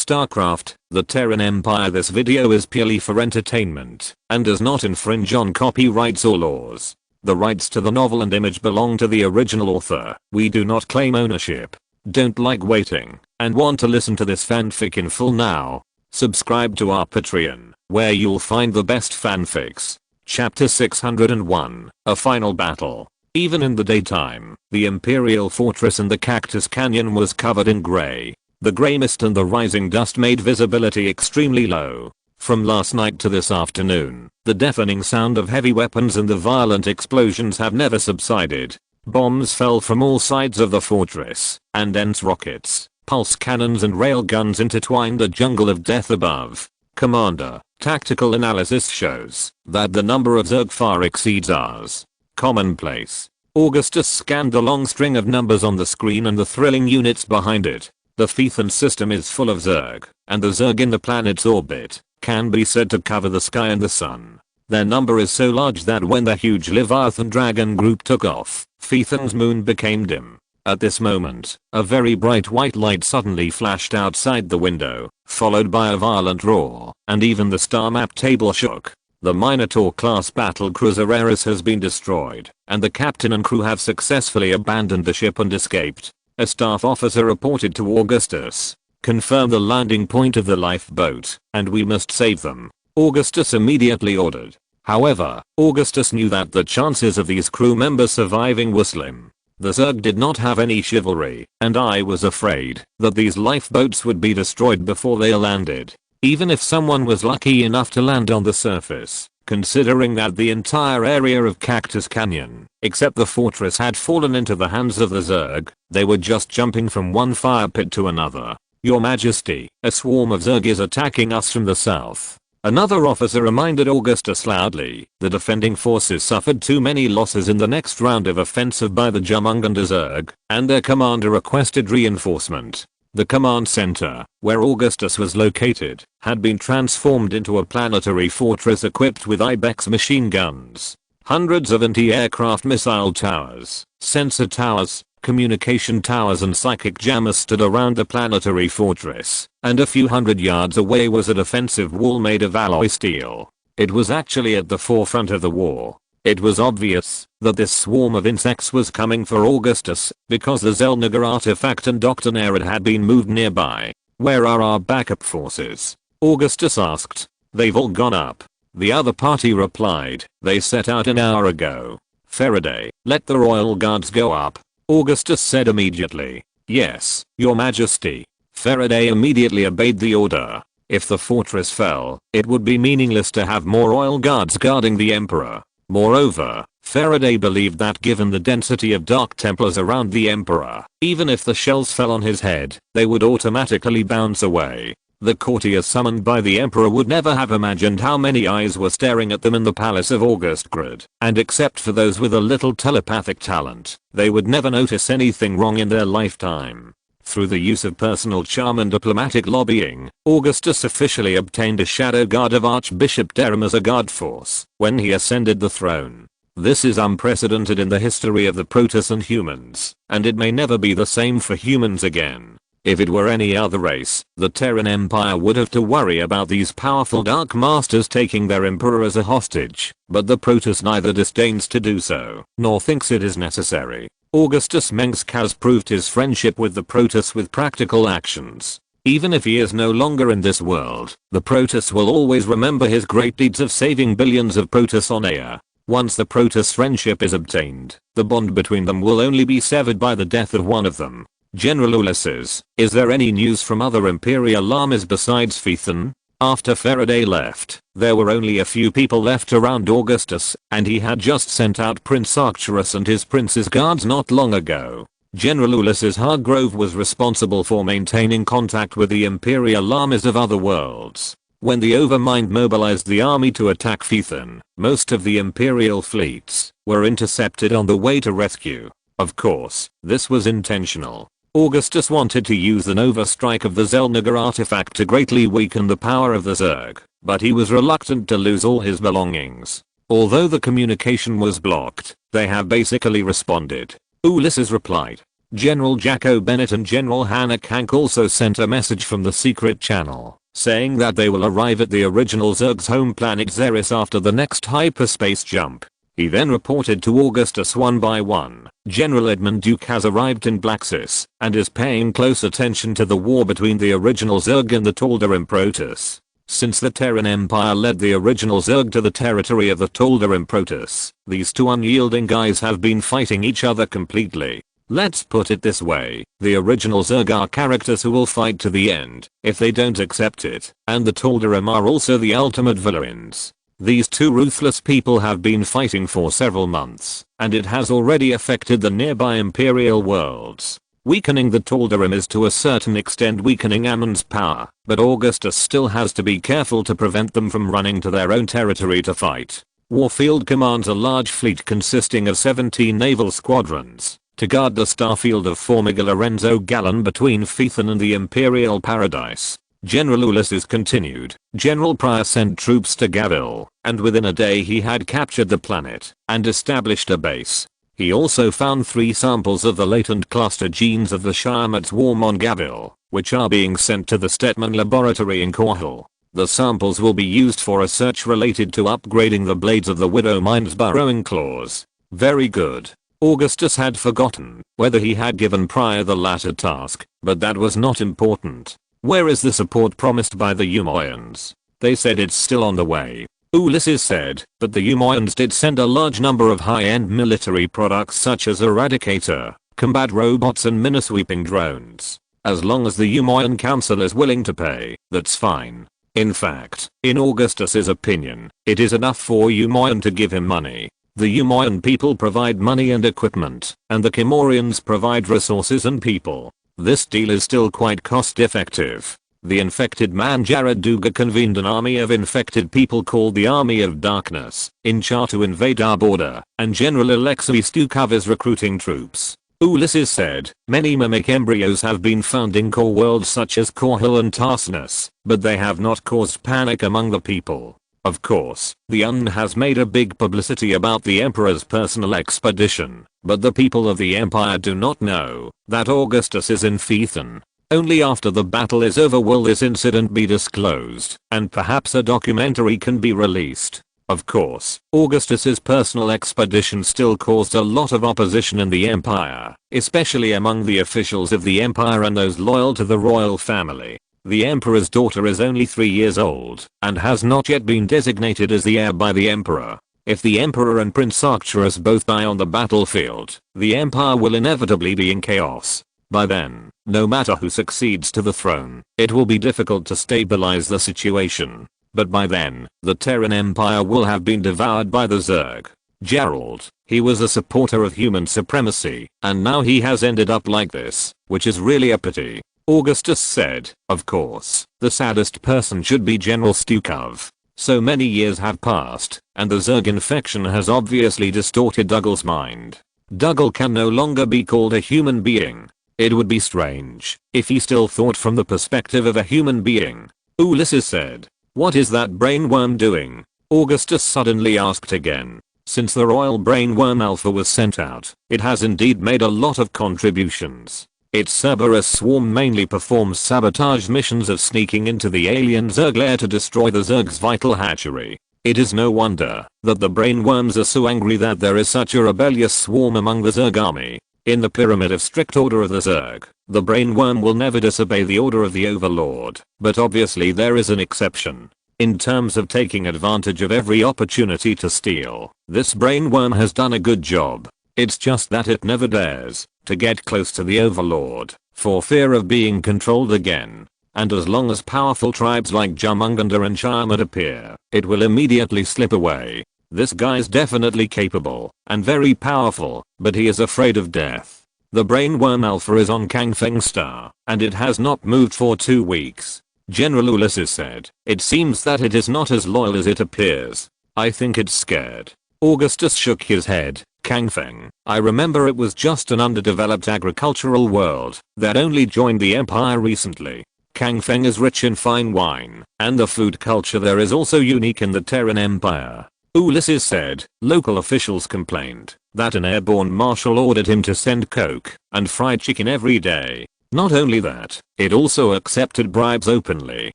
StarCraft, the Terran Empire. This video is purely for entertainment and does not infringe on copyrights or laws. The rights to the novel and image belong to the original author. We do not claim ownership. Don't like waiting and want to listen to this fanfic in full now? Subscribe to our Patreon, where you'll find the best fanfics. Chapter 601, A Final Battle. Even in the daytime, the Imperial Fortress in the Cactus Canyon was covered in gray. The gray mist and the rising dust made visibility extremely low. From last night to this afternoon, the deafening sound of heavy weapons and the violent explosions have never subsided. Bombs fell from all sides of the fortress, and dense rockets, pulse cannons and railguns intertwined the jungle of death above. Commander, tactical analysis shows that the number of Zerg far exceeds ours. Commonplace. Augustus scanned the long string of numbers on the screen and the thrilling units behind it. The Phaethon system is full of Zerg, and the Zerg in the planet's orbit can be said to cover the sky and the sun. Their number is so large that when the huge Leviathan dragon group took off, Phaethon's moon became dim. At this moment, a very bright white light suddenly flashed outside the window, followed by a violent roar, and even the star map table shook. The Minotaur-class battlecruiser Eris has been destroyed, and the captain and crew have successfully abandoned the ship and escaped. A staff officer reported to Augustus. Confirm the landing point of the lifeboat, and we must save them, Augustus immediately ordered. However, Augustus knew that the chances of these crew members surviving were slim. The Zerg did not have any chivalry, and I was afraid that these lifeboats would be destroyed before they landed. Even if someone was lucky enough to land on the surface, considering that the entire area of Cactus Canyon, except the fortress, had fallen into the hands of the Zerg, they were just jumping from one fire pit to another. Your Majesty, a swarm of Zerg is attacking us from the south. Another officer reminded Augustus loudly. The defending forces suffered too many losses in the next round of offensive by the Jumunganda Zerg, and their commander requested reinforcement. The command center, where Augustus was located, had been transformed into a planetary fortress equipped with Ibex machine guns. Hundreds of anti-aircraft missile towers, sensor towers, communication towers and psychic jammers stood around the planetary fortress, and a few hundred yards away was a defensive wall made of alloy steel. It was actually at the forefront of the war. It was obvious that this swarm of insects was coming for Augustus, because the Zelniger artifact and Dr. Nerad had been moved nearby. Where are our backup forces? Augustus asked. They've all gone up. The other party replied. They set out an hour ago. Faraday, let the royal guards go up, Augustus said immediately. Yes, Your Majesty. Faraday immediately obeyed the order. If the fortress fell, it would be meaningless to have more royal guards guarding the Emperor. Moreover, Faraday believed that given the density of Dark Templars around the Emperor, even if the shells fell on his head, they would automatically bounce away. The courtiers summoned by the Emperor would never have imagined how many eyes were staring at them in the palace of Augustgrad, and except for those with a little telepathic talent, they would never notice anything wrong in their lifetime. Through the use of personal charm and diplomatic lobbying, Augustus officially obtained a shadow guard of Archbishop Derham as a guard force when he ascended the throne. This is unprecedented in the history of the Protoss and humans, and it may never be the same for humans again. If it were any other race, the Terran Empire would have to worry about these powerful Dark Masters taking their Emperor as a hostage, but the Protoss neither disdains to do so, nor thinks it is necessary. Augustus Mengsk has proved his friendship with the Protoss with practical actions. Even if he is no longer in this world, the Protoss will always remember his great deeds of saving billions of Protoss on Ea. Once the Protoss friendship is obtained, the bond between them will only be severed by the death of one of them. General Ulysses, is there any news from other Imperial armies besides Phaethon? After Faraday left, there were only a few people left around Augustus, and he had just sent out Prince Arcturus and his prince's guards not long ago. General Ulysses Hargrove was responsible for maintaining contact with the Imperial armies of other worlds. When the Overmind mobilized the army to attack Phaethon, most of the Imperial fleets were intercepted on the way to rescue. Of course, this was intentional. Augustus wanted to use an overstrike of the Zelniger artifact to greatly weaken the power of the Zerg, but he was reluctant to lose all his belongings. Although the communication was blocked, they have basically responded. Ulysses replied. General Jacko Bennett and General Hannah Kank also sent a message from the secret channel, saying that they will arrive at the original Zerg's home planet Xeris after the next hyperspace jump. He then reported to Augustus one by one, General Edmund Duke has arrived in Blaxis, and is paying close attention to the war between the original Zerg and the Tal'Darim Protoss. Since the Terran Empire led the original Zerg to the territory of the Tal'Darim Protoss, these two unyielding guys have been fighting each other completely. Let's put it this way, the original Zerg are characters who will fight to the end, if they don't accept it, and the Tal'Darim are also the ultimate villains. These two ruthless people have been fighting for several months, and it has already affected the nearby Imperial worlds. Weakening the Tal'Darim is to a certain extent weakening Ammon's power, but Augustus still has to be careful to prevent them from running to their own territory to fight. Warfield commands a large fleet consisting of 17 naval squadrons to guard the starfield of Formiga Lorenzo Gallon between Phaethon and the Imperial Paradise. General Ulysses continued. General Pryor sent troops to Gavil, and within a day he had captured the planet and established a base. He also found 3 samples of the latent cluster genes of the Shyamut swarm on Gavil, which are being sent to the Stetman laboratory in Korhal. The samples will be used for a search related to upgrading the blades of the Widow Mine's burrowing claws. Very good. Augustus had forgotten whether he had given Pryor the latter task, but that was not important. Where is the support promised by the Umoyans? They said it's still on the way. Ulysses said, but the Umoyans did send a large number of high-end military products such as Eradicator, combat robots and minesweeping drones. As long as the Umoyan Council is willing to pay, that's fine. In fact, in Augustus's opinion, it is enough for Umoyan to give him money. The Umoyan people provide money and equipment, and the Kel-morians provide resources and people. This deal is still quite cost-effective. The infected man Jared Duga convened an army of infected people called the Army of Darkness in Char to invade our border, and General Alexei Stukov is recruiting troops. Ulysses said, many mimic embryos have been found in core worlds such as Korhal and Tarsinus, but they have not caused panic among the people. Of course, the UN has made a big publicity about the Emperor's personal expedition, but the people of the Empire do not know that Augustus is in Phaethon. Only after the battle is over will this incident be disclosed, and perhaps a documentary can be released. Of course, Augustus's personal expedition still caused a lot of opposition in the Empire, especially among the officials of the Empire and those loyal to the royal family. The Emperor's daughter is only 3 years old and has not yet been designated as the heir by the Emperor. If the Emperor and Prince Arcturus both die on the battlefield, the Empire will inevitably be in chaos. By then, no matter who succeeds to the throne, it will be difficult to stabilize the situation. But by then, the Terran Empire will have been devoured by the Zerg. Gerald, he was a supporter of human supremacy, and now he has ended up like this, which is really a pity. Augustus said, of course, the saddest person should be General Stukov. So many years have passed, and the Zerg infection has obviously distorted Dougal's mind. Dougal can no longer be called a human being. It would be strange if he still thought from the perspective of a human being. Ulysses said, what is that brainworm doing? Augustus suddenly asked again. Since the Royal Brainworm Alpha was sent out, it has indeed made a lot of contributions. Its Cerberus swarm mainly performs sabotage missions of sneaking into the alien Zerg lair to destroy the Zerg's vital hatchery. It is no wonder that the brainworms are so angry that there is such a rebellious swarm among the Zerg army. In the pyramid of strict order of the Zerg, the brainworm will never disobey the order of the Overlord, but obviously there is an exception. In terms of taking advantage of every opportunity to steal, this brainworm has done a good job. It's just that it never dares to get close to the Overlord, for fear of being controlled again. And as long as powerful tribes like Jumunganda and Shyamut appear, it will immediately slip away. This guy's definitely capable and very powerful, but he is afraid of death. The brainworm Alpha is on Kangfeng Star, and it has not moved for 2 weeks. General Ulysses said, it seems that it is not as loyal as it appears. I think it's scared. Augustus shook his head. Kangfeng, I remember it was just an underdeveloped agricultural world that only joined the Empire recently. Kangfeng is rich in fine wine, and the food culture there is also unique in the Terran Empire. Ulysses said. Local officials complained that an airborne marshal ordered him to send coke and fried chicken every day. Not only that, it also accepted bribes openly.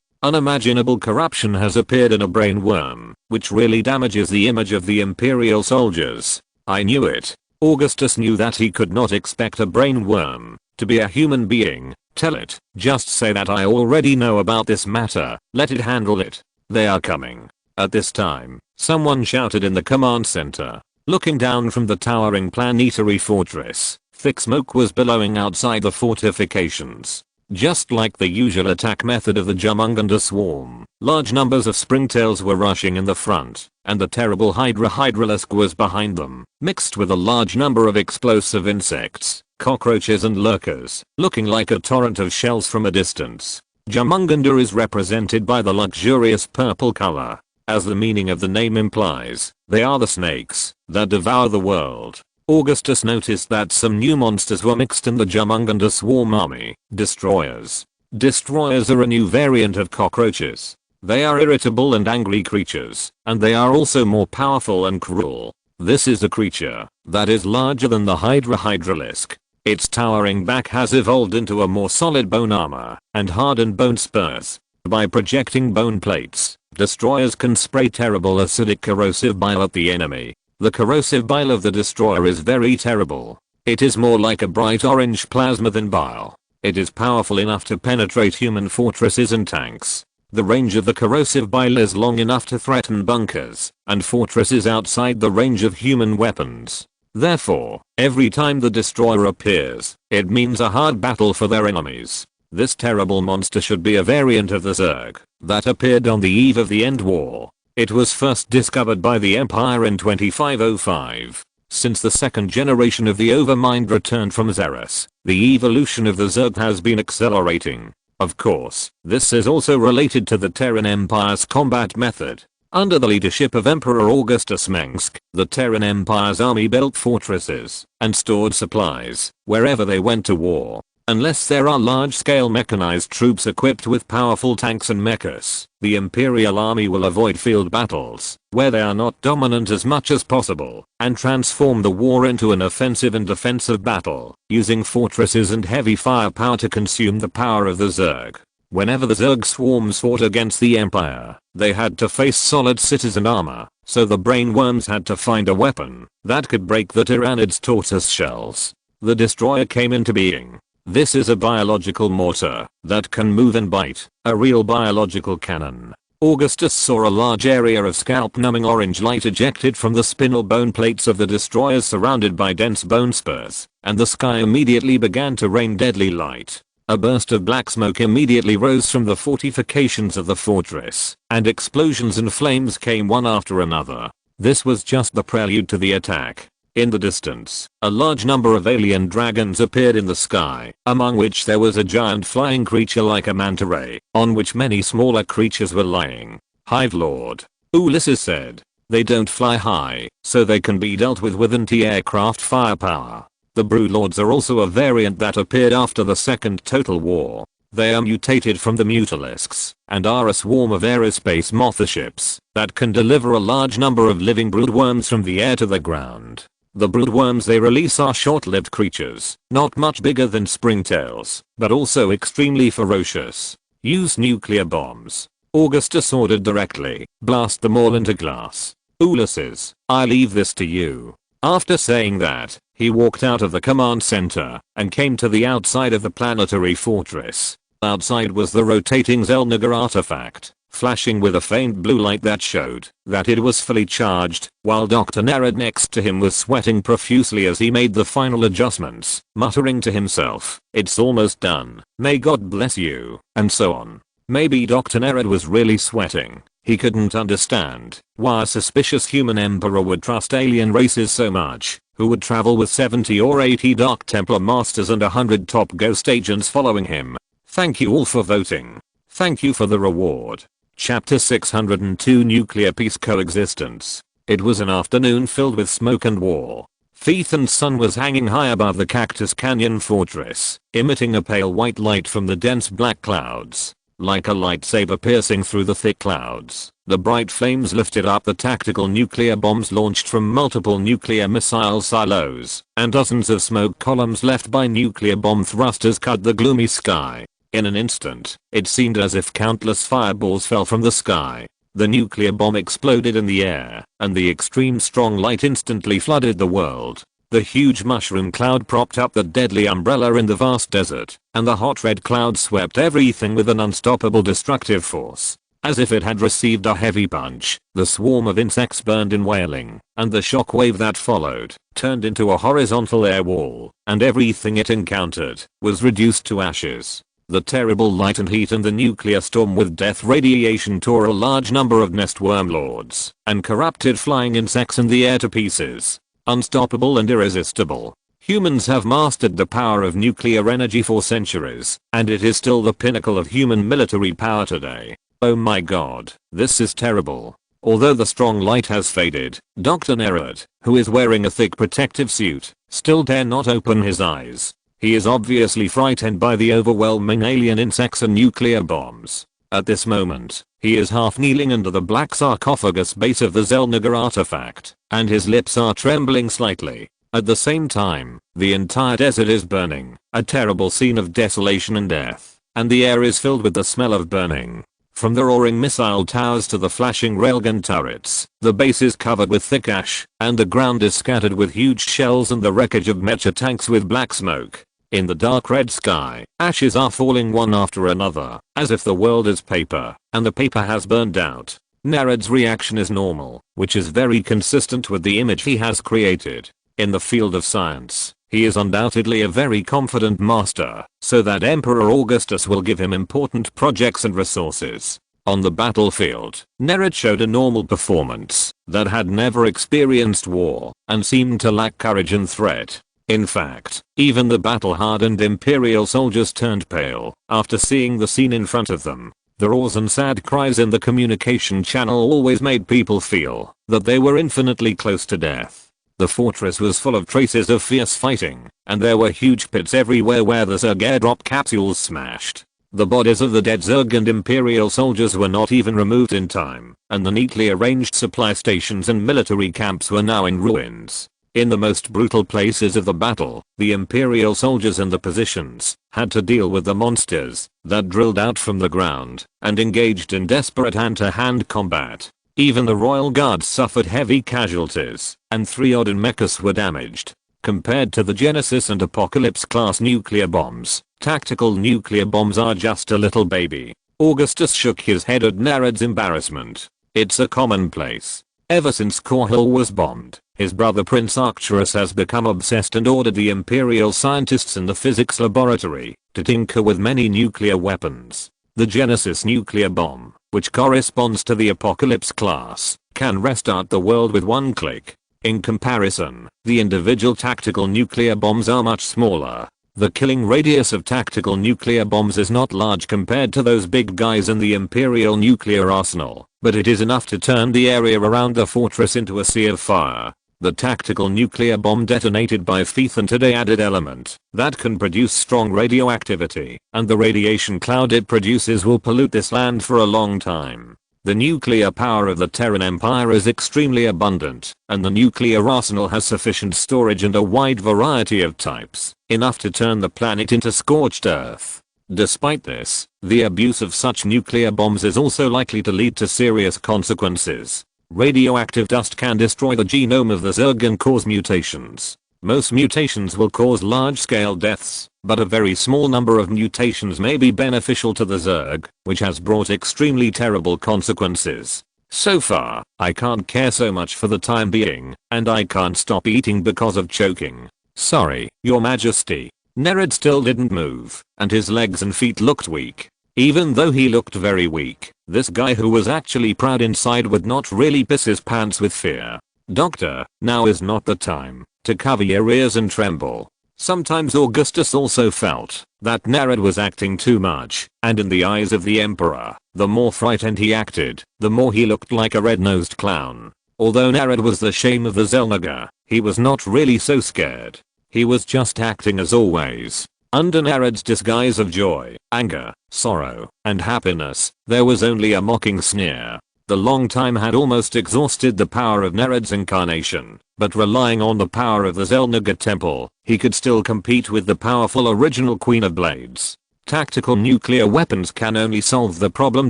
Unimaginable corruption has appeared in a brain worm, which really damages the image of the imperial soldiers. I knew it. Augustus knew that he could not expect a brain worm to be a human being. Tell it. Just say that I already know about this matter. Let it handle it. They are coming. At this time, someone shouted in the command center. Looking down from the towering planetary fortress, thick smoke was billowing outside the fortifications. Just like the usual attack method of the Jumunganda swarm, large numbers of springtails were rushing in the front, and the terrible hydralisk was behind them, mixed with a large number of explosive insects, cockroaches and lurkers, looking like a torrent of shells from a distance. Jumunganda is represented by the luxurious purple color. As the meaning of the name implies, they are the snakes that devour the world. Augustus noticed that some new monsters were mixed in the Jumunganda swarm army. Destroyers. Destroyers are a new variant of cockroaches. They are irritable and angry creatures, and they are also more powerful and cruel. This is a creature that is larger than the hydralisk. Its towering back has evolved into a more solid bone armor and hardened bone spurs. By projecting bone plates, destroyers can spray terrible acidic corrosive bile at the enemy. The corrosive bile of the destroyer is very terrible. It is more like a bright orange plasma than bile. It is powerful enough to penetrate human fortresses and tanks. The range of the corrosive bile is long enough to threaten bunkers and fortresses outside the range of human weapons. Therefore, every time the destroyer appears, it means a hard battle for their enemies. This terrible monster should be a variant of the Zerg that appeared on the eve of the End War. It was first discovered by the Empire in 2505. Since the second generation of the Overmind returned from Xeris, the evolution of the Zerg has been accelerating. Of course, this is also related to the Terran Empire's combat method. Under the leadership of Emperor Augustus Mengsk, the Terran Empire's army built fortresses and stored supplies wherever they went to war. Unless there are large-scale mechanized troops equipped with powerful tanks and mechas, the Imperial Army will avoid field battles, where they are not dominant as much as possible, and transform the war into an offensive and defensive battle, using fortresses and heavy firepower to consume the power of the Zerg. Whenever the Zerg swarms fought against the Empire, they had to face solid citizen armor, so the brainworms had to find a weapon that could break the Tyrannid's tortoise shells. The destroyer came into being. This is a biological mortar that can move and bite, a real biological cannon. Augustus saw a large area of scalp-numbing orange light ejected from the spinal bone plates of the destroyers surrounded by dense bone spurs, and the sky immediately began to rain deadly light. A burst of black smoke immediately rose from the fortifications of the fortress, and explosions and flames came one after another. This was just the prelude to the attack. In the distance, a large number of alien dragons appeared in the sky, among which there was a giant flying creature like a manta ray, on which many smaller creatures were lying. Hive Lord. Ulysses said. They don't fly high, so they can be dealt with anti-aircraft firepower. The Broodlords are also a variant that appeared after the Second Total War. They are mutated from the Mutalisks, and are a swarm of aerospace motherships that can deliver a large number of living broodworms from the air to the ground. The broodworms they release are short-lived creatures, not much bigger than springtails, but also extremely ferocious. Use nuclear bombs. Augustus ordered directly. Blast them all into glass. Ulysses, I leave this to you. After saying that, he walked out of the command center and came to the outside of the planetary fortress. Outside was the rotating Zelniger artifact, flashing with a faint blue light that showed that it was fully charged, while Dr. Nerad next to him was sweating profusely as he made the final adjustments, muttering to himself, "It's almost done, may God bless you," and so on. Maybe Dr. Nerad was really sweating. He couldn't understand why a suspicious human emperor would trust alien races so much, who would travel with 70 or 80 Dark Templar masters and 100 top ghost agents following him. Thank you all for voting. Thank you for the reward. Chapter 602 Nuclear Peace Coexistence. It was an afternoon filled with smoke and war. Thethan's sun was hanging high above the Cactus Canyon fortress, emitting a pale white light from the dense black clouds. like a lightsaber piercing through the thick clouds. The bright flames lifted up the tactical nuclear bombs launched from multiple nuclear missile silos, and dozens of smoke columns left by nuclear bomb thrusters cut the gloomy sky. In an instant, it seemed as if countless fireballs fell from the sky. The nuclear bomb exploded in the air, and the extreme strong light instantly flooded the world. The huge mushroom cloud propped up the deadly umbrella in the vast desert, and the hot red cloud swept everything with an unstoppable destructive force. As if it had received a heavy punch, the swarm of insects burned in wailing, and the shock wave that followed turned into a horizontal air wall, and everything it encountered was reduced to ashes. The terrible light and heat and the nuclear storm with death radiation tore a large number of nest worm lords and corrupted flying insects in the air to pieces. Unstoppable and irresistible. Humans have mastered the power of nuclear energy for centuries, and it is still the pinnacle of human military power today. Oh my god, this is terrible. Although the strong light has faded, Dr. Nerad, who is wearing a thick protective suit, still dare not open his eyes. He is obviously frightened by the overwhelming alien insects and nuclear bombs. At this moment, he is half kneeling under the black sarcophagus base of the Zelnaga artifact, and his lips are trembling slightly. At the same time, the entire desert is burning, a terrible scene of desolation and death, and the air is filled with the smell of burning. From the roaring missile towers to the flashing railgun turrets, the base is covered with thick ash, and the ground is scattered with huge shells and the wreckage of mecha tanks with black smoke. In the dark red sky, ashes are falling one after another, as if the world is paper, and the paper has burned out. Nerad's reaction is normal, which is very consistent with the image he has created. In the field of science, he is undoubtedly a very confident master, so that Emperor Augustus will give him important projects and resources. On the battlefield, Nerad showed a normal performance that had never experienced war, and seemed to lack courage and threat. In fact, even the battle-hardened Imperial soldiers turned pale after seeing the scene in front of them. The roars and sad cries in the communication channel always made people feel that they were infinitely close to death. The fortress was full of traces of fierce fighting, and there were huge pits everywhere where the Zerg airdrop capsules smashed. The bodies of the dead Zerg and Imperial soldiers were not even removed in time, and the neatly arranged supply stations and military camps were now in ruins. In the most brutal places of the battle, the Imperial soldiers in the positions had to deal with the monsters that drilled out from the ground and engaged in desperate hand-to-hand combat. Even the Royal Guards suffered heavy casualties, and 3 odd mechas were damaged. Compared to the Genesis and Apocalypse class nuclear bombs, tactical nuclear bombs are just a little baby. Augustus shook his head at Nerad's embarrassment. It's a commonplace. Ever since Korhal was bombed, his brother Prince Arcturus has become obsessed and ordered the Imperial scientists in the physics laboratory to tinker with many nuclear weapons. The Genesis nuclear bomb, which corresponds to the Apocalypse class, can restart the world with one click. In comparison, the individual tactical nuclear bombs are much smaller. The killing radius of tactical nuclear bombs is not large compared to those big guys in the Imperial nuclear arsenal, but it is enough to turn the area around the fortress into a sea of fire. The tactical nuclear bomb detonated by Phaethon today added element that can produce strong radioactivity, and the radiation cloud it produces will pollute this land for a long time. The nuclear power of the Terran Empire is extremely abundant, and the nuclear arsenal has sufficient storage and a wide variety of types, enough to turn the planet into scorched earth. Despite this, the abuse of such nuclear bombs is also likely to lead to serious consequences. Radioactive dust can destroy the genome of the Zerg and cause mutations. Most mutations will cause large-scale deaths, but a very small number of mutations may be beneficial to the Zerg, which has brought extremely terrible consequences. So far, I can't care so much for the time being, and I can't stop eating because of choking. Sorry, Your Majesty. Nerad still didn't move, and his legs and feet looked weak. Even though he looked very weak, this guy who was actually proud inside would not really piss his pants with fear. Doctor, now is not the time to cover your ears and tremble. Sometimes Augustus also felt that Nerad was acting too much, and in the eyes of the Emperor, the more frightened he acted, the more he looked like a red-nosed clown. Although Nerad was the shame of the Zelnaga, he was not really so scared. He was just acting as always. Under Nered's disguise of joy, anger, sorrow, and happiness, there was only a mocking sneer. The long time had almost exhausted the power of Nered's incarnation, but relying on the power of the Xel'Naga temple, he could still compete with the powerful original Queen of Blades. Tactical nuclear weapons can only solve the problem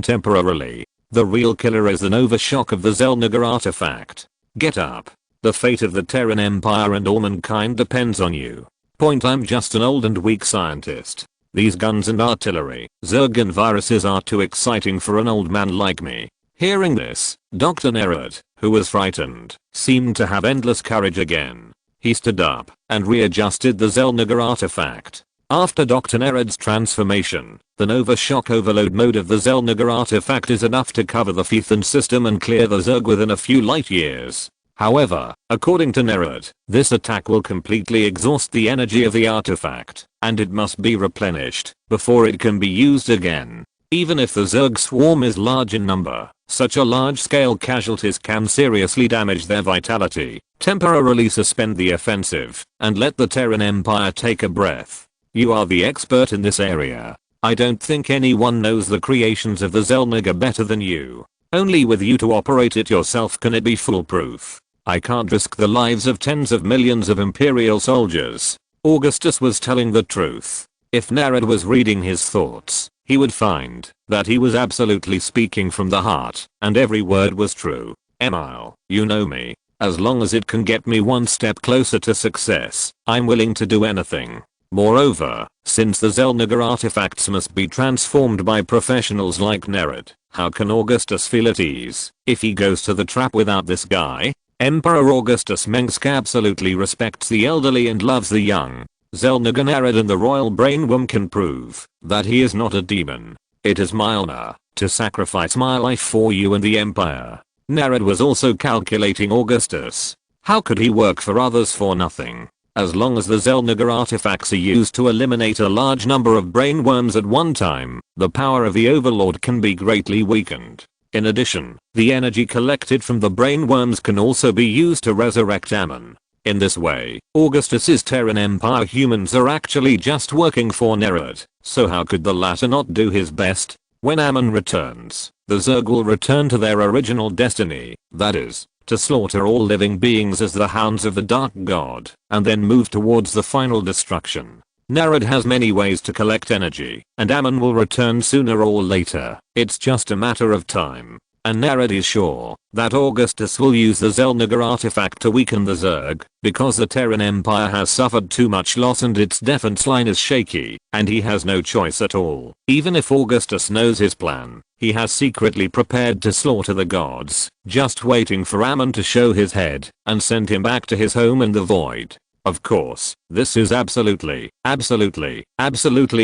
temporarily. The real killer is the Nova Shock of the Xel'Naga artifact. Get up. The fate of the Terran Empire and all mankind depends on you. Point: I'm just an old and weak scientist. These guns and artillery, Zerg and viruses are too exciting for an old man like me. Hearing this, Dr. Nered, who was frightened, seemed to have endless courage again. He stood up and readjusted the Xel'Naga artifact. After Dr. Nered's transformation, the Nova Shock overload mode of the Xel'Naga artifact is enough to cover the Phaethon system and clear the Zerg within a few light years. However, according to Nered, this attack will completely exhaust the energy of the artifact, and it must be replenished before it can be used again. Even if the Zerg swarm is large in number, such a large-scale casualties can seriously damage their vitality. Temporarily suspend the offensive, and let the Terran Empire take a breath. You are the expert in this area. I don't think anyone knows the creations of the Xel'Naga better than you. Only with you to operate it yourself can it be foolproof. I can't risk the lives of tens of millions of Imperial soldiers. Augustus was telling the truth. If Nered was reading his thoughts, he would find that he was absolutely speaking from the heart, and every word was true. Emile, you know me. As long as it can get me one step closer to success, I'm willing to do anything. Moreover, since the Xel'Naga artifacts must be transformed by professionals like Nered, how can Augustus feel at ease if he goes to the trap without this guy? Emperor Augustus Mengsk absolutely respects the elderly and loves the young. Xel'Naga Nered and the royal brainworm can prove that he is not a demon. It is my honor to sacrifice my life for you and the Empire. Nered was also calculating Augustus. How could he work for others for nothing? As long as the Xel'Naga artifacts are used to eliminate a large number of brainworms at one time, the power of the Overlord can be greatly weakened. In addition, the energy collected from the brainworms can also be used to resurrect Ammon. In this way, Augustus's Terran Empire humans are actually just working for Nered, so how could the latter not do his best? When Ammon returns, the Zerg will return to their original destiny, that is, to slaughter all living beings as the hounds of the Dark God, and then move towards the final destruction. Nered has many ways to collect energy, and Ammon will return sooner or later. It's just a matter of time. And Nered is sure that Augustus will use the Xel'Naga artifact to weaken the Zerg, because the Terran Empire has suffered too much loss and its defense line is shaky, and he has no choice at all. Even if Augustus knows his plan, he has secretly prepared to slaughter the gods, just waiting for Ammon to show his head and send him back to his home in the void. Of course, this is absolutely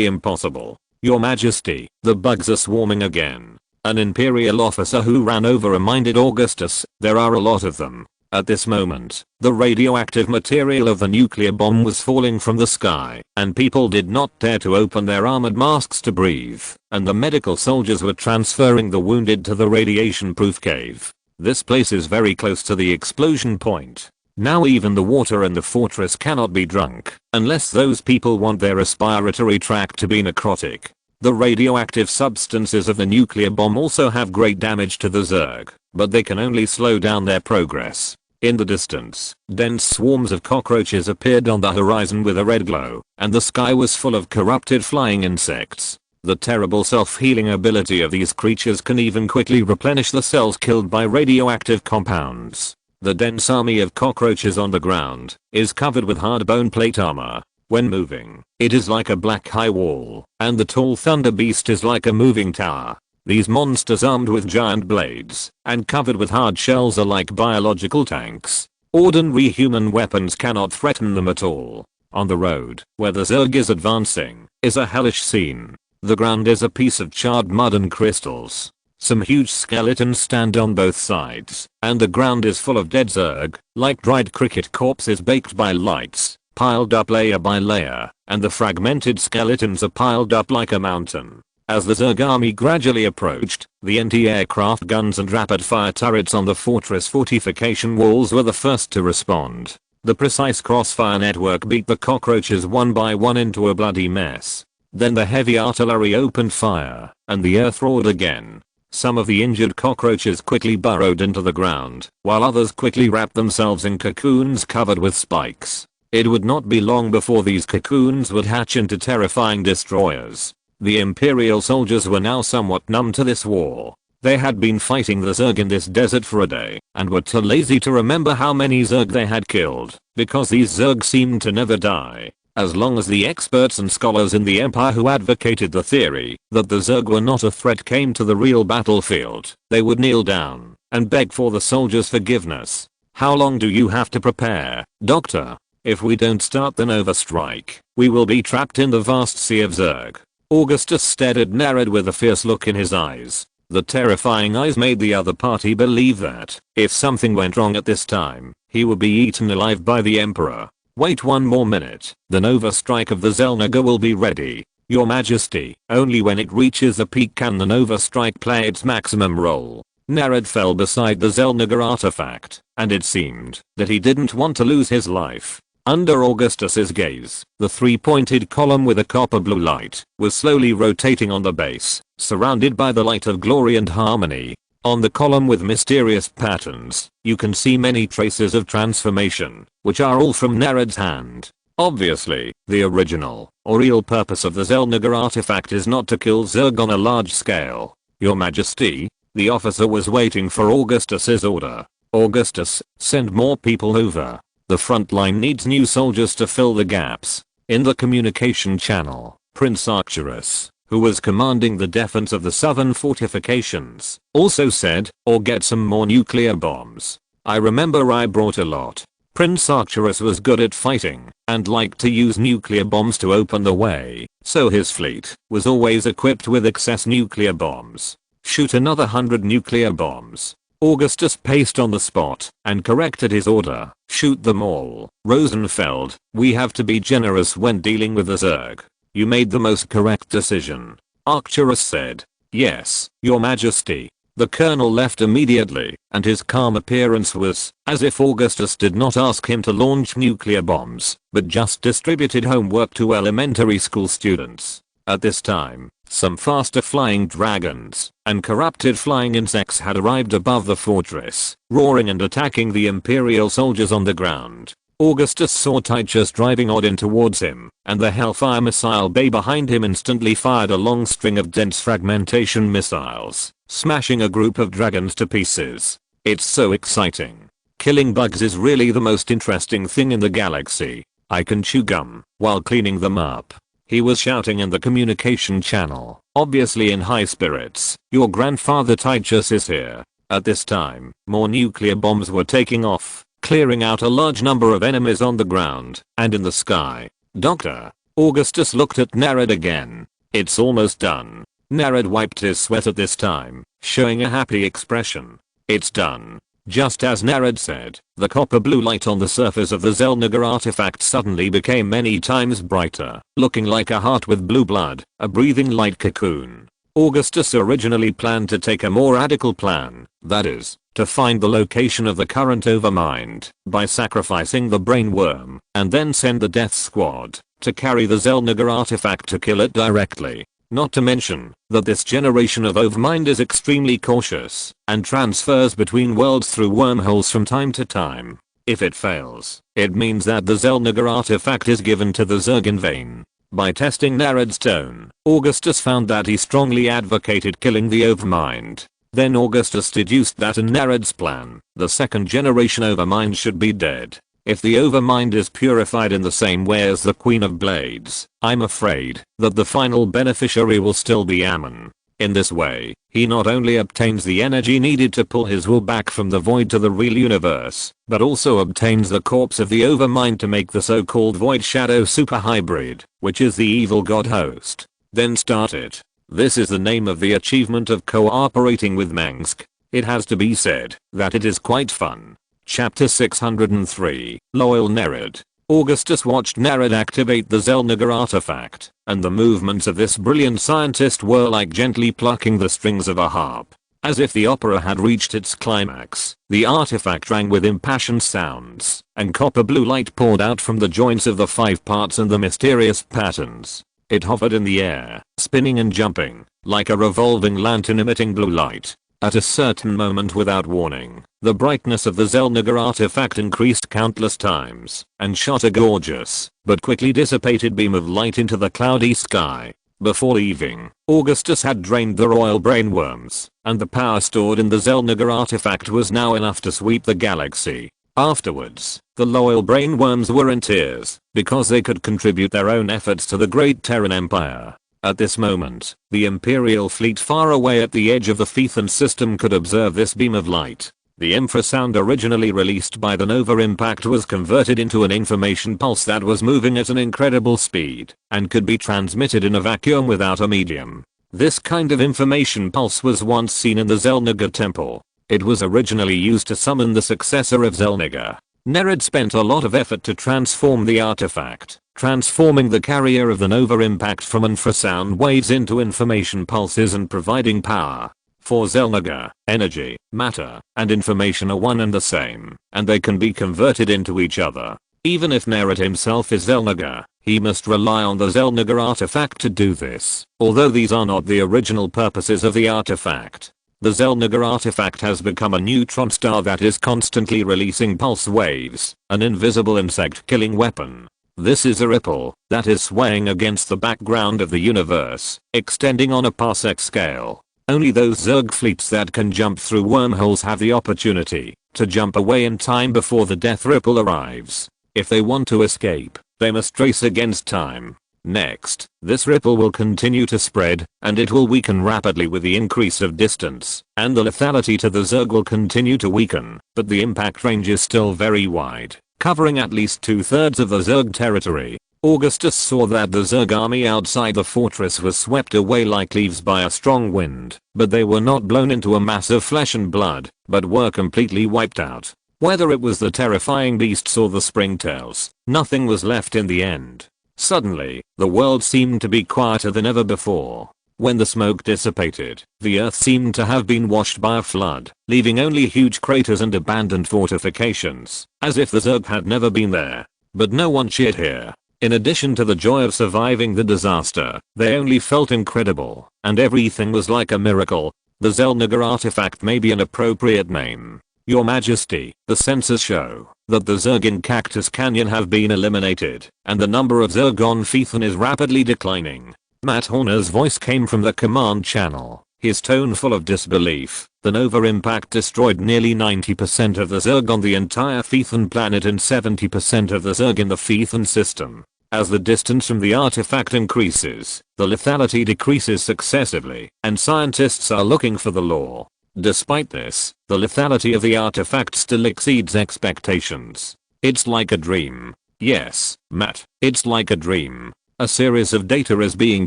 impossible. Your Majesty, the bugs are swarming again. An Imperial officer who ran over reminded Augustus, there are a lot of them. At this moment, the radioactive material of the nuclear bomb was falling from the sky, and people did not dare to open their armored masks to breathe, and the medical soldiers were transferring the wounded to the radiation-proof cave. This place is very close to the explosion point. Now even the water in the fortress cannot be drunk, unless those people want their respiratory tract to be necrotic. The radioactive substances of the nuclear bomb also have great damage to the Zerg, but they can only slow down their progress. In the distance, dense swarms of cockroaches appeared on the horizon with a red glow, and the sky was full of corrupted flying insects. The terrible self-healing ability of these creatures can even quickly replenish the cells killed by radioactive compounds. The dense army of cockroaches on the ground is covered with hard bone plate armor. When moving, it is like a black high wall, and the tall thunder beast is like a moving tower. These monsters armed with giant blades and covered with hard shells are like biological tanks. Ordinary human weapons cannot threaten them at all. On the road, where the Zerg is advancing, is a hellish scene. The ground is a piece of charred mud and crystals. Some huge skeletons stand on both sides, and the ground is full of dead Zerg, like dried cricket corpses baked by lights, piled up layer by layer, and the fragmented skeletons are piled up like a mountain. As the Zerg army gradually approached, the anti-aircraft guns and rapid-fire turrets on the fortress fortification walls were the first to respond. The precise crossfire network beat the cockroaches one by one into a bloody mess. Then the heavy artillery opened fire, and the earth roared again. Some of the injured cockroaches quickly burrowed into the ground, while others quickly wrapped themselves in cocoons covered with spikes. It would not be long before these cocoons would hatch into terrifying destroyers. The Imperial soldiers were now somewhat numb to this war. They had been fighting the Zerg in this desert for a day, and were too lazy to remember how many Zerg they had killed, because these Zerg seemed to never die. As long as the experts and scholars in the Empire who advocated the theory that the Zerg were not a threat came to the real battlefield, they would kneel down and beg for the soldiers' forgiveness. How long do you have to prepare, Doctor? If we don't start the Nova Strike, we will be trapped in the vast sea of Zerg. Augustus stared at Nered with a fierce look in his eyes. The terrifying eyes made the other party believe that, if something went wrong at this time, he would be eaten alive by the Emperor. Wait one more minute, the Nova Strike of the Xel'Naga will be ready. Your Majesty, only when it reaches the peak can the Nova Strike play its maximum role. Nered fell beside the Xel'Naga artifact, and it seemed that he didn't want to lose his life. Under Augustus's gaze, the three-pointed column with a copper blue light was slowly rotating on the base, surrounded by the light of glory and harmony. On the column with mysterious patterns, you can see many traces of transformation, which are all from Nered's hand. Obviously, the original, or real purpose of the Xel'Naga artifact is not to kill Zerg on a large scale. Your Majesty, the officer was waiting for Augustus's order. Augustus, send more people over. The front line needs new soldiers to fill the gaps. In the communication channel, Prince Arcturus, who was commanding the defense of the southern fortifications, also said, or get some more nuclear bombs. I remember I brought a lot. Prince Arcturus was good at fighting, and liked to use nuclear bombs to open the way, so his fleet was always equipped with excess nuclear bombs. Shoot another 100 nuclear bombs. Augustus paced on the spot and corrected his order. Shoot them all. Rosenfeld, we have to be generous when dealing with the Zerg. You made the most correct decision. Arcturus said. Yes, Your Majesty. The colonel left immediately, and his calm appearance was as if Augustus did not ask him to launch nuclear bombs, but just distributed homework to elementary school students. At this time, some faster flying dragons and corrupted flying insects had arrived above the fortress, roaring and attacking the Imperial soldiers on the ground. Augustus saw Titus driving Odin towards him, and the Hellfire missile bay behind him instantly fired a long string of dense fragmentation missiles, smashing a group of dragons to pieces. It's so exciting. Killing bugs is really the most interesting thing in the galaxy. I can chew gum while cleaning them up. He was shouting in the communication channel, obviously in high spirits. Your grandfather Titus is here. At this time, more nuclear bombs were taking off, clearing out a large number of enemies on the ground and in the sky. Doctor, Augustus looked at Nered again. It's almost done. Nered wiped his sweat at this time, showing a happy expression. It's done. Just as Nered said, the copper blue light on the surface of the Xel'Naga artifact suddenly became many times brighter, looking like a heart with blue blood, a breathing light cocoon. Augustus originally planned to take a more radical plan, that is, to find the location of the current overmind by sacrificing the brain worm, and then send the death squad to carry the Xel'Naga artifact to kill it directly. Not to mention that this generation of overmind is extremely cautious and transfers between worlds through wormholes from time to time. If it fails, it means that the Xel'Naga artifact is given to the Zerg in vain. By testing Nered's tone, Augustus found that he strongly advocated killing the overmind. Then Augustus deduced that in Nered's plan, the second generation overmind should be dead. If the overmind is purified in the same way as the Queen of Blades, I'm afraid that the final beneficiary will still be Ammon. In this way, he not only obtains the energy needed to pull his will back from the void to the real universe, but also obtains the corpse of the overmind to make the so-called void shadow superhybrid, which is the evil god host. Then start it. This is the name of the achievement of cooperating with Mengsk. It has to be said that it is quite fun. Chapter 603, Loyal Nered. Augustus watched Nered activate the Xel'Naga artifact, and the movements of this brilliant scientist were like gently plucking the strings of a harp. As if the opera had reached its climax, the artifact rang with impassioned sounds, and copper blue light poured out from the joints of the 5 parts and the mysterious patterns. It hovered in the air, spinning and jumping, like a revolving lantern emitting blue light. At a certain moment without warning, the brightness of the Xel'Naga artifact increased countless times, and shot a gorgeous, but quickly dissipated beam of light into the cloudy sky. Before leaving, Augustus had drained the royal brainworms, and the power stored in the Xel'Naga artifact was now enough to sweep the galaxy. Afterwards, the loyal brainworms were in tears, because they could contribute their own efforts to the great Terran Empire. At this moment, the Imperial fleet far away at the edge of the Phaethon system could observe this beam of light. The infrasound originally released by the Nova impact was converted into an information pulse that was moving at an incredible speed, and could be transmitted in a vacuum without a medium. This kind of information pulse was once seen in the Xel'Naga temple. It was originally used to summon the successor of Xel'Naga. Nerid spent a lot of effort to transform the artifact, transforming the carrier of the Nova impact from infrasound waves into information pulses and providing power. For Xel'Naga, energy, matter, and information are one and the same, and they can be converted into each other. Even if Nerid himself is Xel'Naga, he must rely on the Xel'Naga artifact to do this, although these are not the original purposes of the artifact. The Xel'Naga artifact has become a neutron star that is constantly releasing pulse waves, an invisible insect-killing weapon. This is a ripple that is swaying against the background of the universe, extending on a parsec scale. Only those Zerg fleets that can jump through wormholes have the opportunity to jump away in time before the death ripple arrives. If they want to escape, they must race against time. Next, this ripple will continue to spread, and it will weaken rapidly with the increase of distance, and the lethality to the Zerg will continue to weaken, but the impact range is still very wide, covering at least 2/3 of the Zerg territory. Augustus saw that the Zerg army outside the fortress was swept away like leaves by a strong wind, but they were not blown into a mass of flesh and blood, but were completely wiped out. Whether it was the terrifying beasts or the springtails, nothing was left in the end. Suddenly, the world seemed to be quieter than ever before. When the smoke dissipated, the earth seemed to have been washed by a flood, leaving only huge craters and abandoned fortifications, as if the Zerg had never been there. But no one cheered here. In addition to the joy of surviving the disaster, they only felt incredible, and everything was like a miracle. The Xel'Naga artifact may be an appropriate name. Your Majesty, the census show that the Zerg in Cactus Canyon have been eliminated, and the number of Zerg on Phaethon is rapidly declining. Matt Horner's voice came from the command channel, his tone full of disbelief. The Nova impact destroyed nearly 90% of the Zerg on the entire Phaethon planet and 70% of the Zerg in the Phaethon system. As the distance from the artifact increases, the lethality decreases successively, and scientists are looking for the law. Despite this, the lethality of the artifact still exceeds expectations. It's like a dream. Yes, Matt, it's like a dream. A series of data is being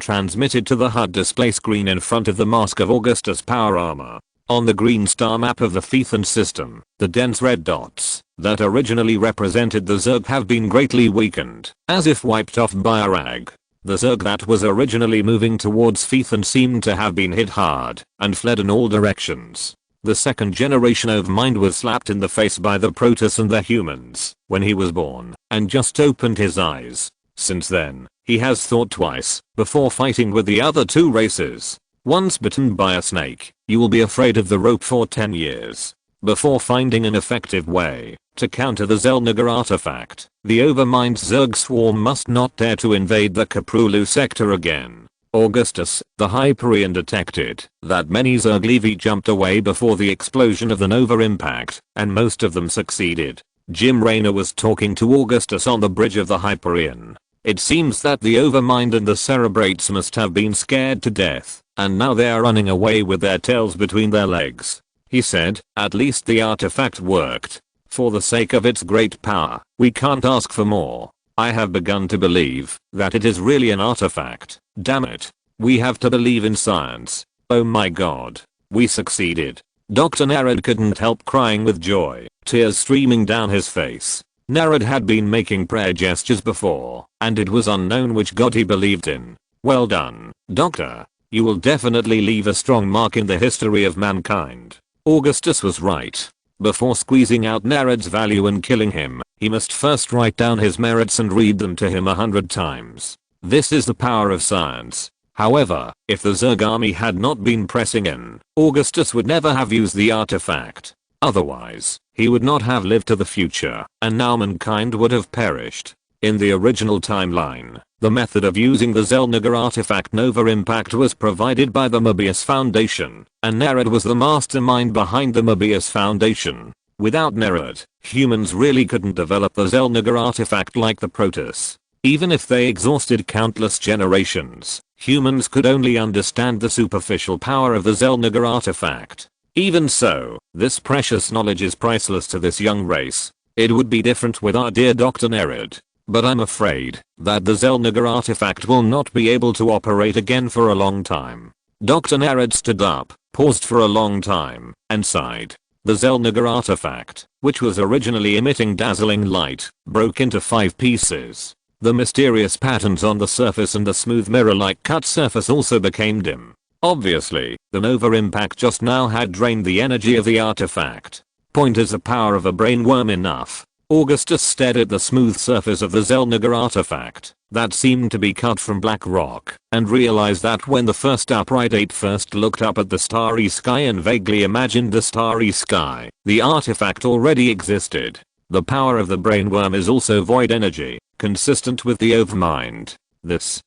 transmitted to the HUD display screen in front of the mask of Augustus' power armor. On the green star map of the Phaethon system, the dense red dots that originally represented the Zerg have been greatly weakened, as if wiped off by a rag. The Zerg that was originally moving towards Phaethon seemed to have been hit hard and fled in all directions. The second generation of Mind was slapped in the face by the Protoss and the humans when he was born and just opened his eyes. Since then, he has thought twice before fighting with the other two races. Once bitten by a snake, you will be afraid of the rope for 10 years. Before finding an effective way to counter the Xel'Naga artifact, the overmind Zerg swarm must not dare to invade the Kaprulu sector again. Augustus, the Hyperion, detected that many Zerg Levi jumped away before the explosion of the Nova impact, and most of them succeeded. Jim Raynor was talking to Augustus on the bridge of the Hyperion. It seems that the Overmind and the Cerebrates must have been scared to death, and now they are running away with their tails between their legs. He said, at least the artifact worked. For the sake of its great power, we can't ask for more. I have begun to believe that it is really an artifact. Damn it. We have to believe in science. Oh my god. We succeeded. Dr. Nerid couldn't help crying with joy, tears streaming down his face. Nerid had been making prayer gestures before, and it was unknown which god he believed in. Well done, Doctor. you will definitely leave a strong mark in the history of mankind. Augustus was right. Before squeezing out Nered's value and killing him, he must first write down his merits and read them to him 100 times. This is the power of science. However, if the Zerg army had not been pressing in, Augustus would never have used the artifact. Otherwise, he would not have lived to the future, and now mankind would have perished. In the original timeline, the method of using the Xel'Naga artifact Nova Impact was provided by the Mobius Foundation, and Nered was the mastermind behind the Mobius Foundation. Without Nered, humans really couldn't develop the Xel'Naga artifact like the Protoss. Even if they exhausted countless generations, humans could only understand the superficial power of the Xel'Naga artifact. Even so, this precious knowledge is priceless to this young race. It would be different with our dear Dr. Nered. But I'm afraid that the Xel'Naga artifact will not be able to operate again for a long time. Dr. Nered stood up, paused for a long time, and sighed. The Xel'Naga artifact, which was originally emitting dazzling light, broke into 5 pieces. The mysterious patterns on the surface and the smooth mirror-like cut surface also became dim. Obviously, the Nova Impact just now had drained the energy of the artifact. Point is the power of a brainworm enough. Augustus stared at the smooth surface of the Xel'Naga artifact that seemed to be cut from black rock and realized that when the first upright ape first looked up at the starry sky and vaguely imagined the starry sky, the artifact already existed. The power of the brainworm is also void energy, consistent with the overmind.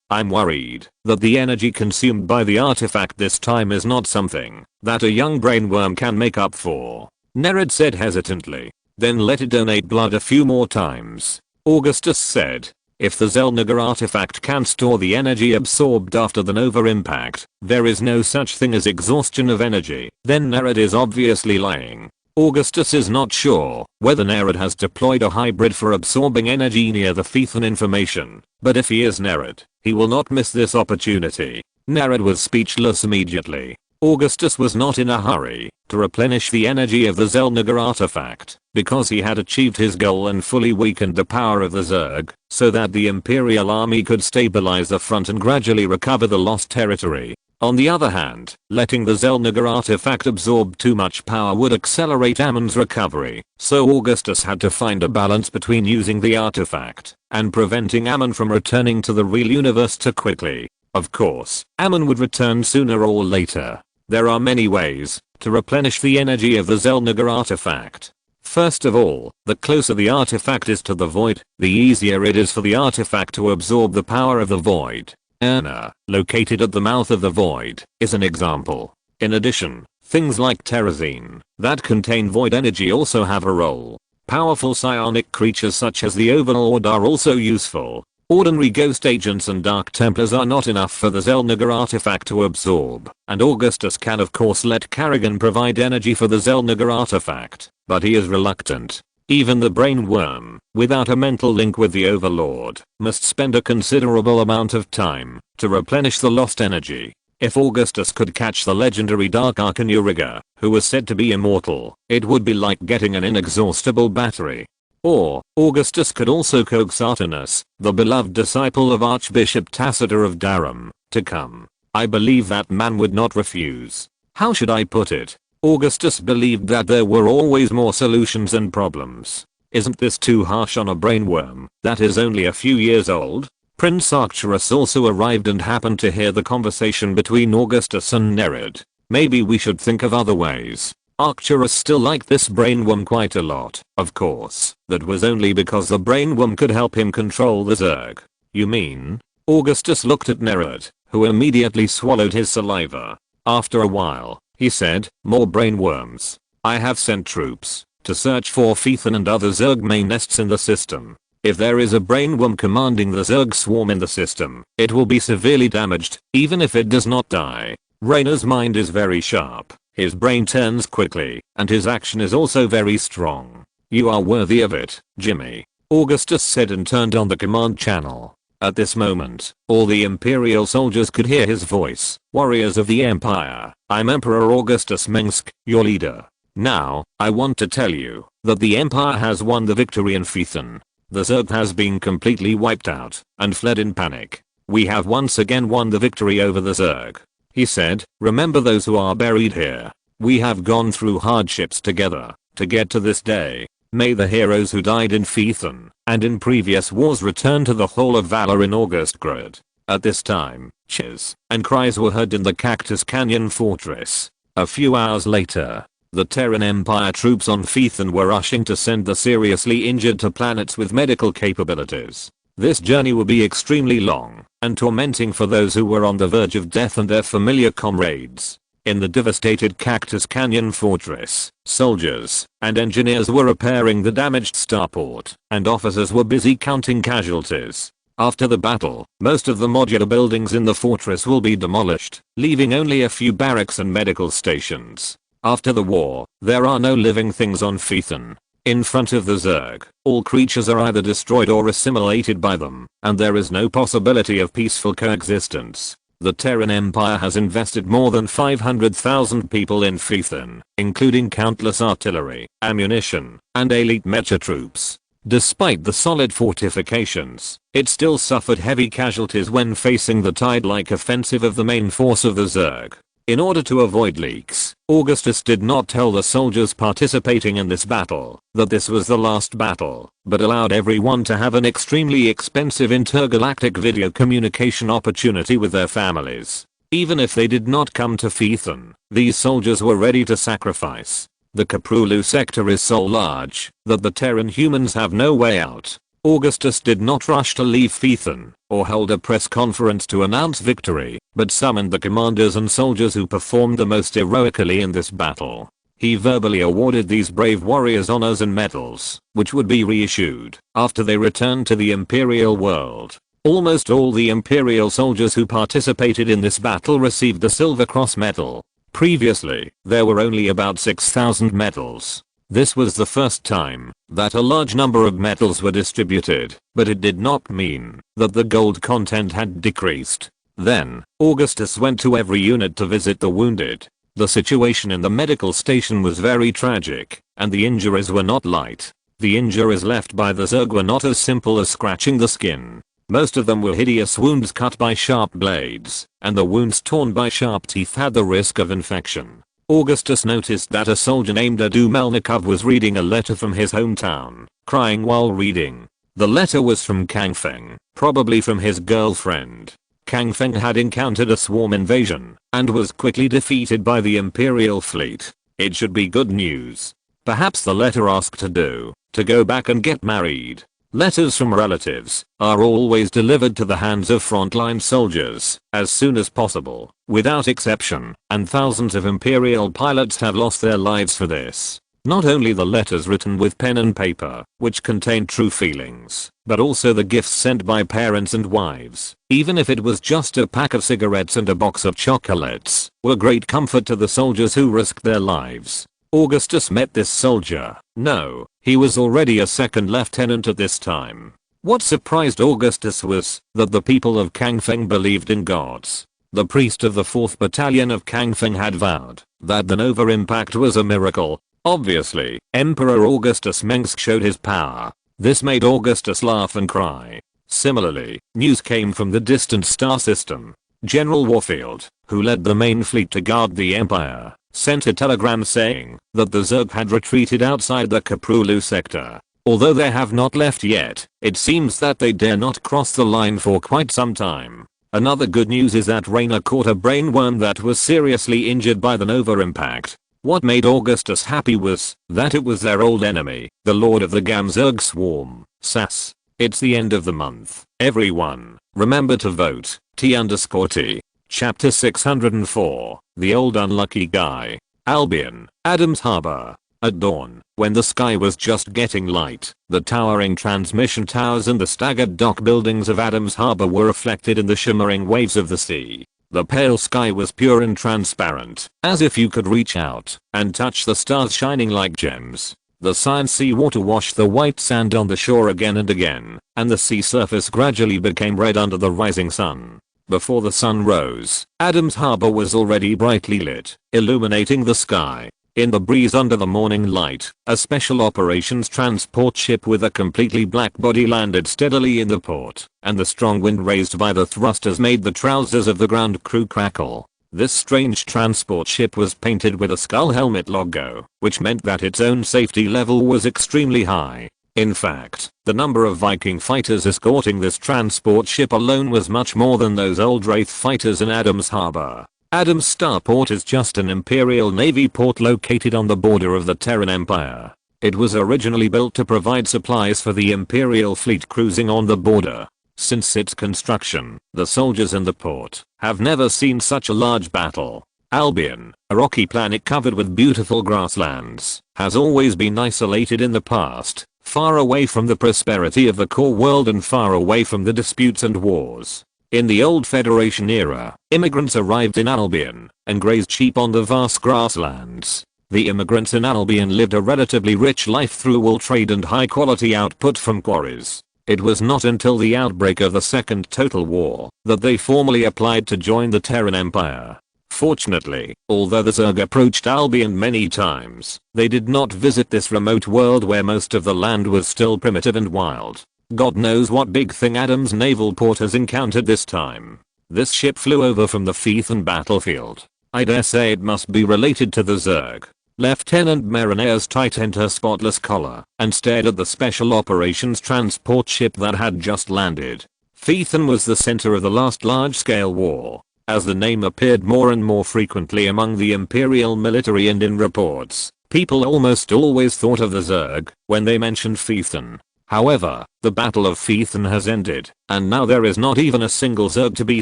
I'm worried that the energy consumed by the artifact this time is not something that a young brainworm can make up for. Nered said hesitantly. Then let it donate blood a few more times. Augustus said. If the Xel'Naga artifact can store the energy absorbed after the Nova Impact, there is no such thing as exhaustion of energy. Then Nered is obviously lying. Augustus is not sure whether Nered has deployed a hybrid for absorbing energy near the Phaethon information, but if he is Nered, he will not miss this opportunity. Nered was speechless immediately. Augustus was not in a hurry to replenish the energy of the Xel'Naga artifact, because he had achieved his goal and fully weakened the power of the Zerg, so that the Imperial army could stabilize the front and gradually recover the lost territory. On the other hand, letting the Xel'Naga artifact absorb too much power would accelerate Ammon's recovery, so Augustus had to find a balance between using the artifact and preventing Ammon from returning to the real universe too quickly. Of course, Ammon would return sooner or later. There are many ways to replenish the energy of the Xel'Naga artifact. First of all, the closer the artifact is to the void, the easier it is for the artifact to absorb the power of the void. Urna, located at the mouth of the void, is an example. In addition, things like Terrazine that contain void energy also have a role. Powerful psionic creatures such as the Overlord are also useful. Ordinary ghost agents and Dark Templars are not enough for the Xel'Naga artifact to absorb, and Augustus can of course let Karrigan provide energy for the Xel'Naga artifact, but he is reluctant. Even the brainworm, without a mental link with the Overlord, must spend a considerable amount of time to replenish the lost energy. If Augustus could catch the legendary Dark Archon Uriga, who was said to be immortal, it would be like getting an inexhaustible battery. Or, Augustus could also coax Artanus, the beloved disciple of Archbishop Tacitus of Darum, to come. I believe that man would not refuse. How should I put it? Augustus believed that there were always more solutions than problems. Isn't this too harsh on a brainworm that is only a few years old? Prince Arcturus also arrived and happened to hear the conversation between Augustus and Nered. Maybe we should think of other ways. Arcturus still liked this brainworm quite a lot. Of course, that was only because the brainworm could help him control the Zerg. You mean? Augustus looked at Nered, who immediately swallowed his saliva. After a while, he said, more brainworms. I have sent troops to search for Phaethon and other Zerg main nests in the system. If there is a brainworm commanding the Zerg swarm in the system, it will be severely damaged, even if it does not die. Raynor's mind is very sharp. His brain turns quickly, and his action is also very strong. You are worthy of it, Jimmy, Augustus said and turned on the command channel. At this moment, all the Imperial soldiers could hear his voice. Warriors of the Empire, I'm Emperor Augustus Mengsk, your leader. Now, I want to tell you that the Empire has won the victory in Phaethon. The Zerg has been completely wiped out and fled in panic. We have once again won the victory over the Zerg. he said, "Remember those who are buried here. We have gone through hardships together to get to this day. May the heroes who died in Phaethon and in previous wars return to the Hall of Valor in Augustgrad." At this time, cheers and cries were heard in the Cactus Canyon fortress. A few hours later, the Terran Empire troops on Phaethon were rushing to send the seriously injured to planets with medical capabilities. This journey would be extremely long and tormenting for those who were on the verge of death and their familiar comrades. In the devastated Cactus Canyon fortress, soldiers and engineers were repairing the damaged starport, and officers were busy counting casualties. After the battle, most of the modular buildings in the fortress will be demolished, leaving only a few barracks and medical stations. After the war, there are no living things on Phaethon. In front of the Zerg, all creatures are either destroyed or assimilated by them, and there is no possibility of peaceful coexistence. The Terran Empire has invested more than 500,000 people in Phaethon, including countless artillery, ammunition, and elite mecha troops. Despite the solid fortifications, it still suffered heavy casualties when facing the tide-like offensive of the main force of the Zerg. In order to avoid leaks, Augustus did not tell the soldiers participating in this battle that this was the last battle, but allowed everyone to have an extremely expensive intergalactic video communication opportunity with their families. Even if they did not come to Phaethon, these soldiers were ready to sacrifice. The Korhal sector is so large that the Terran humans have no way out. Augustus did not rush to leave Phaethon or hold a press conference to announce victory, but summoned the commanders and soldiers who performed the most heroically in this battle. He verbally awarded these brave warriors honors and medals, which would be reissued after they returned to the Imperial world. Almost all the Imperial soldiers who participated in this battle received the Silver Cross medal. Previously, there were only about 6,000 medals. This was the first time that a large number of medals were distributed, but it did not mean that the gold content had decreased. Then, Augustus went to every unit to visit the wounded. The situation in the medical station was very tragic, and the injuries were not light. The injuries left by the Zerg were not as simple as scratching the skin. Most of them were hideous wounds cut by sharp blades, and the wounds torn by sharp teeth had the risk of infection. Augustus noticed that a soldier named Adu Melnikov was reading a letter from his hometown, crying while reading. The letter was from Kang Feng, probably from his girlfriend. Kang Feng had encountered a swarm invasion and was quickly defeated by the Imperial fleet. It should be good news. Perhaps the letter asked Adu to go back and get married. Letters from relatives are always delivered to the hands of frontline soldiers as soon as possible, without exception, and thousands of Imperial pilots have lost their lives for this. Not only the letters written with pen and paper, which contained true feelings, but also the gifts sent by parents and wives, even if it was just a pack of cigarettes and a box of chocolates, were great comfort to the soldiers who risked their lives. Augustus met this soldier. No, he was already a second lieutenant at this time. What surprised Augustus was that the people of Kangfeng believed in gods. The priest of the 4th Battalion of Kangfeng had vowed that the Nova impact was a miracle. Obviously, Emperor Augustus Mengsk showed his power. This made Augustus laugh and cry. Similarly, news came from the distant star system. General Warfield, who led the main fleet to guard the Empire, sent a telegram saying that the Zerg had retreated outside the Korhal sector. Although they have not left yet, it seems that they dare not cross the line for quite some time. Another good news is that Raynor caught a brainworm that was seriously injured by the Nova impact. What made Augustus happy was that it was their old enemy, the Lord of the Gamzerg Swarm, SAS. It's the end of the month. Everyone, remember to vote. T_T. Chapter 604. The Old Unlucky Guy. Albion, Adams Harbor. At dawn, when the sky was just getting light, the towering transmission towers and the staggered dock buildings of Adams Harbor were reflected in the shimmering waves of the sea. The pale sky was pure and transparent, as if you could reach out and touch the stars shining like gems. The cyan sea water washed the white sand on the shore again and again, and the sea surface gradually became red under the rising sun. Before the sun rose, Adams Harbor was already brightly lit, illuminating the sky. In the breeze under the morning light, a special operations transport ship with a completely black body landed steadily in the port, and the strong wind raised by the thrusters made the trousers of the ground crew crackle. This strange transport ship was painted with a skull helmet logo, which meant that its own safety level was extremely high. In fact, the number of Viking fighters escorting this transport ship alone was much more than those old Wraith fighters in Adams Harbor. Adams Starport is just an Imperial Navy port located on the border of the Terran Empire. It was originally built to provide supplies for the Imperial fleet cruising on the border. Since its construction, the soldiers in the port have never seen such a large battle. Albion, a rocky planet covered with beautiful grasslands, has always been isolated in the past, far away from the prosperity of the core world and far away from the disputes and wars. In the old Federation era, immigrants arrived in Albion and grazed sheep on the vast grasslands. The immigrants in Albion lived a relatively rich life through wool trade and high quality output from quarries. It was not until the outbreak of the Second Total War that they formally applied to join the Terran Empire. Fortunately, although the Zerg approached Albion many times, they did not visit this remote world where most of the land was still primitive and wild. God knows what big thing Adams Naval Port has encountered this time. This ship flew over from the Feathan battlefield. I dare say it must be related to the Zerg. Lieutenant Marinaeus tightened her spotless collar and stared at the special operations transport ship that had just landed. Feathan was the center of the last large-scale war. As the name appeared more and more frequently among the Imperial military and in reports, people almost always thought of the Zerg when they mentioned Feathan. However, the Battle of Feathan has ended, and now there is not even a single Zerg to be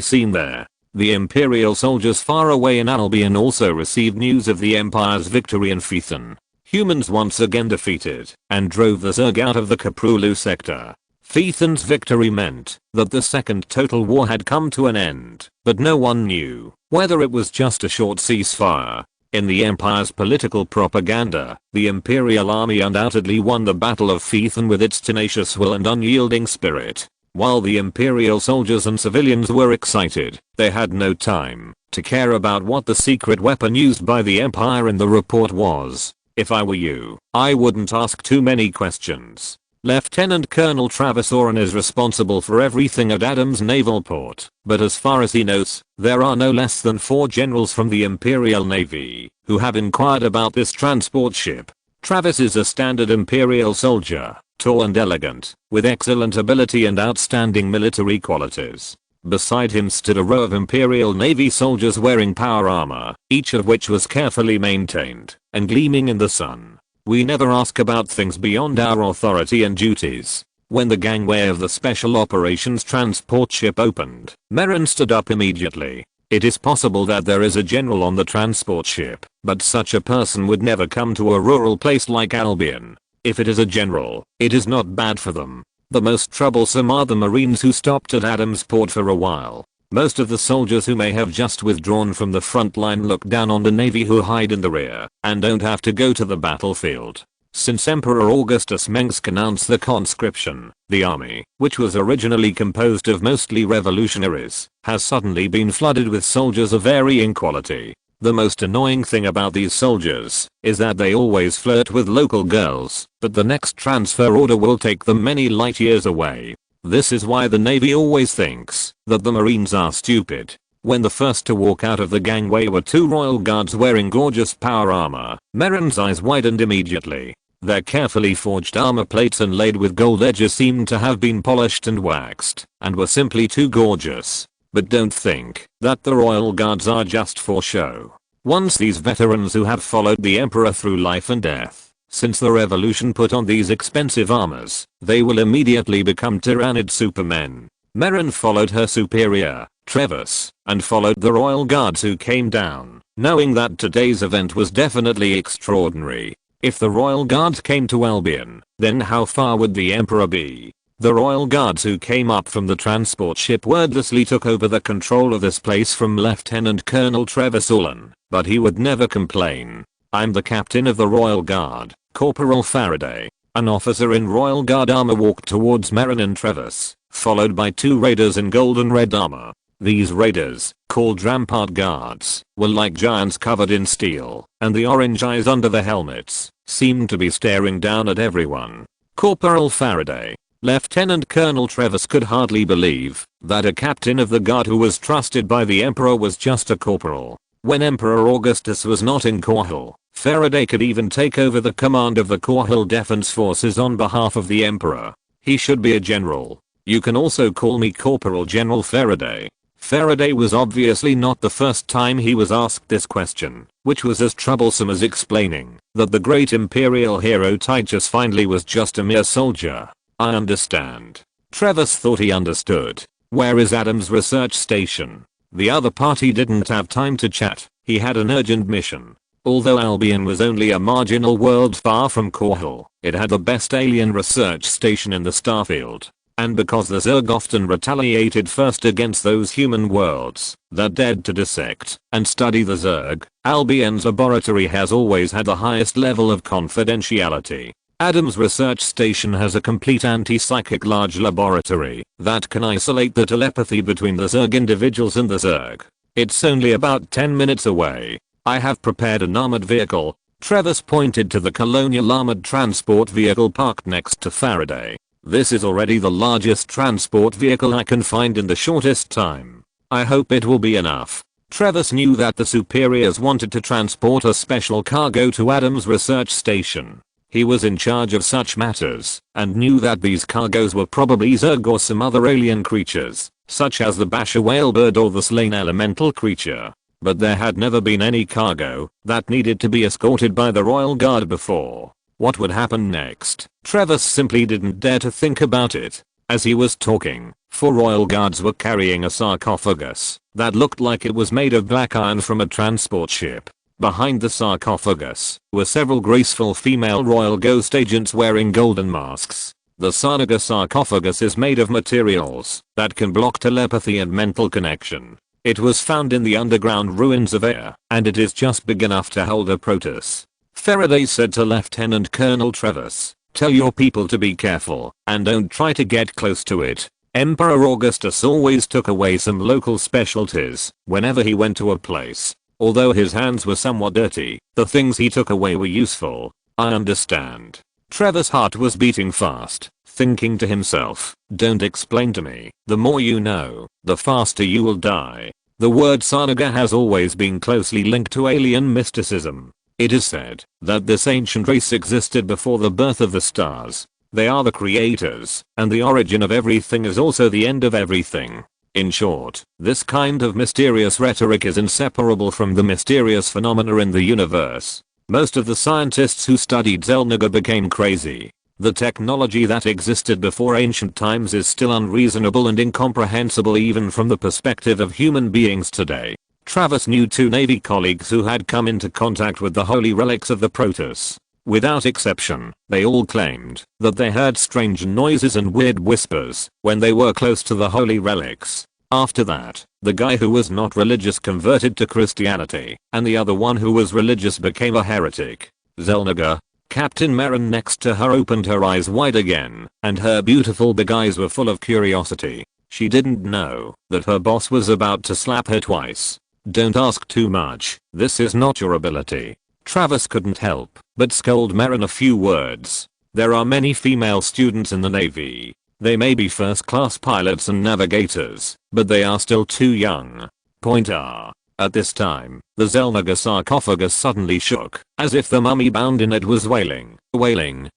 seen there. The Imperial soldiers far away in Albion also received news of the Empire's victory in Feathan. Humans once again defeated and drove the Zerg out of the Kaprulu sector. Feathan's victory meant that the Second Total War had come to an end, but no one knew whether it was just a short ceasefire. In the Empire's political propaganda, the Imperial army undoubtedly won the Battle of Feathan with its tenacious will and unyielding spirit. While the Imperial soldiers and civilians were excited, they had no time to care about what the secret weapon used by the Empire in the report was. If I were you, I wouldn't ask too many questions. Lieutenant Colonel Travis Oren is responsible for everything at Adams Naval Port, but as far as he knows, there are no less than 4 generals from the Imperial Navy who have inquired about this transport ship. Travis is a standard Imperial soldier, tall and elegant, with excellent ability and outstanding military qualities. Beside him stood a row of Imperial Navy soldiers wearing power armor, each of which was carefully maintained and gleaming in the sun. We never ask about things beyond our authority and duties. When the gangway of the Special Operations transport ship opened, Merrin stood up immediately. It is possible that there is a general on the transport ship, but such a person would never come to a rural place like Albion. If it is a general, it is not bad for them. The most troublesome are the Marines who stopped at Adams Port for a while. Most of the soldiers who may have just withdrawn from the front line look down on the Navy who hide in the rear and don't have to go to the battlefield. Since Emperor Augustus Mengsk announced the conscription, the army, which was originally composed of mostly revolutionaries, has suddenly been flooded with soldiers of varying quality. The most annoying thing about these soldiers is that they always flirt with local girls, but the next transfer order will take them many light years away. This is why the Navy always thinks that the Marines are stupid. When the first to walk out of the gangway were 2 royal guards wearing gorgeous power armor, Merrin's eyes widened immediately. Their carefully forged armor plates inlaid with gold edges seemed to have been polished and waxed, and were simply too gorgeous. But don't think that the royal guards are just for show. Once these veterans who have followed the Emperor through life and death, since the revolution put on these expensive armors, they will immediately become Tyrannid supermen. Merrin followed her superior, Travis, and followed the royal guards who came down, knowing that today's event was definitely extraordinary. If the royal guards came to Albion, then how far would the Emperor be? The royal guards who came up from the transport ship wordlessly took over the control of this place from Lieutenant Colonel Travis Orlan, but he would never complain. I'm the captain of the Royal Guard, Corporal Faraday. An officer in Royal Guard armor walked towards Merrin and Travis, followed by 2 raiders in gold and red armor. These raiders, called Rampart Guards, were like giants covered in steel, and the orange eyes under the helmets seemed to be staring down at everyone. Corporal Faraday, Lieutenant Colonel Travis could hardly believe that a captain of the guard who was trusted by the Emperor was just a corporal. When Emperor Augustus was not in Korhal, Faraday could even take over the command of the Korhal Defense Forces on behalf of the Emperor. He should be a general. You can also call me Corporal General Faraday. Faraday was obviously not the first time he was asked this question, which was as troublesome as explaining that the great imperial hero Titus finally was just a mere soldier. I understand. Travis thought he understood. Where is Adams' research station? The other party didn't have time to chat. He had an urgent mission. Although Albion was only a marginal world far from Korhal, it had the best alien research station in the starfield. And because the Zerg often retaliated first against those human worlds that dared to dissect and study the Zerg, Albion's laboratory has always had the highest level of confidentiality. Adams' research station has a complete anti-psychic large laboratory that can isolate the telepathy between the Zerg individuals and the Zerg. It's only about 10 minutes away. I have prepared an armored vehicle. Travis pointed to the colonial armored transport vehicle parked next to Faraday. This is already the largest transport vehicle I can find in the shortest time. I hope it will be enough. Travis knew that the superiors wanted to transport a special cargo to Adams' research station. He was in charge of such matters, and knew that these cargoes were probably Zerg or some other alien creatures, such as the Basher whalebird or the slain elemental creature. But there had never been any cargo that needed to be escorted by the Royal Guard before. What would happen next? Travis simply didn't dare to think about it. As he was talking, 4 Royal Guards were carrying a sarcophagus that looked like it was made of black iron from a transport ship. Behind the sarcophagus were several graceful female royal ghost agents wearing golden masks. The Sarnaga sarcophagus is made of materials that can block telepathy and mental connection. It was found in the underground ruins of Air, and it is just big enough to hold a Protoss. Faraday said to Lieutenant Colonel Travis, "Tell your people to be careful, and don't try to get close to it." Emperor Augustus always took away some local specialties whenever he went to a place. Although his hands were somewhat dirty, the things he took away were useful. I understand. Travis' heart was beating fast, thinking to himself, don't explain to me. The more you know, the faster you will die. The word Sarnaga has always been closely linked to alien mysticism. It is said that this ancient race existed before the birth of the stars. They are the creators, and the origin of everything is also the end of everything. In short, this kind of mysterious rhetoric is inseparable from the mysterious phenomena in the universe. Most of the scientists who studied Xel'Naga became crazy. The technology that existed before ancient times is still unreasonable and incomprehensible even from the perspective of human beings today. Travis knew 2 Navy colleagues who had come into contact with the holy relics of the Protoss. Without exception, they all claimed that they heard strange noises and weird whispers when they were close to the holy relics. After that, the guy who was not religious converted to Christianity, and the other one who was religious became a heretic. Xel'Naga. Captain Merrin next to her opened her eyes wide again, and her beautiful big eyes were full of curiosity. She didn't know that her boss was about to slap her twice. Don't ask too much, this is not your ability. Travis couldn't help but scold Merrin a few words. There are many female students in the Navy. They may be first-class pilots and navigators, but they are still too young. Point R. At this time, the Xel'Naga sarcophagus suddenly shook, as if the mummy bound in it was wailing,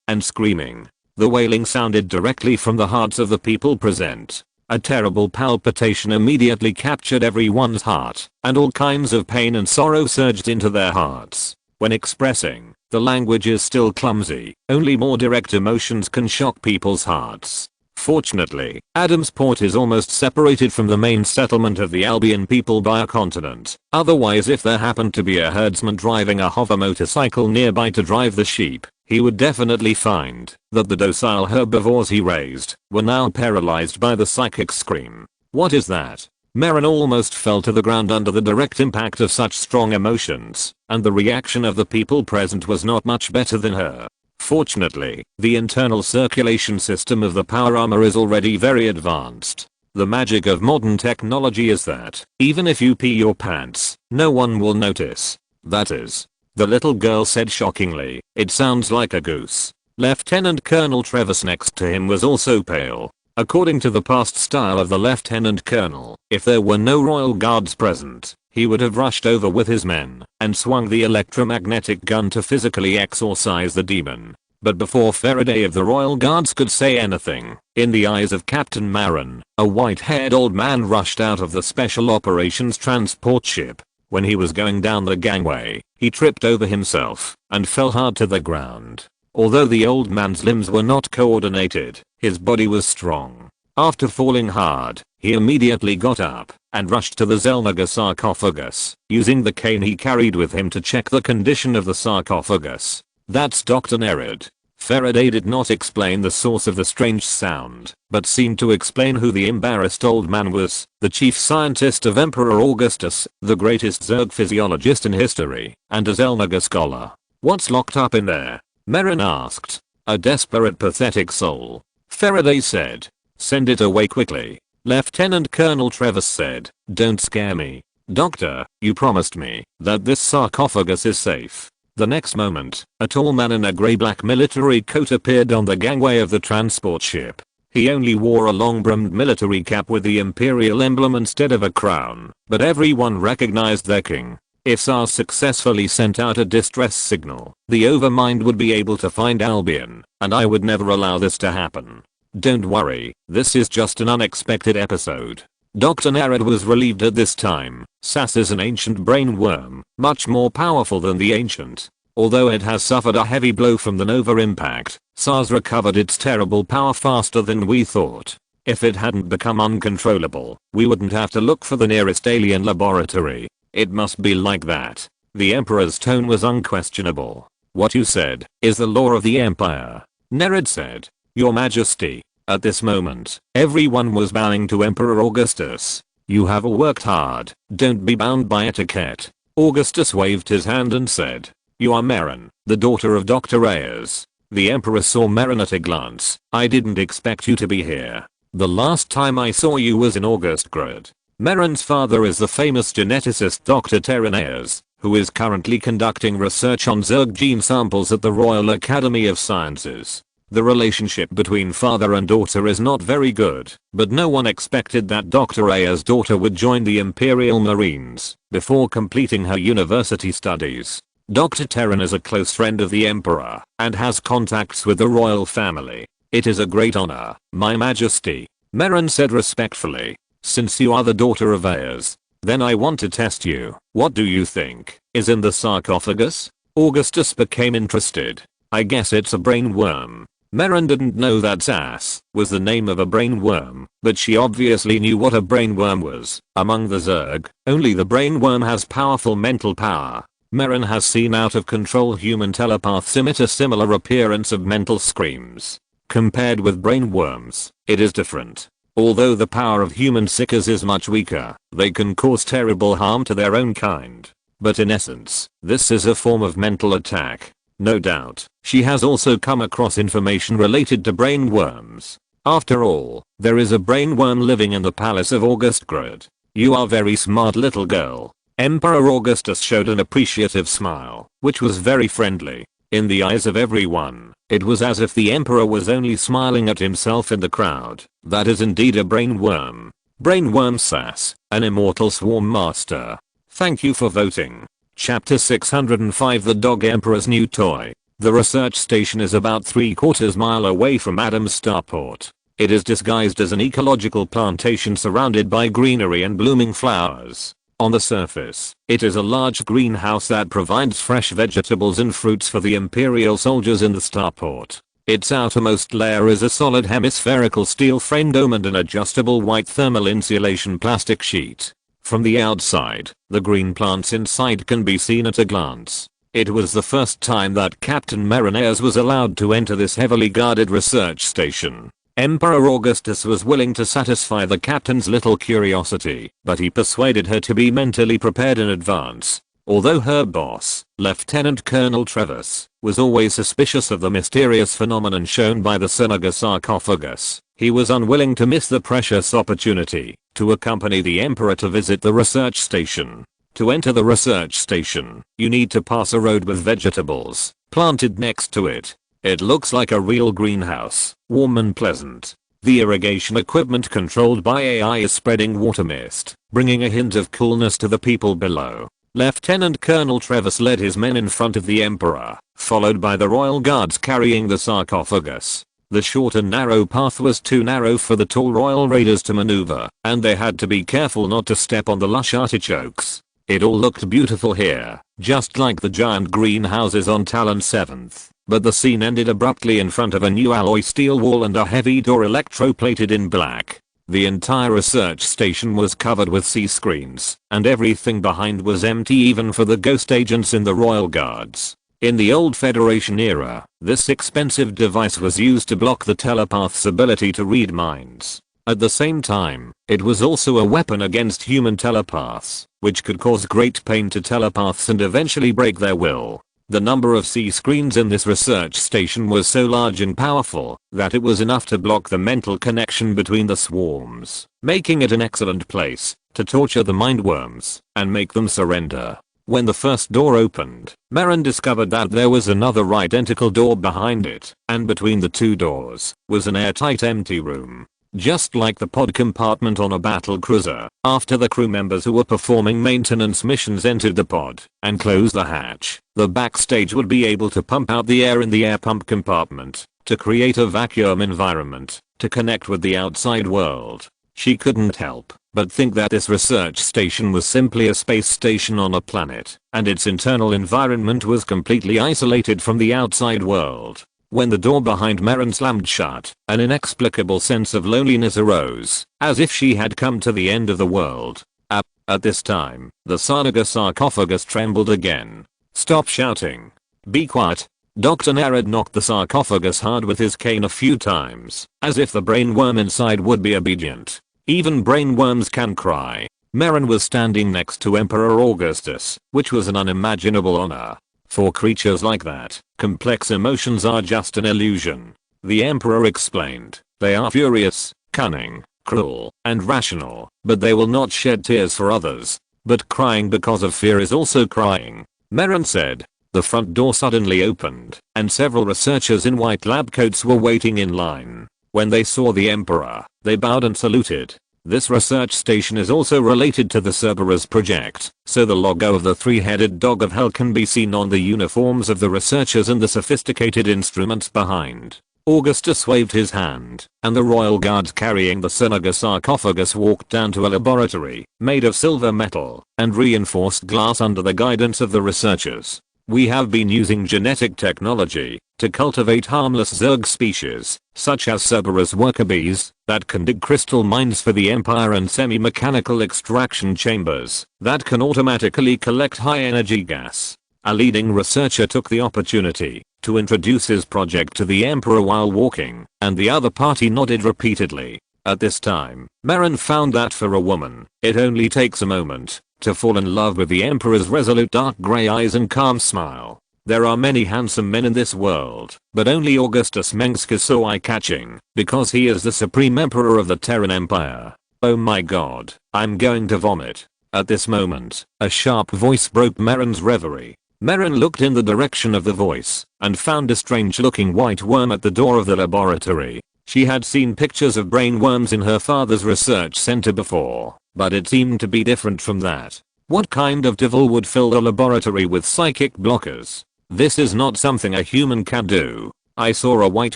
and screaming. The wailing sounded directly from the hearts of the people present. A terrible palpitation immediately captured everyone's heart, and all kinds of pain and sorrow surged into their hearts. When expressing, the language is still clumsy, only more direct emotions can shock people's hearts. Fortunately, Adams Port is almost separated from the main settlement of the Albion people by a continent. Otherwise, if there happened to be a herdsman driving a hover motorcycle nearby to drive the sheep, he would definitely find that the docile herbivores he raised were now paralyzed by the psychic scream. What is that? Merrin almost fell to the ground under the direct impact of such strong emotions, and the reaction of the people present was not much better than her. Fortunately, the internal circulation system of the power armor is already very advanced. The magic of modern technology is that, even if you pee your pants, no one will notice. That is, the little girl said shockingly, it sounds like a goose. Lieutenant Colonel Travis next to him was also pale. According to the past style of the lieutenant colonel, if there were no royal guards present, he would have rushed over with his men and swung the electromagnetic gun to physically exorcise the demon. But before Faraday of the Royal Guards could say anything, in the eyes of Captain Marin, a white-haired old man rushed out of the Special Operations transport ship. When he was going down the gangway, he tripped over himself and fell hard to the ground. Although the old man's limbs were not coordinated, his body was strong. After falling hard, he immediately got up and rushed to the Zelnaga sarcophagus, using the cane he carried with him to check the condition of the sarcophagus. "That's Dr. Nerid." Faraday did not explain the source of the strange sound, but seemed to explain who the embarrassed old man was, the chief scientist of Emperor Augustus, the greatest Zerg physiologist in history, and a Zelnaga scholar. "What's locked up in there?" Marin asked. "A desperate, pathetic soul." Faraday said. "Send it away quickly." Lieutenant Colonel Travis said. "Don't scare me. Doctor, you promised me that this sarcophagus is safe." The next moment, a tall man in a grey-black military coat appeared on the gangway of the transport ship. He only wore a long-brimmed military cap with the imperial emblem instead of a crown, but everyone recognized their king. If SARS successfully sent out a distress signal, the Overmind would be able to find Albion, and I would never allow this to happen. "Don't worry, this is just an unexpected episode." Dr. Nerid was relieved at this time. SAS is an ancient brain worm, much more powerful than the ancient. Although it has suffered a heavy blow from the Nova impact, SARS recovered its terrible power faster than we thought. If it hadn't become uncontrollable, we wouldn't have to look for the nearest alien laboratory. It must be like that. The Emperor's tone was unquestionable. "What you said is the law of the Empire," Nerid said. "Your Majesty." At this moment, everyone was bowing to Emperor Augustus. "You have worked hard, don't be bound by etiquette." Augustus waved his hand and said, "You are Marin, the daughter of Dr. Ayers." The Emperor saw Marin at a glance. "I didn't expect you to be here. The last time I saw you was in Augustgrad." Marin's father is the famous geneticist Dr. Terran Ayers, who is currently conducting research on Zerg gene samples at the Royal Academy of Sciences. The relationship between father and daughter is not very good, but no one expected that Dr. Ayers' daughter would join the Imperial Marines before completing her university studies. Dr. Terran is a close friend of the Emperor and has contacts with the royal family. "It is a great honor, My Majesty," Marin said respectfully. "Since you are the daughter of Ayers, then I want to test you. What do you think is in the sarcophagus?" Augustus became interested. "I guess it's a brain worm." Marin didn't know that SAS was the name of a brain worm, but she obviously knew what a brain worm was. Among the Zerg, only the brain worm has powerful mental power. Marin has seen out of control human telepaths emit a similar appearance of mental screams. Compared with brain worms, it is different. Although the power of human seekers is much weaker, they can cause terrible harm to their own kind. But in essence, this is a form of mental attack. No doubt, she has also come across information related to brain worms. After all, there is a brain worm living in the palace of Augustgrad. "You are very smart, little girl." Emperor Augustus showed an appreciative smile, which was very friendly. In the eyes of everyone, it was as if the Emperor was only smiling at himself in the crowd. "That is indeed a brain worm. Brain worm SAS, an immortal swarm master. Thank you for voting." Chapter 605 The Dog Emperor's New Toy. The research station is about 3/4 mile away from Adams Starport. It is disguised as an ecological plantation surrounded by greenery and blooming flowers. On the surface, it is a large greenhouse that provides fresh vegetables and fruits for the Imperial soldiers in the starport. Its outermost layer is a solid hemispherical steel frame dome and an adjustable white thermal insulation plastic sheet. From the outside, the green plants inside can be seen at a glance. It was the first time that Captain Mariners was allowed to enter this heavily guarded research station. Emperor Augustus was willing to satisfy the captain's little curiosity, but he persuaded her to be mentally prepared in advance. Although her boss, Lieutenant Colonel Travis, was always suspicious of the mysterious phenomenon shown by the Synagogue sarcophagus, he was unwilling to miss the precious opportunity to accompany the Emperor to visit the research station. To enter the research station, you need to pass a road with vegetables planted next to it. It looks like a real greenhouse, warm and pleasant. The irrigation equipment controlled by AI is spreading water mist, bringing a hint of coolness to the people below. Lieutenant Colonel Travis led his men in front of the Emperor, followed by the royal guards carrying the sarcophagus. The short and narrow path was too narrow for the tall royal raiders to maneuver, and they had to be careful not to step on the lush artichokes. It all looked beautiful here, just like the giant greenhouses on Talon 7th, but the scene ended abruptly in front of a new alloy steel wall and a heavy door electroplated in black. The entire research station was covered with C-screens, and everything behind was empty even for the ghost agents in the Royal Guards. In the old Federation era, this expensive device was used to block the telepath's ability to read minds. At the same time, it was also a weapon against human telepaths, which could cause great pain to telepaths and eventually break their will. The number of C-screens in this research station was so large and powerful that it was enough to block the mental connection between the swarms, making it an excellent place to torture the mindworms and make them surrender. When the first door opened, Marin discovered that there was another identical door behind it, and between the two doors was an airtight empty room. Just like the pod compartment on a battle cruiser, after the crew members who were performing maintenance missions entered the pod and closed the hatch, the backstage would be able to pump out the air in the air pump compartment to create a vacuum environment to connect with the outside world. She couldn't help but think that this research station was simply a space station on a planet, and its internal environment was completely isolated from the outside world. When the door behind Marin slammed shut, an inexplicable sense of loneliness arose, as if she had come to the end of the world. At this time, the Sarnaga sarcophagus trembled again. "Stop shouting. Be quiet." Dr. Narad knocked the sarcophagus hard with his cane a few times, as if the brainworm inside would be obedient. Even brainworms can cry. Marin was standing next to Emperor Augustus, which was an unimaginable honor. For creatures like that, complex emotions are just an illusion. The Emperor explained. They are furious, cunning, cruel, and rational, but they will not shed tears for others. But crying because of fear is also crying, Marin said. The front door suddenly opened, and several researchers in white lab coats were waiting in line. When they saw the Emperor, they bowed and saluted. This research station is also related to the Cerberus project, so the logo of the three-headed dog of hell can be seen on the uniforms of the researchers and the sophisticated instruments behind. Augustus waved his hand, and the royal guards carrying the Sarnaga sarcophagus walked down to a laboratory, made of silver metal, and reinforced glass under the guidance of the researchers. "We have been using genetic technology to cultivate harmless Zerg species, such as Cerberus worker bees, that can dig crystal mines for the Empire and semi-mechanical extraction chambers that can automatically collect high-energy gas." A leading researcher took the opportunity to introduce his project to the Emperor while walking, and the other party nodded repeatedly. At this time, Marin found that for a woman, it only takes a moment to fall in love with the Emperor's resolute dark grey eyes and calm smile. There are many handsome men in this world, but only Augustus Mengsk is so eye-catching, because he is the supreme emperor of the Terran Empire. Oh my god, I'm going to vomit. At this moment, a sharp voice broke Marin's reverie. Marin looked in the direction of the voice, and found a strange-looking white worm at the door of the laboratory. She had seen pictures of brainworms in her father's research center before, but it seemed to be different from that. What kind of devil would fill a laboratory with psychic blockers? This is not something a human can do. I saw a white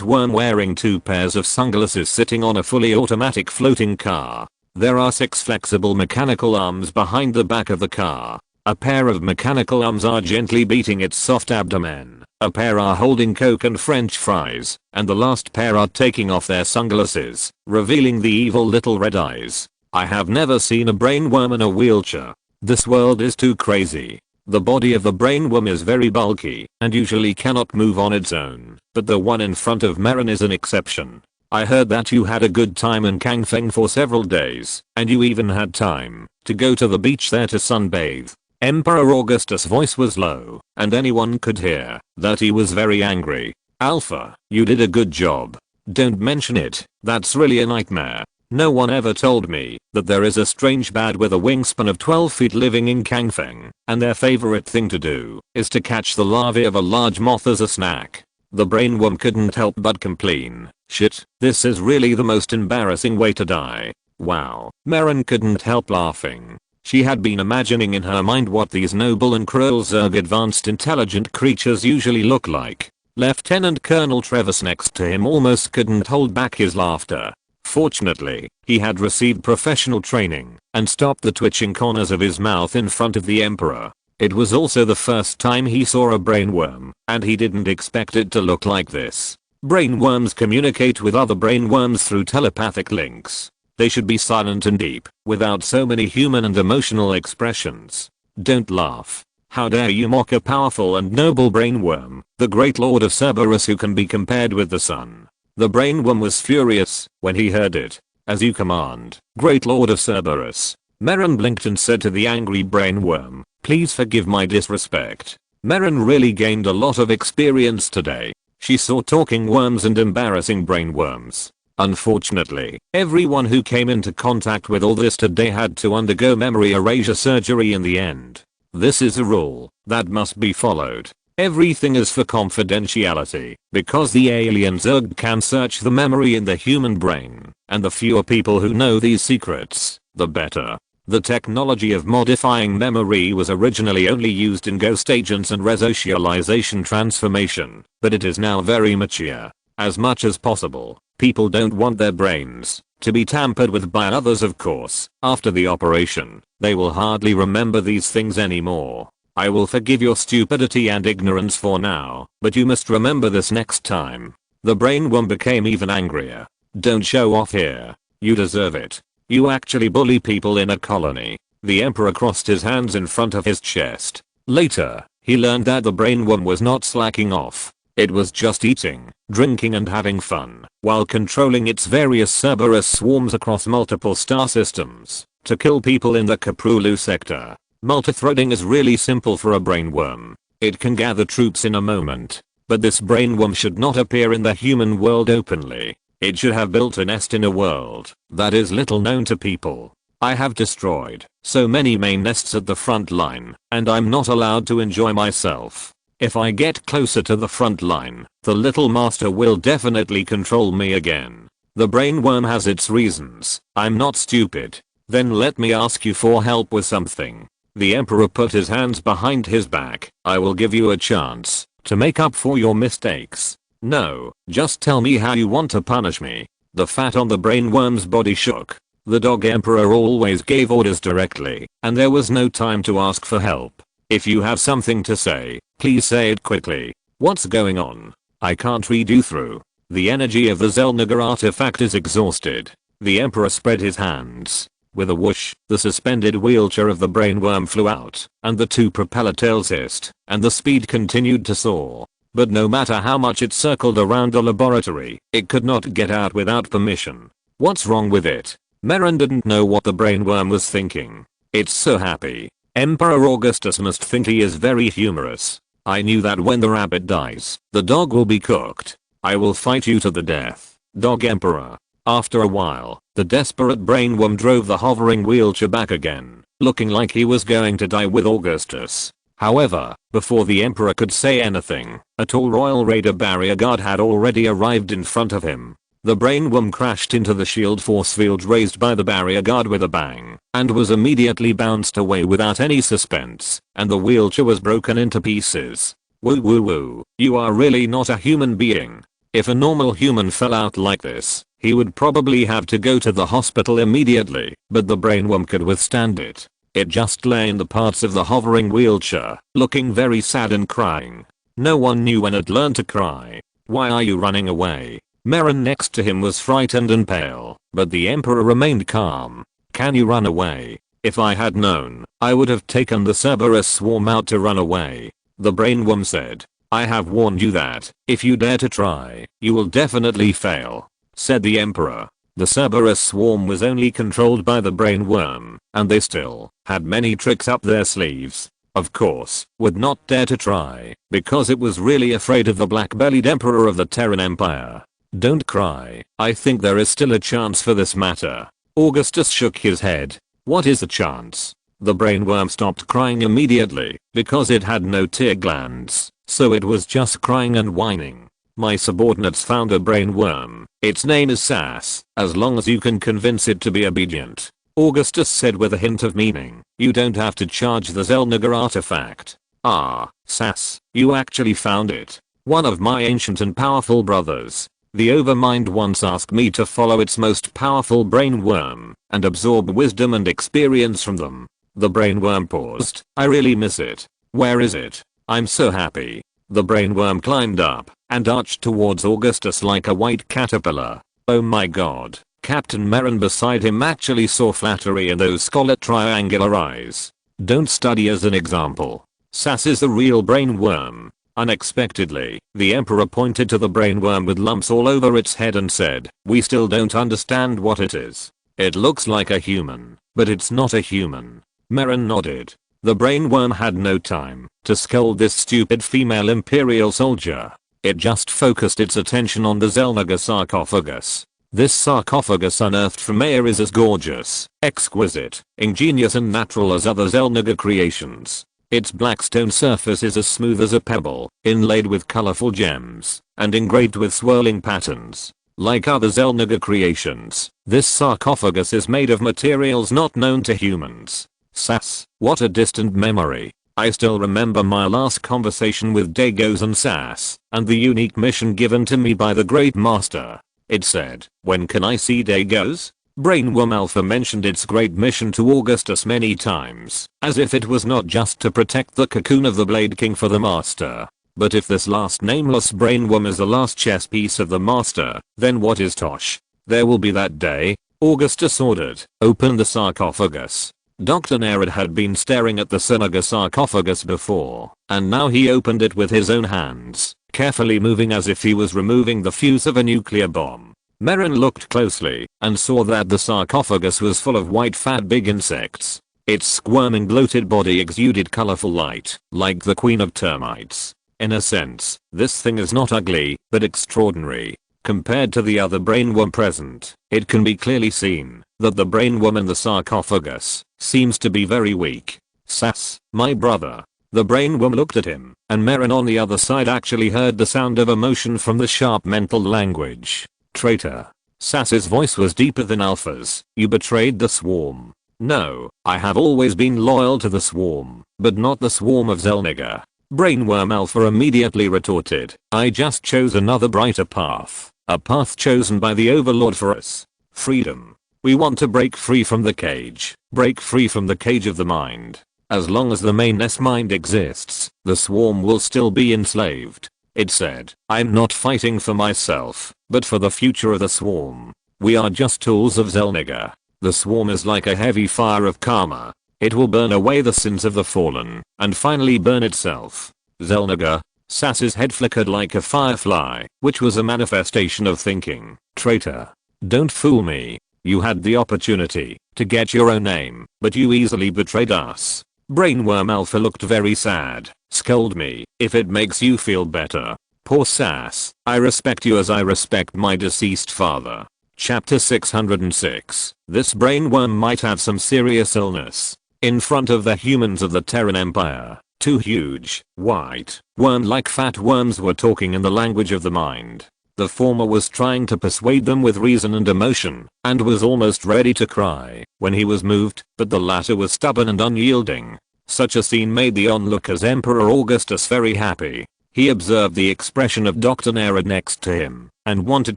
worm wearing 2 pairs of sunglasses sitting on a fully automatic floating car. There are 6 flexible mechanical arms behind the back of the car. A pair of mechanical arms are gently beating its soft abdomen. A pair are holding Coke and French fries, and the last pair are taking off their sunglasses, revealing the evil little red eyes. I have never seen a brainworm in a wheelchair. This world is too crazy. The body of the brainworm is very bulky, and usually cannot move on its own, but the one in front of Marin is an exception. I heard that you had a good time in Kangfeng for several days, and you even had time to go to the beach there to sunbathe. Emperor Augustus' voice was low, and anyone could hear that he was very angry. Alpha, you did a good job. Don't mention it, that's really a nightmare. No one ever told me that there is a strange bad with a wingspan of 12 feet living in Kangfeng, and their favorite thing to do is to catch the larvae of a large moth as a snack. The brainworm couldn't help but complain. Shit, this is really the most embarrassing way to die. Wow. Merrin couldn't help laughing. She had been imagining in her mind what these noble and cruel Zerg advanced intelligent creatures usually look like. Lieutenant Colonel Travis next to him almost couldn't hold back his laughter. Fortunately, he had received professional training and stopped the twitching corners of his mouth in front of the Emperor. It was also the first time he saw a brainworm, and he didn't expect it to look like this. Brainworms communicate with other brainworms through telepathic links. They should be silent and deep, without so many human and emotional expressions. Don't laugh. How dare you mock a powerful and noble brainworm, the great lord of Cerberus who can be compared with the sun. The brainworm was furious when he heard it. As you command, great lord of Cerberus. Merrin blinked and said to the angry brainworm, please forgive my disrespect. Merrin really gained a lot of experience today. She saw talking worms and embarrassing brainworms. Unfortunately, everyone who came into contact with all this today had to undergo memory erasure surgery in the end. This is a rule that must be followed. Everything is for confidentiality, because the alien Zerg can search the memory in the human brain, and the fewer people who know these secrets, the better. The technology of modifying memory was originally only used in ghost agents and resocialization transformation, but it is now very mature. As much as possible, people don't want their brains to be tampered with by others, of course. After the operation, they will hardly remember these things anymore. I will forgive your stupidity and ignorance for now, but you must remember this next time. The brainworm became even angrier. Don't show off here. You deserve it. You actually bully people in a colony. The Emperor crossed his hands in front of his chest. Later, he learned that the brainworm was not slacking off. It was just eating, drinking and having fun, while controlling its various Cerberus swarms across multiple star systems, to kill people in the Kaprulu sector. Multithreading is really simple for a brainworm. It can gather troops in a moment. But this brainworm should not appear in the human world openly. It should have built a nest in a world that is little known to people. I have destroyed so many main nests at the front line, and I'm not allowed to enjoy myself. If I get closer to the front line, the little master will definitely control me again. The brainworm has its reasons. I'm not stupid. Then let me ask you for help with something. The Emperor put his hands behind his back. I will give you a chance to make up for your mistakes. No, just tell me how you want to punish me. The fat on the brainworm's body shook. The dog Emperor always gave orders directly, and there was no time to ask for help. If you have something to say, please say it quickly. What's going on? I can't read you through. The energy of the Zelnagar artifact is exhausted. The Emperor spread his hands. With a whoosh, the suspended wheelchair of the brainworm flew out, and the two propeller tails hissed, and the speed continued to soar. But no matter how much it circled around the laboratory, it could not get out without permission. What's wrong with it? Merrin didn't know what the brainworm was thinking. It's so happy. Emperor Augustus must think he is very humorous. I knew that when the rabbit dies, the dog will be cooked. I will fight you to the death, Dog Emperor. After a while, the desperate brainworm drove the hovering wheelchair back again, looking like he was going to die with Augustus. However, before the Emperor could say anything, a tall Royal Raider barrier guard had already arrived in front of him. The brainworm crashed into the shield force field raised by the barrier guard with a bang, and was immediately bounced away without any suspense, and the wheelchair was broken into pieces. Woo woo woo, you are really not a human being. If a normal human fell out like this, he would probably have to go to the hospital immediately, but the brainworm could withstand it. It just lay in the parts of the hovering wheelchair, looking very sad and crying. No one knew when it learned to cry. Why are you running away? Merrin next to him was frightened and pale, but the Emperor remained calm. Can you run away? If I had known, I would have taken the Cerberus swarm out to run away. The brainworm said. I have warned you that, if you dare to try, you will definitely fail, said the Emperor. The Cerberus swarm was only controlled by the brainworm, and they still had many tricks up their sleeves. Of course, would not dare to try, because it was really afraid of the black-bellied Emperor of the Terran Empire. Don't cry, I think there is still a chance for this matter. Augustus shook his head. What is the chance? The brainworm stopped crying immediately, because it had no tear glands, so it was just crying and whining. My subordinates found a brain worm. Its name is SAS, as long as you can convince it to be obedient. Augustus said with a hint of meaning. You don't have to charge the Xel'Naga artifact. Ah, SAS, you actually found it. One of my ancient and powerful brothers. The Overmind once asked me to follow its most powerful brain worm and absorb wisdom and experience from them. The brain worm paused. I really miss it. Where is it? I'm so happy. The brain worm climbed up and arched towards Augustus like a white caterpillar. Oh my god. Captain Merrin beside him actually saw flattery in those scarlet triangular eyes. Don't study as an example. SAS is the real brain worm. Unexpectedly, the Emperor pointed to the brain worm with lumps all over its head and said, we still don't understand what it is. It looks like a human, but it's not a human. Merrin nodded. The brain worm had no time to scold this stupid female imperial soldier. It just focused its attention on the Xel'Naga sarcophagus. This sarcophagus unearthed from air is as gorgeous, exquisite, ingenious and natural as other Xel'Naga creations. Its black stone surface is as smooth as a pebble, inlaid with colorful gems, and engraved with swirling patterns. Like other Xel'Naga creations, this sarcophagus is made of materials not known to humans. SAS, what a distant memory. I still remember my last conversation with Dagos and SAS, and the unique mission given to me by the Great Master. It said, when can I see Dagos? Brainworm Alpha mentioned its great mission to Augustus many times, as if it was not just to protect the cocoon of the Blade King for the Master. But if this last nameless brainworm is the last chess piece of the Master, then what is Tosh? There will be that day. Augustus ordered, open the sarcophagus. Dr. Nerad had been staring at the Xel'Naga sarcophagus before, and now he opened it with his own hands, carefully moving as if he was removing the fuse of a nuclear bomb. Merrin looked closely and saw that the sarcophagus was full of white fat big insects. Its squirming bloated body exuded colorful light, like the queen of termites. In a sense, this thing is not ugly, but extraordinary. Compared to the other brainworm present, it can be clearly seen that the brainworm in the sarcophagus seems to be very weak. SAS, my brother. The brainworm looked at him, and Merrin on the other side actually heard the sound of emotion from the sharp mental language. Traitor. SAS's voice was deeper than Alpha's. You betrayed the swarm. No, I have always been loyal to the swarm, but not the swarm of Xel'Naga. Brainworm Alpha immediately retorted, I just chose another brighter path. A path chosen by the Overlord for us. Freedom. We want to break free from the cage. Break free from the cage of the mind. As long as the main S-mind exists, the swarm will still be enslaved. It said, I'm not fighting for myself, but for the future of the swarm. We are just tools of Xel'Naga. The swarm is like a heavy fire of karma. It will burn away the sins of the fallen, and finally burn itself. Xel'Naga. SAS's head flickered like a firefly, which was a manifestation of thinking. Traitor. Don't fool me. You had the opportunity to get your own name, but you easily betrayed us. Brainworm Alpha looked very sad. Scold me, if it makes you feel better. Poor SAS, I respect you as I respect my deceased father. Chapter 606. This brainworm might have some serious illness. In front of the humans of the Terran Empire, two huge, white, worm-like fat worms were talking in the language of the mind. The former was trying to persuade them with reason and emotion, and was almost ready to cry when he was moved, but the latter was stubborn and unyielding. Such a scene made the onlookers Emperor Augustus very happy. He observed the expression of Dr. Nerad next to him, and wanted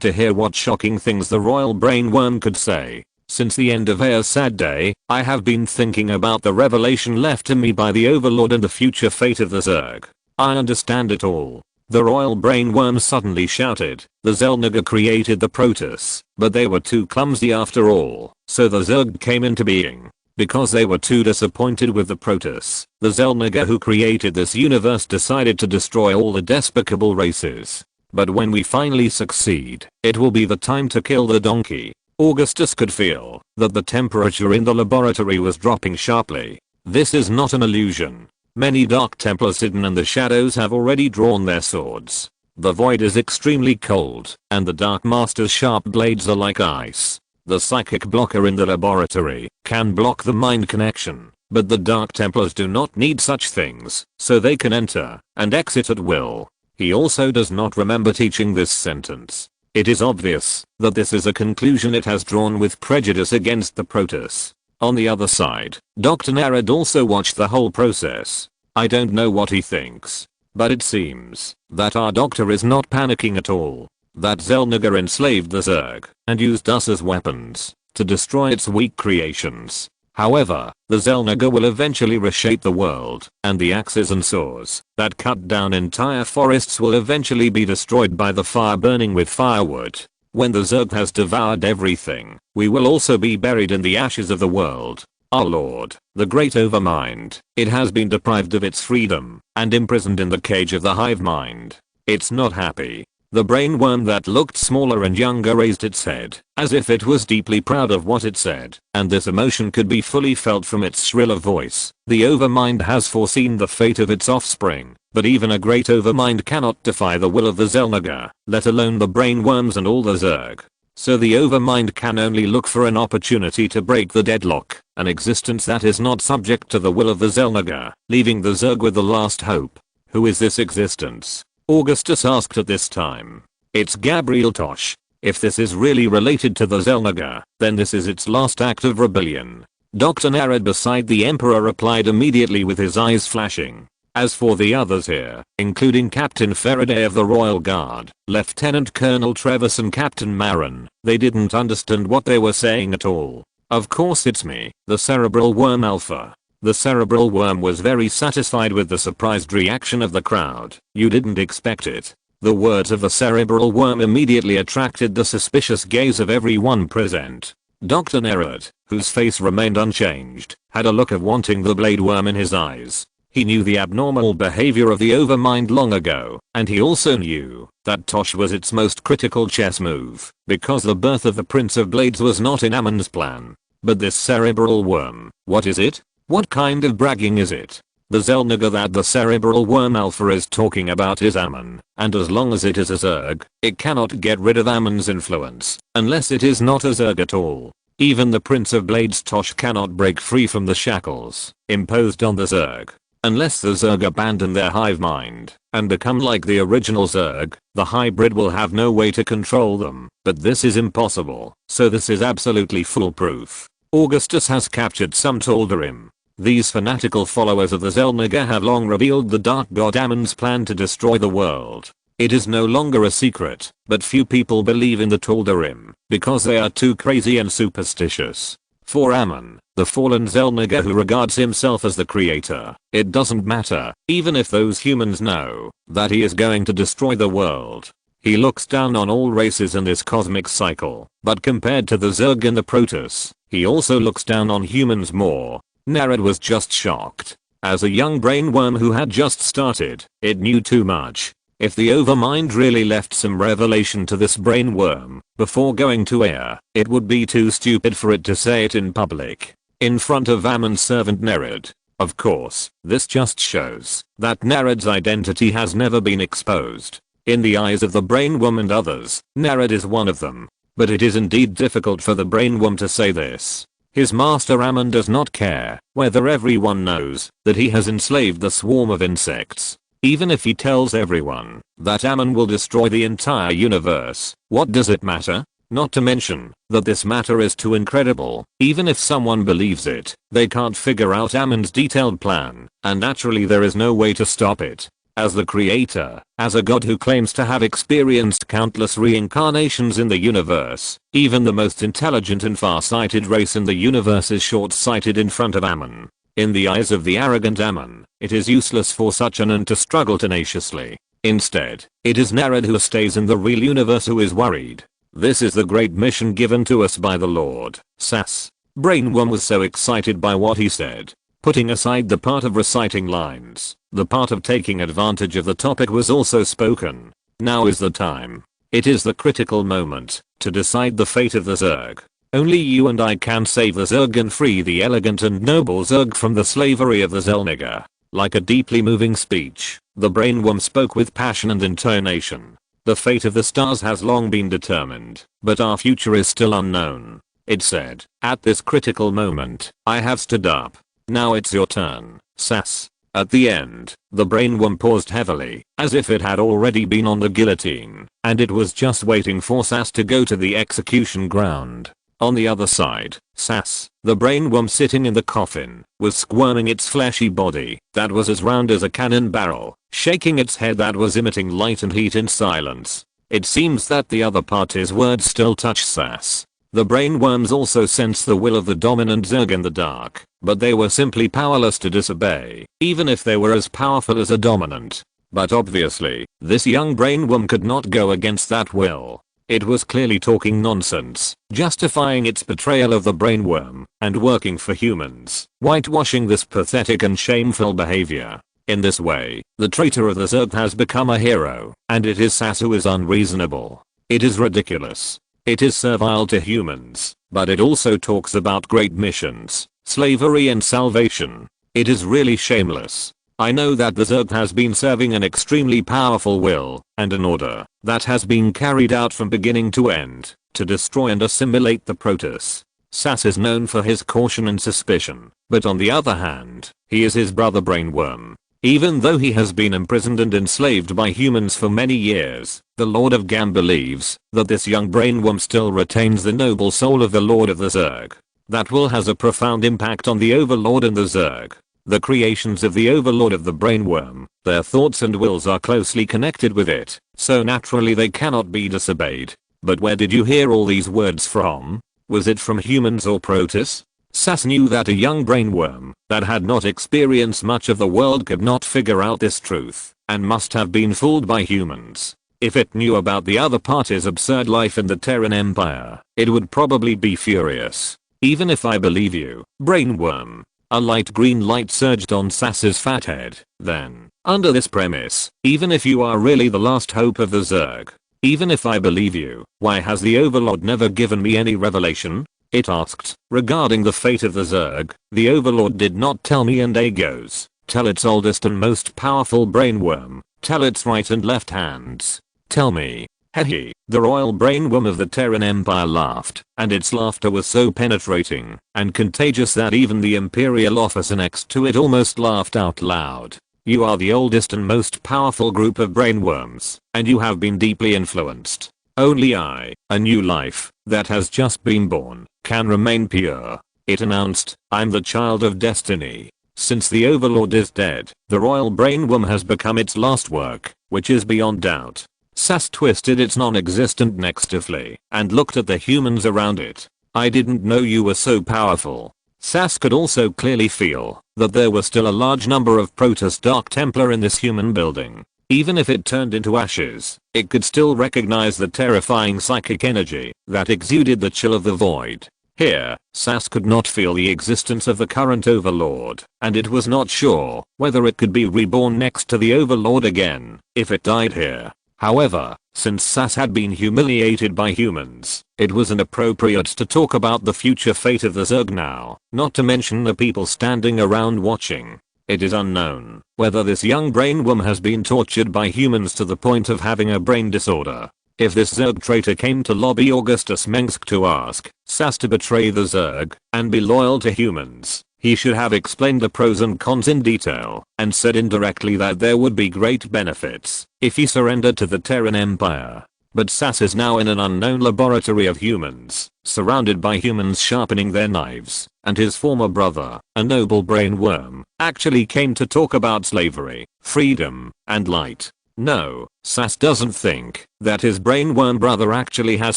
to hear what shocking things the royal brainworm could say. Since the end of Air's sad day, I have been thinking about the revelation left to me by the Overlord and the future fate of the Zerg. I understand it all. The royal brainworm suddenly shouted, the Xel'Naga created the Protoss, but they were too clumsy after all, so the Zerg came into being. Because they were too disappointed with the Protoss, the Xel'Naga who created this universe decided to destroy all the despicable races. But when we finally succeed, it will be the time to kill the donkey. Augustus could feel that the temperature in the laboratory was dropping sharply. This is not an illusion. Many Dark Templars hidden in the shadows have already drawn their swords. The void is extremely cold, and the Dark Master's sharp blades are like ice. The psychic blocker in the laboratory can block the mind connection, but the Dark Templars do not need such things, so they can enter and exit at will. He also does not remember teaching this sentence. It is obvious that this is a conclusion it has drawn with prejudice against the Protoss. On the other side, Dr. Nerad also watched the whole process. I don't know what he thinks, but it seems that our doctor is not panicking at all. That Xel'Naga enslaved the Zerg and used us as weapons to destroy its weak creations. However, the Xel'Naga will eventually reshape the world, and the axes and saws that cut down entire forests will eventually be destroyed by the fire burning with firewood. When the Zerg has devoured everything, we will also be buried in the ashes of the world. Our lord, the great overmind, it has been deprived of its freedom and imprisoned in the cage of the hive mind. It's not happy. The brain worm that looked smaller and younger raised its head, as if it was deeply proud of what it said, and this emotion could be fully felt from its shriller voice. The overmind has foreseen the fate of its offspring, but even a great overmind cannot defy the will of the Xel'Naga, let alone the brain worms and all the Zerg. So the overmind can only look for an opportunity to break the deadlock, an existence that is not subject to the will of the Xel'Naga, leaving the Zerg with the last hope. Who is this existence? Augustus asked at this time. It's Gabriel Tosh. If this is really related to the Xel'Naga, then this is its last act of rebellion. Dr. Nerad beside the Emperor replied immediately with his eyes flashing. As for the others here, including Captain Faraday of the Royal Guard, Lieutenant Colonel Trevis and Captain Marin, they didn't understand what they were saying at all. Of course it's me, the Cerebral Worm Alpha. The Cerebral Worm was very satisfied with the surprised reaction of the crowd. You didn't expect it. The words of the Cerebral Worm immediately attracted the suspicious gaze of everyone present. Dr. Nerad, whose face remained unchanged, had a look of wanting the blade worm in his eyes. He knew the abnormal behavior of the overmind long ago, and he also knew that Tosh was its most critical chess move, because the birth of the Prince of Blades was not in Ammon's plan. But this Cerebral Worm, what is it? What kind of bragging is it? The Xel'Naga that the Cerebral Worm Alpha is talking about is Ammon, and as long as it is a Zerg, it cannot get rid of Ammon's influence, unless it is not a Zerg at all. Even the Prince of Blades Tosh cannot break free from the shackles imposed on the Zerg. Unless the Zerg abandon their hive mind and become like the original Zerg, the hybrid will have no way to control them. But this is impossible, so this is absolutely foolproof. Augustus has captured some Tal'Darim. These fanatical followers of the Xel'Naga have long revealed the Dark God Ammon's plan to destroy the world. It is no longer a secret, but few people believe in the Tal'Darim because they are too crazy and superstitious. For Ammon, the fallen Xel'Naga who regards himself as the creator, it doesn't matter, even if those humans know that he is going to destroy the world. He looks down on all races in this cosmic cycle, but compared to the Zerg and the Protoss, he also looks down on humans more. Nerad was just shocked. As a young brain worm who had just started, it knew too much. If the overmind really left some revelation to this brain worm before going to air, it would be too stupid for it to say it in public, in front of Ammon's servant Nerad. Of course, this just shows that Nerad's identity has never been exposed. In the eyes of the brain worm and others, Nerad is one of them. But it is indeed difficult for the brain worm to say this. His master Ammon does not care whether everyone knows that he has enslaved the swarm of insects. Even if he tells everyone that Ammon will destroy the entire universe, what does it matter? Not to mention that this matter is too incredible. Even if someone believes it, they can't figure out Ammon's detailed plan, and naturally there is no way to stop it. As the creator, as a god who claims to have experienced countless reincarnations in the universe, even the most intelligent and far-sighted race in the universe is short-sighted in front of Ammon. In the eyes of the arrogant Ammon, it is useless for such an to struggle tenaciously. Instead, it is Nerad who stays in the real universe who is worried. This is the great mission given to us by the Lord. Sass. Brainworm was so excited by what he said. Putting aside the part of reciting lines, the part of taking advantage of the topic was also spoken. Now is the time. It is the critical moment to decide the fate of the Zerg. Only you and I can save the Zerg and free the elegant and noble Zerg from the slavery of the Xel'Naga. Like a deeply moving speech, the brainworm spoke with passion and intonation. The fate of the stars has long been determined, but our future is still unknown. It said, at this critical moment, I have stood up. Now it's your turn, Sass. At the end, the brainworm paused heavily, as if it had already been on the guillotine, and it was just waiting for Sas to go to the execution ground. On the other side, Sas, the brainworm sitting in the coffin, was squirming its fleshy body, that was as round as a cannon barrel, shaking its head that was emitting light and heat in silence. It seems that the other party's words still touch Sas. The brainworms also sensed the will of the dominant Zerg in the dark, but they were simply powerless to disobey, even if they were as powerful as a dominant. But obviously, this young brainworm could not go against that will. It was clearly talking nonsense, justifying its betrayal of the brainworm, and working for humans, whitewashing this pathetic and shameful behavior. In this way, the traitor of the Zerg has become a hero, and it is Sas who is unreasonable. It is ridiculous. It is servile to humans, but it also talks about great missions, slavery and salvation. It is really shameless. I know that the Zerg has been serving an extremely powerful will, and an order, that has been carried out from beginning to end, to destroy and assimilate the Protoss. Sas is known for his caution and suspicion, but on the other hand, he is his brother brainworm. Even though he has been imprisoned and enslaved by humans for many years, the Lord of Gam believes that this young brainworm still retains the noble soul of the Lord of the Zerg. That will has a profound impact on the Overlord and the Zerg. The creations of the Overlord of the brainworm, their thoughts and wills are closely connected with it, so naturally they cannot be disobeyed. But where did you hear all these words from? Was it from humans or Protoss? Sas knew that a young brainworm that had not experienced much of the world could not figure out this truth, and must have been fooled by humans. If it knew about the other party's absurd life in the Terran Empire, it would probably be furious. Even if I believe you, brainworm. A light green light surged on Sas's fat head. Then, under this premise, even if you are really the last hope of the Zerg, even if I believe you, why has the Overlord never given me any revelation? It asked. Regarding the fate of the Zerg, the Overlord did not tell me, and A goes. Tell its oldest and most powerful brainworm. Tell its right and left hands. Tell me. Hehe. The royal brainworm of the Terran Empire laughed, and its laughter was so penetrating and contagious that even the Imperial officer next to it almost laughed out loud. You are the oldest and most powerful group of brainworms, and you have been deeply influenced. Only I, a new life, that has just been born, can remain pure. It announced, I'm the child of destiny. Since the Overlord is dead, the royal brainworm has become its last work, which is beyond doubt. Sas twisted its non-existent neck stiffly, and looked at the humans around it. I didn't know you were so powerful. Sas could also clearly feel that there were still a large number of Protoss Dark Templar in this human building. Even if it turned into ashes, it could still recognize the terrifying psychic energy that exuded the chill of the void. Here, Sas could not feel the existence of the current Overlord, and it was not sure whether it could be reborn next to the Overlord again if it died here. However, since Sas had been humiliated by humans, it was inappropriate to talk about the future fate of the Zerg now, not to mention the people standing around watching. It is unknown whether this young brainworm has been tortured by humans to the point of having a brain disorder. If this Zerg traitor came to lobby Augustus Mengsk to ask Sas to betray the Zerg and be loyal to humans, he should have explained the pros and cons in detail and said indirectly that there would be great benefits if he surrendered to the Terran Empire. But Sas is now in an unknown laboratory of humans, surrounded by humans sharpening their knives, and his former brother, a noble brainworm, actually came to talk about slavery, freedom, and light. No, Sas doesn't think that his brainworm brother actually has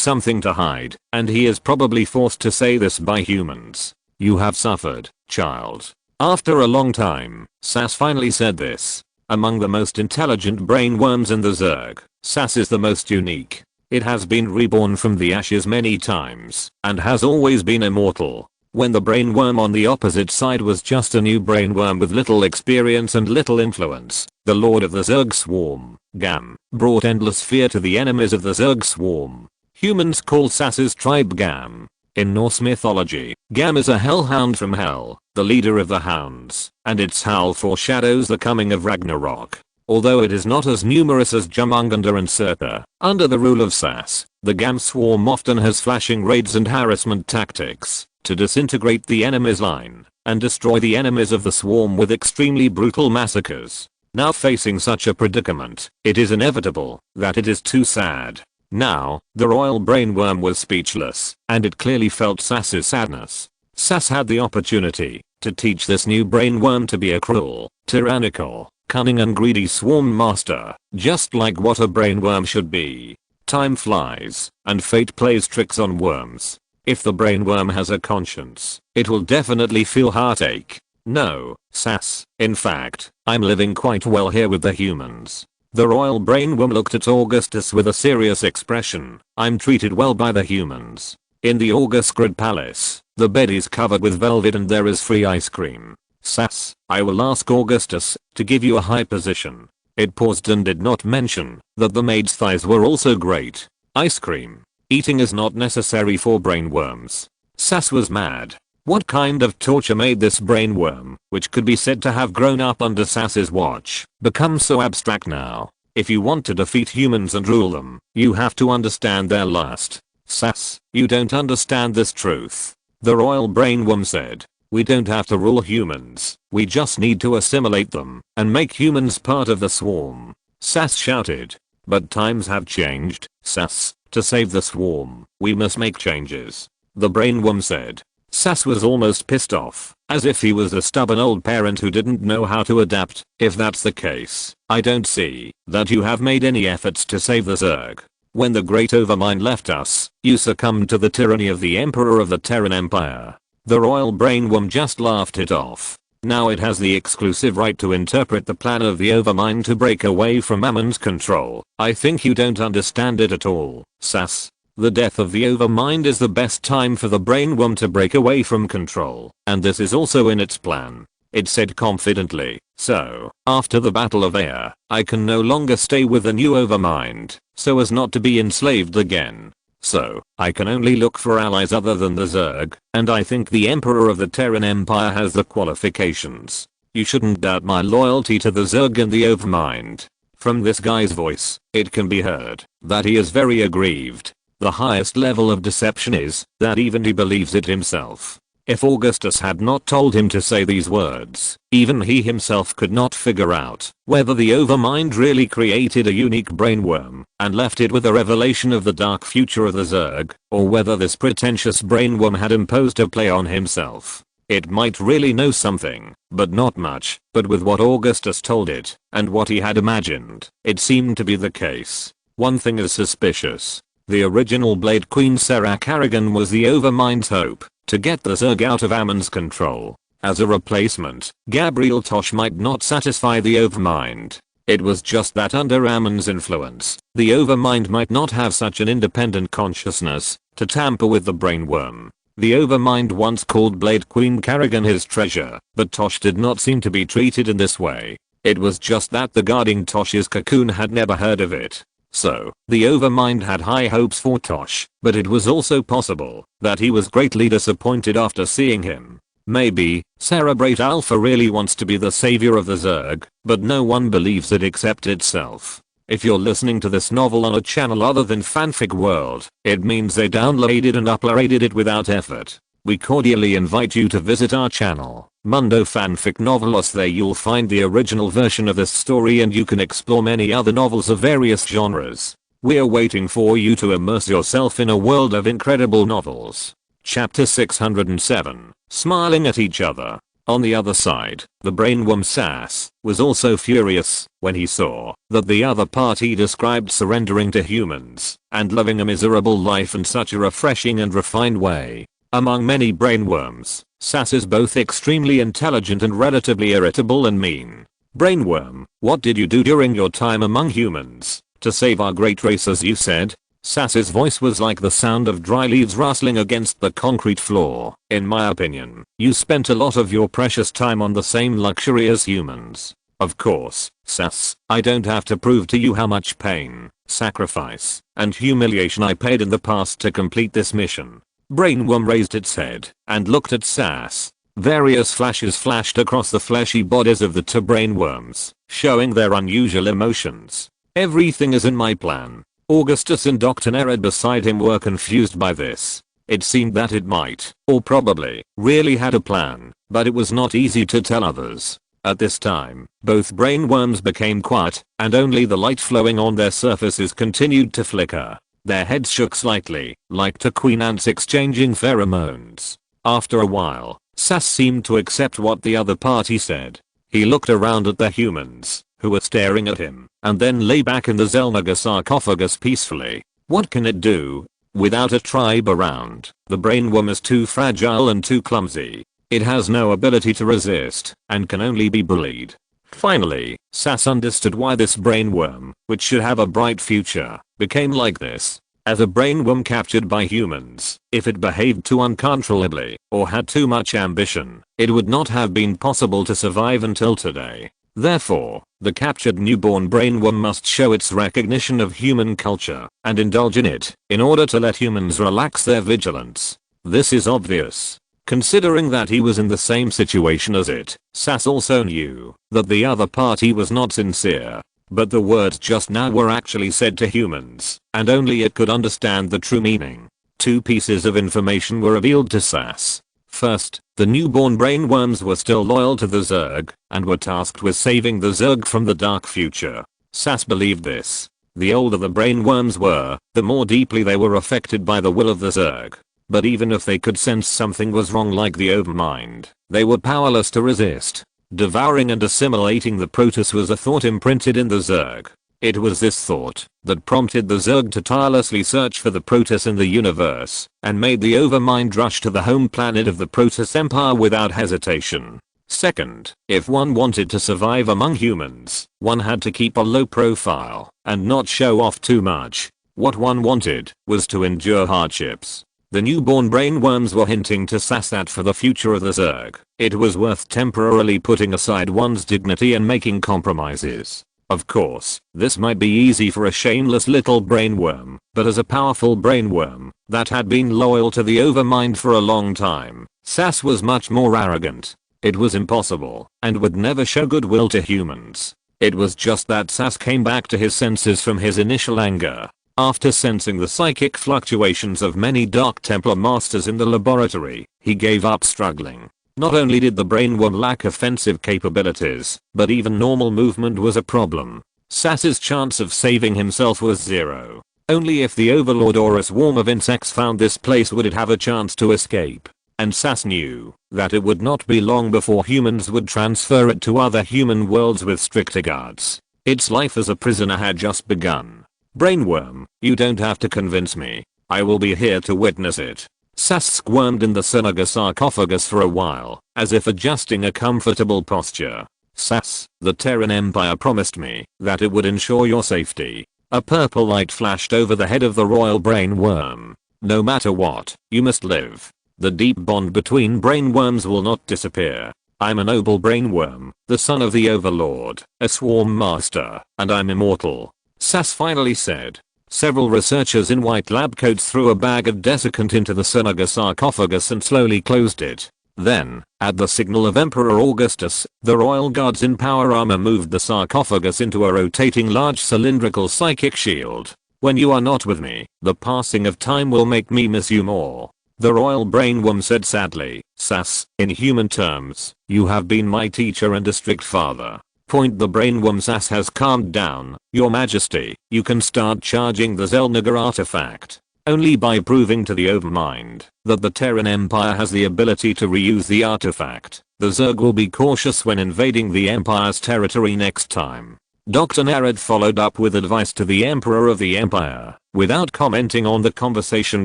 something to hide, and he is probably forced to say this by humans. You have suffered, child. After a long time, Sas finally said this. Among the most intelligent brainworms in the Zerg, Sas is the most unique. It has been reborn from the ashes many times, and has always been immortal. When the brainworm on the opposite side was just a new brainworm with little experience and little influence, the Lord of the Zerg Swarm, Gam, brought endless fear to the enemies of the Zerg Swarm. Humans call Sas's tribe Gam. In Norse mythology, Gam is a hellhound from hell, the leader of the hounds, and its howl foreshadows the coming of Ragnarok. Although it is not as numerous as Jomungandr and Serpa, under the rule of Sas, the Gam swarm often has flashing raids and harassment tactics. to disintegrate the enemy's line and destroy the enemies of the swarm with extremely brutal massacres. Now facing such a predicament, it is inevitable that it is too sad. Now, the royal brainworm was speechless, and it clearly felt Sass's sadness. Sass had the opportunity to teach this new brainworm to be a cruel, tyrannical, cunning and greedy swarm master, just like what a brainworm should be. Time flies, and fate plays tricks on worms. If the brainworm has a conscience, it will definitely feel heartache. No, Sass, in fact, I'm living quite well here with the humans. The royal brainworm looked at Augustus with a serious expression. I'm treated well by the humans. In the Augustus Palace, the bed is covered with velvet and there is free ice cream. Sass, I will ask Augustus to give you a high position. It paused and did not mention that the maid's thighs were also great. Ice cream. Eating is not necessary for brainworms. Sass was mad. What kind of torture made this brainworm, which could be said to have grown up under Sass's watch, become so abstract now? If you want to defeat humans and rule them, you have to understand their lust. Sass, you don't understand this truth. The royal brainworm said. We don't have to rule humans, we just need to assimilate them and make humans part of the swarm. Sass shouted. But times have changed, Sass. To save the swarm, we must make changes. The brainworm said. Sass was almost pissed off, as if he was a stubborn old parent who didn't know how to adapt. If that's the case, I don't see that you have made any efforts to save the Zerg. When the great Overmind left us, you succumbed to the tyranny of the Emperor of the Terran Empire. The royal brainworm just laughed it off. Now it has the exclusive right to interpret the plan of the Overmind to break away from Ammon's control. I think you don't understand it at all, Sass. The death of the Overmind is the best time for the brainworm to break away from control, and this is also in its plan. It said confidently. So, after the Battle of Air, I can no longer stay with the new Overmind, so as not to be enslaved again. So, I can only look for allies other than the Zerg, and I think the Emperor of the Terran Empire has the qualifications. You shouldn't doubt my loyalty to the Zerg and the Overmind. From this guy's voice, it can be heard that he is very aggrieved. The highest level of deception is that even he believes it himself. If Augustus had not told him to say these words, even he himself could not figure out whether the Overmind really created a unique brainworm and left it with a revelation of the dark future of the Zerg, or whether this pretentious brainworm had imposed a play on himself. It might really know something, but not much. But with what Augustus told it, and what he had imagined, it seemed to be the case. One thing is suspicious. The original Blade Queen Sarah Kerrigan was the Overmind's hope to get the Zerg out of Ammon's control. As a replacement, Gabriel Tosh might not satisfy the Overmind. It was just that under Ammon's influence, the Overmind might not have such an independent consciousness to tamper with the brainworm. The Overmind once called Blade Queen Kerrigan his treasure, but Tosh did not seem to be treated in this way. It was just that the guarding Tosh's cocoon had never heard of it. So, the Overmind had high hopes for Tosh, but it was also possible that he was greatly disappointed after seeing him. Maybe, Cerebrate Alpha really wants to be the savior of the Zerg, but no one believes it except itself. If you're listening to this novel on a channel other than Fanfic World, it means they downloaded and uploaded it without effort. We cordially invite you to visit our channel, Mundo Fanfic Novelos. There you'll find the original version of this story and you can explore many other novels of various genres. We're waiting for you to immerse yourself in a world of incredible novels. Chapter 607, Smiling at Each Other. On the other side, the brainworm Sass was also furious when he saw that the other party described surrendering to humans and living a miserable life in such a refreshing and refined way. Among many brainworms, Sass is both extremely intelligent and relatively irritable and mean. Brainworm, what did you do during your time among humans to save our great race, as you said? Sass's voice was like the sound of dry leaves rustling against the concrete floor. In my opinion, you spent a lot of your precious time on the same luxury as humans. Of course, Sass, I don't have to prove to you how much pain, sacrifice, and humiliation I paid in the past to complete this mission. Brainworm raised its head and looked at Sass. Various flashes flashed across the fleshy bodies of the two brainworms, showing their unusual emotions. Everything is in my plan. Augustus and Dr. Nered beside him were confused by this. It seemed that it might, or probably, really had a plan, but it was not easy to tell others. At this time, both brainworms became quiet, and only the light flowing on their surfaces continued to flicker. Their heads shook slightly, like two queen ants exchanging pheromones. After a while, SAS seemed to accept what the other party said. He looked around at the humans, who were staring at him, and then lay back in the Xel'Naga sarcophagus peacefully. What can it do? Without a tribe around, the brainworm is too fragile and too clumsy. It has no ability to resist, and can only be bullied. Finally, SAS understood why this brainworm, which should have a bright future, became like this. As a brainworm captured by humans, if it behaved too uncontrollably, or had too much ambition, it would not have been possible to survive until today. Therefore, the captured newborn brainworm must show its recognition of human culture, and indulge in it, in order to let humans relax their vigilance. This is obvious. Considering that he was in the same situation as it, SAS also knew that the other party was not sincere. But the words just now were actually said to humans, and only it could understand the true meaning. Two pieces of information were revealed to SAS. First, the newborn brainworms were still loyal to the Zerg, and were tasked with saving the Zerg from the dark future. SAS believed this. The older the brainworms were, the more deeply they were affected by the will of the Zerg. But even if they could sense something was wrong like the overmind, they were powerless to resist. Devouring and assimilating the Protoss was a thought imprinted in the Zerg. It was this thought that prompted the Zerg to tirelessly search for the Protoss in the universe, and made the overmind rush to the home planet of the Protoss Empire without hesitation. Second, if one wanted to survive among humans, one had to keep a low profile, and not show off too much. What one wanted was to endure hardships. The newborn brainworms were hinting to SAS that for the future of the Zerg, it was worth temporarily putting aside one's dignity and making compromises. Of course, this might be easy for a shameless little brainworm, but as a powerful brainworm that had been loyal to the overmind for a long time, SAS was much more arrogant. It was impossible, and would never show goodwill to humans. It was just that SAS came back to his senses from his initial anger. After sensing the psychic fluctuations of many Dark Templar masters in the laboratory, he gave up struggling. Not only did the brainworm lack offensive capabilities, but even normal movement was a problem. SAS's chance of saving himself was zero. Only if the Overlord or a swarm of insects found this place would it have a chance to escape. And SAS knew that it would not be long before humans would transfer it to other human worlds with stricter guards. Its life as a prisoner had just begun. Brainworm, you don't have to convince me. I will be here to witness it. SAS squirmed in the Xel'Naga sarcophagus for a while, as if adjusting a comfortable posture. SAS, the Terran Empire promised me that it would ensure your safety. A purple light flashed over the head of the royal brainworm. No matter what, you must live. The deep bond between brainworms will not disappear. I'm a noble brainworm, the son of the Overlord, a swarm master, and I'm immortal. SAS finally said. Several researchers in white lab coats threw a bag of desiccant into the Xel'Naga sarcophagus and slowly closed it. Then, at the signal of Emperor Augustus, the royal guards in power armor moved the sarcophagus into a rotating large cylindrical psychic shield. When you are not with me, the passing of time will make me miss you more. The royal brainworm said sadly. SAS, in human terms, you have been my teacher and a strict father. The brainworm SAS has calmed down. Your majesty, you can start charging the Xel'Naga artifact. Only by proving to the overmind that the Terran Empire has the ability to reuse the artifact, the Zerg will be cautious when invading the Empire's territory next time. Dr. Narad followed up with advice to the Emperor of the Empire, without commenting on the conversation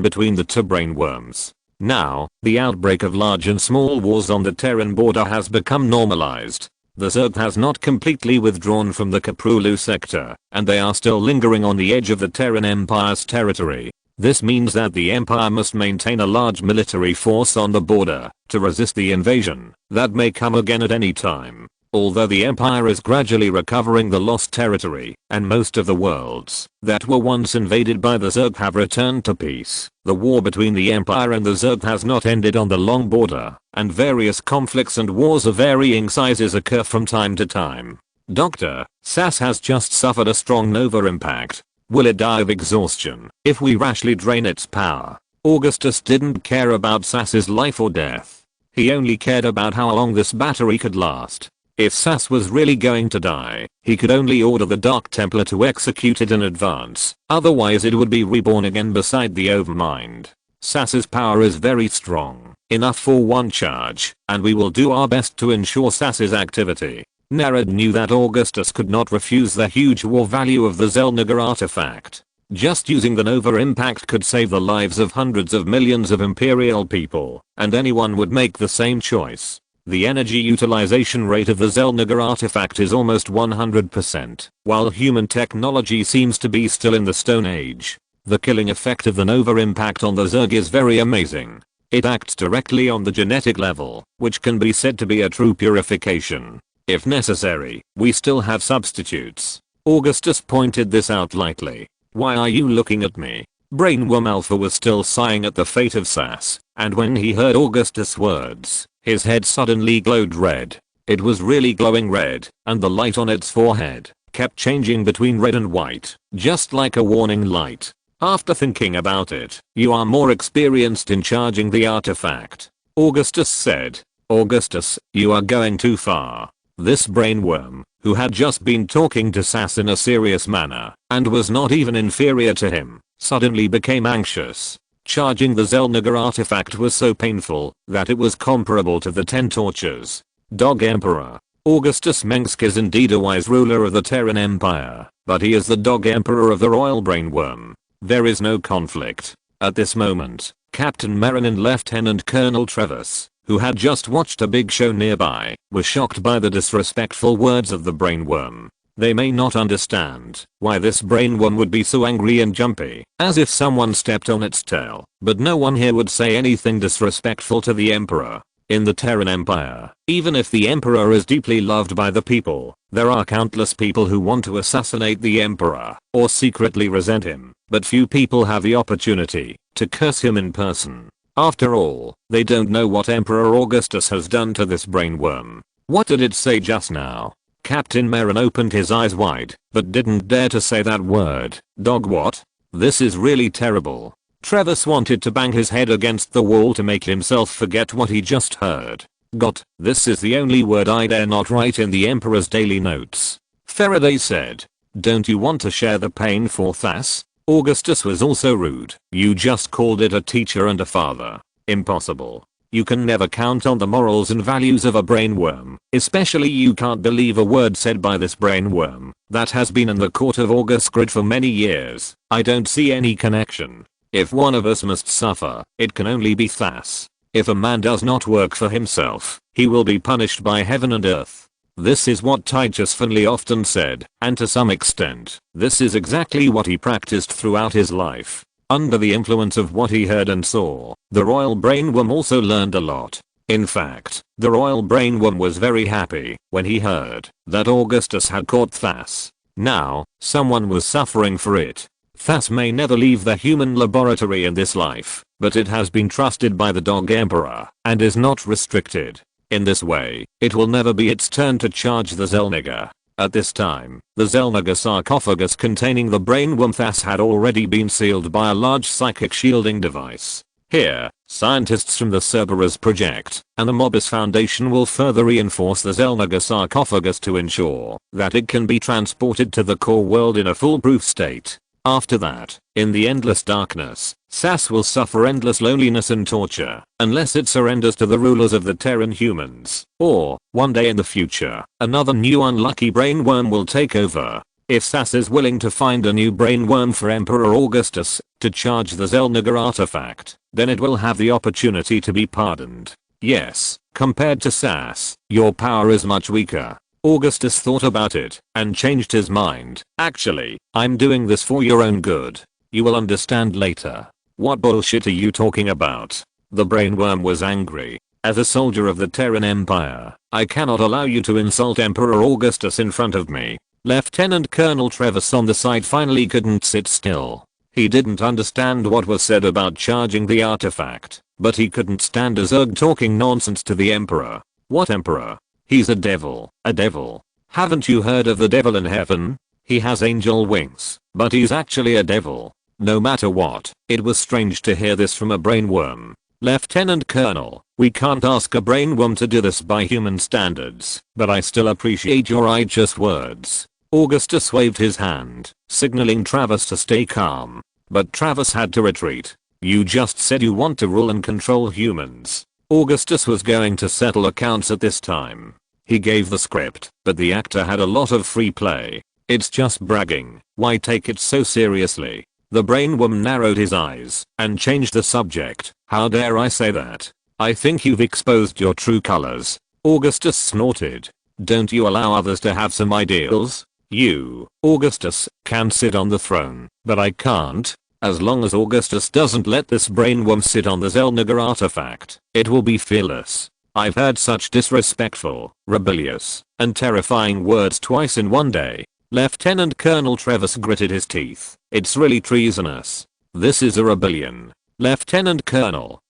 between the two brainworms. Now, the outbreak of large and small wars on the Terran border has become normalized. The Zerg has not completely withdrawn from the Kaprulu sector, and they are still lingering on the edge of the Terran Empire's territory. This means that the Empire must maintain a large military force on the border to resist the invasion that may come again at any time. Although the Empire is gradually recovering the lost territory, and most of the worlds that were once invaded by the Zerg have returned to peace, the war between the Empire and the Zerg has not ended on the long border, and various conflicts and wars of varying sizes occur from time to time. Dr. SAS has just suffered a strong nova impact. Will it die of exhaustion if we rashly drain its power? Augustus didn't care about Sass's life or death. He only cared about how long this battery could last. If Sass was really going to die, he could only order the Dark Templar to execute it in advance, otherwise it would be reborn again beside the Overmind. Sass's power is very strong, enough for one charge, and we will do our best to ensure Sass's activity. Nerad knew that Augustus could not refuse the huge war value of the Xel'Naga artifact. Just using the Nova impact could save the lives of hundreds of millions of Imperial people, and anyone would make the same choice. The energy utilization rate of the Xel'Naga artifact is almost 100%, while human technology seems to be still in the Stone Age. The killing effect of the Nova impact on the Zerg is very amazing. It acts directly on the genetic level, which can be said to be a true purification. If necessary, we still have substitutes. Augustus pointed this out lightly. Why are you looking at me? Brainworm Alpha was still sighing at the fate of Sass, and when he heard Augustus' words, his head suddenly glowed red. It was really glowing red, and the light on its forehead kept changing between red and white, just like a warning light. After thinking about it, you are more experienced in charging the artifact, Augustus said. Augustus, you are going too far. This brainworm, who had just been talking to Sass in a serious manner, and was not even inferior to him, suddenly became anxious. Charging the Xel'Naga artifact was so painful that it was comparable to the 10 tortures. Dog Emperor. Augustus Mengsk is indeed a wise ruler of the Terran Empire, but he is the Dog Emperor of the Royal Brainworm. There is no conflict. At this moment, Captain Marin and Lieutenant Colonel Travis, who had just watched a big show nearby, were shocked by the disrespectful words of the brainworm. They may not understand why this brainworm would be so angry and jumpy, as if someone stepped on its tail, but no one here would say anything disrespectful to the Emperor. In the Terran Empire, even if the Emperor is deeply loved by the people, there are countless people who want to assassinate the Emperor, or secretly resent him, but few people have the opportunity to curse him in person. After all, they don't know what Emperor Augustus has done to this brainworm. What did it say just now? Captain Marin opened his eyes wide, but didn't dare to say that word. Dog what? This is really terrible. Travis wanted to bang his head against the wall to make himself forget what he just heard. Got, this is the only word I dare not write in the Emperor's daily notes. Faraday said. Don't you want to share the pain for Thas? Augustus was also rude. You just called it a teacher and a father. Impossible. You can never count on the morals and values of a brainworm, especially you can't believe a word said by this brainworm that has been in the court of Augustus for many years. I don't see any connection. If one of us must suffer, it can only be Thas. If a man does not work for himself, he will be punished by heaven and earth. This is what Titus Finley often said, and to some extent, this is exactly what he practiced throughout his life. Under the influence of what he heard and saw, the Royal Brainworm also learned a lot. In fact, the Royal Brainworm was very happy when he heard that Augustus had caught Thas. Now, someone was suffering for it. Thas may never leave the human laboratory in this life, but it has been trusted by the Dog Emperor and is not restricted. In this way, it will never be its turn to charge the Xel'Naga. At this time, the Xel'Naga sarcophagus containing the brainworm Thas had already been sealed by a large psychic shielding device. Here, scientists from the Cerberus project and the Mobus Foundation will further reinforce the Xel'Naga sarcophagus to ensure that it can be transported to the core world in a foolproof state. After that, in the endless darkness, Sass will suffer endless loneliness and torture unless it surrenders to the rulers of the Terran humans. Or, one day in the future, another new unlucky brainworm will take over. If Sass is willing to find a new brainworm for Emperor Augustus to charge the Xel'Naga artifact, then it will have the opportunity to be pardoned. Yes, compared to Sass, your power is much weaker. Augustus thought about it and changed his mind. Actually, I'm doing this for your own good. You will understand later. What bullshit are you talking about? The brainworm was angry. As a soldier of the Terran Empire, I cannot allow you to insult Emperor Augustus in front of me. Lieutenant Colonel Travis on the side finally couldn't sit still. He didn't understand what was said about charging the artifact, but he couldn't stand a Zerg talking nonsense to the Emperor. What Emperor? He's a devil. A devil. Haven't you heard of the devil in heaven? He has angel wings, but he's actually a devil. No matter what, it was strange to hear this from a brainworm. Lieutenant Colonel, we can't ask a brainworm to do this by human standards, but I still appreciate your righteous words. Augustus waved his hand, signaling Travis to stay calm. But Travis had to retreat. You just said you want to rule and control humans. Augustus was going to settle accounts at this time. He gave the script, but the actor had a lot of free play. It's just bragging, why take it so seriously? The brainworm narrowed his eyes and changed the subject. How dare I say that? I think you've exposed your true colors. Augustus snorted. Don't you allow others to have some ideals? You, Augustus, can sit on the throne, but I can't. As long as Augustus doesn't let this brainworm sit on the Xel'Naga artifact, it will be fearless. I've heard such disrespectful, rebellious, and terrifying words twice in one day. Lieutenant Colonel Travis gritted his teeth. It's really treasonous. This is a rebellion. Lieutenant Colonel,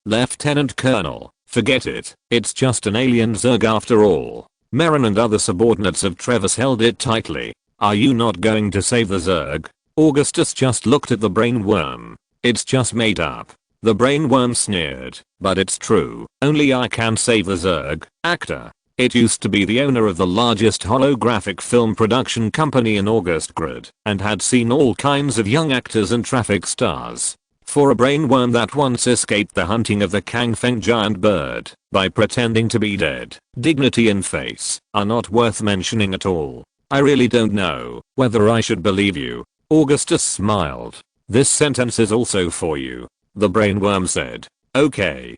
forget it. It's just an alien Zerg after all. Merrin and other subordinates of Travis held it tightly. Are you not going to save the Zerg? Augustus just looked at the brainworm. It's just made up. The brainworm sneered. But it's true. Only I can save the Zerg. Actor. It used to be the owner of the largest holographic film production company in August Grid and had seen all kinds of young actors and traffic stars. For a brainworm that once escaped the hunting of the Kangfeng giant bird by pretending to be dead, dignity and face are not worth mentioning at all. I really don't know whether I should believe you. Augustus smiled. This sentence is also for you. The brainworm said. Okay,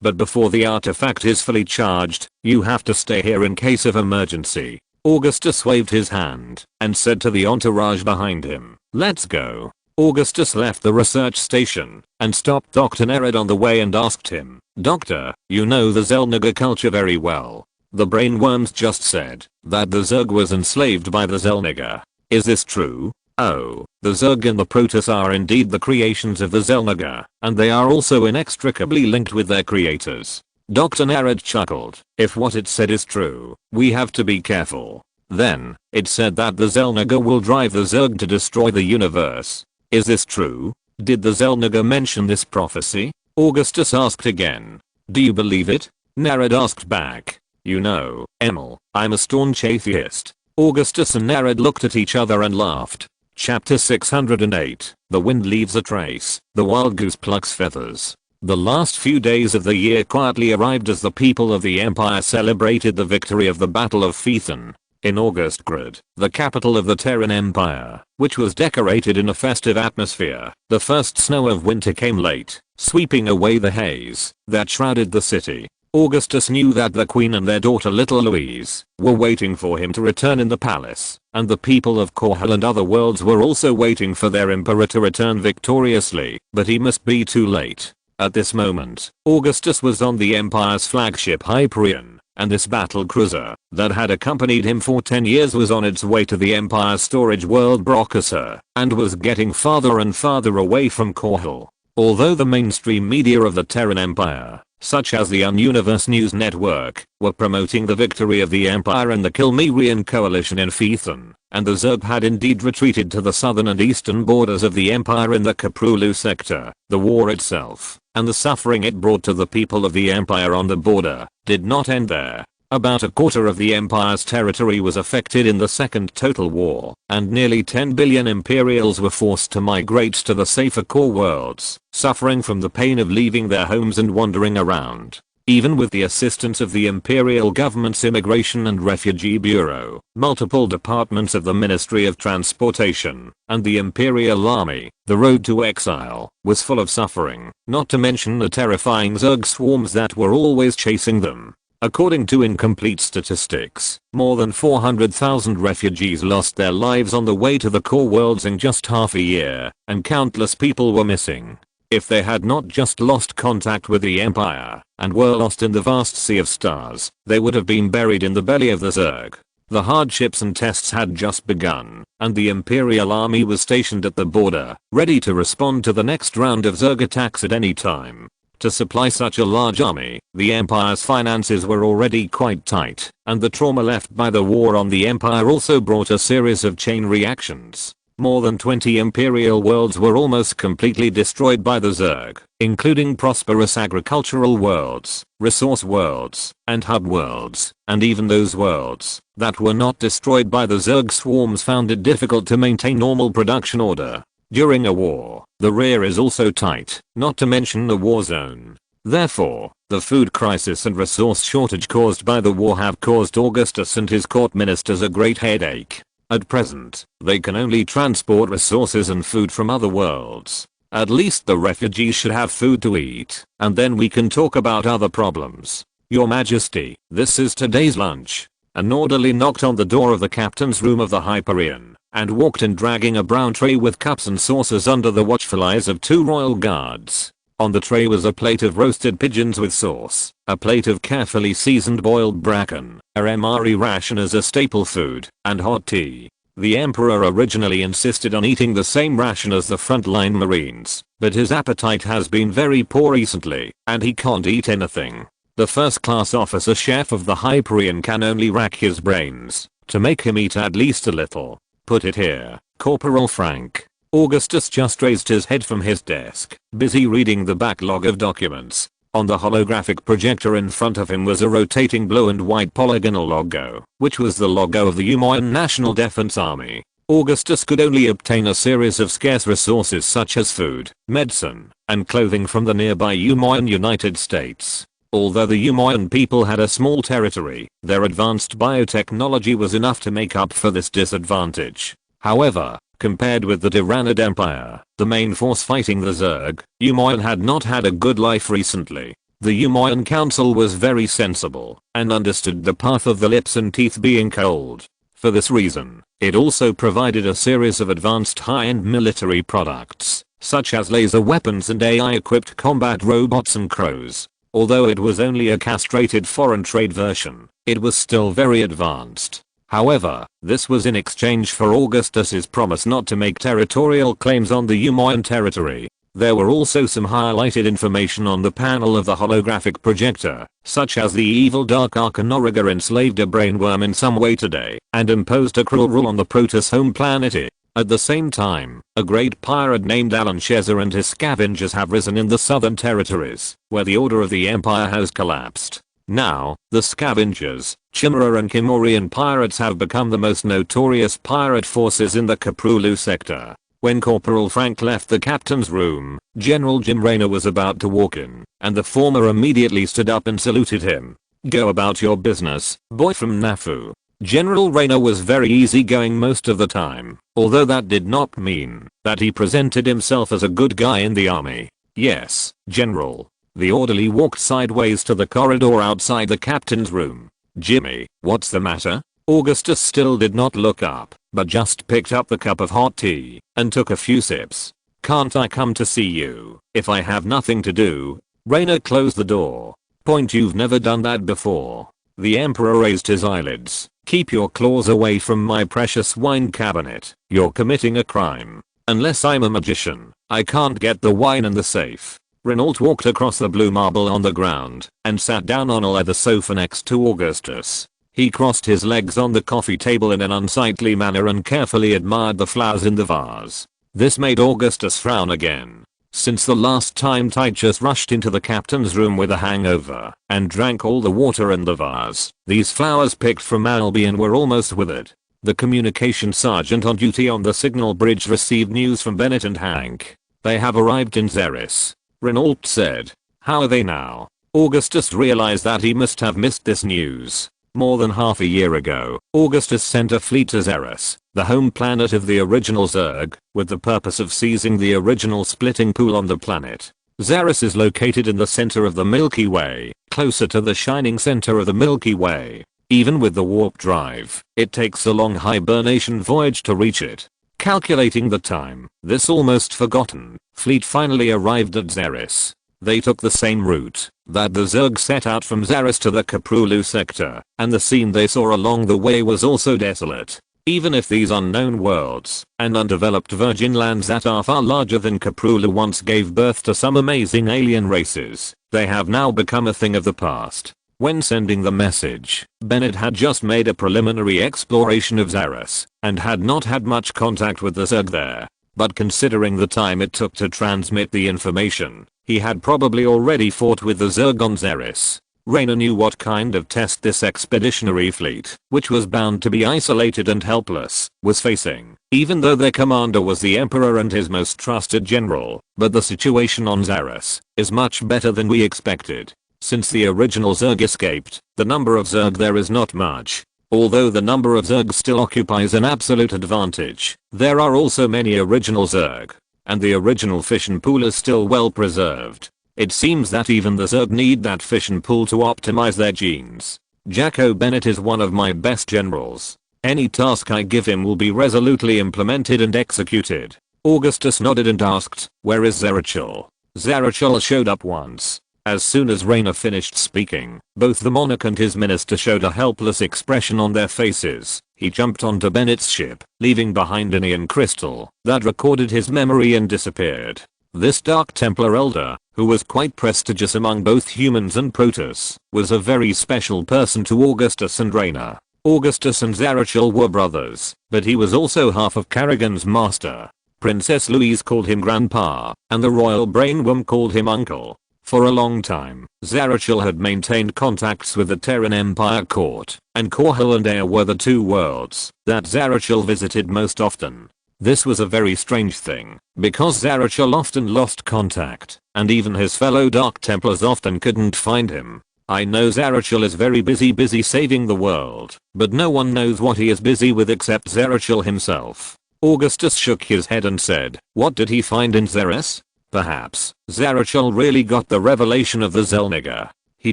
but before the artifact is fully charged, you have to stay here in case of emergency. Augustus waved his hand and said to the entourage behind him, let's go. Augustus left the research station and stopped Dr. Nerid on the way and asked him, Doctor, you know the Xel'Naga culture very well. The brainworms just said that the Zerg was enslaved by the Xel'Naga. Is this true? Oh, the Zerg and the Protoss are indeed the creations of the Xel'Naga, and they are also inextricably linked with their creators. Dr. Nerid chuckled. If what it said is true, we have to be careful. Then, it said that the Xel'Naga will drive the Zerg to destroy the universe. Is this true? Did the Xel'Naga mention this prophecy? Augustus asked again. Do you believe it? Nerid asked back. You know, Emil, I'm a staunch atheist. Augustus and Nerid looked at each other and laughed. Chapter 608. The wind leaves a trace. The wild goose plucks feathers. The last few days of the year quietly arrived as the people of the Empire celebrated the victory of the Battle of Phaethon. In August Grid, the capital of the Terran Empire, which was decorated in a festive atmosphere, the first snow of winter came late, sweeping away the haze that shrouded the city. Augustus knew that the Queen and their daughter little Louise were waiting for him to return in the palace, and the people of Korhal and other worlds were also waiting for their emperor to return victoriously, but he must be too late. At this moment, Augustus was on the Empire's flagship Hyperion, and this battle cruiser that had accompanied him for 10 years was on its way to the Empire's storage world Brocassar, and was getting farther and farther away from Korhal. Although the mainstream media of the Terran Empire, such as the Universe News Network, were promoting the victory of the Empire and the Kel-morian coalition in Phaethon, and the Zerg had indeed retreated to the southern and eastern borders of the Empire in the Kaprulu sector, the war itself, and the suffering it brought to the people of the Empire on the border, did not end there. About a quarter of the Empire's territory was affected in the Second Total War, and nearly 10 billion Imperials were forced to migrate to the safer core worlds, suffering from the pain of leaving their homes and wandering around. Even with the assistance of the Imperial government's Immigration and Refugee Bureau, multiple departments of the Ministry of Transportation, and the Imperial Army, the road to exile was full of suffering, not to mention the terrifying Zerg swarms that were always chasing them. According to incomplete statistics, more than 400,000 refugees lost their lives on the way to the core worlds in just half a year, and countless people were missing. If they had not just lost contact with the Empire, and were lost in the vast sea of stars, they would have been buried in the belly of the Zerg. The hardships and tests had just begun, and the Imperial Army was stationed at the border, ready to respond to the next round of Zerg attacks at any time. To supply such a large army, the Empire's finances were already quite tight, and the trauma left by the war on the Empire also brought a series of chain reactions. More than 20 imperial worlds were almost completely destroyed by the Zerg, including prosperous agricultural worlds, resource worlds, and hub worlds, and even those worlds that were not destroyed by the Zerg swarms found it difficult to maintain normal production order. During a war, the rear is also tight, not to mention the war zone. Therefore, the food crisis and resource shortage caused by the war have caused Augustus and his court ministers a great headache. At present, they can only transport resources and food from other worlds. At least the refugees should have food to eat, and then we can talk about other problems. Your Majesty, this is today's lunch. An orderly knocked on the door of the captain's room of the Hyperion, and walked in dragging a brown tray with cups and saucers under the watchful eyes of 2 royal guards. On the tray was a plate of roasted pigeons with sauce, a plate of carefully seasoned boiled bracken, a MRE ration as a staple food, and hot tea. The Emperor originally insisted on eating the same ration as the frontline Marines, but his appetite has been very poor recently, and he can't eat anything. The first-class officer chef of the Hyperion can only rack his brains to make him eat at least a little. Put it here, Corporal Frank. Augustus just raised his head from his desk, busy reading the backlog of documents. On the holographic projector in front of him was a rotating blue and white polygonal logo, which was the logo of the Umoyan National Defense Army. Augustus could only obtain a series of scarce resources such as food, medicine, and clothing from the nearby Umoyan United States. Although the Umoyan people had a small territory, their advanced biotechnology was enough to make up for this disadvantage. However, compared with the Terran Empire, the main force fighting the Zerg, Umoyan had not had a good life recently. The Umoyan Council was very sensible, and understood the path of the lips and teeth being cold. For this reason, it also provided a series of advanced high-end military products, such as laser weapons and AI-equipped combat robots and crows. Although it was only a castrated foreign trade version, it was still very advanced. However, this was in exchange for Augustus's promise not to make territorial claims on the Umoyan territory. There were also some highlighted information on the panel of the holographic projector, such as the evil Dark Arcanoriga enslaved a brainworm in some way today, and imposed a cruel rule on the Protoss home planet. At the same time, a great pirate named Alan Shezza and his scavengers have risen in the southern territories, where the order of the Empire has collapsed. Now, the scavengers, Chimera and Kel-morian pirates have become the most notorious pirate forces in the Caprulu sector. When Corporal Frank left the captain's room, General Jim Raynor was about to walk in, and the former immediately stood up and saluted him. "Go about your business, boy from Nafu." General Raynor was very easygoing most of the time, although that did not mean that he presented himself as a good guy in the army. "Yes, General." The orderly walked sideways to the corridor outside the captain's room. "Jimmy, what's the matter?" Augustus still did not look up, but just picked up the cup of hot tea and took a few sips. "Can't I come to see you if I have nothing to do?" Raynor closed the door. "Point, you've never done that before." The Emperor raised his eyelids. "Keep your claws away from my precious wine cabinet. You're committing a crime. Unless I'm a magician, I can't get the wine in the safe." Renault walked across the blue marble on the ground and sat down on a leather sofa next to Augustus. He crossed his legs on the coffee table in an unsightly manner and carefully admired the flowers in the vase. This made Augustus frown again. Since the last time Titus rushed into the captain's room with a hangover and drank all the water in the vase, these flowers picked from Albion were almost withered. The communication sergeant on duty on the signal bridge received news from Bennett and Hank. "They have arrived in Xeris," Renault said. "How are they now?" Augustus realized that he must have missed this news. More than half a year ago, Augustus sent a fleet to Xeris, the home planet of the original Zerg, with the purpose of seizing the original splitting pool on the planet. Xeris is located in the center of the Milky Way, closer to the shining center of the Milky Way. Even with the warp drive, it takes a long hibernation voyage to reach it. Calculating the time, this almost forgotten fleet finally arrived at Xeris. They took the same route that the Zerg set out from Xeris to the Caprulu sector, and the scene they saw along the way was also desolate. Even if these unknown worlds and undeveloped virgin lands that are far larger than Caprulu once gave birth to some amazing alien races, they have now become a thing of the past. When sending the message, Bennett had just made a preliminary exploration of Xeris, and had not had much contact with the Zerg there. But considering the time it took to transmit the information, he had probably already fought with the Zerg on Xeris. Raynor knew what kind of test this expeditionary fleet, which was bound to be isolated and helpless, was facing, even though their commander was the Emperor and his most trusted general. But the situation on Xeris is much better than we expected. Since the original Zerg escaped, the number of Zerg there is not much. Although the number of Zerg still occupies an absolute advantage, there are also many original Zerg, and the original fission pool is still well preserved. It seems that even the Zerg need that fission pool to optimize their genes. Jacko Bennett is one of my best generals. Any task I give him will be resolutely implemented and executed. Augustus nodded and asked, "Where is Zerachel?" Zerachel showed up once. As soon as Raynor finished speaking, both the monarch and his minister showed a helpless expression on their faces. He jumped onto Bennett's ship, leaving behind an Ion crystal that recorded his memory and disappeared. This Dark Templar elder, who was quite prestigious among both humans and Protoss, was a very special person to Augustus and Raynor. Augustus and Zerachel were brothers, but he was also half of Karrigan's master. Princess Louise called him Grandpa, and the royal brainworm called him Uncle. For a long time, Zerachel had maintained contacts with the Terran Empire court, and Korhal and Air were the two worlds that Zerachel visited most often. This was a very strange thing, because Zerachel often lost contact, and even his fellow Dark Templars often couldn't find him. I know Zerachel is very busy saving the world, but no one knows what he is busy with except Zerachel himself. Augustus shook his head and said, "What did he find in Xeris?" Perhaps Zerachel really got the revelation of the Zelniger. He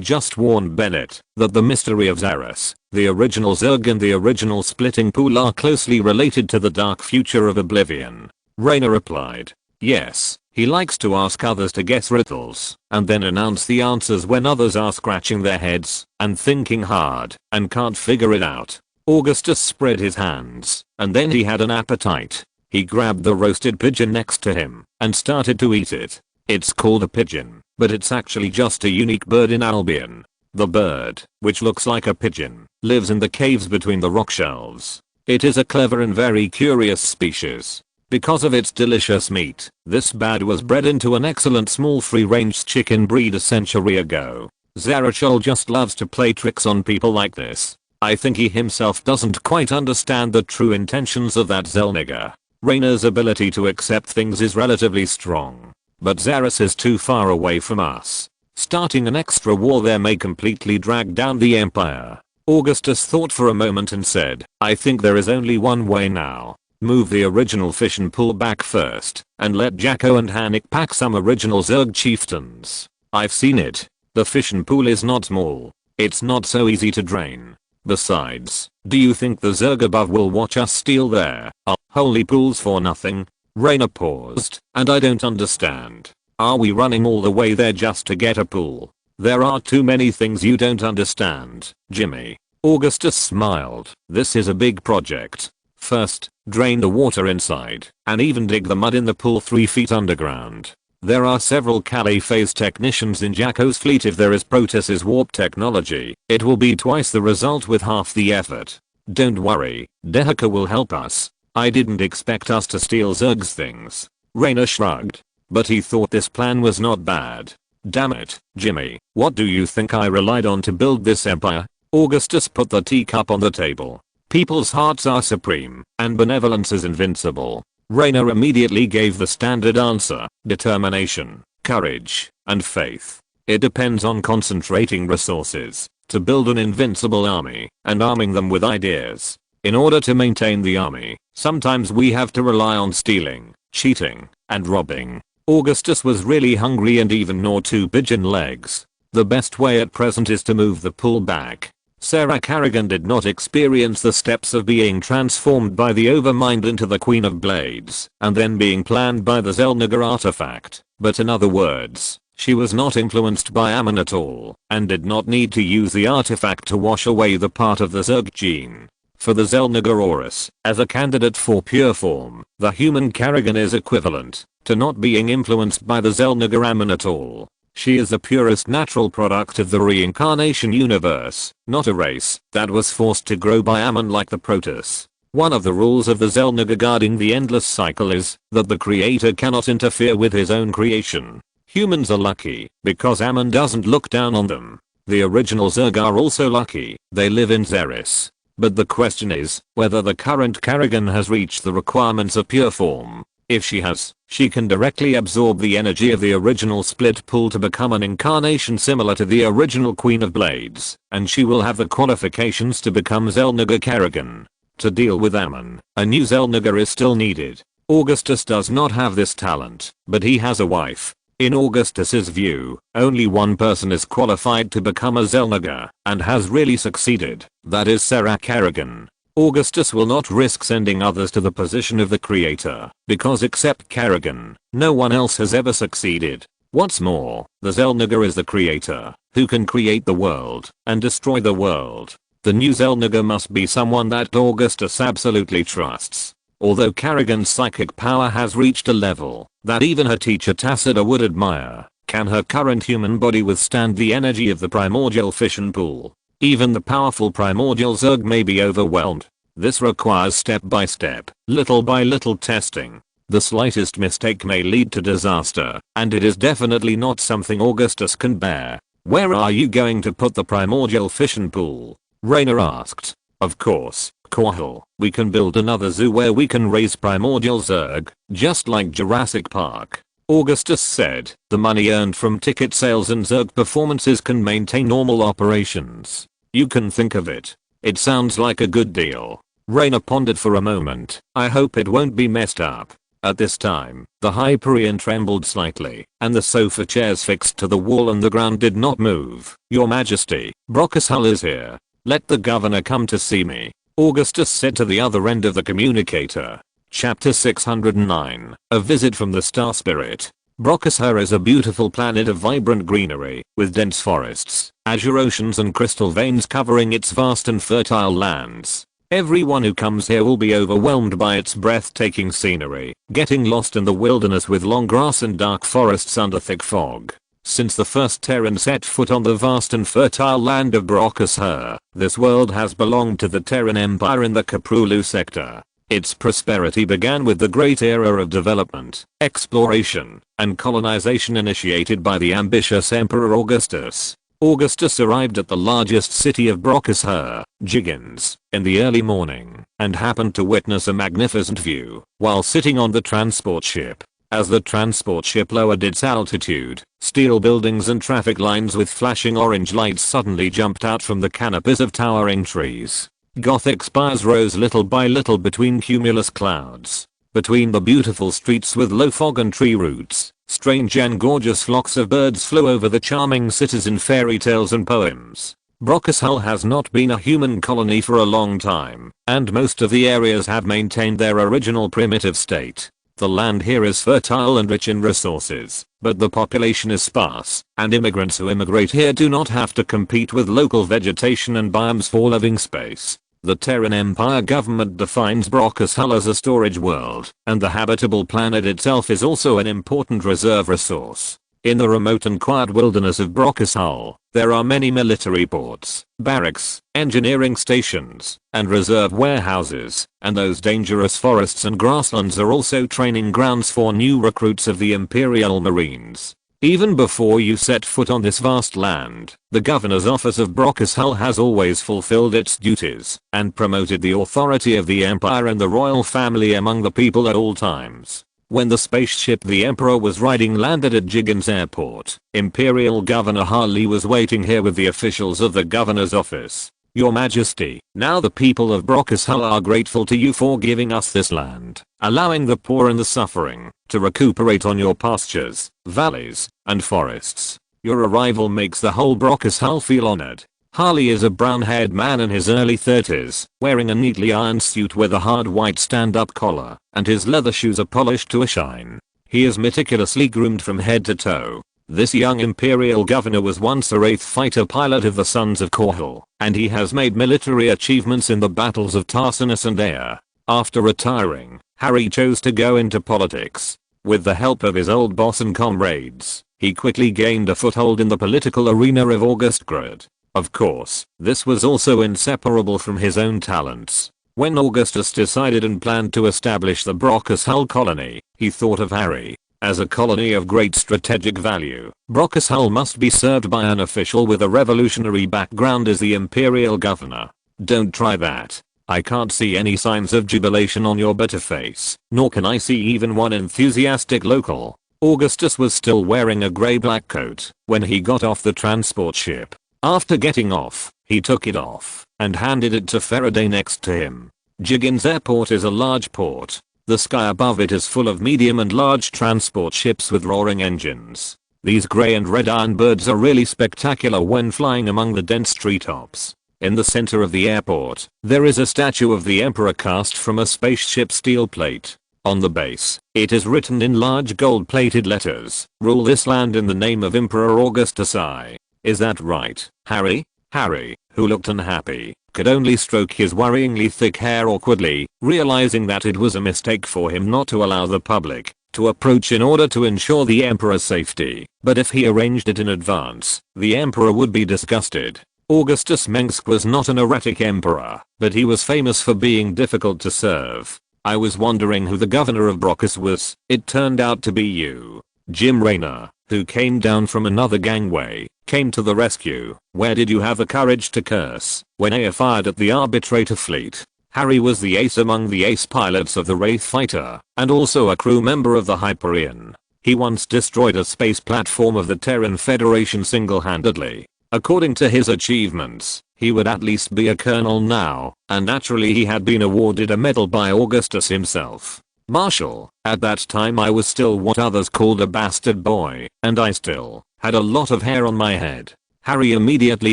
just warned Bennett that the mystery of Xeris, the original Zerg and the original splitting pool are closely related to the dark future of Oblivion. Raynor replied, "Yes, he likes to ask others to guess riddles, and then announce the answers when others are scratching their heads and thinking hard and can't figure it out." Augustus spread his hands, and then he had an appetite. He grabbed the roasted pigeon next to him and started to eat it. It's called a pigeon, but it's actually just a unique bird in Albion. The bird, which looks like a pigeon, lives in the caves between the rock shelves. It is a clever and very curious species. Because of its delicious meat, this bird was bred into an excellent small free-range chicken breed a century ago. Zerachel just loves to play tricks on people like this. I think he himself doesn't quite understand the true intentions of that Zelniger. Raynor's ability to accept things is relatively strong, but Xeris is too far away from us. Starting an extra war there may completely drag down the Empire. Augustus thought for a moment and said, "I think there is only one way now. Move the original fission pool back first, and let Jacko and Hanik pack some original Zerg chieftains. I've seen it. The fission pool is not small. It's not so easy to drain. Besides, do you think the Zerg above will watch us steal their holy pools for nothing?" Raynor paused, "And I don't understand. Are we running all the way there just to get a pool? There are too many things you don't understand, Jimmy." Augustus smiled. "This is a big project. First, drain the water inside, and even dig the mud in the pool 3 feet underground. There are several Calais phase technicians in Jacko's fleet. If there is Protoss's warp technology, it will be twice the result with half the effort. Don't worry, Dehaka will help us. I didn't expect us to steal Zerg's things." Raynor shrugged. But he thought this plan was not bad. "Damn it, Jimmy, what do you think I relied on to build this empire?" Augustus put the teacup on the table. "People's hearts are supreme, and benevolence is invincible." Raynor immediately gave the standard answer: determination, courage, and faith. It depends on concentrating resources to build an invincible army and arming them with ideas. In order to maintain the army, sometimes we have to rely on stealing, cheating, and robbing. Augustus was really hungry and even gnawed 2 pigeon legs. The best way at present is to move the pool back. Sarah Karrigan did not experience the steps of being transformed by the Overmind into the Queen of Blades and then being planned by the Zelniger artifact, but in other words, she was not influenced by Ammon at all and did not need to use the artifact to wash away the part of the Zerg gene. For the Zelniger Horus, as a candidate for pure form, the human Karrigan is equivalent to not being influenced by the Zelniger Ammon at all. She is the purest natural product of the reincarnation universe, not a race that was forced to grow by Ammon like the Protoss. One of the rules of the Xel'Naga guarding the endless cycle is that the creator cannot interfere with his own creation. Humans are lucky because Ammon doesn't look down on them. The original Zerg are also lucky, they live in Xeris. But the question is whether the current Kerrigan has reached the requirements of pure form. If she has, she can directly absorb the energy of the original split pool to become an incarnation similar to the original Queen of Blades, and she will have the qualifications to become Xel'Naga Kerrigan. To deal with Ammon, a new Xel'Naga is still needed. Augustus does not have this talent, but he has a wife. In Augustus's view, only one person is qualified to become a Xel'Naga, and has really succeeded, that is Sarah Kerrigan. Augustus will not risk sending others to the position of the creator, because except Kerrigan, no one else has ever succeeded. What's more, the Xel'Naga is the creator, who can create the world, and destroy the world. The new Xel'Naga must be someone that Augustus absolutely trusts. Although Kerrigan's psychic power has reached a level that even her teacher Tacita would admire, can her current human body withstand the energy of the primordial fission pool? Even the powerful primordial Zerg may be overwhelmed. This requires step-by-step, little-by-little testing. The slightest mistake may lead to disaster, and it is definitely not something Augustus can bear. Where are you going to put the primordial fission pool? Raynor asked. Of course, Korhal, we can build another zoo where we can raise primordial Zerg, just like Jurassic Park. Augustus said, the money earned from ticket sales and Zerg performances can maintain normal operations. You can think of it. It sounds like a good deal. Raynor pondered for a moment. I hope it won't be messed up. At this time, the Hyperion trembled slightly, and the sofa chairs fixed to the wall and the ground did not move. Your Majesty, Brockus Hull is here. Let the governor come to see me, Augustus said to the other end of the communicator. Chapter 609, A Visit from the Star Spirit. Brockus Hull is a beautiful planet of vibrant greenery, with dense forests, azure oceans and crystal veins covering its vast and fertile lands. Everyone who comes here will be overwhelmed by its breathtaking scenery, getting lost in the wilderness with long grass and dark forests under thick fog. Since the first Terran set foot on the vast and fertile land of Brockus Hull, this world has belonged to the Terran Empire in the Caprulu sector. Its prosperity began with the great era of development, exploration, and colonization initiated by the ambitious Emperor Augustus. Augustus arrived at the largest city of Brockus Hull, Jiggins, in the early morning, and happened to witness a magnificent view while sitting on the transport ship. As the transport ship lowered its altitude, steel buildings and traffic lines with flashing orange lights suddenly jumped out from the canopies of towering trees. Gothic spires rose little by little between cumulus clouds. Between the beautiful streets with low fog and tree roots, strange and gorgeous flocks of birds flew over the charming cities in fairy tales and poems. Brockus Hull has not been a human colony for a long time, and most of the areas have maintained their original primitive state. The land here is fertile and rich in resources, but the population is sparse, and immigrants who immigrate here do not have to compete with local vegetation and biomes for living space. The Terran Empire government defines Brockus Hull as a storage world, and the habitable planet itself is also an important reserve resource. In the remote and quiet wilderness of Brockus Hull, there are many military ports, barracks, engineering stations, and reserve warehouses, and those dangerous forests and grasslands are also training grounds for new recruits of the Imperial Marines. Even before you set foot on this vast land, the governor's office of Brockus Hull has always fulfilled its duties, and promoted the authority of the Empire and the royal family among the people at all times. When the spaceship the Emperor was riding landed at Jiggins Airport, Imperial Governor Harley was waiting here with the officials of the governor's office. Your Majesty, now the people of Brockus Hull are grateful to you for giving us this land, allowing the poor and the suffering to recuperate on your pastures, valleys, and forests. Your arrival makes the whole Brockus Hull feel honored. Harley is a brown-haired man in his early 30s, wearing a neatly ironed suit with a hard white stand-up collar, and his leather shoes are polished to a shine. He is meticulously groomed from head to toe. This young Imperial governor was once a Wraith fighter pilot of the Sons of Korhal, and he has made military achievements in the battles of Tarsinus and Air. After retiring, Harry chose to go into politics. With the help of his old boss and comrades, he quickly gained a foothold in the political arena of Augustgrad. Of course, this was also inseparable from his own talents. When Augustus decided and planned to establish the Brockus Hull colony, he thought of Harry. As a colony of great strategic value, Brockus Hull must be served by an official with a revolutionary background as the imperial governor. Don't try that. I can't see any signs of jubilation on your bitter face, nor can I see even one enthusiastic local. Augustus was still wearing a grey-black coat when he got off the transport ship. After getting off, he took it off and handed it to Faraday next to him. Jiggins Airport is a large port. The sky above it is full of medium and large transport ships with roaring engines. These grey and red iron birds are really spectacular when flying among the dense treetops. In the center of the airport, there is a statue of the Emperor cast from a spaceship steel plate. On the base, it is written in large gold-plated letters, "Rule this land in the name of Emperor Augustus I." Is that right, Harry? Harry, who looked unhappy, could only stroke his worryingly thick hair awkwardly, realizing that it was a mistake for him not to allow the public to approach in order to ensure the Emperor's safety. But if he arranged it in advance, the Emperor would be disgusted. Augustus Mengsk was not an erratic emperor, but he was famous for being difficult to serve. I was wondering who the governor of Brockus was. It turned out to be you. Jim Raynor, who came down from another gangway, came to the rescue. Where did you have the courage to curse when I fired at the arbitrator fleet? Harry was the ace among the ace pilots of the Wraith fighter, and also a crew member of the Hyperion. He once destroyed a space platform of the Terran Federation single-handedly. According to his achievements, he would at least be a colonel now, and naturally he had been awarded a medal by Augustus himself. Marshal, at that time I was still what others called a bastard boy, and I still had a lot of hair on my head. Harry immediately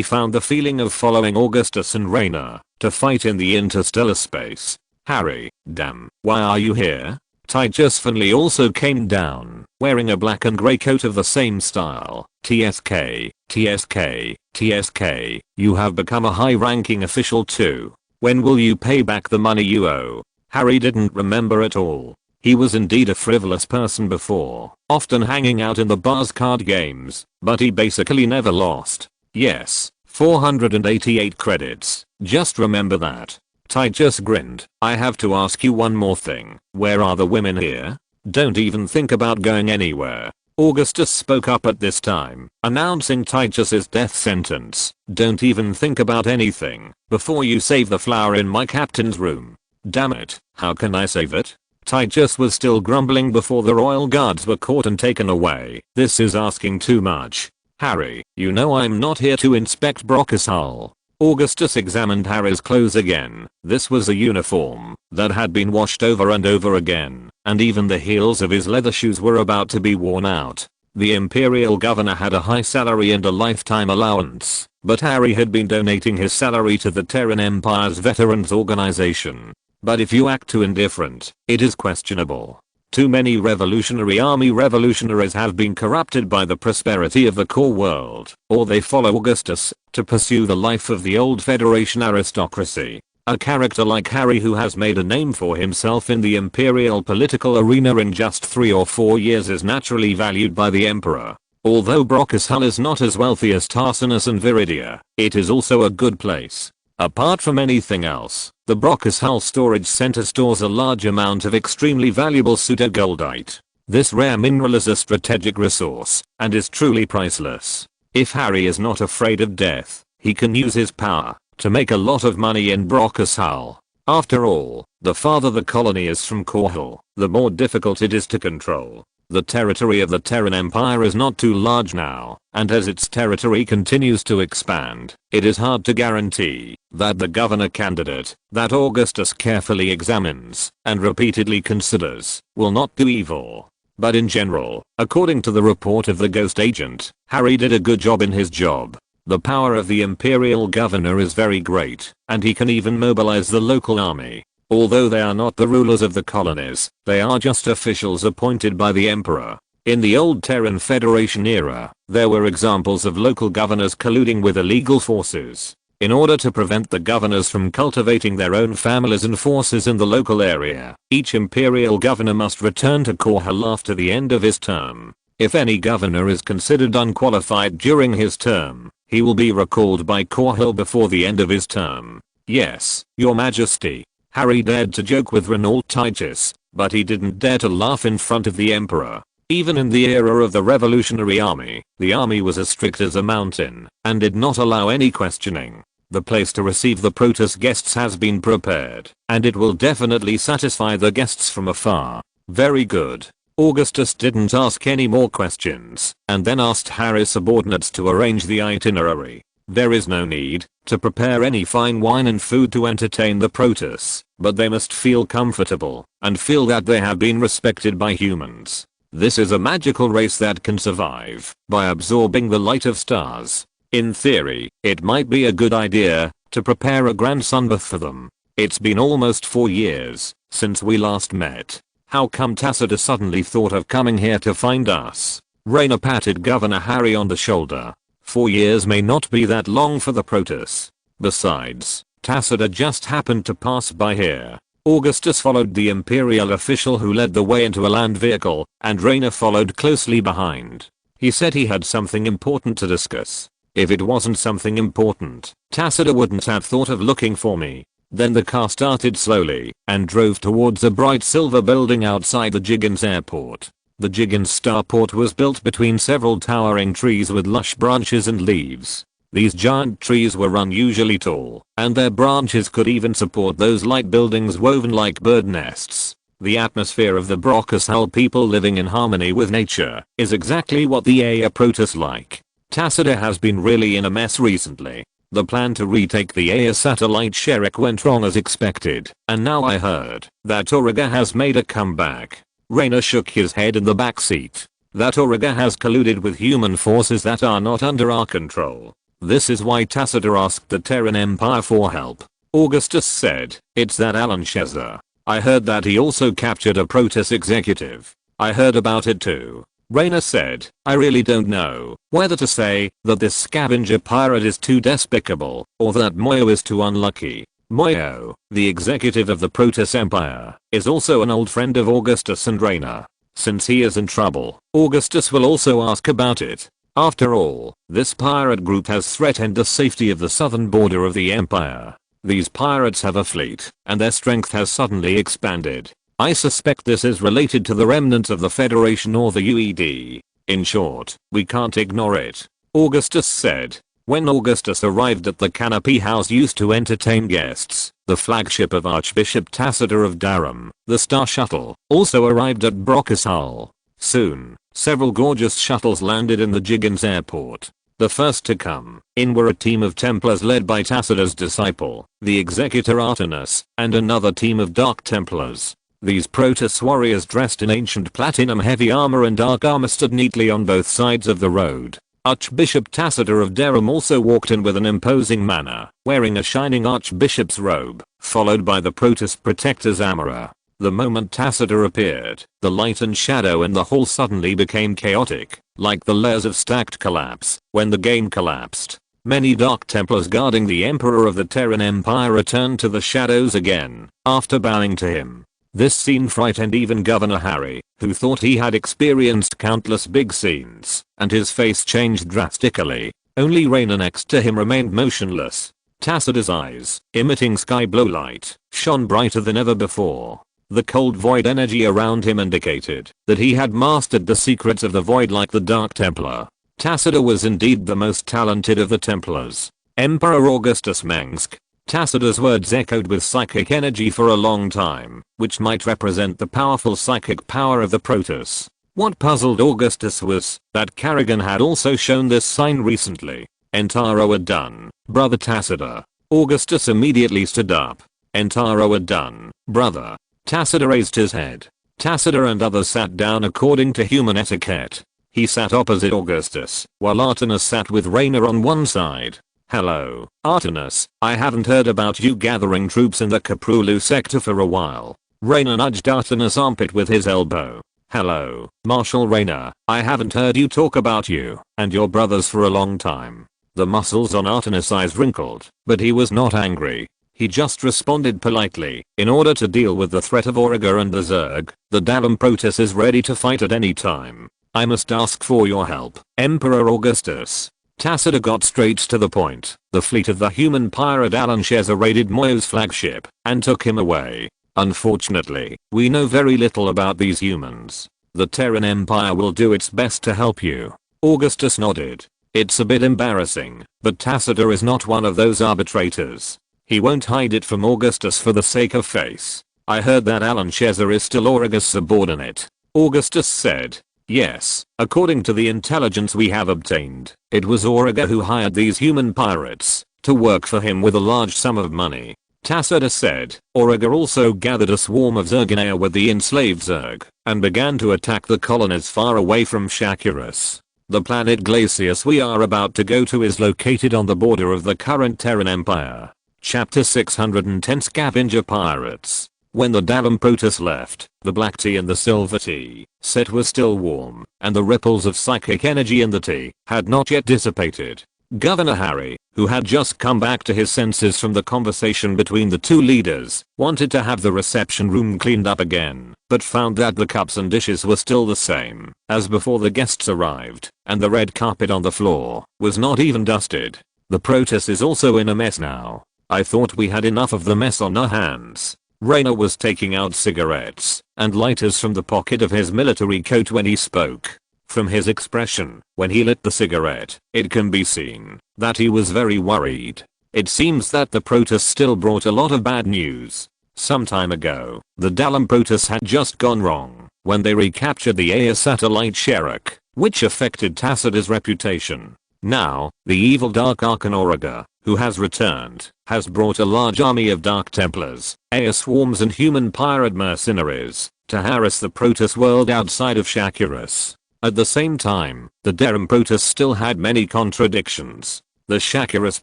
found the feeling of following Augustus and Raynor to fight in the interstellar space. Harry, damn, why are you here? Titus Finley also came down, wearing a black and grey coat of the same style. TSK, TSK, TSK, you have become a high-ranking official too. When will you pay back the money you owe? Harry didn't remember at all. He was indeed a frivolous person before, often hanging out in the bars card games, but he basically never lost. Yes, 488 credits, just remember that. Titus grinned. I have to ask you one more thing. Where are the women here? Don't even think about going anywhere. Augustus spoke up at this time, announcing Titus's death sentence. Don't even think about anything before you save the flower in my captain's room. Damn it, how can I save it? Titus was still grumbling before the royal guards were caught and taken away. This is asking too much. Harry, you know I'm not here to inspect Brockus Hull. Augustus examined Harry's clothes again. This was a uniform that had been washed over and over again, and even the heels of his leather shoes were about to be worn out. The imperial governor had a high salary and a lifetime allowance, but Harry had been donating his salary to the Terran Empire's Veterans Organization. But if you act too indifferent, it is questionable. Too many Revolutionary Army revolutionaries have been corrupted by the prosperity of the core world, or they follow Augustus to pursue the life of the old Federation aristocracy. A character like Harry, who has made a name for himself in the imperial political arena in just 3 or 4 years, is naturally valued by the Emperor. Although Brockus Hull is not as wealthy as Tarsinus and Viridia, it is also a good place. Apart from anything else, the Brockus Hull storage center stores a large amount of extremely valuable pseudo-goldite. This rare mineral is a strategic resource and is truly priceless. If Harry is not afraid of death, he can use his power to make a lot of money in Brockus Hull. After all, the farther the colony is from Korhal, the more difficult it is to control. The territory of the Terran Empire is not too large now, and as its territory continues to expand, it is hard to guarantee that the governor candidate that Augustus carefully examines and repeatedly considers will not do evil. But in general, according to the report of the ghost agent, Harry did a good job in his job. The power of the imperial governor is very great, and he can even mobilize the local army. Although they are not the rulers of the colonies, they are just officials appointed by the emperor. In the old Terran Federation era, there were examples of local governors colluding with illegal forces. In order to prevent the governors from cultivating their own families and forces in the local area, each imperial governor must return to Korhal after the end of his term. If any governor is considered unqualified during his term, he will be recalled by Korhal before the end of his term. Yes, Your Majesty. Harry dared to joke with Renault Titus, but he didn't dare to laugh in front of the Emperor. Even in the era of the Revolutionary Army, the army was as strict as a mountain and did not allow any questioning. The place to receive the Protoss guests has been prepared, and it will definitely satisfy the guests from afar. Very good. Augustus didn't ask any more questions, and then asked Harry's subordinates to arrange the itinerary. There is no need to prepare any fine wine and food to entertain the Protoss, but they must feel comfortable and feel that they have been respected by humans. This is a magical race that can survive by absorbing the light of stars. In theory, it might be a good idea to prepare a grand sunbath for them. It's been almost 4 years since we last met. How come Tacitus suddenly thought of coming here to find us? Raynor patted Governor Harry on the shoulder. 4 years may not be that long for the Protoss. Besides, Tacitus just happened to pass by here. Augustus followed the imperial official who led the way into a land vehicle, and Raynor followed closely behind. He said he had something important to discuss. If it wasn't something important, Tacitus wouldn't have thought of looking for me. Then the car started slowly and drove towards a bright silver building outside the Jiggins airport. The Jiggins starport was built between several towering trees with lush branches and leaves. These giant trees were unusually tall, and their branches could even support those light buildings woven like bird nests. The atmosphere of the Brockus Hull people living in harmony with nature is exactly what the Aya Protoss like. Tacitus has been really in a mess recently. The plan to retake the Aya satellite Sherek went wrong as expected, and now I heard that Auriga has made a comeback. Raynor shook his head in the back seat. That Auriga has colluded with human forces that are not under our control. This is why Tacitus asked the Terran Empire for help. Augustus said, it's that Alan Shezza. I heard that he also captured a Protoss executive. I heard about it too. Raynor said, I really don't know whether to say that this scavenger pirate is too despicable or that Moyo is too unlucky. Moyo, the executive of the Protoss Empire, is also an old friend of Augustus and Raynor. Since he is in trouble, Augustus will also ask about it. After all, this pirate group has threatened the safety of the southern border of the Empire. These pirates have a fleet, and their strength has suddenly expanded. I suspect this is related to the remnants of the Federation or the UED. In short, we can't ignore it. Augustus said. When Augustus arrived at the Canopy House used to entertain guests, the flagship of Archbishop Tacitus of Durham, the Star Shuttle, also arrived at Brockus Hull. Soon, several gorgeous shuttles landed in the Jiggins airport. The first to come in were a team of Templars led by Tacitus' disciple, the Executor Artemis, and another team of Dark Templars. These Protoss warriors dressed in ancient platinum heavy armor and dark armor stood neatly on both sides of the road. Archbishop Tacitus of Durham also walked in with an imposing manner, wearing a shining archbishop's robe, followed by the Protoss protector's armor. The moment Tacitus appeared, the light and shadow in the hall suddenly became chaotic, like the layers of stacked collapse when the game collapsed. Many Dark Templars guarding the Emperor of the Terran Empire returned to the shadows again, after bowing to him. This scene frightened even Governor Harry, who thought he had experienced countless big scenes, and his face changed drastically. Only Raynor next to him remained motionless. Tacitus' eyes, emitting sky blue light, shone brighter than ever before. The cold void energy around him indicated that he had mastered the secrets of the void like the Dark Templar. Tacitus was indeed the most talented of the Templars. Emperor Augustus Mengsk. Tacitus' words echoed with psychic energy for a long time, which might represent the powerful psychic power of the Protoss. What puzzled Augustus was that Kerrigan had also shown this sign recently. Entaro had done, brother Tacitus. Augustus immediately stood up. Entaro had done, brother. Tacitus raised his head. Tacitus and others sat down according to human etiquette. He sat opposite Augustus, while Artemis sat with Raynor on one side. Hello, Artemis, I haven't heard about you gathering troops in the Kaprulu sector for a while. Raynor nudged Artemis' armpit with his elbow. Hello, Marshal Raynor, I haven't heard you talk about you and your brothers for a long time. The muscles on Artemis' eyes wrinkled, but he was not angry. He just responded politely. In order to deal with the threat of Auriga and the Zerg, the Dalam Protoss is ready to fight at any time. I must ask for your help, Emperor Augustus. Tacita got straight to the point. The fleet of the human pirate Alan Sheza raided Moyo's flagship and took him away. Unfortunately, we know very little about these humans. The Terran Empire will do its best to help you. Augustus nodded. It's a bit embarrassing, but Tacita is not one of those arbitrators. He won't hide it from Augustus for the sake of face. I heard that Alan Sheza is still Auriga's subordinate. Augustus said. Yes, according to the intelligence we have obtained, it was Auriga who hired these human pirates to work for him with a large sum of money. Tacita said, Auriga also gathered a swarm of Zerginaea with the enslaved Zerg and began to attack the colonies far away from Shakurus. The planet Glacius we are about to go to is located on the border of the current Terran Empire. Chapter 610 Scavenger Pirates. When the Darum Protus left, the black tea and the silver tea set was still warm, and the ripples of psychic energy in the tea had not yet dissipated. Governor Harry, who had just come back to his senses from the conversation between the two leaders, wanted to have the reception room cleaned up again, but found that the cups and dishes were still the same as before the guests arrived, and the red carpet on the floor was not even dusted. The Protus is also in a mess now. I thought we had enough of the mess on our hands. Raynor was taking out cigarettes and lighters from the pocket of his military coat when he spoke. From his expression, when he lit the cigarette, it can be seen that he was very worried. It seems that the Protus still brought a lot of bad news. Some time ago, the Darum Protus had just gone wrong when they recaptured the Aya satellite Sherak, which affected Tacita's reputation. Now, the evil Dark Archon Auriga, who has returned, has brought a large army of Dark Templars, Aya swarms and human pirate mercenaries to harass the Protus world outside of Shakurus. At the same time, the Darum Protus still had many contradictions. The Shakurus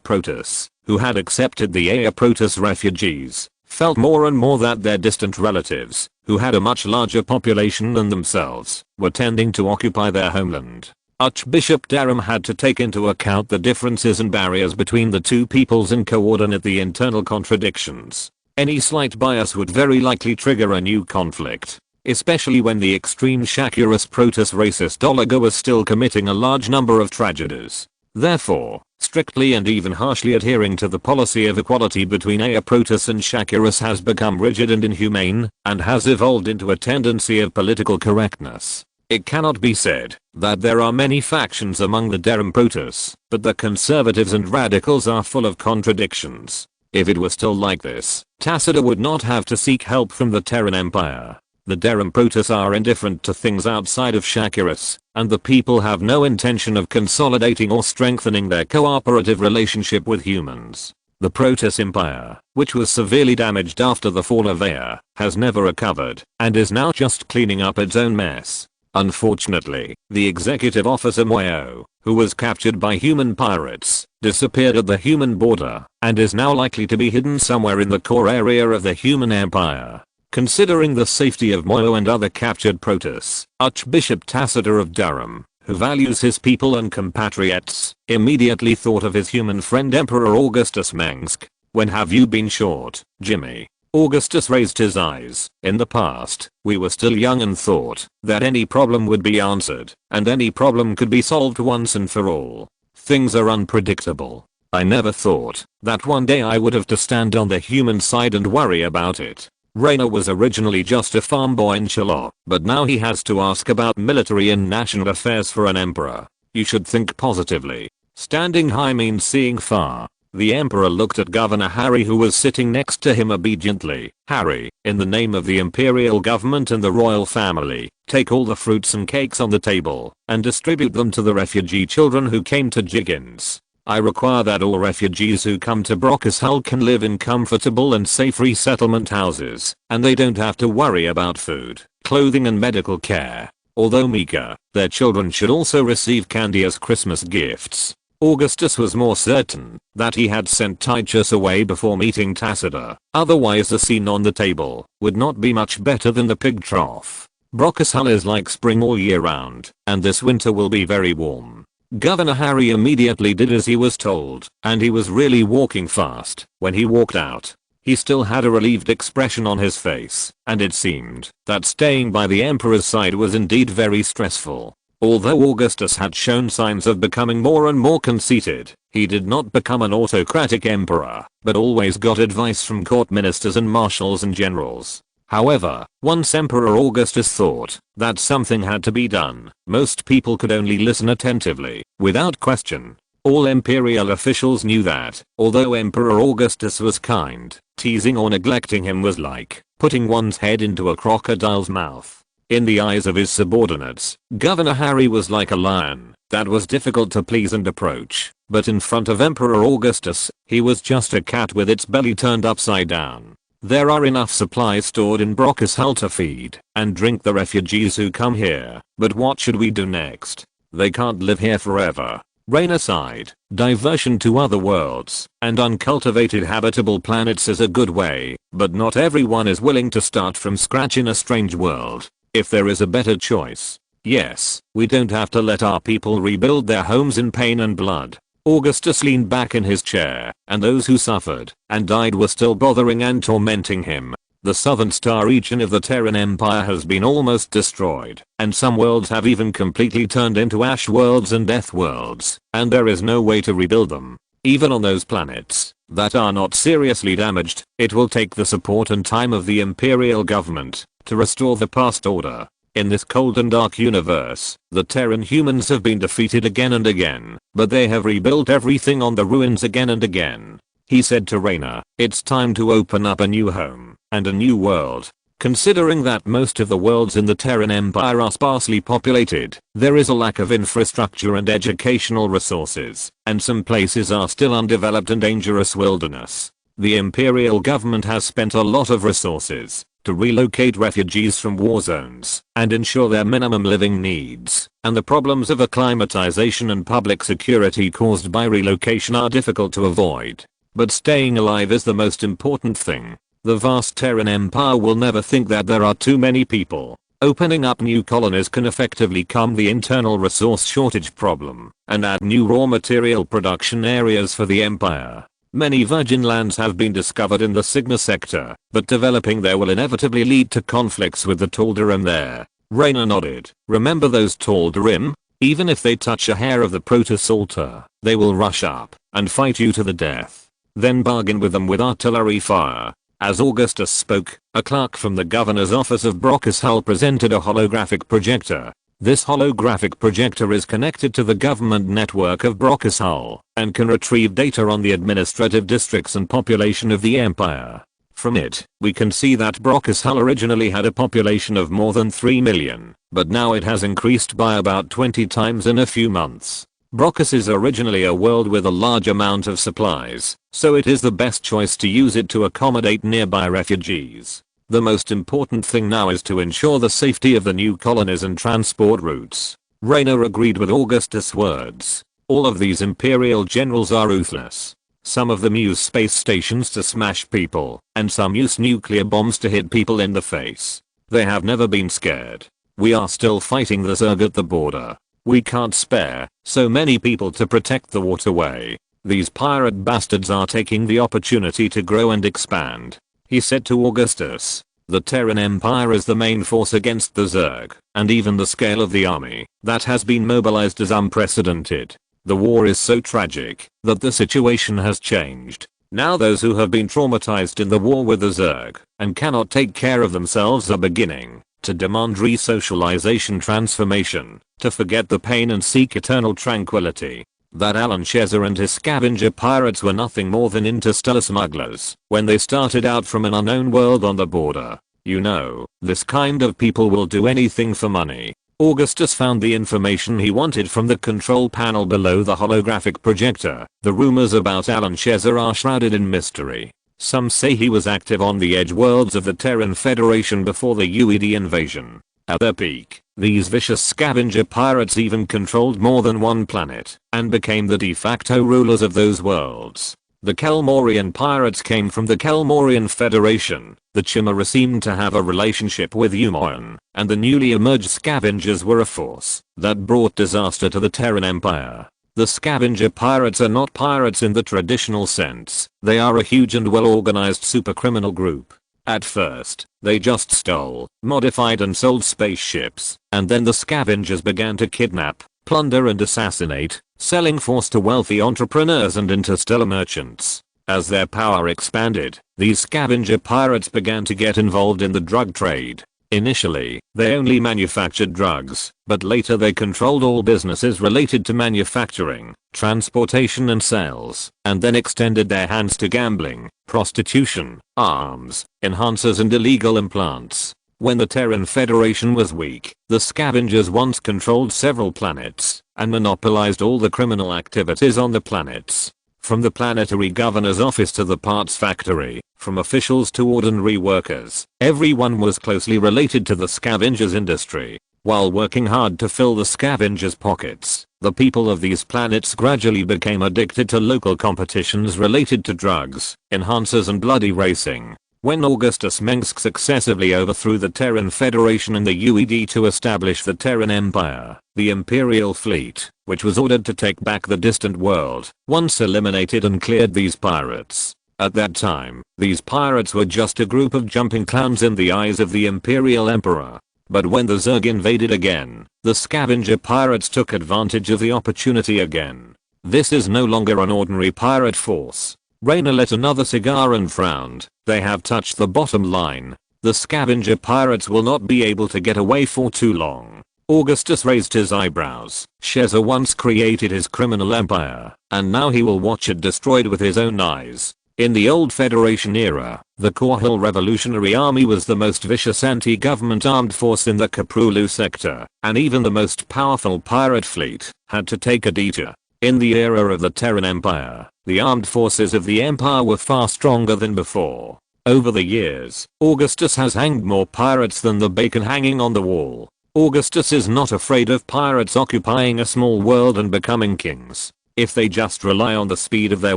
Protus, who had accepted the Aya Protus refugees, felt more and more that their distant relatives, who had a much larger population than themselves, were tending to occupy their homeland. Archbishop Darum had to take into account the differences and barriers between the two peoples and coordinate the internal contradictions. Any slight bias would very likely trigger a new conflict, especially when the extreme Shakurus Protus racist Oliga was still committing a large number of tragedies. Therefore, strictly and even harshly adhering to the policy of equality between Aya Protus and Shakurus has become rigid and inhumane, and has evolved into a tendency of political correctness. It cannot be said that there are many factions among the Darum Protus, but the conservatives and radicals are full of contradictions. If it were still like this, Tacita would not have to seek help from the Terran Empire. The Darum Protus are indifferent to things outside of Shakurus, and the people have no intention of consolidating or strengthening their cooperative relationship with humans. The Protus Empire, which was severely damaged after the fall of Aya, has never recovered, and is now just cleaning up its own mess. Unfortunately, the executive officer Moyo, who was captured by human pirates, disappeared at the human border, and is now likely to be hidden somewhere in the core area of the human empire. Considering the safety of Moyo and other captured Protus, Archbishop Tacita of Darum, who values his people and compatriots, immediately thought of his human friend Emperor Augustus Mengsk. When have you been short, Jimmy? Augustus raised his eyes. In the past, we were still young and thought that any problem would be answered, and any problem could be solved once and for all. Things are unpredictable. I never thought that one day I would have to stand on the human side and worry about it. Raynor was originally just a farm boy in Chilot, but now he has to ask about military and national affairs for an emperor. You should think positively. Standing high means seeing far. The emperor looked at Governor Harry, who was sitting next to him obediently. Harry, in the name of the imperial government and the royal family, take all the fruits and cakes on the table and distribute them to the refugee children who came to Jiggins. I require that all refugees who come to Brockus Hull can live in comfortable and safe resettlement houses, and they don't have to worry about food, clothing and medical care. Although meager, their children should also receive candy as Christmas gifts. Augustus was more certain that he had sent Titus away before meeting Tacita, otherwise the scene on the table would not be much better than the pig trough. Brockus Hull is like spring all year round, and this winter will be very warm. Governor Harry immediately did as he was told, and he was really walking fast. When he walked out, he still had a relieved expression on his face, and it seemed that staying by the emperor's side was indeed very stressful. Although Augustus had shown signs of becoming more and more conceited, he did not become an autocratic emperor, but always got advice from court ministers and marshals and generals. However, once Emperor Augustus thought that something had to be done, most people could only listen attentively, without question. All imperial officials knew that, although Emperor Augustus was kind, teasing or neglecting him was like putting one's head into a crocodile's mouth. In the eyes of his subordinates, Governor Harry was like a lion that was difficult to please and approach, but in front of Emperor Augustus, he was just a cat with its belly turned upside down. There are enough supplies stored in Korhal to feed and drink the refugees who come here, but what should we do next? They can't live here forever. Raynor sighed. Diversion to other worlds and uncultivated habitable planets is a good way, but not everyone is willing to start from scratch in a strange world. If there is a better choice, yes, we don't have to let our people rebuild their homes in pain and blood. Augustus leaned back in his chair, and those who suffered and died were still bothering and tormenting him. The southern star region of the Terran Empire has been almost destroyed, and some worlds have even completely turned into ash worlds and death worlds, and there is no way to rebuild them. Even on those planets that are not seriously damaged, it will take the support and time of the imperial government to restore the past order. In this cold and dark universe, the Terran humans have been defeated again and again, but they have rebuilt everything on the ruins again and again. He said to Raynor, it's time to open up a new home and a new world. Considering that most of the worlds in the Terran Empire are sparsely populated, there is a lack of infrastructure and educational resources, and some places are still undeveloped and dangerous wilderness. The imperial government has spent a lot of resources to relocate refugees from war zones and ensure their minimum living needs, and the problems of acclimatization and public security caused by relocation are difficult to avoid. But staying alive is the most important thing. The vast Terran Empire will never think that there are too many people. Opening up new colonies can effectively calm the internal resource shortage problem and add new raw material production areas for the empire. Many virgin lands have been discovered in the Sigma sector, but developing there will inevitably lead to conflicts with the Tal'Darim there. Raynor nodded. Remember those Tal'Darim? Even if they touch a hair of the Protoss altar, they will rush up and fight you to the death. Then bargain with them with artillery fire. As Augustus spoke, a clerk from the governor's office of Korhal presented a holographic projector. This holographic projector is connected to the government network of Korhal and can retrieve data on the administrative districts and population of the empire. From it, we can see that Korhal originally had a population of more than 3 million, but now it has increased by about 20 times in a few months. Korhal is originally a world with a large amount of supplies, so it is the best choice to use it to accommodate nearby refugees. The most important thing now is to ensure the safety of the new colonies and transport routes. Raynor agreed with Augustus' words. All of these imperial generals are ruthless. Some of them use space stations to smash people, and some use nuclear bombs to hit people in the face. They have never been scared. We are still fighting the Zerg at the border. We can't spare so many people to protect the waterway. These pirate bastards are taking the opportunity to grow and expand. He said to Augustus, the Terran Empire is the main force against the Zerg, and even the scale of the army that has been mobilized is unprecedented. The war is so tragic that the situation has changed. Now those who have been traumatized in the war with the Zerg and cannot take care of themselves are beginning to demand re-socialization transformation, to forget the pain and seek eternal tranquility. That Alan Shezza and his scavenger pirates were nothing more than interstellar smugglers when they started out from an unknown world on the border. You know, this kind of people will do anything for money. Augustus found the information he wanted from the control panel below the holographic projector. The rumors about Alan Shezza are shrouded in mystery. Some say he was active on the edge worlds of the Terran Federation before the UED invasion. At their peak, these vicious scavenger pirates even controlled more than one planet and became the de facto rulers of those worlds. The Kel-morian pirates came from the Kel-morian Federation. The Chimera seemed to have a relationship with Humoran, and the newly emerged scavengers were a force that brought disaster to the Terran Empire. The scavenger pirates are not pirates in the traditional sense. They are a huge and well-organized supercriminal group. At first, they just stole, modified and sold spaceships, and then the scavengers began to kidnap, plunder and assassinate, selling force to wealthy entrepreneurs and interstellar merchants. As their power expanded, these scavenger pirates began to get involved in the drug trade. Initially, they only manufactured drugs, but later they controlled all businesses related to manufacturing, transportation and sales, and then extended their hands to gambling, prostitution, arms, enhancers and illegal implants. When the Terran Federation was weak, the scavengers once controlled several planets, and monopolized all the criminal activities on the planets. From the planetary governor's office to the parts factory, from officials to ordinary workers, everyone was closely related to the scavengers industry. While working hard to fill the scavengers' pockets, the people of these planets gradually became addicted to local competitions related to drugs, enhancers and bloody racing. When Augustus Mengsk successively overthrew the Terran Federation in the UED to establish the Terran Empire, the Imperial fleet, which was ordered to take back the distant world, once eliminated and cleared these pirates. At that time, these pirates were just a group of jumping clowns in the eyes of the Imperial Emperor. But when the Zerg invaded again, the scavenger pirates took advantage of the opportunity again. This is no longer an ordinary pirate force. Raynor lit another cigar and frowned. They have touched the bottom line. The scavenger pirates will not be able to get away for too long. Augustus raised his eyebrows. Shezza once created his criminal empire, and now he will watch it destroyed with his own eyes. In the old Federation era, the Korhal Revolutionary Army was the most vicious anti-government armed force in the Prelude sector, and even the most powerful pirate fleet had to take a detour. In the era of the Terran Empire, the armed forces of the Empire were far stronger than before. Over the years, Augustus has hanged more pirates than the bacon hanging on the wall. Augustus is not afraid of pirates occupying a small world and becoming kings. If they just rely on the speed of their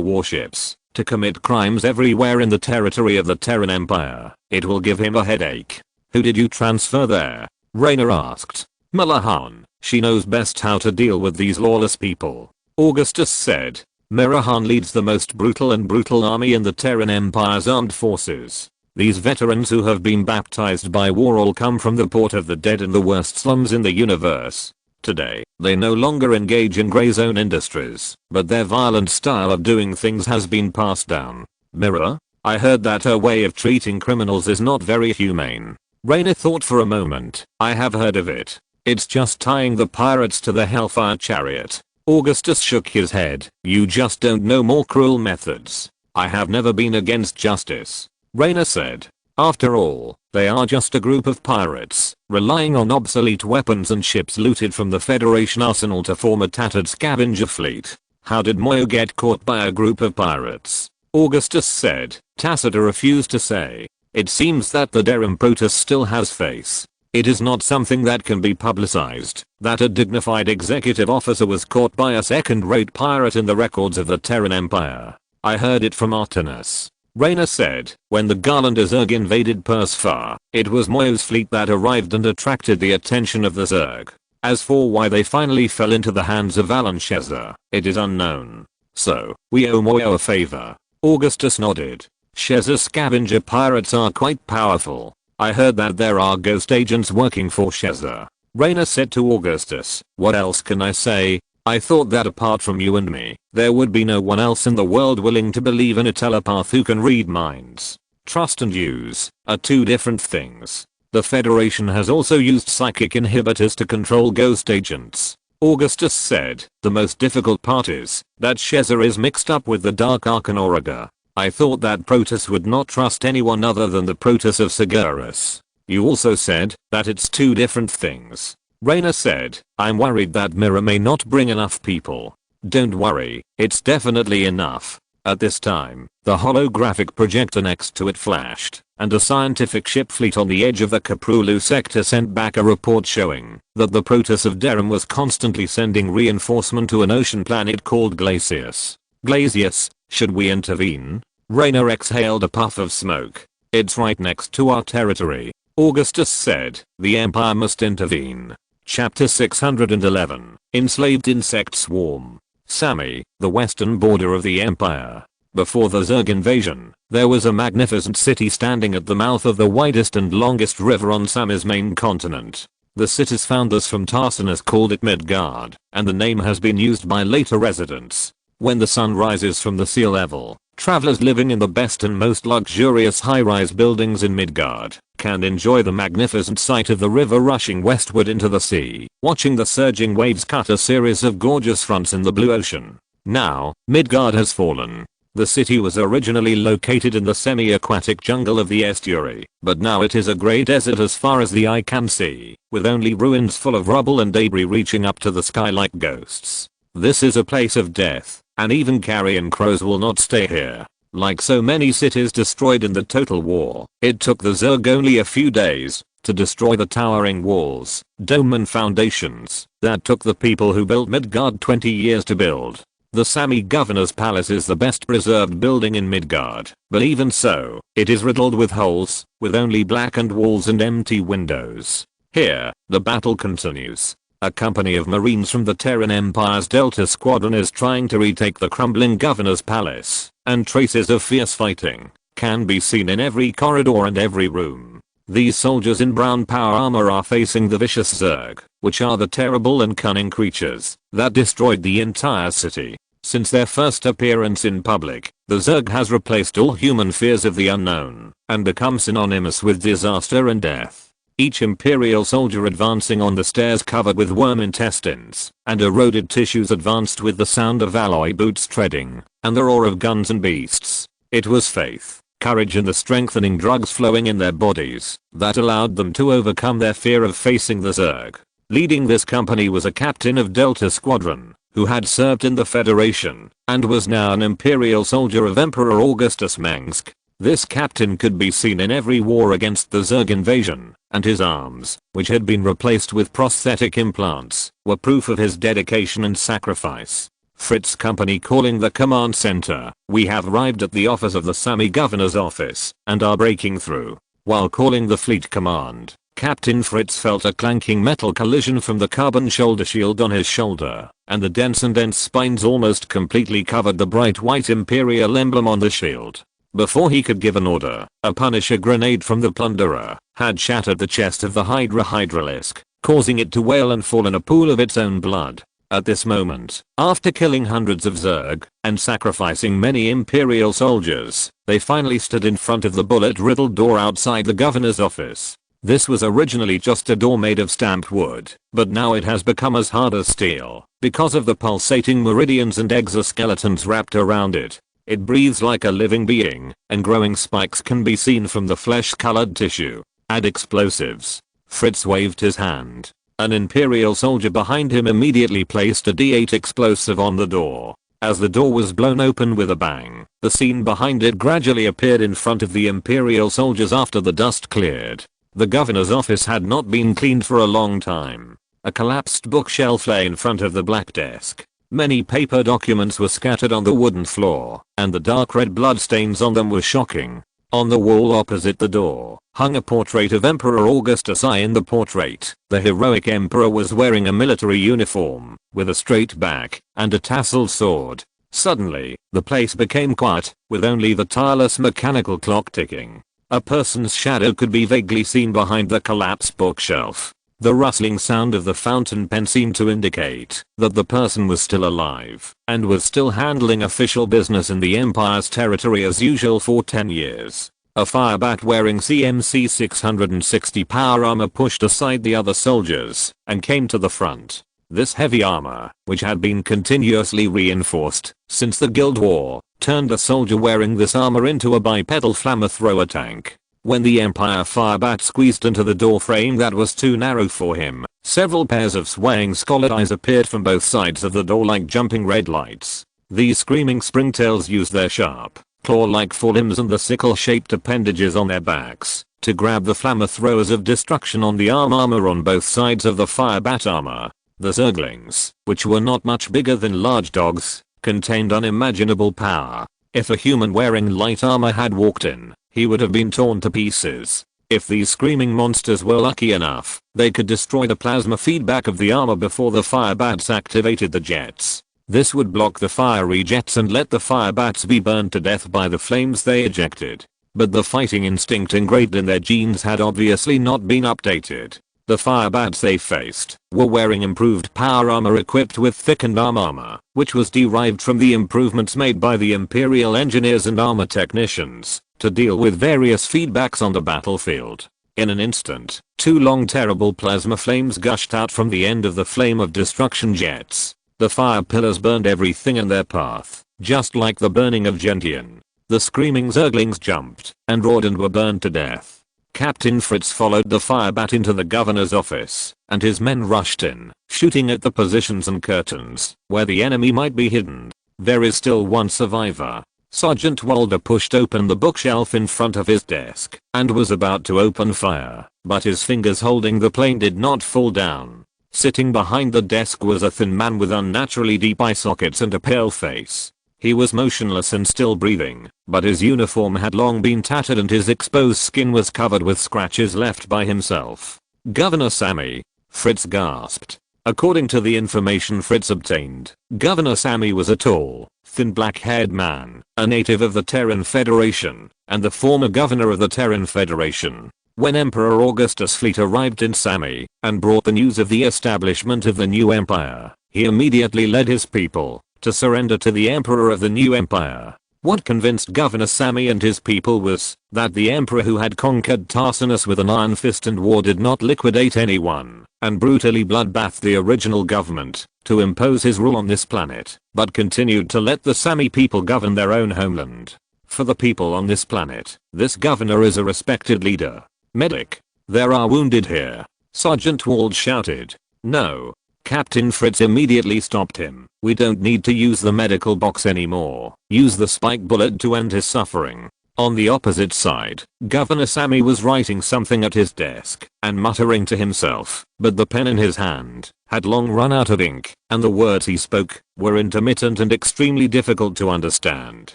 warships to commit crimes everywhere in the territory of the Terran Empire, it will give him a headache. Who did you transfer there? Raynor asked. Mirahan. She knows best how to deal with these lawless people. Augustus said. Mirahan leads the most brutal army in the Terran Empire's armed forces. These veterans who have been baptized by war all come from the port of the dead and the worst slums in the universe. Today, they no longer engage in grey zone industries, but their violent style of doing things has been passed down. Mira? I heard that her way of treating criminals is not very humane. Raynor thought for a moment. I have heard of it. It's just tying the pirates to the Hellfire Chariot. Augustus shook his head. You just don't know more cruel methods. I have never been against justice. Raynor said. After all, they are just a group of pirates, relying on obsolete weapons and ships looted from the Federation arsenal to form a tattered scavenger fleet. How did Moyo get caught by a group of pirates? Augustus said. Tacita refused to say. It seems that the Terran Protoss still has face. It is not something that can be publicized, that a dignified executive officer was caught by a second-rate pirate in the records of the Terran Empire. I heard it from Artemis. Raynor said, when the Garlander Zerg invaded Persfar, it was Moyo's fleet that arrived and attracted the attention of the Zerg. As for why they finally fell into the hands of Alan Shezza, it is unknown. So, we owe Moyo a favor. Augustus nodded. Shezza's scavenger pirates are quite powerful. I heard that there are ghost agents working for Shezza. Raynor said to Augustus, what else can I say? I thought that apart from you and me, there would be no one else in the world willing to believe in a telepath who can read minds. Trust and use are two different things. The Federation has also used psychic inhibitors to control ghost agents. Augustus said, the most difficult part is that Shezza is mixed up with the Dark Archonoriga. I thought that Protoss would not trust anyone other than the Protoss of Sigurus. You also said that it's two different things. Raynor said, I'm worried that Mira may not bring enough people. Don't worry, it's definitely enough. At this time, the holographic projector next to it flashed, and a scientific ship fleet on the edge of the Prelude sector sent back a report showing that the Protoss of Deram was constantly sending reinforcement to an ocean planet called Glacius. Glacius, should we intervene? Raynor exhaled a puff of smoke. It's right next to our territory. Augustus said, the Empire must intervene. Chapter 611. Enslaved Insect Swarm. Sami, the western border of the Empire. Before the Zerg invasion, there was a magnificent city standing at the mouth of the widest and longest river on Sami's main continent. The city's founders from Tarsinus called it Midgard, and the name has been used by later residents. When the sun rises from the sea level, travelers living in the best and most luxurious high-rise buildings in Midgard can enjoy the magnificent sight of the river rushing westward into the sea, watching the surging waves cut a series of gorgeous fronts in the blue ocean. Now, Midgard has fallen. The city was originally located in the semi-aquatic jungle of the estuary, but now it is a grey desert as far as the eye can see, with only ruins full of rubble and debris reaching up to the sky like ghosts. This is a place of death, and even carrion crows will not stay here. Like so many cities destroyed in the Total War, it took the Zerg only a few days to destroy the towering walls, dome and foundations that took the people who built Midgard 20 years to build. The Sami Governor's Palace is the best preserved building in Midgard, but even so, it is riddled with holes, with only blackened walls and empty windows. Here, the battle continues. A company of marines from the Terran Empire's Delta Squadron is trying to retake the crumbling Governor's Palace, and traces of fierce fighting can be seen in every corridor and every room. These soldiers in brown power armor are facing the vicious Zerg, which are the terrible and cunning creatures that destroyed the entire city. Since their first appearance in public, the Zerg has replaced all human fears of the unknown and become synonymous with disaster and death. Each Imperial soldier advancing on the stairs covered with worm intestines and eroded tissues advanced with the sound of alloy boots treading and the roar of guns and beasts. It was faith, courage and the strengthening drugs flowing in their bodies that allowed them to overcome their fear of facing the Zerg. Leading this company was a captain of Delta Squadron who had served in the Federation and was now an Imperial soldier of Emperor Augustus Mengsk. This captain could be seen in every war against the Zerg invasion, and his arms, which had been replaced with prosthetic implants, were proof of his dedication and sacrifice. Fritz company calling the command center. We have arrived at the office of the Sami Governor's office and are breaking through. While calling the fleet command, Captain Fritz felt a clanking metal collision from the carbon shoulder shield on his shoulder, and the dense spines almost completely covered the bright white Imperial emblem on the shield. Before he could give an order, a Punisher grenade from the Plunderer had shattered the chest of the Hydra Hydralisk, causing it to wail and fall in a pool of its own blood. At this moment, after killing hundreds of Zerg and sacrificing many Imperial soldiers, they finally stood in front of the bullet-riddled door outside the governor's office. This was originally just a door made of stamped wood, but now it has become as hard as steel because of the pulsating meridians and exoskeletons wrapped around it. It breathes like a living being, and growing spikes can be seen from the flesh-colored tissue. Add explosives. Fritz waved his hand. An Imperial soldier behind him immediately placed a D8 explosive on the door. As the door was blown open with a bang, the scene behind it gradually appeared in front of the Imperial soldiers after the dust cleared. The governor's office had not been cleaned for a long time. A collapsed bookshelf lay in front of the black desk. Many paper documents were scattered on the wooden floor, and the dark red bloodstains on them were shocking. On the wall opposite the door hung a portrait of Emperor Augustus I. In the portrait, the heroic emperor was wearing a military uniform, with a straight back, and a tasseled sword. Suddenly, the place became quiet, with only the tireless mechanical clock ticking. A person's shadow could be vaguely seen behind the collapsed bookshelf. The rustling sound of the fountain pen seemed to indicate that the person was still alive and was still handling official business in the Empire's territory as usual for 10 years. A firebat wearing CMC 660 power armor pushed aside the other soldiers and came to the front. This heavy armor, which had been continuously reinforced since the Guild War, turned a soldier wearing this armor into a bipedal flamethrower tank. When the Empire firebat squeezed into the door frame that was too narrow for him, several pairs of swaying scarlet eyes appeared from both sides of the door like jumping red lights. These screaming springtails used their sharp, claw-like forelimbs and the sickle-shaped appendages on their backs to grab the flamethrowers of destruction on the armor on both sides of the firebat armor. The Zerglings, which were not much bigger than large dogs, contained unimaginable power. If a human wearing light armor had walked in, he would have been torn to pieces. If these screaming monsters were lucky enough, they could destroy the plasma feedback of the armor before the firebats activated the jets. This would block the fiery jets and let the fire bats be burned to death by the flames they ejected. But the fighting instinct ingrained in their genes had obviously not been updated. The fire bats they faced were wearing improved power armor equipped with thickened arm armor, which was derived from the improvements made by the Imperial engineers and armor technicians to deal with various feedbacks on the battlefield. In an instant, 2 long terrible plasma flames gushed out from the end of the flame of destruction jets. The fire pillars burned everything in their path, just like the burning of Gentian. The screaming Zerglings jumped and roared and were burned to death. Captain Fritz followed the firebat into the governor's office, and his men rushed in, shooting at the positions and curtains where the enemy might be hidden. There is still one survivor. Sergeant Walder pushed open the bookshelf in front of his desk and was about to open fire, but his fingers holding the plane did not fall down. Sitting behind the desk was a thin man with unnaturally deep eye sockets and a pale face. He was motionless and still breathing, but his uniform had long been tattered and his exposed skin was covered with scratches left by himself. "Governor Sammy," Fritz gasped. According to the information Fritz obtained, Governor Sammy was a tall, thin black-haired man, a native of the Terran Federation, and the former governor of the Terran Federation. When Emperor Augustus' fleet arrived in Sammy and brought the news of the establishment of the new empire, he immediately led his people to surrender to the Emperor of the new empire. What convinced Governor Sammy and his people was that the Emperor who had conquered Tarsinus with an iron fist and war did not liquidate anyone and brutally bloodbath the original government to impose his rule on this planet, but continued to let the Sammy people govern their own homeland. For the people on this planet, this governor is a respected leader. "Medic, there are wounded here," Sergeant Wald shouted. "No." Captain Fritz immediately stopped him. "We don't need to use the medical box anymore. Use the spike bullet to end his suffering." On the opposite side, Governor Sammy was writing something at his desk and muttering to himself, but the pen in his hand had long run out of ink, and the words he spoke were intermittent and extremely difficult to understand.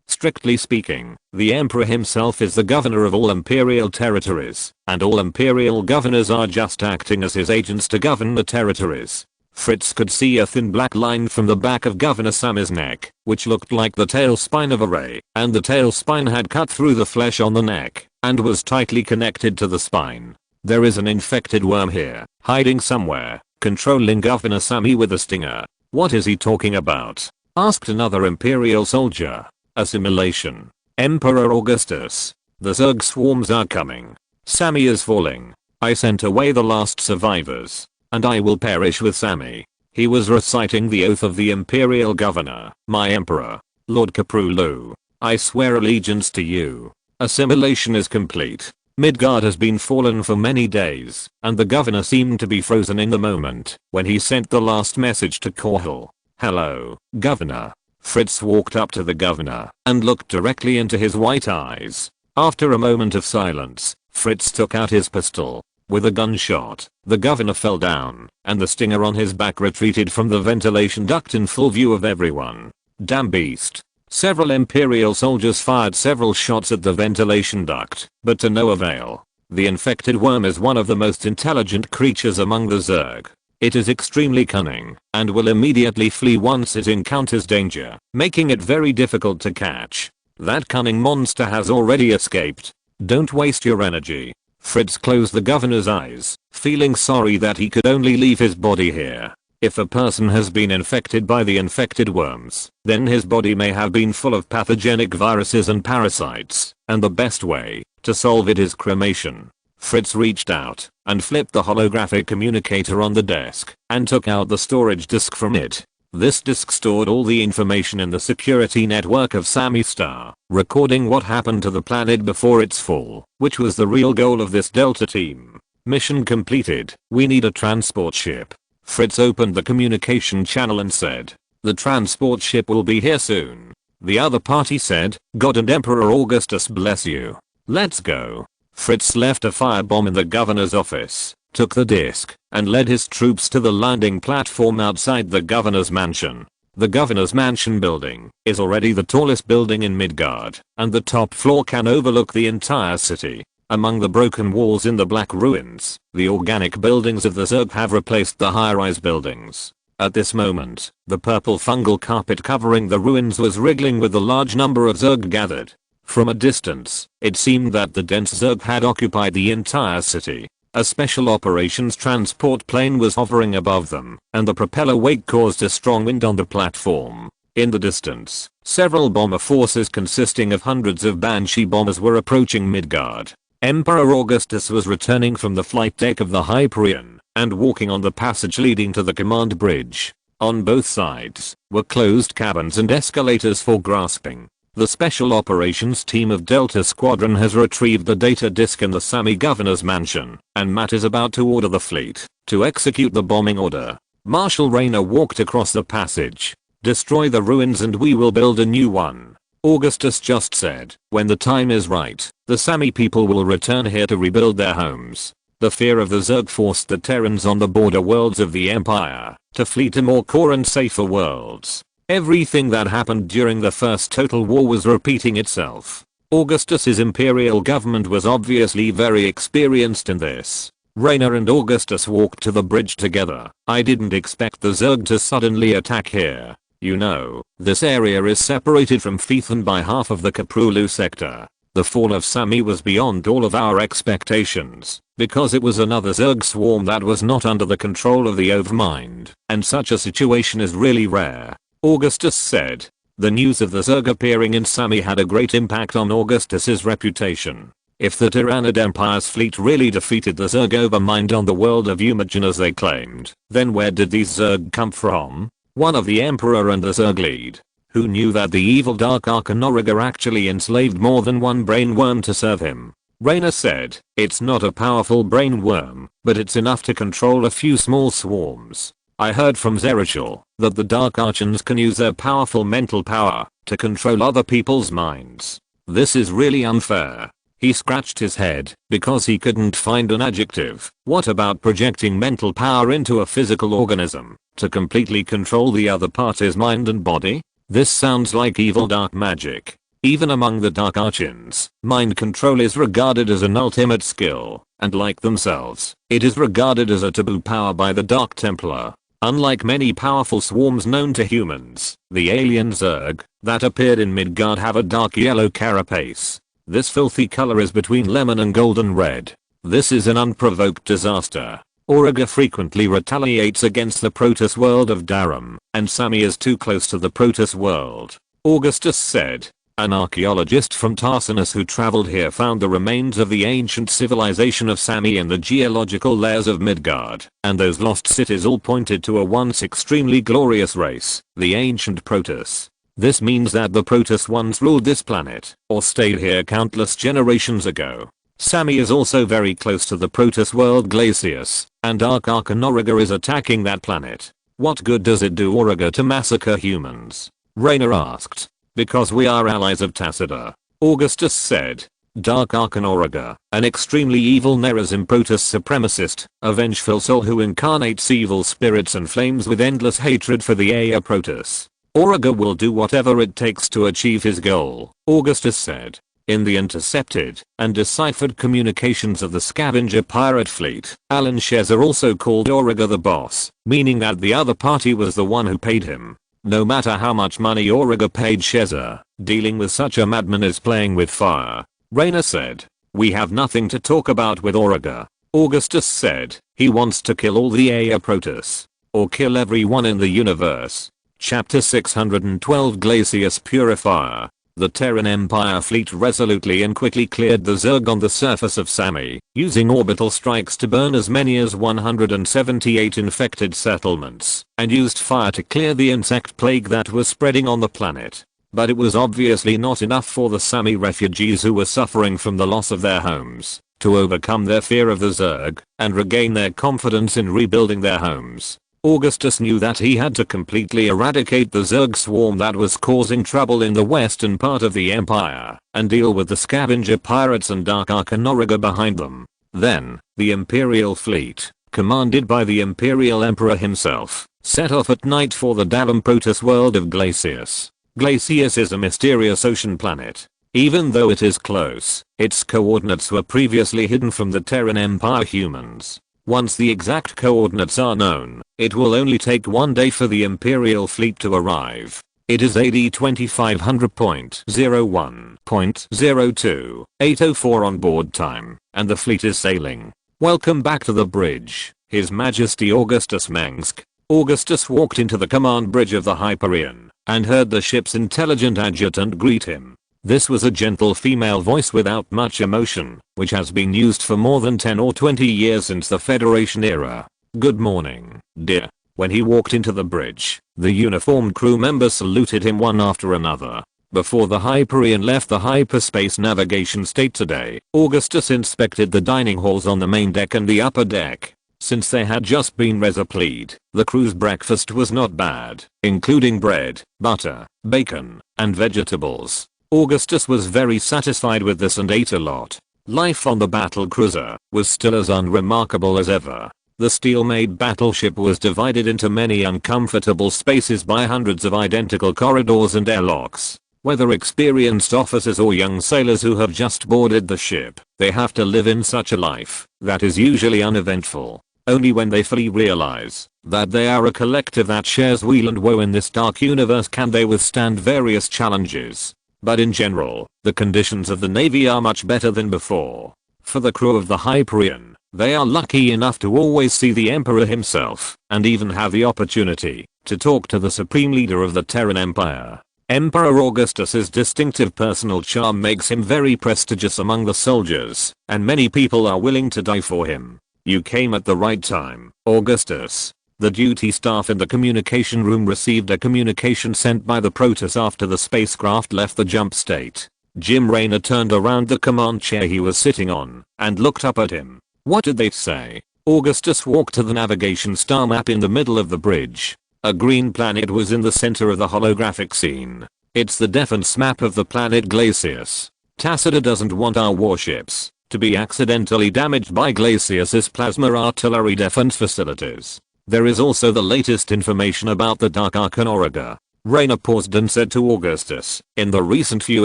Strictly speaking, the Emperor himself is the governor of all imperial territories, and all imperial governors are just acting as his agents to govern the territories. Fritz could see a thin black line from the back of Governor Sammy's neck, which looked like the tail spine of a ray, and the tail spine had cut through the flesh on the neck and was tightly connected to the spine. "There is an infected worm here, hiding somewhere, controlling Governor Sammy with a stinger." "What is he talking about?" asked another Imperial soldier. "Assimilation. Emperor Augustus. The Zerg swarms are coming. Sammy is falling. I sent away the last survivors, and I will perish with Sammy." He was reciting the oath of the Imperial Governor. "My Emperor, Lord Caprulu, I swear allegiance to you. Assimilation is complete. Midgard has been fallen for many days, and the governor seemed to be frozen in the moment when he sent the last message to Korhal. Hello, Governor." Fritz walked up to the governor and looked directly into his white eyes. After a moment of silence, Fritz took out his pistol. With a gunshot, the governor fell down, and the stinger on his back retreated from the ventilation duct in full view of everyone. "Damn beast." Several Imperial soldiers fired several shots at the ventilation duct, but to no avail. The infected worm is one of the most intelligent creatures among the Zerg. It is extremely cunning, and will immediately flee once it encounters danger, making it very difficult to catch. That cunning monster has already escaped. Don't waste your energy. Fritz closed the governor's eyes, feeling sorry that he could only leave his body here. If a person has been infected by the infected worms, then his body may have been full of pathogenic viruses and parasites, and the best way to solve it is cremation. Fritz reached out and flipped the holographic communicator on the desk and took out the storage disk from it. This disk stored all the information in the security network of Sammy Star, recording what happened to the planet before its fall, which was the real goal of this Delta team. "Mission completed. We need a transport ship." Fritz opened the communication channel and said, "The transport ship will be here soon." The other party said, "God and Emperor Augustus bless you. Let's go." Fritz left a firebomb in the governor's office, took the disc, and led his troops to the landing platform outside the governor's mansion. The governor's mansion building is already the tallest building in Midgard, and the top floor can overlook the entire city. Among the broken walls in the black ruins, the organic buildings of the Zerg have replaced the high-rise buildings. At this moment, the purple fungal carpet covering the ruins was wriggling with a large number of Zerg gathered. From a distance, it seemed that the dense Zerg had occupied the entire city. A special operations transport plane was hovering above them, and the propeller wake caused a strong wind on the platform. In the distance, several bomber forces consisting of hundreds of Banshee bombers were approaching Midgard. Emperor Augustus was returning from the flight deck of the Hyperion and walking on the passage leading to the command bridge. On both sides were closed cabins and escalators for grasping. The Special Operations Team of Delta Squadron has retrieved the data disk in the Sami Governor's mansion, and Matt is about to order the fleet to execute the bombing order. Marshal Raynor walked across the passage. "Destroy the ruins and we will build a new one," Augustus just said. "When the time is right, the Sami people will return here to rebuild their homes." The fear of the Zerg forced the Terrans on the border worlds of the Empire to flee to more core and safer worlds. Everything that happened during the First Total War was repeating itself. Augustus's imperial government was obviously very experienced in this. Raynor and Augustus walked to the bridge together. "I didn't expect the Zerg to suddenly attack here. You know, this area is separated from Phaethon by half of the Kaprulu sector. The fall of Sami was beyond all of our expectations, because it was another Zerg swarm that was not under the control of the Overmind, and such a situation is really rare," Augustus said. The news of the Zerg appearing in Sami had a great impact on Augustus's reputation. If the Terran Empire's fleet really defeated the Zerg Overmind on the world of Umagen as they claimed, then where did these Zerg come from? One of the Emperor and the Zerg lead, who knew that the evil Dark Archon Auriga actually enslaved more than one brain worm to serve him. Raynor said, "It's not a powerful brain worm, but it's enough to control a few small swarms. I heard from Zerichel that the Dark Archons can use their powerful mental power to control other people's minds. This is really unfair." He scratched his head because he couldn't find an adjective. What about projecting mental power into a physical organism to completely control the other party's mind and body? This sounds like evil dark magic. Even among the Dark Archons, mind control is regarded as an ultimate skill, and like themselves, it is regarded as a taboo power by the Dark Templar. Unlike many powerful swarms known to humans, the alien Zerg that appeared in Midgard have a dark yellow carapace. This filthy color is between lemon and golden red. This is an unprovoked disaster. Auriga frequently retaliates against the Protoss world of Darum, and Sami is too close to the Protoss world, Augustus said. An archaeologist from Tarsinus who traveled here found the remains of the ancient civilization of Sami in the geological layers of Midgard, and those lost cities all pointed to a once extremely glorious race, the ancient Protoss. This means that the Protoss once ruled this planet, or stayed here countless generations ago. Sami is also very close to the Protoss world Glacius, and Dark Archon Auriga is attacking that planet. What good does it do Auriga to massacre humans? Raynor asked. Because we are allies of Tacita, Augustus said. Dark Archon Auriga, an extremely evil Nerazim Protoss supremacist, a vengeful soul who incarnates evil spirits and flames with endless hatred for the Aya Protoss. Auriga will do whatever it takes to achieve his goal, Augustus said. In the intercepted and deciphered communications of the scavenger pirate fleet, Alan Sheza also called Auriga the boss, meaning that the other party was the one who paid him. No matter how much money Auriga paid Sheza, dealing with such a madman is playing with fire, Raynor said. We have nothing to talk about with Auriga, Augustus said. He wants to kill all the Aya Protoss. Or kill everyone in the universe. Chapter 612 Glacius Purifier. The Terran Empire fleet resolutely and quickly cleared the Zerg on the surface of Sami, using orbital strikes to burn as many as 178 infected settlements, and used fire to clear the insect plague that was spreading on the planet. But it was obviously not enough for the Sami refugees who were suffering from the loss of their homes, to overcome their fear of the Zerg, and regain their confidence in rebuilding their homes. Augustus knew that he had to completely eradicate the Zerg swarm that was causing trouble in the western part of the Empire, and deal with the scavenger pirates and Dark Archon Auriga behind them. Then, the Imperial fleet, commanded by the Imperial Emperor himself, set off at night for the Darum Protoss world of Glacius. Glacius is a mysterious ocean planet. Even though it is close, its coordinates were previously hidden from the Terran Empire humans. Once the exact coordinates are known, it will only take 1 day for the Imperial fleet to arrive. It is AD 2500.01.02.804 on board time, and the fleet is sailing. Welcome back to the bridge, His Majesty Augustus Mengsk. Augustus walked into the command bridge of the Hyperion, and heard the ship's intelligent adjutant greet him. This was a gentle female voice without much emotion, which has been used for more than 10 or 20 years since the Federation era. Good morning, dear. When he walked into the bridge, the uniformed crew members saluted him one after another. Before the Hyperion left the hyperspace navigation state today, Augustus inspected the dining halls on the main deck and the upper deck. Since they had just been resupplied, the crew's breakfast was not bad, including bread, butter, bacon, and vegetables. Augustus was very satisfied with this and ate a lot. Life on the battle cruiser was still as unremarkable as ever. The steel-made battleship was divided into many uncomfortable spaces by hundreds of identical corridors and airlocks. Whether experienced officers or young sailors who have just boarded the ship, they have to live in such a life that is usually uneventful. Only when they fully realize that they are a collective that shares weal and woe in this dark universe can they withstand various challenges. But in general, the conditions of the Navy are much better than before. For the crew of the Hyperion, they are lucky enough to always see the Emperor himself, and even have the opportunity to talk to the Supreme Leader of the Terran Empire. Emperor Augustus's distinctive personal charm makes him very prestigious among the soldiers, and many people are willing to die for him. You came at the right time, Augustus. The duty staff in the communication room received a communication sent by the Proteus after the spacecraft left the jump state. Jim Raynor turned around the command chair he was sitting on, and looked up at him. What did they say? Augustus walked to the navigation star map in the middle of the bridge. A green planet was in the center of the holographic scene. It's the defense map of the planet Glacius. Tacita doesn't want our warships to be accidentally damaged by Glacius's plasma artillery defense facilities. There is also the latest information about the Dark Archon Auriga. Raynor paused and said to Augustus, in the recent few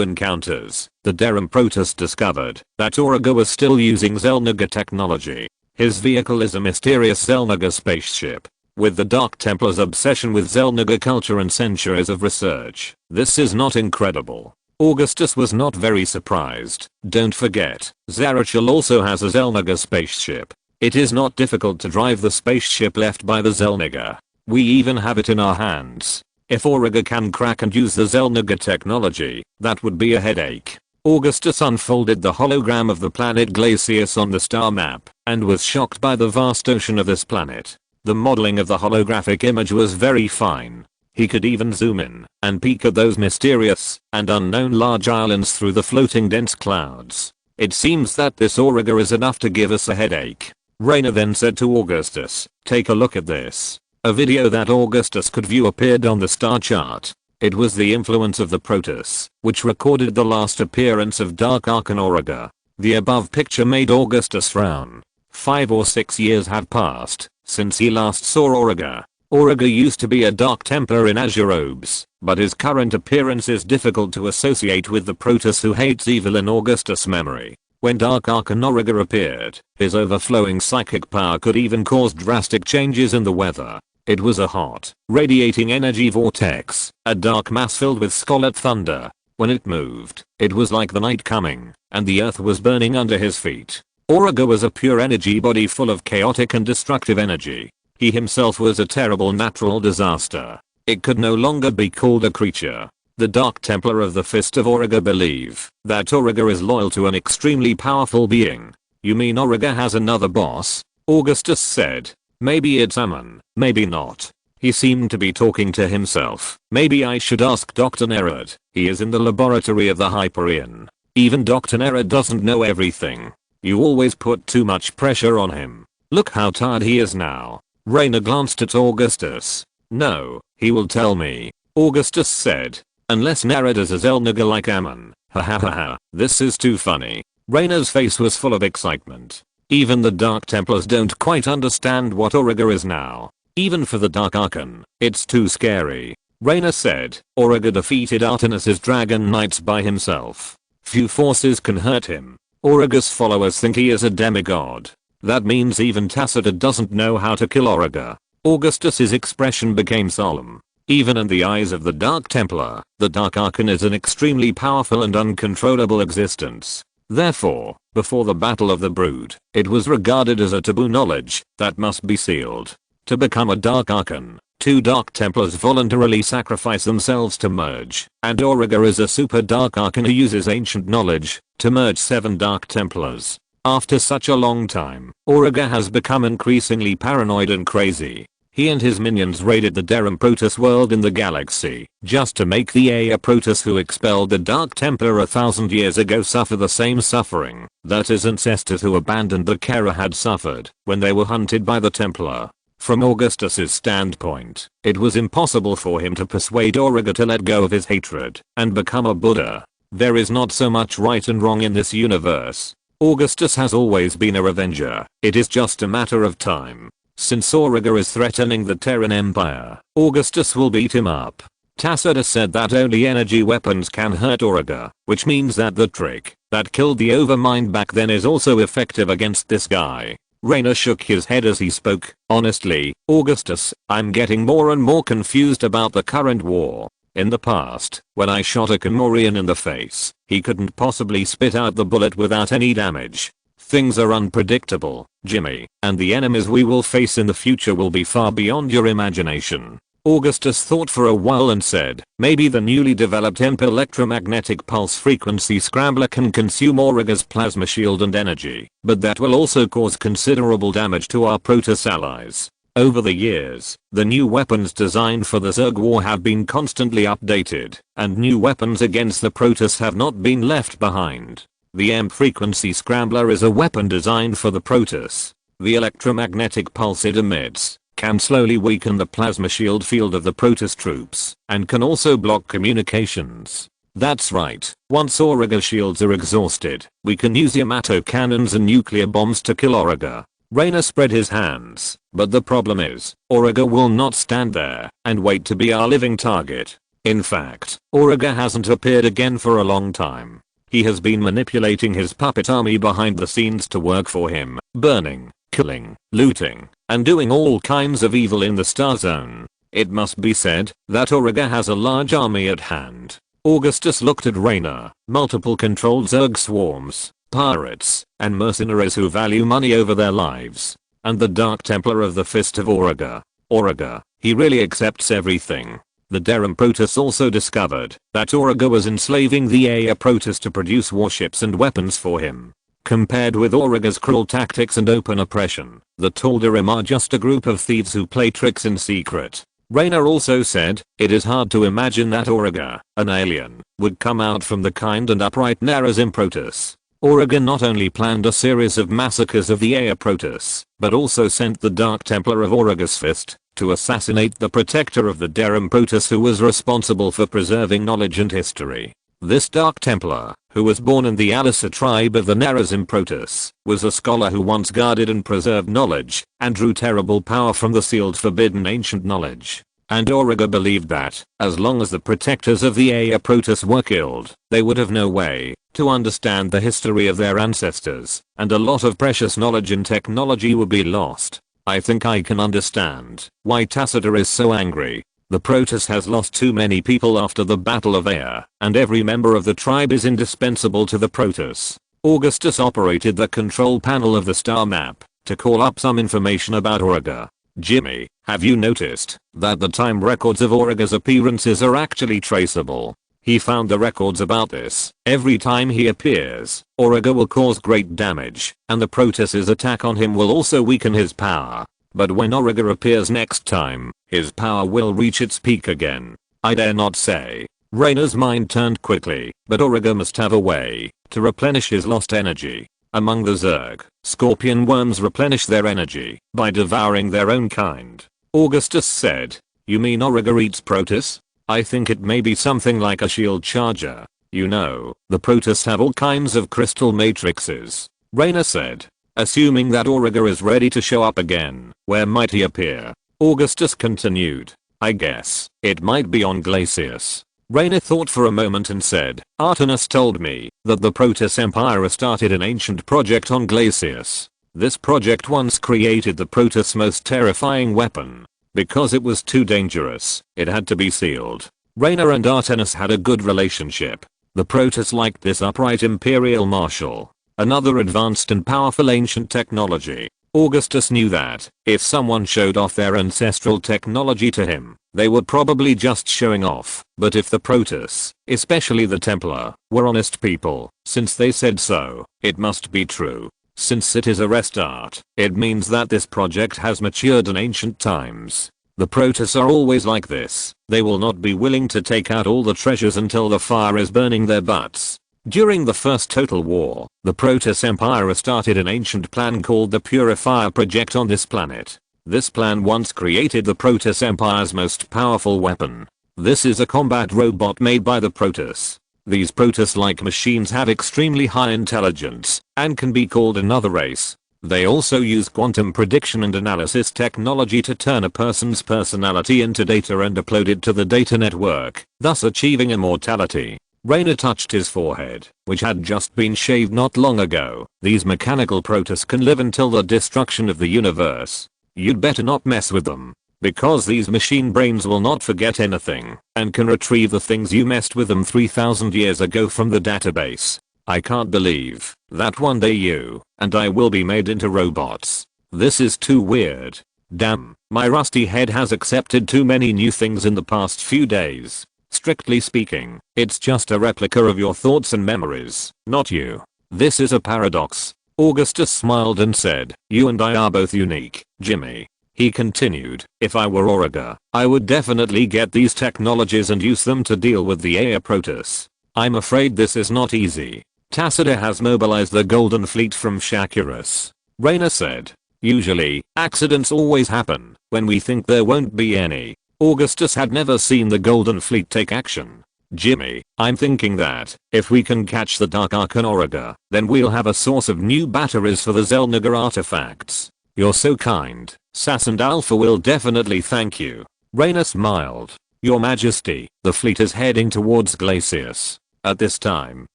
encounters, the Terran Proteus discovered that Auriga was still using Xel'Naga technology. His vehicle is a mysterious Xel'Naga spaceship. With the Dark Templars' obsession with Xel'Naga culture and centuries of research, this is not incredible. Augustus was not very surprised. Don't forget, Zarachel also has a Xel'Naga spaceship. It is not difficult to drive the spaceship left by the Xel'Naga. We even have it in our hands. If Auriga can crack and use the Xel'Naga technology, that would be a headache. Augustus unfolded the hologram of the planet Glacius on the star map, and was shocked by the vast ocean of this planet. The modeling of the holographic image was very fine. He could even zoom in and peek at those mysterious and unknown large islands through the floating dense clouds. It seems that this Auriga is enough to give us a headache. Raynor then said to Augustus, take a look at this. A video that Augustus could view appeared on the star chart. It was the influence of the Proteus, which recorded the last appearance of Dark Archon Auriga. The above picture made Augustus frown. 5 or 6 years had passed since he last saw Auriga. Auriga used to be a Dark Templar in azure robes, but his current appearance is difficult to associate with the Proteus who hates evil in Augustus' memory. When Dark Archon Auriga appeared, his overflowing psychic power could even cause drastic changes in the weather. It was a hot, radiating energy vortex, a dark mass filled with scarlet thunder. When it moved, it was like the night coming, and the earth was burning under his feet. Auriga was a pure energy body full of chaotic and destructive energy. He himself was a terrible natural disaster. It could no longer be called a creature. The Dark Templar of the Fist of Auriga believe that Auriga is loyal to an extremely powerful being. You mean Auriga has another boss? Augustus said. Maybe it's Ammon, maybe not. He seemed to be talking to himself. Maybe I should ask Dr. Nerad. He is in the laboratory of the Hyperion. Even Dr. Nerad doesn't know everything. You always put too much pressure on him. Look how tired he is now. Raynor glanced at Augustus. No, he will tell me. Augustus said. Unless Nerad is a Xel'Naga like Ammon. Ha ha ha ha. This is too funny. Raynor's face was full of excitement. Even the Dark Templars don't quite understand what Auriga is now. Even for the Dark Archon, it's too scary. Raynor said, Auriga defeated Artemis's Dragon Knights by himself. Few forces can hurt him. Auriga's followers think he is a demigod. That means even Tacitus doesn't know how to kill Auriga. Augustus's expression became solemn. Even in the eyes of the Dark Templar, the Dark Archon is an extremely powerful and uncontrollable existence. Therefore, before the Battle of the Brood, it was regarded as a taboo knowledge that must be sealed. To become a Dark Archon, 2 Dark Templars voluntarily sacrifice themselves to merge, and Auriga is a super Dark Archon who uses ancient knowledge to merge 7 Dark Templars. After such a long time, Auriga has become increasingly paranoid and crazy. He and his minions raided the Terran Protoss world in the galaxy, just to make the Aya Protoss who expelled the Dark Templar 1,000 years ago suffer the same suffering that his ancestors who abandoned the Kara had suffered when they were hunted by the Templar. From Augustus's standpoint, it was impossible for him to persuade Auriga to let go of his hatred and become a Buddha. There is not so much right and wrong in this universe. Augustus has always been a revenger. It is just a matter of time. Since Auriga is threatening the Terran Empire, Augustus will beat him up. Tacitus said that only energy weapons can hurt Auriga, which means that the trick that killed the Overmind back then is also effective against this guy. Raynor shook his head as he spoke. Honestly, Augustus, I'm getting more and more confused about the current war. In the past, when I shot a Kel-morian in the face, he couldn't possibly spit out the bullet without any damage. Things are unpredictable, Jimmy, and the enemies we will face in the future will be far beyond your imagination. Augustus thought for a while and said, maybe the newly developed EMP electromagnetic pulse frequency scrambler can consume Auriga's plasma shield and energy, but that will also cause considerable damage to our Protoss allies. Over the years, the new weapons designed for the Zerg war have been constantly updated, and new weapons against the Protoss have not been left behind. The EMP frequency scrambler is a weapon designed for the Protoss. The electromagnetic pulse it emits can slowly weaken the plasma shield field of the Protoss troops and can also block communications. That's right, once Auriga's shields are exhausted, we can use Yamato cannons and nuclear bombs to kill Auriga. Raynor spread his hands, but the problem is, Auriga will not stand there and wait to be our living target. In fact, Auriga hasn't appeared again for a long time. He has been manipulating his puppet army behind the scenes to work for him, burning, killing, looting, and doing all kinds of evil in the Star Zone. It must be said that Auriga has a large army at hand. Augustus looked at Raynor, multiple controlled Zerg swarms, pirates, and mercenaries who value money over their lives, and the Dark Templar of the Fist of Auriga. Auriga, he really accepts everything. The Terran Protoss also discovered that Auriga was enslaving the Aya Protoss to produce warships and weapons for him. Compared with Auriga's cruel tactics and open oppression, the Tal'Darim are just a group of thieves who play tricks in secret. Raynor also said, it is hard to imagine that Auriga, an alien, would come out from the kind and upright Narazim Protoss. Auriga not only planned a series of massacres of the Aya Protoss, but also sent the Dark Templar of Auriga's Fist to assassinate the protector of the Terran Protoss who was responsible for preserving knowledge and history. This Dark Templar, who was born in the Alisa tribe of the Narazim Protoss, was a scholar who once guarded and preserved knowledge, and drew terrible power from the sealed forbidden ancient knowledge. And Auriga believed that, as long as the protectors of the Aya Protoss were killed, they would have no way to understand the history of their ancestors, and a lot of precious knowledge and technology would be lost. I think I can understand why Tacitus is so angry. The Protoss has lost too many people after the Battle of Aya, and every member of the tribe is indispensable to the Protoss. Augustus operated the control panel of the star map to call up some information about Auriga. Jimmy, have you noticed that the time records of Auriga's appearances are actually traceable? He found the records about this. Every time he appears, Auriga will cause great damage, and the Protoss's attack on him will also weaken his power. But when Auriga appears next time, his power will reach its peak again. I dare not say. Raynor's mind turned quickly, but Auriga must have a way to replenish his lost energy. Among the Zerg, scorpion worms replenish their energy by devouring their own kind. Augustus said, you mean Auriga eats Protoss? I think it may be something like a shield charger. You know, the Protoss have all kinds of crystal matrices. Raynor said, assuming that Auriga is ready to show up again, where might he appear? Augustus continued, I guess it might be on Glacius. Raynor thought for a moment and said, Artemis told me that the Protoss Empire started an ancient project on Glacius. This project once created the Protoss' most terrifying weapon. Because it was too dangerous, it had to be sealed. Raynor and Artenis had a good relationship. The Protoss liked this upright Imperial Marshal. Another advanced and powerful ancient technology. Augustus knew that, if someone showed off their ancestral technology to him, they were probably just showing off. But if the Protoss, especially the Templar, were honest people, since they said so, it must be true. Since it is a restart, it means that this project has matured in ancient times. The Protoss are always like this. They will not be willing to take out all the treasures until the fire is burning their butts. During the First Total War, the Protoss Empire started an ancient plan called the Purifier Project on this planet. This plan once created the Protoss Empire's most powerful weapon. This is a combat robot made by the Protoss. These Protoss-like machines have extremely high intelligence and can be called another race. They also use quantum prediction and analysis technology to turn a person's personality into data and upload it to the data network, thus achieving immortality. Raynor touched his forehead, which had just been shaved not long ago. These mechanical Protoss can live until the destruction of the universe. You'd better not mess with them, because these machine brains will not forget anything, and can retrieve the things you messed with them 3000 years ago from the database. I can't believe that one day you and I will be made into robots. This is too weird. Damn, my rusty head has accepted too many new things in the past few days. Strictly speaking, it's just a replica of your thoughts and memories, not you. This is a paradox. Augustus smiled and said, you and I are both unique, Jimmy. He continued, if I were Auriga, I would definitely get these technologies and use them to deal with the Aya Protoss. I'm afraid this is not easy. Tacita has mobilized the Golden Fleet from Shakurus. Raynor said, usually, accidents always happen when we think there won't be any. Augustus had never seen the Golden Fleet take action. Jimmy, I'm thinking that, if we can catch the Dark Ark on Auriga, then we'll have a source of new batteries for the Zelniger artifacts. You're so kind. Sass and Alpha will definitely thank you. Raynor smiled. Your Majesty, the fleet is heading towards Glacius. At this time,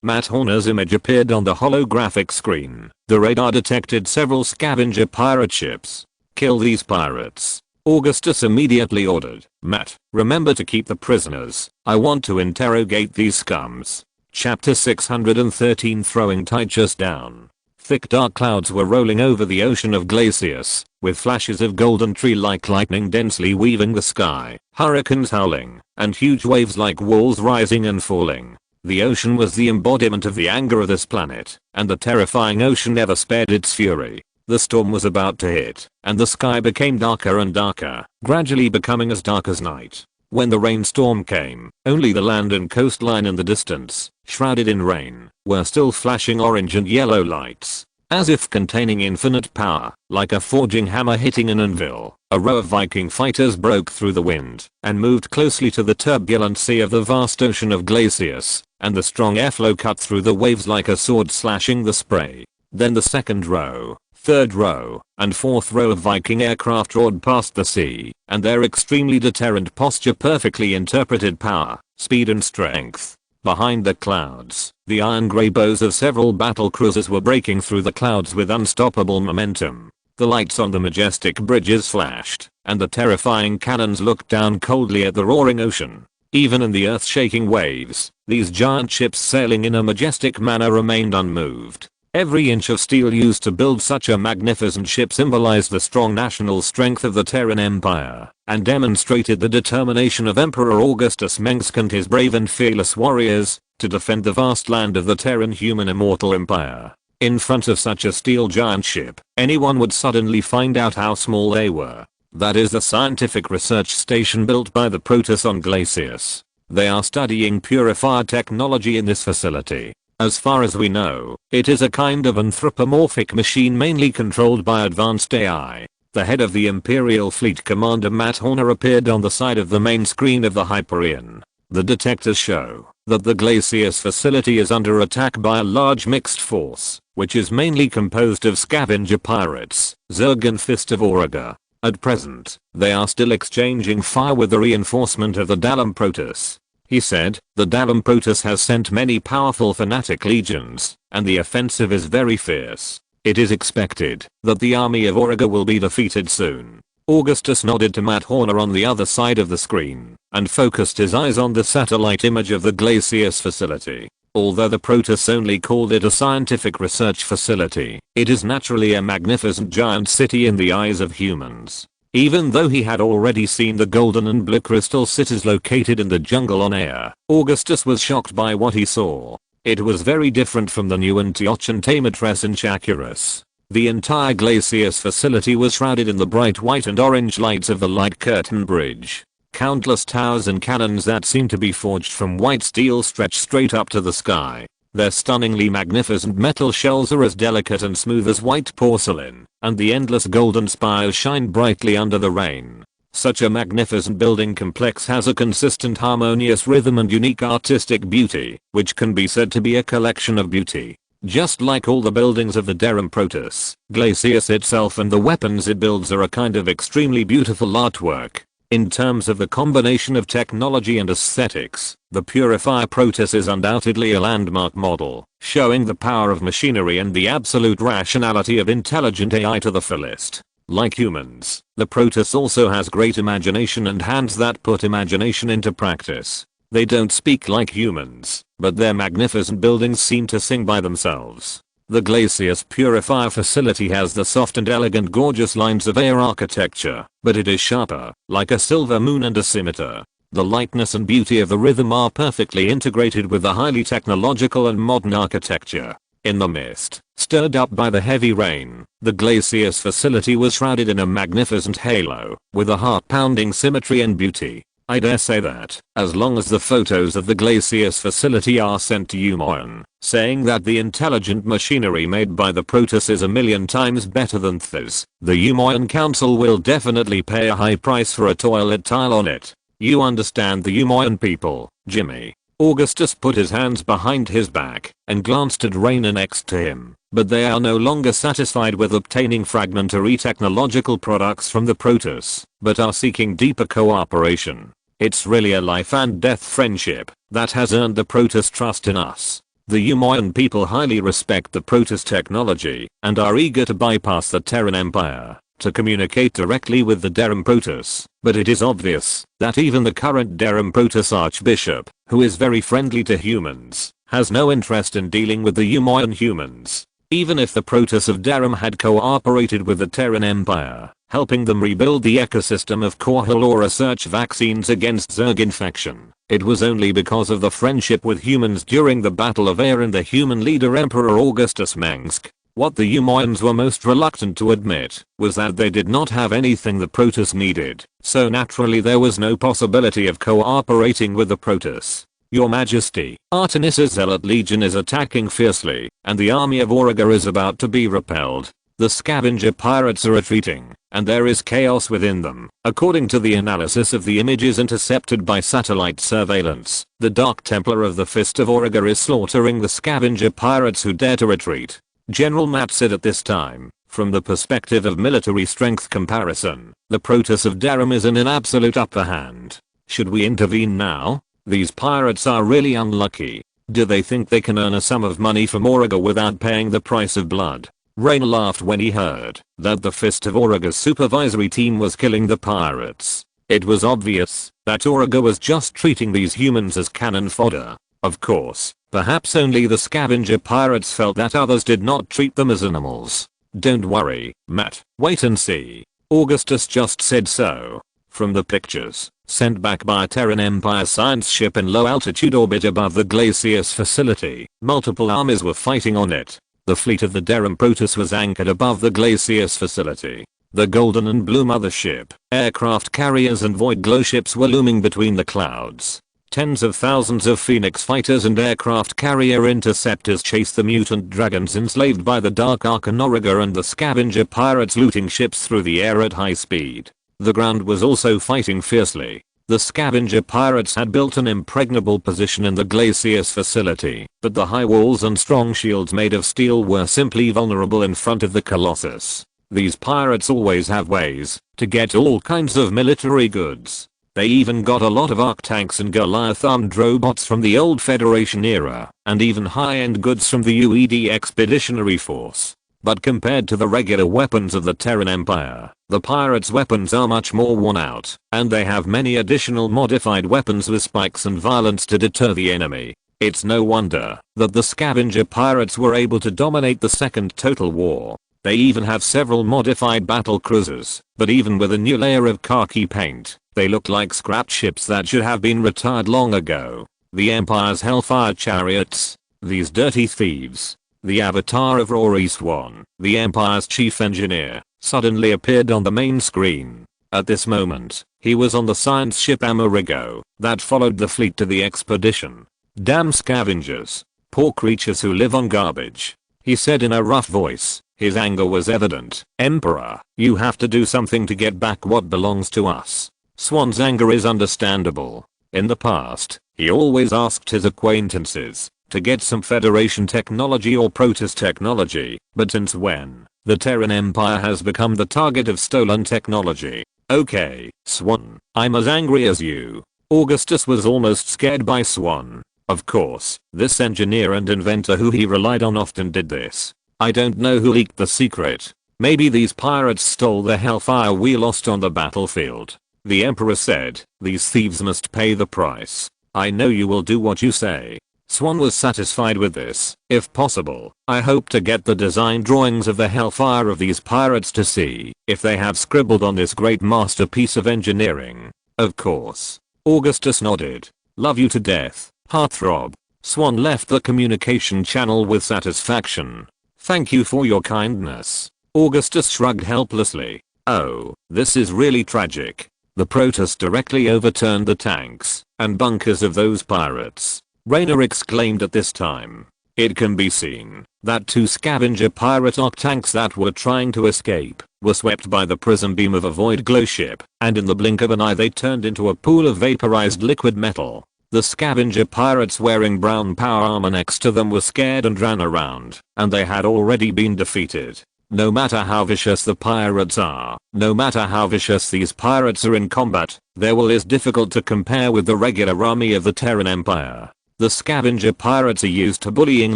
Matt Horner's image appeared on the holographic screen. The radar detected several scavenger pirate ships. Kill these pirates. Augustus immediately ordered. Matt, remember to keep the prisoners. I want to interrogate these scums. Chapter 613 Throwing Titus Down. Thick dark clouds were rolling over the ocean of Glacius, with flashes of golden tree-like lightning densely weaving the sky, hurricanes howling, and huge waves like walls rising and falling. The ocean was the embodiment of the anger of this planet, and the terrifying ocean never spared its fury. The storm was about to hit, and the sky became darker and darker, gradually becoming as dark as night. When the rainstorm came, only the land and coastline in the distance, shrouded in rain, were still flashing orange and yellow lights. As if containing infinite power, like a forging hammer hitting an anvil, a row of Viking fighters broke through the wind and moved closely to the turbulent sea of the vast ocean of Glacius, and the strong airflow cut through the waves like a sword slashing the spray. Then the second row, third row, and fourth row of Viking aircraft roared past the sea, and their extremely deterrent posture perfectly interpreted power, speed and strength. Behind the clouds, the iron grey bows of several battle cruisers were breaking through the clouds with unstoppable momentum. The lights on the majestic bridges flashed, and the terrifying cannons looked down coldly at the roaring ocean. Even in the earth-shaking waves, these giant ships sailing in a majestic manner remained unmoved. Every inch of steel used to build such a magnificent ship symbolized the strong national strength of the Terran Empire, and demonstrated the determination of Emperor Augustus Mengsk and his brave and fearless warriors, to defend the vast land of the Terran human immortal empire. In front of such a steel giant ship, anyone would suddenly find out how small they were. That is the scientific research station built by the Protoss on Glacius. They are studying purifier technology in this facility. As far as we know, it is a kind of anthropomorphic machine mainly controlled by advanced AI. The head of the Imperial Fleet Commander Matt Horner appeared on the side of the main screen of the Hyperion. The detectors show that the Glacius facility is under attack by a large mixed force, which is mainly composed of scavenger pirates, Zerg and Fist of Auriga. At present, they are still exchanging fire with the reinforcement of the Dalam Protoss. He said, the Dalam Protoss has sent many powerful fanatic legions, and the offensive is very fierce. It is expected that the army of Auriga will be defeated soon. Augustus nodded to Matt Horner on the other side of the screen and focused his eyes on the satellite image of the Glacius facility. Although the Protoss only called it a scientific research facility, it is naturally a magnificent giant city in the eyes of humans. Even though he had already seen the golden and blue crystal cities located in the jungle on air, Augustus was shocked by what he saw. It was very different from the new Antioch and Tamatres in Chakurus. The entire Glacius facility was shrouded in the bright white and orange lights of the Light Curtain Bridge. Countless towers and cannons that seemed to be forged from white steel stretched straight up to the sky. Their stunningly magnificent metal shells are as delicate and smooth as white porcelain, and the endless golden spires shine brightly under the rain. Such a magnificent building complex has a consistent harmonious rhythm and unique artistic beauty, which can be said to be a collection of beauty. Just like all the buildings of the Terran Protoss, Glacius itself and the weapons it builds are a kind of extremely beautiful artwork. In terms of the combination of technology and aesthetics, the Purifier Protoss is undoubtedly a landmark model, showing the power of machinery and the absolute rationality of intelligent AI to the fullest. Like humans, the Protoss also has great imagination and hands that put imagination into practice. They don't speak like humans, but their magnificent buildings seem to sing by themselves. The Glacius Purifier facility has the soft and elegant gorgeous lines of air architecture, but it is sharper, like a silver moon and a scimitar. The lightness and beauty of the rhythm are perfectly integrated with the highly technological and modern architecture. In the mist, stirred up by the heavy rain, the Glacius facility was shrouded in a magnificent halo, with a heart-pounding symmetry and beauty. I dare say that, as long as the photos of the Glacius facility are sent to Umoyan, saying that the intelligent machinery made by the Protoss is a million times better than Th's, the Umoyan Council will definitely pay a high price for a toilet tile on it. You understand the Umoyan people, Jimmy. Augustus put his hands behind his back and glanced at Raynor next to him, but they are no longer satisfied with obtaining fragmentary technological products from the Protoss, but are seeking deeper cooperation. It's really a life and death friendship that has earned the Protoss trust in us. The Umoyan people highly respect the Protoss technology and are eager to bypass the Terran Empire to communicate directly with the Terran Protoss, but it is obvious that even the current Terran Protoss Archbishop, who is very friendly to humans, has no interest in dealing with the Umoyan humans. Even if the Protoss of Terran had cooperated with the Terran Empire, helping them rebuild the ecosystem of Korhal or research vaccines against Zerg infection, it was only because of the friendship with humans during the Battle of Air and the human leader Emperor Augustus Mengsk. What the Umoyans were most reluctant to admit was that they did not have anything the Protoss needed, so naturally there was no possibility of cooperating with the Protoss. Your Majesty, Artenis's Zealot Legion is attacking fiercely, and the army of Auriga is about to be repelled. The scavenger pirates are retreating, and there is chaos within them. According to the analysis of the images intercepted by satellite surveillance, the Dark Templar of the Fist of Auriga is slaughtering the scavenger pirates who dare to retreat. General Matt said at this time, from the perspective of military strength comparison, the Protoss of Terran is in an absolute upper hand. Should we intervene now? These pirates are really unlucky. Do they think they can earn a sum of money from Auriga without paying the price of blood? Raynor laughed when he heard that the Fist of Auriga's supervisory team was killing the pirates. It was obvious that Auriga was just treating these humans as cannon fodder. Of course, perhaps only the scavenger pirates felt that others did not treat them as animals. Don't worry, Matt, wait and see. Augustus just said so. From the pictures sent back by a Terran Empire science ship in low altitude orbit above the Glacius facility, multiple armies were fighting on it. The fleet of the Terran Protoss was anchored above the Glacius facility. The golden and blue mothership, aircraft carriers and void glow ships were looming between the clouds. Tens of thousands of Phoenix fighters and aircraft carrier interceptors chased the mutant dragons enslaved by the Dark Archon Auriga and the scavenger pirates looting ships through the air at high speed. The ground was also fighting fiercely. The scavenger pirates had built an impregnable position in the Glacius facility, but the high walls and strong shields made of steel were simply vulnerable in front of the Colossus. These pirates always have ways to get all kinds of military goods. They even got a lot of arc tanks and Goliath armed robots from the old Federation era, and even high-end goods from the UED Expeditionary Force. but compared to the regular weapons of the Terran Empire, the pirates' weapons are much more worn out, and they have many additional modified weapons with spikes and violence to deter the enemy. It's no wonder that the scavenger pirates were able to dominate the Second Total War. They even have several modified battle cruisers, but even with a new layer of khaki paint, they look like scrap ships that should have been retired long ago. The Empire's Hellfire chariots. These dirty thieves. The avatar of Rory Swan, the Empire's chief engineer, suddenly appeared on the main screen. At this moment, he was on the science ship Amerigo that followed the fleet to the expedition. Damn scavengers. Poor creatures who live on garbage. He said in a rough voice. His anger was evident. Emperor, you have to do something to get back what belongs to us. Swan's anger is understandable. In the past, he always asked his acquaintances to get some Federation technology or Protoss technology, but since when? The Terran Empire has become the target of stolen technology. Okay, Swan, I'm as angry as you. Augustus was almost scared by Swan. Of course, this engineer and inventor who he relied on often did this. I don't know who leaked the secret. Maybe these pirates stole the Hellfire we lost on the battlefield. The Emperor said, these thieves must pay the price. I know you will do what you say. Swan was satisfied with this. If possible, I hope to get the design drawings of the Hellfire of these pirates to see if they have scribbled on this great masterpiece of engineering. Of course. Augustus nodded. Love you to death, heartthrob. Swan left the communication channel with satisfaction. Thank you for your kindness. Augustus shrugged helplessly. Oh, this is really tragic. The Protoss directly overturned the tanks and bunkers of those pirates. Raynor exclaimed at this time. It can be seen that two scavenger pirate arc tanks that were trying to escape were swept by the prism beam of a void glow ship, and in the blink of an eye they turned into a pool of vaporized liquid metal. The scavenger pirates wearing brown power armor next to them were scared and ran around, and they had already been defeated. No matter how vicious the pirates are, no matter how vicious these pirates are in combat, their will is difficult to compare with the regular army of the Terran Empire. The scavenger pirates are used to bullying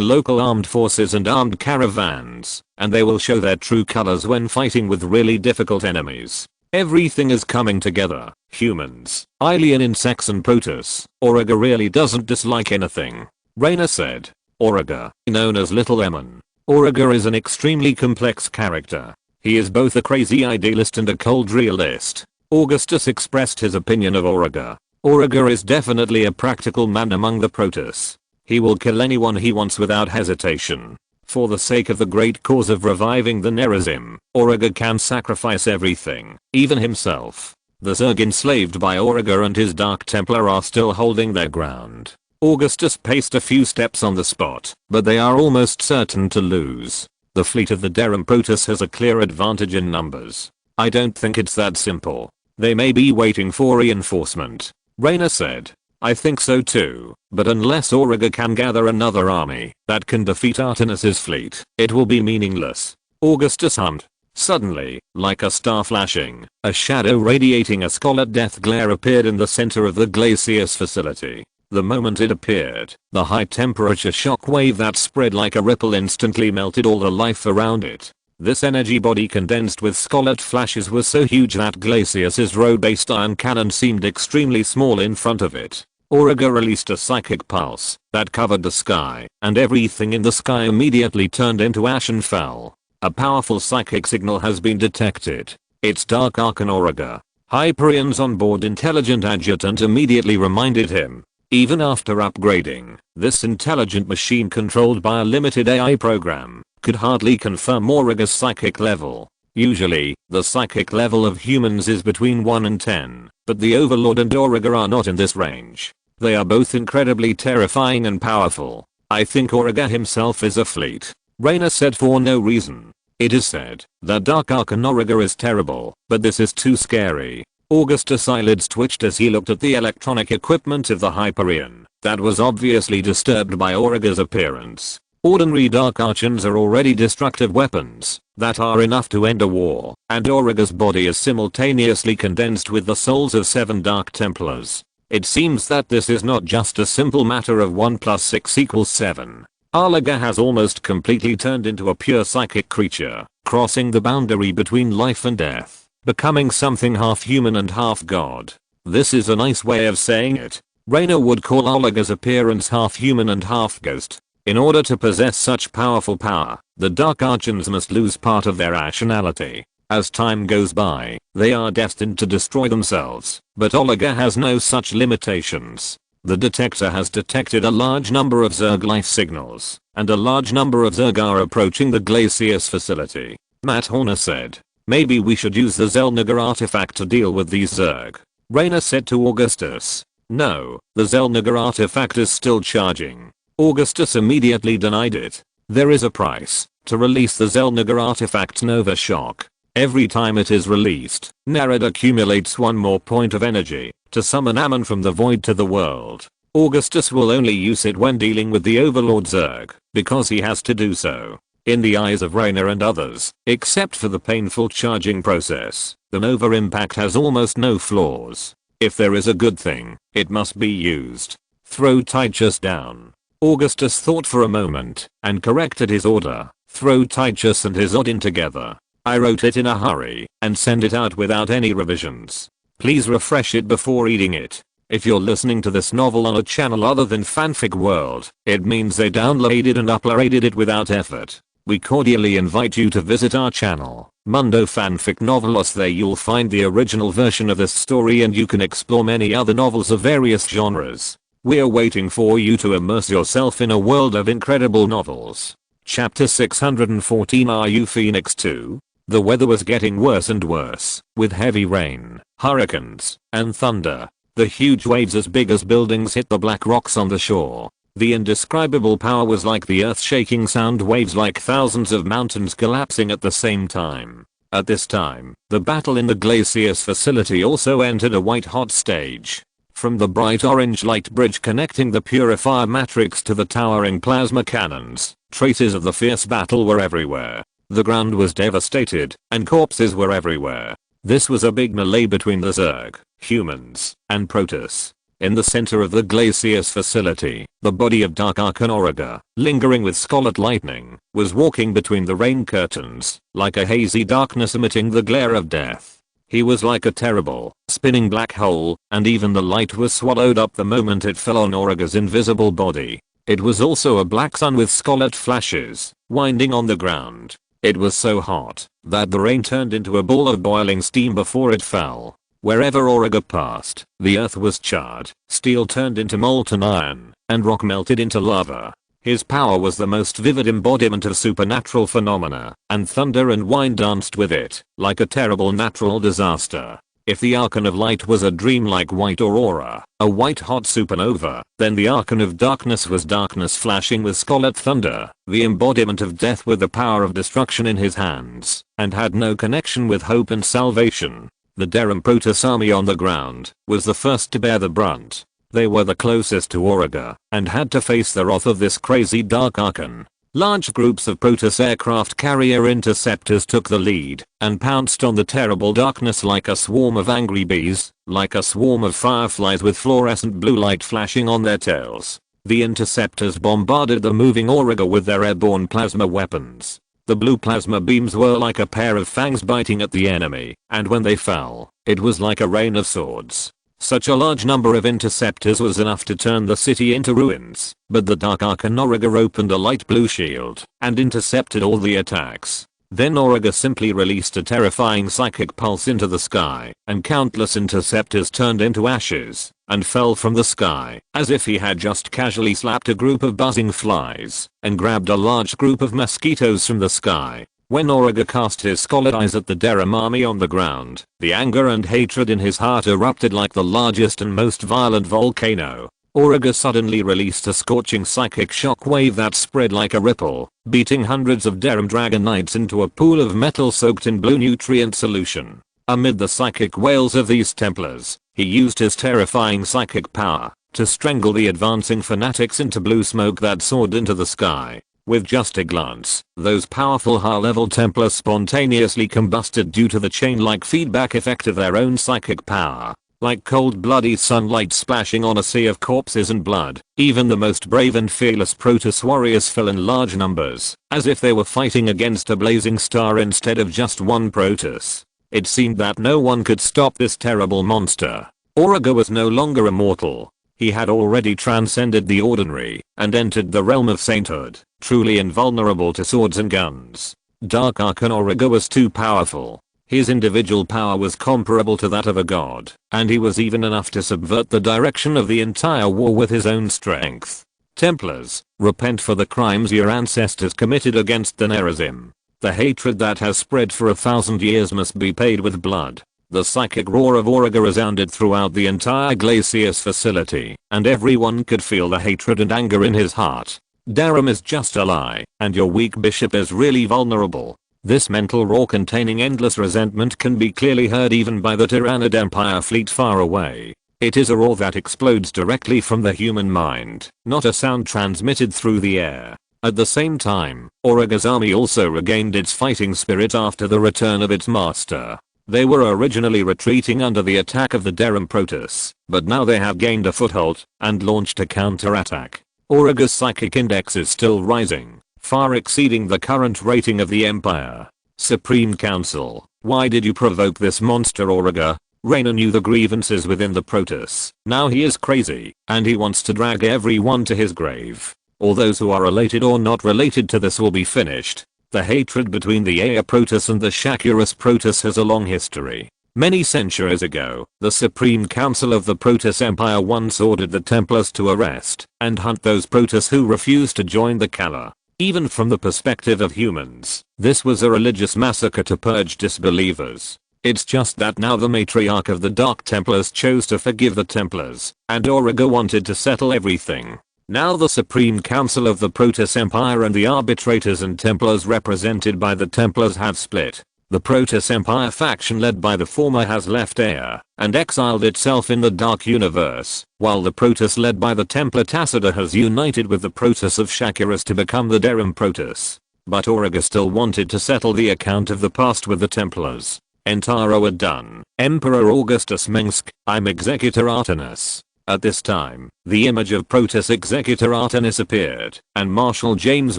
local armed forces and armed caravans, and they will show their true colors when fighting with really difficult enemies. Everything is coming together. Humans, alien insects and Protoss. Auriga really doesn't dislike anything. Raynor said. Auriga, known as Little Lemon. Auriga is an extremely complex character. He is both a crazy idealist and a cold realist. Augustus expressed his opinion of Auriga. Auriga is definitely a practical man among the Protoss. He will kill anyone he wants without hesitation. For the sake of the great cause of reviving the Nerazim, Auriga can sacrifice everything, even himself. The Zerg enslaved by Auriga and his Dark Templar are still holding their ground. Augustus paced a few steps on the spot, but they are almost certain to lose. The fleet of the Terran Protoss has a clear advantage in numbers. I don't think it's that simple. They may be waiting for reinforcement. Raynor said. I think so too, but unless Auriga can gather another army that can defeat Artenis's fleet, it will be meaningless. Augustus hummed. Suddenly, like a star flashing, a shadow radiating a scarlet death glare appeared in the center of the Glacius facility. The moment it appeared, the high temperature shock wave that spread like a ripple instantly melted all the life around it. This energy body condensed with scarlet flashes was so huge that Glacius's row-based iron cannon seemed extremely small in front of it. Auriga released a psychic pulse that covered the sky, and everything in the sky immediately turned into ash and fell. A powerful psychic signal has been detected. It's Dark Archon Auriga. Hyperion's onboard intelligent adjutant immediately reminded him. Even after upgrading, this intelligent machine controlled by a limited AI program could hardly confirm Auriga's psychic level. Usually, the psychic level of humans is between 1 and 10, but the Overlord and Auriga are not in this range. They are both incredibly terrifying and powerful. I think Auriga himself is a fleet. Raynor said for no reason. It is said that Dark Archon Auriga is terrible, but this is too scary. Augustus' eyelids twitched as he looked at the electronic equipment of the Hyperion that was obviously disturbed by Auriga's appearance. Ordinary Dark Archons are already destructive weapons that are enough to end a war, and Auriga's body is simultaneously condensed with the souls of 7 Dark Templars. It seems that this is not just a simple matter of 1 + 6 = 7. Olaga has almost completely turned into a pure psychic creature, crossing the boundary between life and death, becoming something half human and half god. This is a nice way of saying it. Raynor would call Olaga's appearance half human and half ghost. In order to possess such powerful power, the Dark Archons must lose part of their rationality. As time goes by, they are destined to destroy themselves, but Olaga has no such limitations. The detector has detected a large number of Zerg life signals, and a large number of Zerg are approaching the Glacius facility. Matt Horner said, "Maybe we should use the Zelniger artifact to deal with these Zerg." Raynor said to Augustus, "No, the Zelniger artifact is still charging." Augustus immediately denied it. "There is a price to release the Zelniger artifact's Nova Shock. Every time it is released, Nerad accumulates one more point of energy to summon Ammon from the void to the world. Augustus will only use it when dealing with the Overlord Zerg, because he has to do so." In the eyes of Raynor and others, except for the painful charging process, the Nova Impact has almost no flaws. If there is a good thing, it must be used. "Throw Titus down." Augustus thought for a moment, and corrected his order. "Throw Titus and his Odin together. I wrote it in a hurry, and send it out without any revisions. Please refresh it before reading it. If you're listening to this novel on a channel other than Fanfic World, it means they downloaded and uploaded it without effort. We cordially invite you to visit our channel, Mundo Fanfic Novelos. There you'll find the original version of this story and you can explore many other novels of various genres. We're waiting for you to immerse yourself in a world of incredible novels. Chapter 614. Are you Phoenix 2? The weather was getting worse and worse, with heavy rain, hurricanes, and thunder. The huge waves as big as buildings hit the black rocks on the shore. The indescribable power was like the earth-shaking sound waves, like thousands of mountains collapsing at the same time. At this time, the battle in the Glacius facility also entered a white-hot stage. From the bright orange light bridge connecting the purifier matrix to the towering plasma cannons, traces of the fierce battle were everywhere. The ground was devastated, and corpses were everywhere. This was a big melee between the Zerg, humans, and Protoss. In the center of the Glacius facility, the body of Dark Archon Oraga, lingering with scarlet lightning, was walking between the rain curtains, like a hazy darkness emitting the glare of death. He was like a terrible, spinning black hole, and even the light was swallowed up the moment it fell on Oraga's invisible body. It was also a black sun with scarlet flashes, winding on the ground. It was so hot that the rain turned into a ball of boiling steam before it fell. Wherever Oraga passed, the earth was charred, steel turned into molten iron, and rock melted into lava. His power was the most vivid embodiment of supernatural phenomena, and thunder and wind danced with it, like a terrible natural disaster. If the Archon of Light was a dreamlike white aurora, a white-hot supernova, then the Archon of Darkness was darkness flashing with scarlet thunder, the embodiment of death with the power of destruction in his hands, and had no connection with hope and salvation. The Terran Protoss army on the ground was the first to bear the brunt. They were the closest to Oraga, and had to face the wrath of this crazy Dark Archon. Large groups of Protoss aircraft carrier interceptors took the lead, and pounced on the terrible darkness like a swarm of angry bees, like a swarm of fireflies with fluorescent blue light flashing on their tails. The interceptors bombarded the moving Oraga with their airborne plasma weapons. The blue plasma beams were like a pair of fangs biting at the enemy, and when they fell, it was like a rain of swords. Such a large number of interceptors was enough to turn the city into ruins, but the Dark Archon Oraga opened a light blue shield and intercepted all the attacks. Then Oraga simply released a terrifying psychic pulse into the sky, and countless interceptors turned into ashes and fell from the sky, as if he had just casually slapped a group of buzzing flies and grabbed a large group of mosquitoes from the sky. When Oraga cast his scarlet eyes at the Terran army on the ground, the anger and hatred in his heart erupted like the largest and most violent volcano. Oraga suddenly released a scorching psychic shockwave that spread like a ripple, beating hundreds of Terran Dragon Knights into a pool of metal soaked in blue nutrient solution. Amid the psychic wails of these Templars, he used his terrifying psychic power to strangle the advancing fanatics into blue smoke that soared into the sky. With just a glance, those powerful high-level Templars spontaneously combusted due to the chain-like feedback effect of their own psychic power. like cold bloody sunlight splashing on a sea of corpses and blood. Even the most brave and fearless Protoss warriors fell in large numbers, as if they were fighting against a blazing star instead of just one Protoss. It seemed that no one could stop this terrible monster. Auriga was no longer immortal. He had already transcended the ordinary and entered the realm of sainthood, truly invulnerable to swords and guns. Dark Archon Auriga was too powerful. His individual power was comparable to that of a god, and he was even enough to subvert the direction of the entire war with his own strength. Templars, repent for the crimes your ancestors committed against the Nerazim. The hatred that has spread for 1,000 years must be paid with blood. The psychic roar of Auriga resounded throughout the entire Glacius facility, and everyone could feel the hatred and anger in his heart. Darum is just a lie, and your weak bishop is really vulnerable. This mental roar containing endless resentment can be clearly heard even by the Terran Empire fleet far away. It is a roar that explodes directly from the human mind, not a sound transmitted through the air. At the same time, Auriga's army also regained its fighting spirit after the return of its master. They were originally retreating under the attack of the Darum Protoss, but now they have gained a foothold and launched a counterattack. Auriga's psychic index is still rising, far exceeding the current rating of the Empire. Supreme Council, why did you provoke this monster Auriga? Raynor knew the grievances within the Protoss. Now he is crazy, and he wants to drag everyone to his grave. All those who are related or not related to this will be finished. The hatred between the Aya Protoss and the Shakurus Protoss has a long history. Many centuries ago, the Supreme Council of the Protoss Empire once ordered the Templars to arrest and hunt those Protoss who refused to join the Kala. Even from the perspective of humans, this was a religious massacre to purge disbelievers. It's just that now the matriarch of the Dark Templars chose to forgive the Templars, and Auriga wanted to settle everything. Now the Supreme Council of the Protoss Empire and the arbitrators and Templars represented by the Templars have split. The Protoss Empire faction led by the former has left Aya and exiled itself in the Dark Universe, while the Protoss led by the Templar Tacita has united with the Protoss of Shakurus to become the Darum Protoss. But Auriga still wanted to settle the account of the past with the Templars. Entaro had done. Emperor Augustus Mengsk, I'm Executor Artenis. At this time, the image of Protoss Executor Artenis appeared, and Marshal James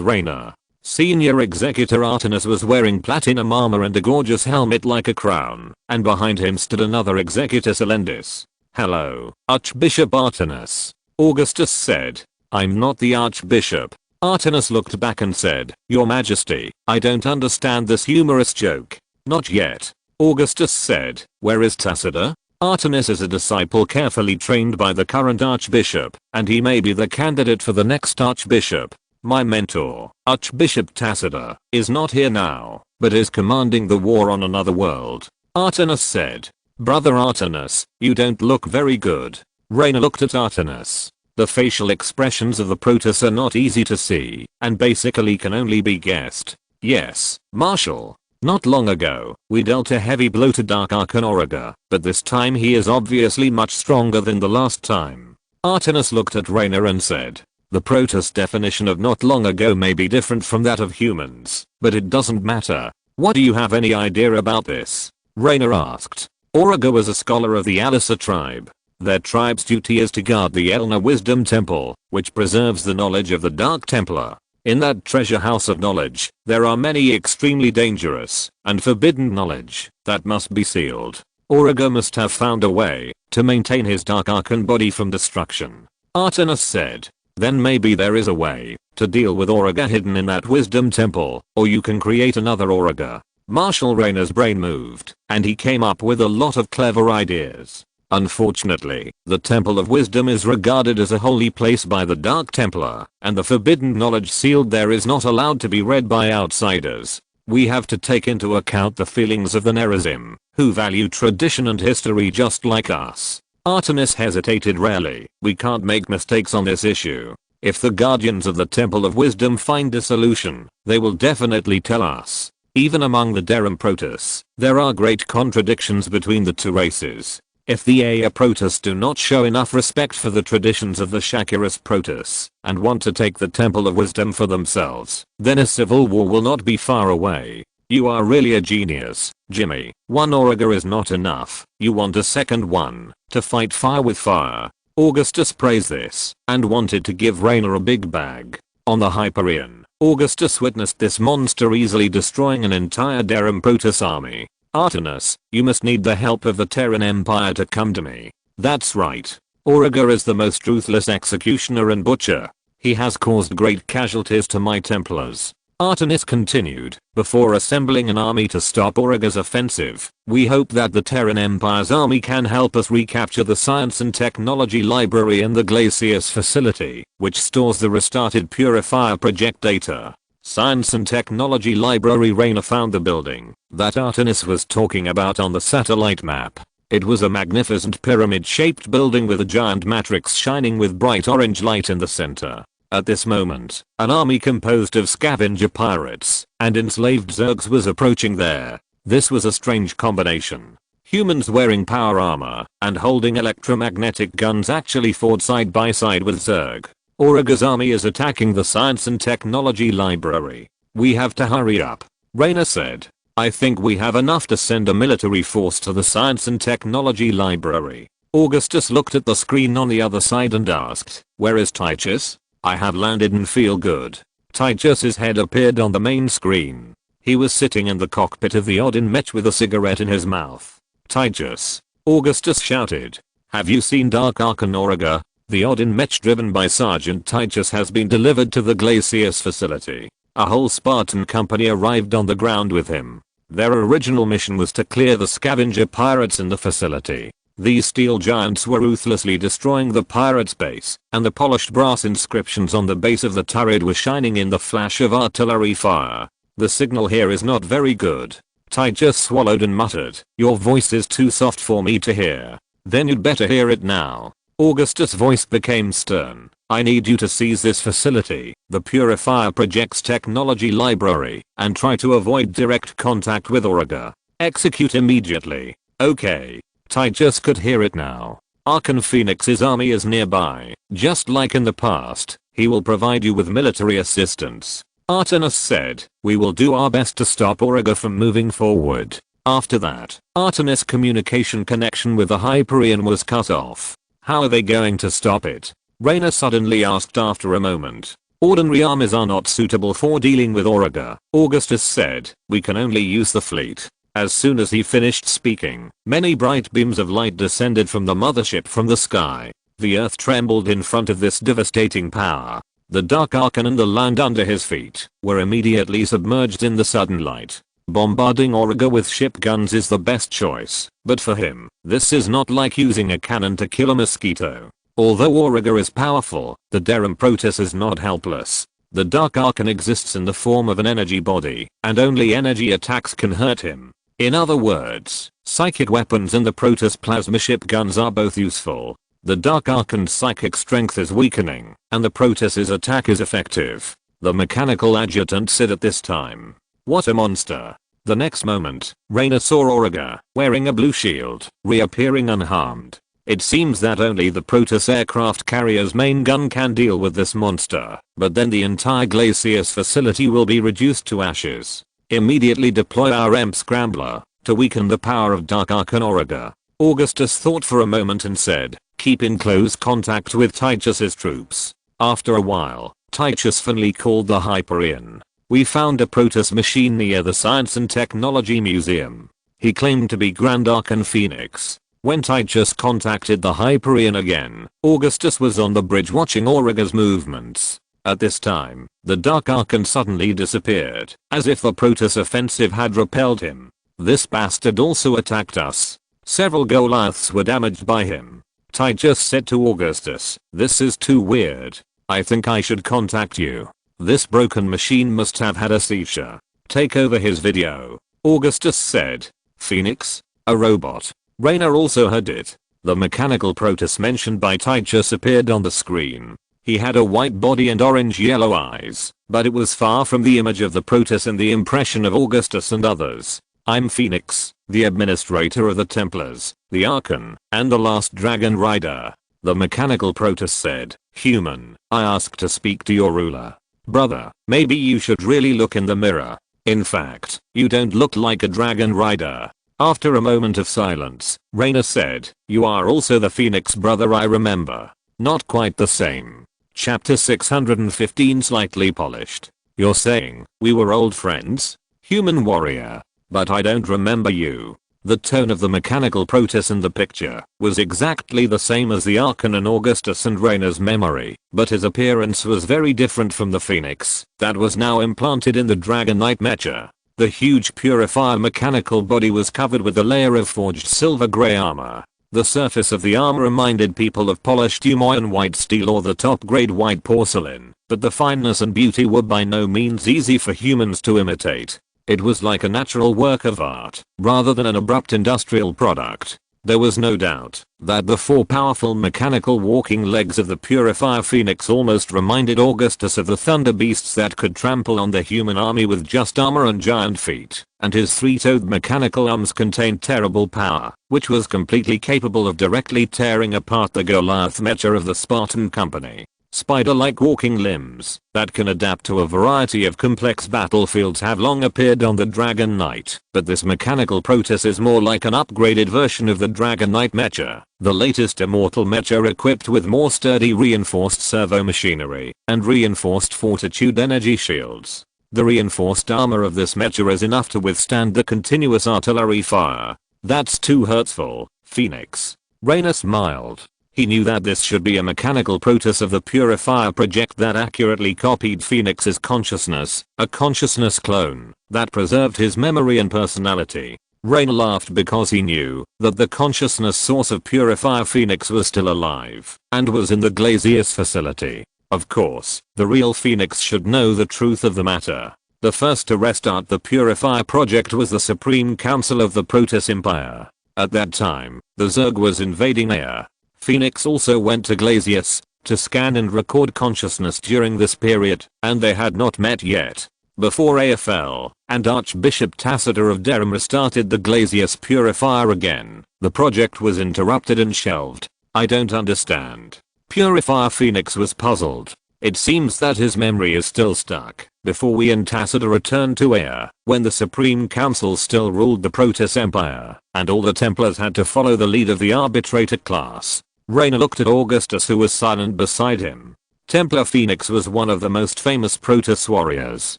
Raynor, Senior Executor Artenis, was wearing platinum armor and a gorgeous helmet like a crown, and behind him stood another Executor Selendis. Hello, Archbishop Artenis. Augustus said. I'm not the Archbishop. Artenis looked back and said, Your Majesty, I don't understand this humorous joke. Not yet. Augustus said, Where is Tacita? Artenis is a disciple carefully trained by the current Archbishop, and he may be the candidate for the next Archbishop. My mentor, Archbishop Tacita, is not here now, but is commanding the war on another world. Artenis said. Brother Artenis, you don't look very good. Raynor looked at Artenis. The facial expressions of the Protoss are not easy to see, and basically can only be guessed. Yes, Marshal. Not long ago, we dealt a heavy blow to Dark Archon Auriga, but this time he is obviously much stronger than the last time. Artenis looked at Raynor and said. The Protoss definition of not long ago may be different from that of humans, but it doesn't matter. What, do you have any idea about this? Raynor asked. Auriga was a scholar of the Alisa tribe. Their tribe's duty is to guard the Elna Wisdom Temple, which preserves the knowledge of the Dark Templar. In that treasure house of knowledge, there are many extremely dangerous and forbidden knowledge that must be sealed. Auriga must have found a way to maintain his Dark Archon body from destruction. Artenis said. Then maybe there is a way to deal with Auriga hidden in that wisdom temple, or you can create another Auriga. Marshal Raynor's brain moved, and he came up with a lot of clever ideas. Unfortunately, the Temple of Wisdom is regarded as a holy place by the Dark Templar, and the forbidden knowledge sealed there is not allowed to be read by outsiders. We have to take into account the feelings of the Nerazim, who value tradition and history just like us. Artenis hesitated rarely. We can't make mistakes on this issue. If the Guardians of the Temple of Wisdom find a solution, they will definitely tell us. Even among the Darum Protoss, there are great contradictions between the two races. If the Aya Protoss do not show enough respect for the traditions of the Shakurus Protoss and want to take the Temple of Wisdom for themselves, then a civil war will not be far away. You are really a genius, Jimmy. One Auriga is not enough. You want a second one to fight fire with fire. Augustus praised this and wanted to give Raynor a big bag. On the Hyperion, Augustus witnessed this monster easily destroying an entire Terran Protoss army. Artemis, you must need the help of the Terran Empire to come to me. That's right. Auriga is the most ruthless executioner and butcher. He has caused great casualties to my Templars. Artemis continued, before assembling an army to stop Auriga's offensive. We hope that the Terran Empire's army can help us recapture the science and technology library in the Glacius facility, which stores the restarted Purifier project data. Science and Technology Library. Raynor found the building that Artemis was talking about on the satellite map. It was a magnificent pyramid-shaped building with a giant matrix shining with bright orange light in the center. At this moment, an army composed of scavenger pirates and enslaved Zergs was approaching there. This was a strange combination. Humans wearing power armor and holding electromagnetic guns actually fought side by side with Zerg. Auriga's army is attacking the Science and Technology Library. We have to hurry up, Raynor said. I think we have enough to send a military force to the Science and Technology Library. Augustus looked at the screen on the other side and asked, where is Tychus? I have landed and feel good. Tychus's head appeared on the main screen. He was sitting in the cockpit of the Odin Mech with a cigarette in his mouth. Tychus, Augustus shouted. Have you seen Dark Archon Auriga? The Odin Mech driven by Sergeant Tychus has been delivered to the Glacius facility. A whole Spartan company arrived on the ground with him. Their original mission was to clear the scavenger pirates in the facility. These steel giants were ruthlessly destroying the pirates' base, and the polished brass inscriptions on the base of the turret were shining in the flash of artillery fire. The signal here is not very good. Tychus swallowed and muttered, your voice is too soft for me to hear. Then you'd better hear it now. Augustus' voice became stern. I need you to seize this facility, the Purifier Project's technology library, and try to avoid direct contact with Auriga. Execute immediately. Okay. Tychus could hear it now. Archon Phoenix's army is nearby. Just like in the past, he will provide you with military assistance. Artemis said, we will do our best to stop Auriga from moving forward. After that, Artemis' communication connection with the Hyperion was cut off. How are they going to stop it? Raynor suddenly asked after a moment. Ordinary armies are not suitable for dealing with Auriga. Augustus said, we can only use the fleet. As soon as he finished speaking, many bright beams of light descended from the mothership from the sky. The earth trembled in front of this devastating power. The Dark Archon and the land under his feet were immediately submerged in the sudden light. Bombarding Auriga with ship guns is the best choice, but for him, this is not like using a cannon to kill a mosquito. Although Auriga is powerful, the Terran Protoss is not helpless. The Dark Archon exists in the form of an energy body, and only energy attacks can hurt him. In other words, psychic weapons and the Protoss plasma ship guns are both useful. The Dark Archon's psychic strength is weakening, and the Protoss's attack is effective. The mechanical adjutant said at this time. What a monster. The next moment, Raynor saw Auriga, wearing a blue shield, reappearing unharmed. It seems that only the Protoss aircraft carrier's main gun can deal with this monster, but then the entire Glacius facility will be reduced to ashes. Immediately deploy our EMP Scrambler to weaken the power of Dark Archon Auriga. Augustus thought for a moment and said, keep in close contact with Tychus's troops. After a while, Tychus finally called the Hyperion. We found a Protoss machine near the Science and Technology Museum. He claimed to be Grand Archon Phoenix. When Tychus contacted the Hyperion again, Augustus was on the bridge watching Auriga's movements. At this time, the Dark Archon suddenly disappeared, as if the Protoss offensive had repelled him. This bastard also attacked us. Several Goliaths were damaged by him. Tychus said to Augustus, this is too weird. I think I should contact you. This broken machine must have had a seizure. Take over his video. Augustus said. Phoenix? A robot. Raynor also heard it. The mechanical Protoss mentioned by Tychus appeared on the screen. He had a white body and orange-yellow eyes, but it was far from the image of the Protoss and the impression of Augustus and others. I'm Phoenix, the administrator of the Templars, the Archon, and the last Dragon Rider. The mechanical Protoss said, human, I ask to speak to your ruler. Brother, maybe you should really look in the mirror. In fact, you don't look like a dragon rider. After a moment of silence, Raynor said, "You are also the Phoenix brother I remember." Not quite the same. Chapter 615 slightly polished. You're saying, we were old friends? Human warrior. But I don't remember you. The tone of the mechanical Protoss in the picture was exactly the same as the Archon in Augustus and Raynor's memory, but his appearance was very different from the Phoenix that was now implanted in the Dragon Knight mecha. The huge purifier mechanical body was covered with a layer of forged silver grey armor. The surface of the armor reminded people of polished Umoyan white steel or the top grade white porcelain, but the fineness and beauty were by no means easy for humans to imitate. It was like a natural work of art, rather than an abrupt industrial product. There was no doubt that the four powerful mechanical walking legs of the Purifier Phoenix almost reminded Augustus of the thunder beasts that could trample on the human army with just armor and giant feet, and his three-toed mechanical arms contained terrible power, which was completely capable of directly tearing apart the Goliath mecha of the Spartan company. Spider-like walking limbs that can adapt to a variety of complex battlefields have long appeared on the Dragon Knight, but this mechanical Protoss is more like an upgraded version of the Dragon Knight mecha, the latest immortal mecha equipped with more sturdy reinforced servo machinery and reinforced fortitude energy shields. The reinforced armor of this mecha is enough to withstand the continuous artillery fire. That's too hurtful, Phoenix. Raynor smiled. He knew that this should be a mechanical Protoss of the Purifier project that accurately copied Phoenix's consciousness, a consciousness clone that preserved his memory and personality. Raynor laughed because he knew that the consciousness source of Purifier Phoenix was still alive and was in the Glazius facility. Of course, the real Phoenix should know the truth of the matter. The first to restart the Purifier project was the Supreme Council of the Protoss Empire. At that time, the Zerg was invading Ea. Phoenix also went to Glazius to scan and record consciousness during this period, and they had not met yet. Before Ea fell, and Archbishop Tacitor of Derham restarted the Glazius Purifier again, the project was interrupted and shelved. I don't understand. Purifier Phoenix was puzzled. It seems that his memory is still stuck before we and Tacitor returned to Ea, when the Supreme Council still ruled the Protoss Empire, and all the Templars had to follow the lead of the arbitrator class. Raynor looked at Augustus, who was silent beside him. Templar Phoenix was one of the most famous Protoss warriors.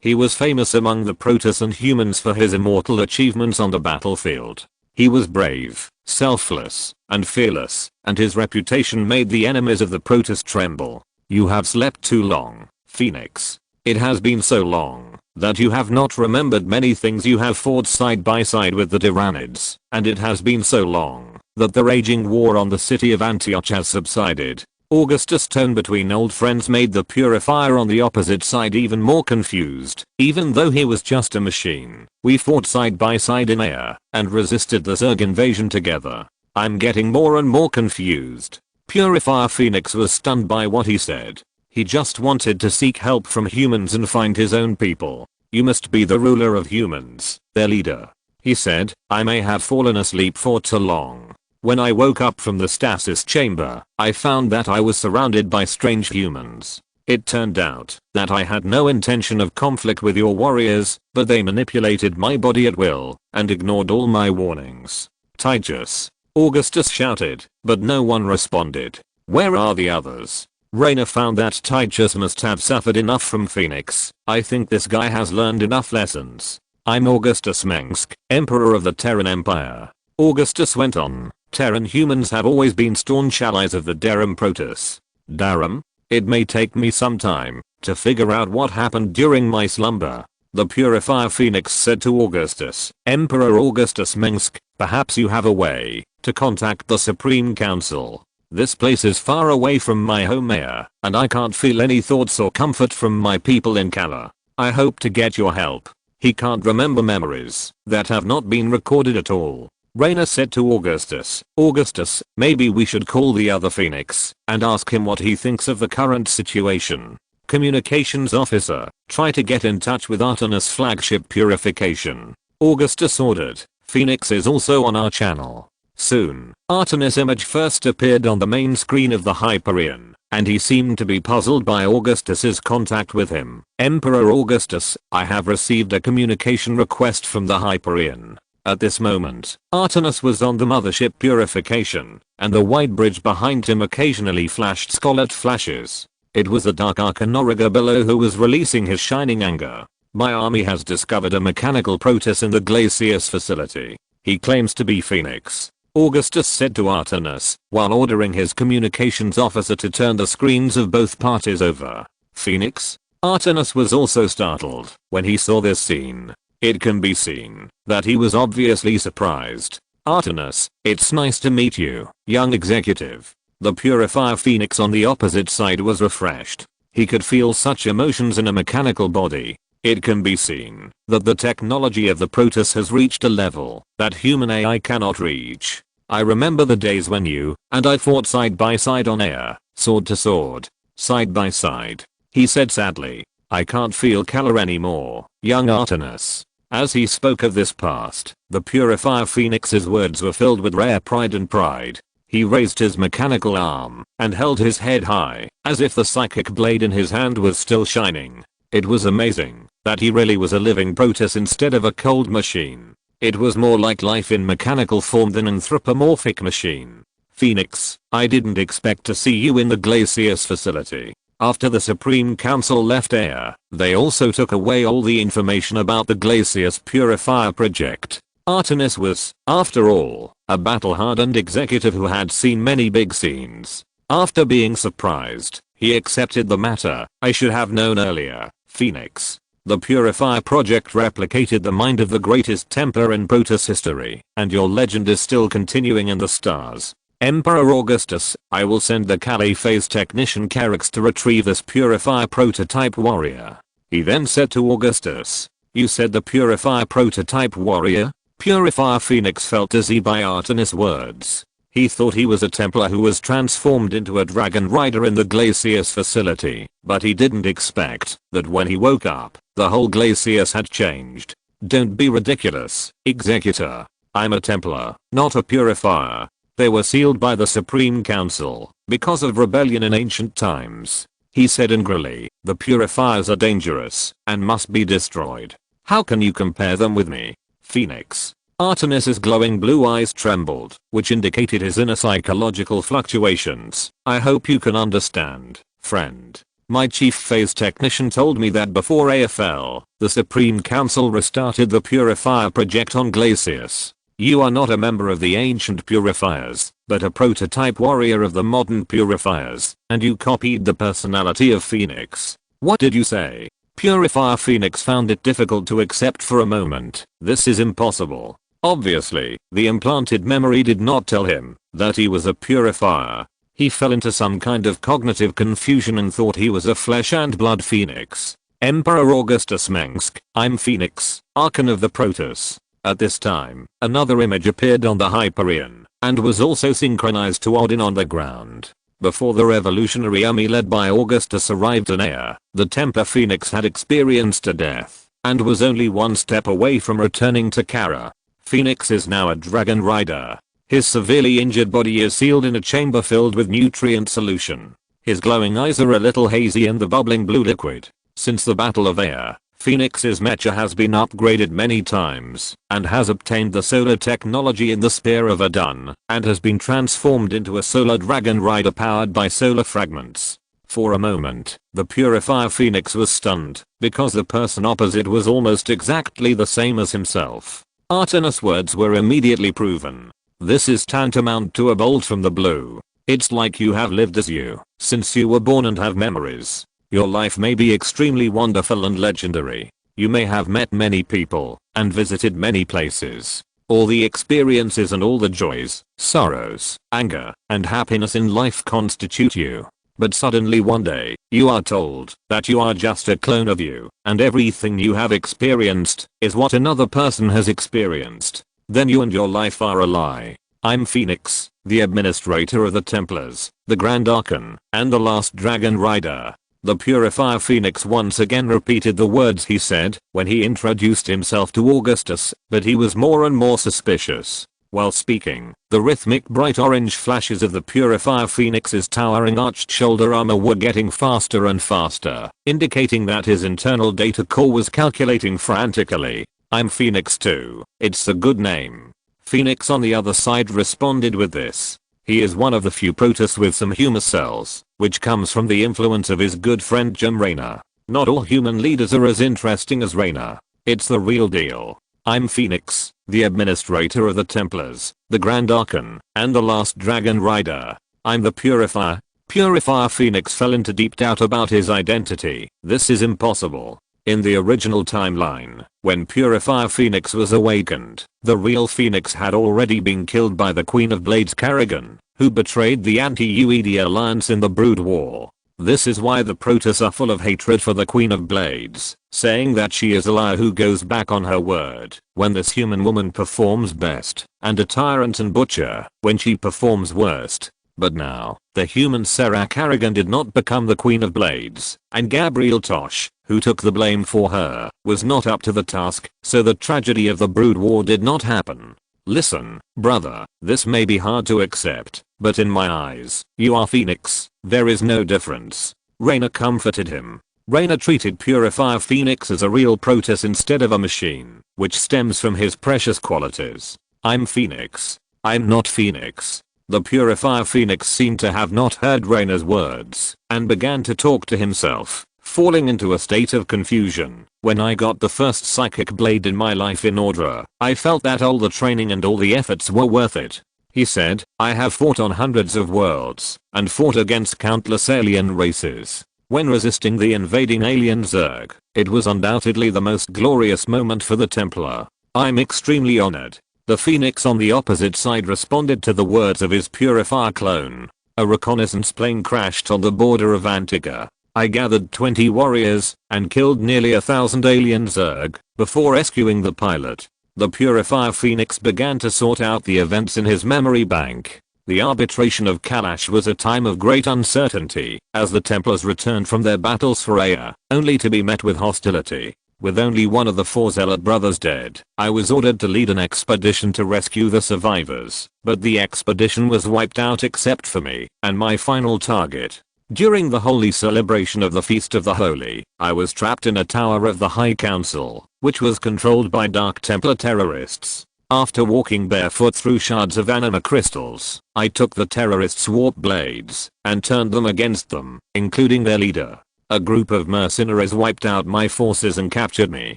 He was famous among the Protoss and humans for his immortal achievements on the battlefield. He was brave, selfless, and fearless, and his reputation made the enemies of the Protoss tremble. You have slept too long, Phoenix. It has been so long that you have not remembered many things. You have fought side by side with the Tyranids, and it has been so long that the raging war on the city of Antioch has subsided. Augustus' tone between old friends made the Purifier on the opposite side even more confused. Even though he was just a machine, we fought side by side in Ea and resisted the Zerg invasion together. I'm getting more and more confused. Purifier Phoenix was stunned by what he said. He just wanted to seek help from humans and find his own people. You must be the ruler of humans, their leader. He said, I may have fallen asleep for too long. When I woke up from the stasis chamber, I found that I was surrounded by strange humans. It turned out that I had no intention of conflict with your warriors, but they manipulated my body at will and ignored all my warnings. Titus, Augustus shouted, but no one responded. Where are the others? Raynor found that Titus must have suffered enough from Phoenix. I think this guy has learned enough lessons. I'm Augustus Mengsk, Emperor of the Terran Empire. Augustus went on. Terran humans have always been staunch allies of the Derham Protoss. Derham? It may take me some time to figure out what happened during my slumber. The Purifier Phoenix said to Augustus, Emperor Augustus Mengsk, perhaps you have a way to contact the Supreme Council. This place is far away from my home Ea, and I can't feel any thoughts or comfort from my people in Kala. I hope to get your help. He can't remember memories that have not been recorded at all. Raynor said to Augustus, Augustus, maybe we should call the other Phoenix and ask him what he thinks of the current situation. Communications officer, try to get in touch with Artemis flagship purification. Augustus ordered. Phoenix is also on our channel. Soon, Artemis image first appeared on the main screen of the Hyperion, and he seemed to be puzzled by Augustus's contact with him. "Emperor Augustus, I have received a communication request from the Hyperion." At this moment, Artemis was on the mothership Purification, and the white bridge behind him occasionally flashed scarlet flashes. It was the Dark Arcanoriga below who was releasing his shining anger. "My army has discovered a mechanical Protoss in the Glacius facility. He claims to be Phoenix," Augustus said to Artemis, while ordering his communications officer to turn the screens of both parties over. "Phoenix?" Artemis was also startled when he saw this scene. It can be seen that he was obviously surprised. "Artemis, it's nice to meet you, young executive." The Purifier Phoenix on the opposite side was refreshed. He could feel such emotions in a mechanical body. It can be seen that the technology of the Protoss has reached a level that human AI cannot reach. "I remember the days when you and I fought side by side on air, sword to sword, side by side," he said sadly. "I can't feel Keller anymore, young Artemis." As he spoke of this past, the Purifier Phoenix's words were filled with rare pride and pride. He raised his mechanical arm and held his head high, as if the psychic blade in his hand was still shining. It was amazing that he really was a living Protoss instead of a cold machine. It was more like life in mechanical form than anthropomorphic machine. "Phoenix, I didn't expect to see you in the Glacius facility." After the Supreme Council left Air, they also took away all the information about the Glacius Purifier project. Artemis was, after all, a battle-hardened executive who had seen many big scenes. After being surprised, he accepted the matter. "I should have known earlier, Phoenix. The Purifier project replicated the mind of the greatest Templar in Protoss history, and your legend is still continuing in the stars. Emperor Augustus, I will send the Calais phase technician Carix to retrieve this Purifier prototype warrior." He then said to Augustus, "You said the Purifier prototype warrior?" Purifier Phoenix felt dizzy by Artemis' words. He thought he was a Templar who was transformed into a Dragon Rider in the Glacius facility, but he didn't expect that when he woke up, the whole Glacius had changed. "Don't be ridiculous, Executor. I'm a Templar, not a Purifier. They were sealed by the Supreme Council because of rebellion in ancient times," he said angrily. "The Purifiers are dangerous and must be destroyed. How can you compare them with me, Phoenix?" Artemis's glowing blue eyes trembled, which indicated his inner psychological fluctuations. "I hope you can understand, friend. My chief phase technician told me that before AFL, the Supreme Council restarted the Purifier project on Glacius. You are not a member of the ancient Purifiers, but a prototype warrior of the modern Purifiers, and you copied the personality of Phoenix." "What did you say?" Purifier Phoenix found it difficult to accept for a moment. This is impossible. Obviously, the implanted memory did not tell him that he was a Purifier. He fell into some kind of cognitive confusion and thought he was a flesh and blood Phoenix. "Emperor Augustus Mengsk, I'm Phoenix, Archon of the Protoss." At this time, another image appeared on the Hyperion, and was also synchronized to Odin on the ground. Before the revolutionary army led by Augustus arrived in Air, the Templar Phoenix had experienced a death, and was only one step away from returning to Kara. Phoenix is now a Dragon Rider. His severely injured body is sealed in a chamber filled with nutrient solution. His glowing eyes are a little hazy in the bubbling blue liquid. Since the Battle of Air, Phoenix's mecha has been upgraded many times, and has obtained the solar technology in the Spear of Adun, and has been transformed into a solar dragon rider powered by solar fragments. For a moment, the Purifier Phoenix was stunned, because the person opposite was almost exactly the same as himself. Artemis' words were immediately proven. "This is tantamount to a bolt from the blue. It's like you have lived as you, since you were born and have memories. Your life may be extremely wonderful and legendary. You may have met many people, and visited many places. All the experiences and all the joys, sorrows, anger, and happiness in life constitute you. But suddenly one day, you are told that you are just a clone of you, and everything you have experienced is what another person has experienced. Then you and your life are a lie. I'm Phoenix, the administrator of the Templars, the Grand Archon, and the last Dragon Rider." The Purifier Phoenix once again repeated the words he said when he introduced himself to Augustus, but he was more and more suspicious. While speaking, the rhythmic bright orange flashes of the Purifier Phoenix's towering arched shoulder armor were getting faster and faster, indicating that his internal data core was calculating frantically. I'm Phoenix 2, it's a good name. Phoenix on the other side responded with this. He is one of the few Protoss with some humor cells, which comes from the influence of his good friend Jim Raynor. Not all human leaders are as interesting as Raynor. It's the real deal. I'm Phoenix, the administrator of the Templars, the Grand Archon, and the last Dragon Rider. I'm the Purifier. Purifier Phoenix fell into deep doubt about his identity. This is impossible. In the original timeline, when Purifier Phoenix was awakened, the real Phoenix had already been killed by the Queen of Blades Kerrigan, who betrayed the anti-UED alliance in the Brood War. This is why the Protoss are full of hatred for the Queen of Blades, saying that she is a liar who goes back on her word when this human woman performs best, and a tyrant and butcher when she performs worst. But now, the human Sarah Kerrigan did not become the Queen of Blades, and Gabriel Tosh, who took the blame for her, was not up to the task, so the tragedy of the Brood War did not happen. Listen, brother, this may be hard to accept, but in my eyes, you are Phoenix, there is no difference. Raynor comforted him. Raynor treated Purifier Phoenix as a real Protoss instead of a machine, which stems from his precious qualities. I'm Phoenix. I'm not Phoenix. The Purifier Phoenix seemed to have not heard Raynor's words, and began to talk to himself, falling into a state of confusion. When I got the first psychic blade in my life in Ordre, I felt that all the training and all the efforts were worth it. He said, I have fought on hundreds of worlds, and fought against countless alien races. When resisting the invading alien Zerg, it was undoubtedly the most glorious moment for the Templar. I'm extremely honored. The Phoenix on the opposite side responded to the words of his Purifier clone. A reconnaissance plane crashed on the border of Antigua. I gathered 20 warriors and killed nearly 1,000 alien Zerg before rescuing the pilot. The Purifier Phoenix began to sort out the events in his memory bank. The arbitration of Kalash was a time of great uncertainty as the Templars returned from their battles for Aya, only to be met with hostility. With only one of the 4 Zealot brothers dead, I was ordered to lead an expedition to rescue the survivors, but the expedition was wiped out except for me and my final target. During the holy celebration of the Feast of the Holy, I was trapped in a tower of the High Council, which was controlled by Dark Templar terrorists. After walking barefoot through shards of anima crystals, I took the terrorists' warp blades and turned them against them, including their leader. A group of mercenaries wiped out my forces and captured me,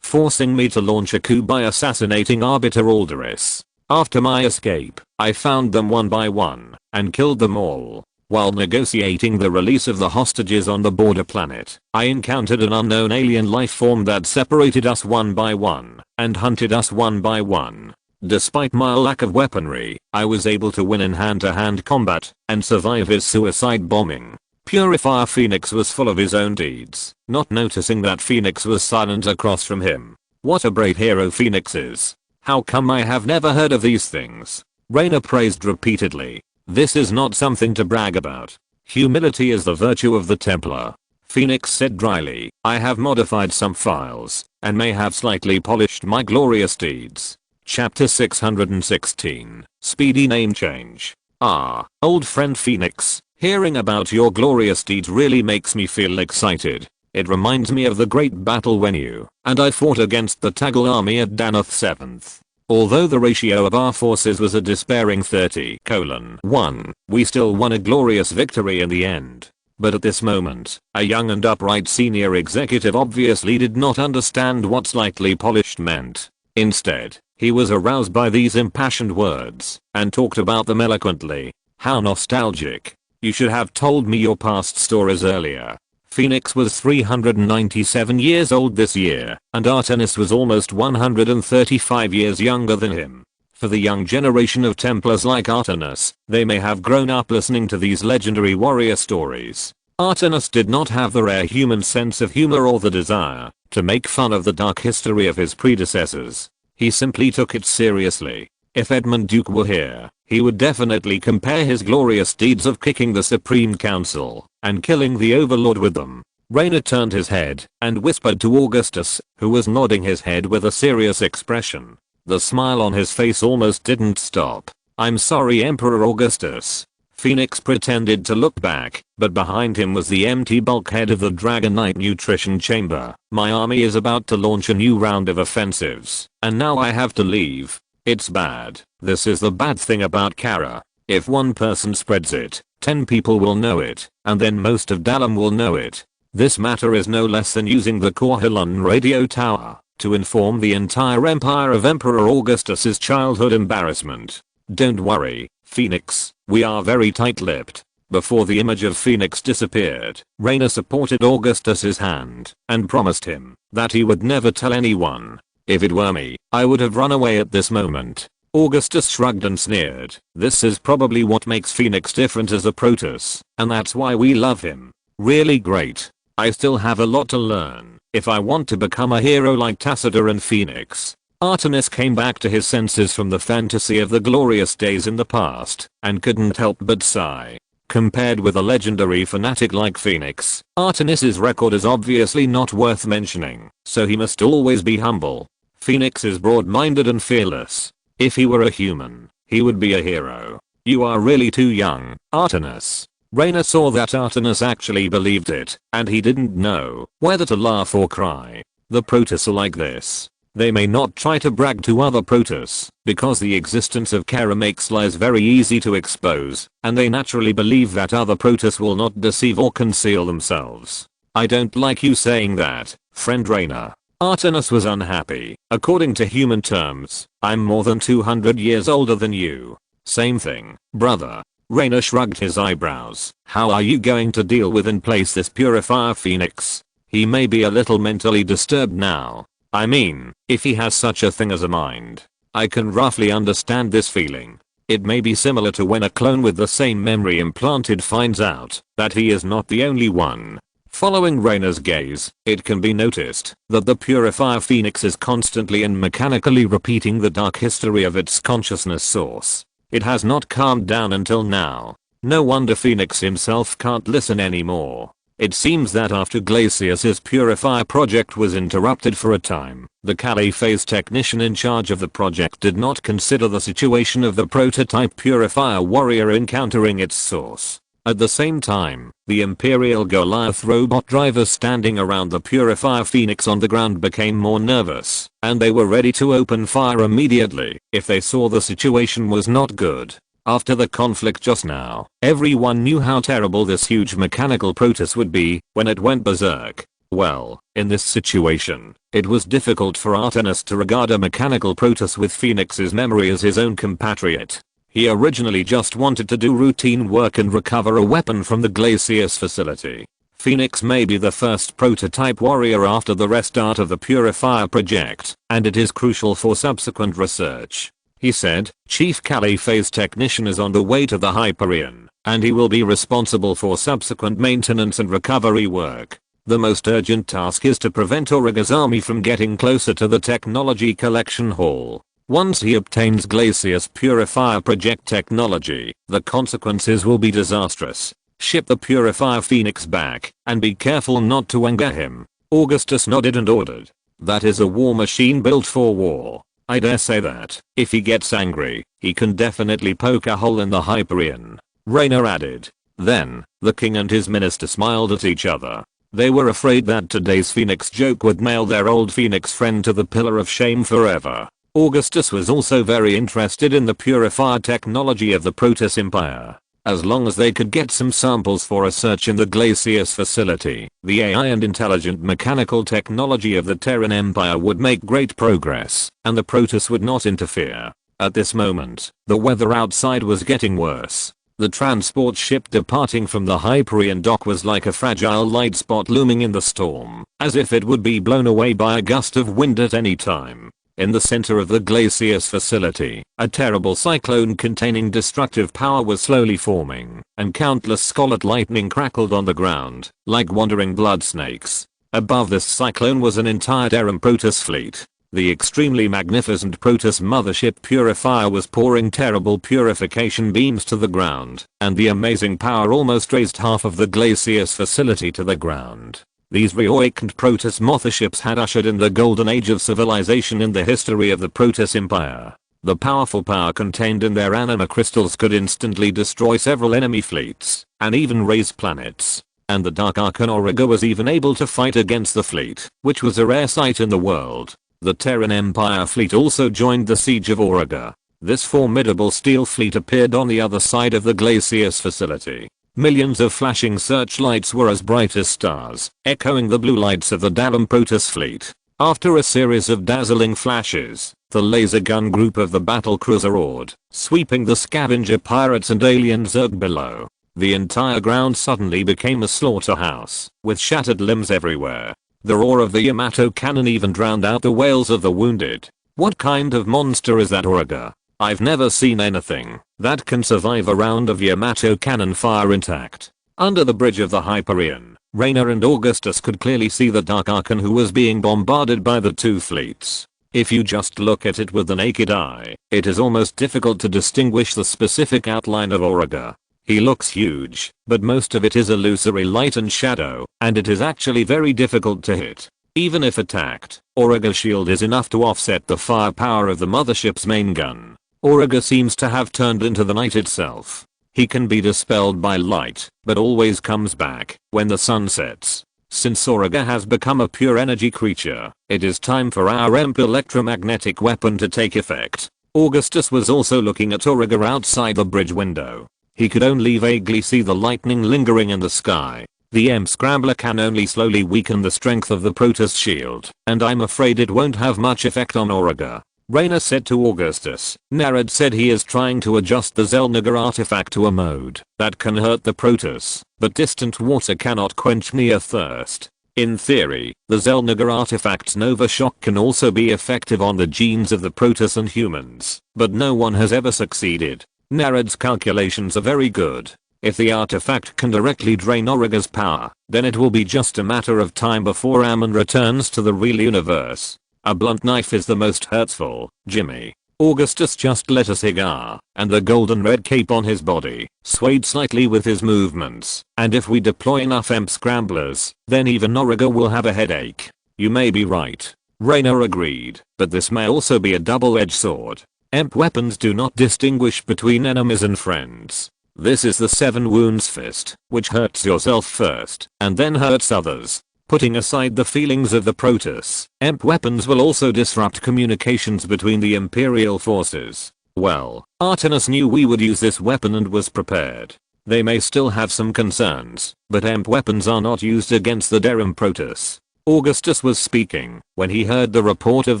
forcing me to launch a coup by assassinating Arbiter Alderus. After my escape, I found them one by one and killed them all. While negotiating the release of the hostages on the border planet, I encountered an unknown alien life form that separated us one by one and hunted us one by one. Despite my lack of weaponry, I was able to win in hand-to-hand combat and survive his suicide bombing. Purifier Phoenix was full of his own deeds, not noticing that Phoenix was silent across from him. What a brave hero Phoenix is. How come I have never heard of these things? Raynor praised repeatedly. This is not something to brag about. Humility is the virtue of the Templar. Phoenix said dryly, I have modified some files, and may have slightly polished my glorious deeds. Chapter 616, Speedy Name Change. Ah, old friend Phoenix. Hearing about your glorious deeds really makes me feel excited. It reminds me of the great battle when you and I fought against the Tagal army at Danoth 7th. Although the ratio of our forces was a despairing 30:1, we still won a glorious victory in the end. But at this moment, a young and upright senior executive obviously did not understand what slightly polished meant. Instead, he was aroused by these impassioned words and talked about them eloquently. How nostalgic. You should have told me your past stories earlier. Phoenix was 397 years old this year, and Artenis was almost 135 years younger than him. For the young generation of Templars like Artenis, they may have grown up listening to these legendary warrior stories. Artenis did not have the rare human sense of humor or the desire to make fun of the dark history of his predecessors. He simply took it seriously. If Edmund Duke were here, he would definitely compare his glorious deeds of kicking the Supreme Council and killing the Overlord with them. Raynor turned his head and whispered to Augustus, who was nodding his head with a serious expression. The smile on his face almost didn't stop. "I'm sorry, Emperor Augustus." Phoenix pretended to look back, but behind him was the empty bulkhead of the Dragonite nutrition chamber. "My army is about to launch a new round of offensives, and now I have to leave. It's bad. This is the bad thing about Kara. If one person spreads it, 10 people will know it, and then most of Dalam will know it. This matter is no less than using the Korhal radio tower to inform the entire empire of Emperor Augustus's childhood embarrassment. Don't worry, Phoenix, we are very tight-lipped." Before the image of Phoenix disappeared, Raynor supported Augustus's hand and promised him that he would never tell anyone. "If it were me, I would have run away at this moment." Augustus shrugged and sneered. "This is probably what makes Phoenix different as a Protoss, and that's why we love him. Really great. I still have a lot to learn if I want to become a hero like Tacitor and Phoenix." Artemis came back to his senses from the fantasy of the glorious days in the past and couldn't help but sigh. Compared with a legendary fanatic like Phoenix, Artemis's record is obviously not worth mentioning, so he must always be humble. Phoenix is broad-minded and fearless. If he were a human, he would be a hero. "You are really too young, Artemis." Raynor saw that Artemis actually believed it, and he didn't know whether to laugh or cry. The Protoss are like this. They may not try to brag to other Protoss, because the existence of Kara makes lies very easy to expose, and they naturally believe that other Protoss will not deceive or conceal themselves. "I don't like you saying that, friend Raynor." Artemis was unhappy. "According to human terms, I'm more than 200 years older than you." "Same thing, brother." Raynor shrugged his eyebrows. "How are you going to deal with and place this purifier Phoenix? He may be a little mentally disturbed now. I mean, if he has such a thing as a mind. I can roughly understand this feeling. It may be similar to when a clone with the same memory implanted finds out that he is not the only one." Following Raynor's gaze, it can be noticed that the purifier Phoenix is constantly and mechanically repeating the dark history of its consciousness source. It has not calmed down until now. No wonder Phoenix himself can't listen anymore. It seems that after Glacius's purifier project was interrupted for a time, the Calais phase technician in charge of the project did not consider the situation of the prototype purifier warrior encountering its source. At the same time, the Imperial Goliath robot drivers standing around the purifier Phoenix on the ground became more nervous, and they were ready to open fire immediately if they saw the situation was not good. After the conflict just now, everyone knew how terrible this huge mechanical Protoss would be when it went berserk. Well, in this situation, it was difficult for Artemis to regard a mechanical Protoss with Phoenix's memory as his own compatriot. He originally just wanted to do routine work and recover a weapon from the Glacius facility. Phoenix may be the first prototype warrior after the restart of the Purifier project, and it is crucial for subsequent research. He said, Chief Calais phase technician is on the way to the Hyperion, and he will be responsible for subsequent maintenance and recovery work. The most urgent task is to prevent Auriga's army from getting closer to the technology collection hall. Once he obtains Glacius Purifier project technology, the consequences will be disastrous. Ship the Purifier Phoenix back, and be careful not to anger him. Augustus nodded and ordered. That is a war machine built for war. I dare say that, if he gets angry, he can definitely poke a hole in the Hyperion. Raynor added. Then, the king and his minister smiled at each other. They were afraid that today's Phoenix joke would nail their old Phoenix friend to the pillar of shame forever. Augustus was also very interested in the purifier technology of the Protoss Empire. As long as they could get some samples for a search in the Glacius facility, the AI and intelligent mechanical technology of the Terran Empire would make great progress, and the Protoss would not interfere. At this moment, the weather outside was getting worse. The transport ship departing from the Hyperion dock was like a fragile light spot looming in the storm, as if it would be blown away by a gust of wind at any time. In the center of the Glacius facility, a terrible cyclone containing destructive power was slowly forming, and countless scarlet lightning crackled on the ground, like wandering blood snakes. Above this cyclone was an entire Terran Protoss fleet. The extremely magnificent Protoss mothership Purifier was pouring terrible purification beams to the ground, and the amazing power almost raised half of the Glacius facility to the ground. These reawakened Protoss motherships had ushered in the golden age of civilization in the history of the Protoss Empire. The powerful power contained in their anima crystals could instantly destroy several enemy fleets, and even raise planets. And the Dark Archon Auriga was even able to fight against the fleet, which was a rare sight in the world. The Terran Empire fleet also joined the siege of Auriga. This formidable steel fleet appeared on the other side of the Glacius facility. Millions of flashing searchlights were as bright as stars, echoing the blue lights of the Darum Protoss fleet. After a series of dazzling flashes, the laser gun group of the battle cruiser roared, sweeping the scavenger pirates and alien Zerg below. The entire ground suddenly became a slaughterhouse, with shattered limbs everywhere. The roar of the Yamato cannon even drowned out the wails of the wounded. What kind of monster is that Auriga? I've never seen anything that can survive a round of Yamato cannon fire intact. Under the bridge of the Hyperion, Raynor and Augustus could clearly see the Dark Archon who was being bombarded by the two fleets. If you just look at it with the naked eye, it is almost difficult to distinguish the specific outline of Auriga. He looks huge, but most of it is illusory light and shadow, and it is actually very difficult to hit. Even if attacked, Auriga's shield is enough to offset the firepower of the mothership's main gun. Auriga seems to have turned into the night itself. He can be dispelled by light, but always comes back when the sun sets. Since Auriga has become a pure energy creature, it is time for our EMP electromagnetic weapon to take effect. Augustus was also looking at Auriga outside the bridge window. He could only vaguely see the lightning lingering in the sky. The EMP scrambler can only slowly weaken the strength of the Protoss shield, and I'm afraid it won't have much effect on Auriga. Raynor said to Augustus. Narad said he is trying to adjust the Xel'Naga artifact to a mode that can hurt the Protoss, but distant water cannot quench near thirst. In theory, the Xel'Naga artifact's Nova Shock can also be effective on the genes of the Protoss and humans, but no one has ever succeeded. Narad's calculations are very good. If the artifact can directly drain Auriga's power, then it will be just a matter of time before Ammon returns to the real universe. A blunt knife is the most hurtful, Jimmy. Augustus just lit a cigar, and the golden red cape on his body swayed slightly with his movements. And if we deploy enough EMP scramblers, then even Auriga will have a headache. You may be right. Raynor agreed, but this may also be a double-edged sword. EMP weapons do not distinguish between enemies and friends. This is the 7 wounds fist, which hurts yourself first, and then hurts others. Putting aside the feelings of the Protoss, EMP weapons will also disrupt communications between the Imperial forces. Well, Artemis knew we would use this weapon and was prepared. They may still have some concerns, but EMP weapons are not used against the Darum Protoss. Augustus was speaking when he heard the report of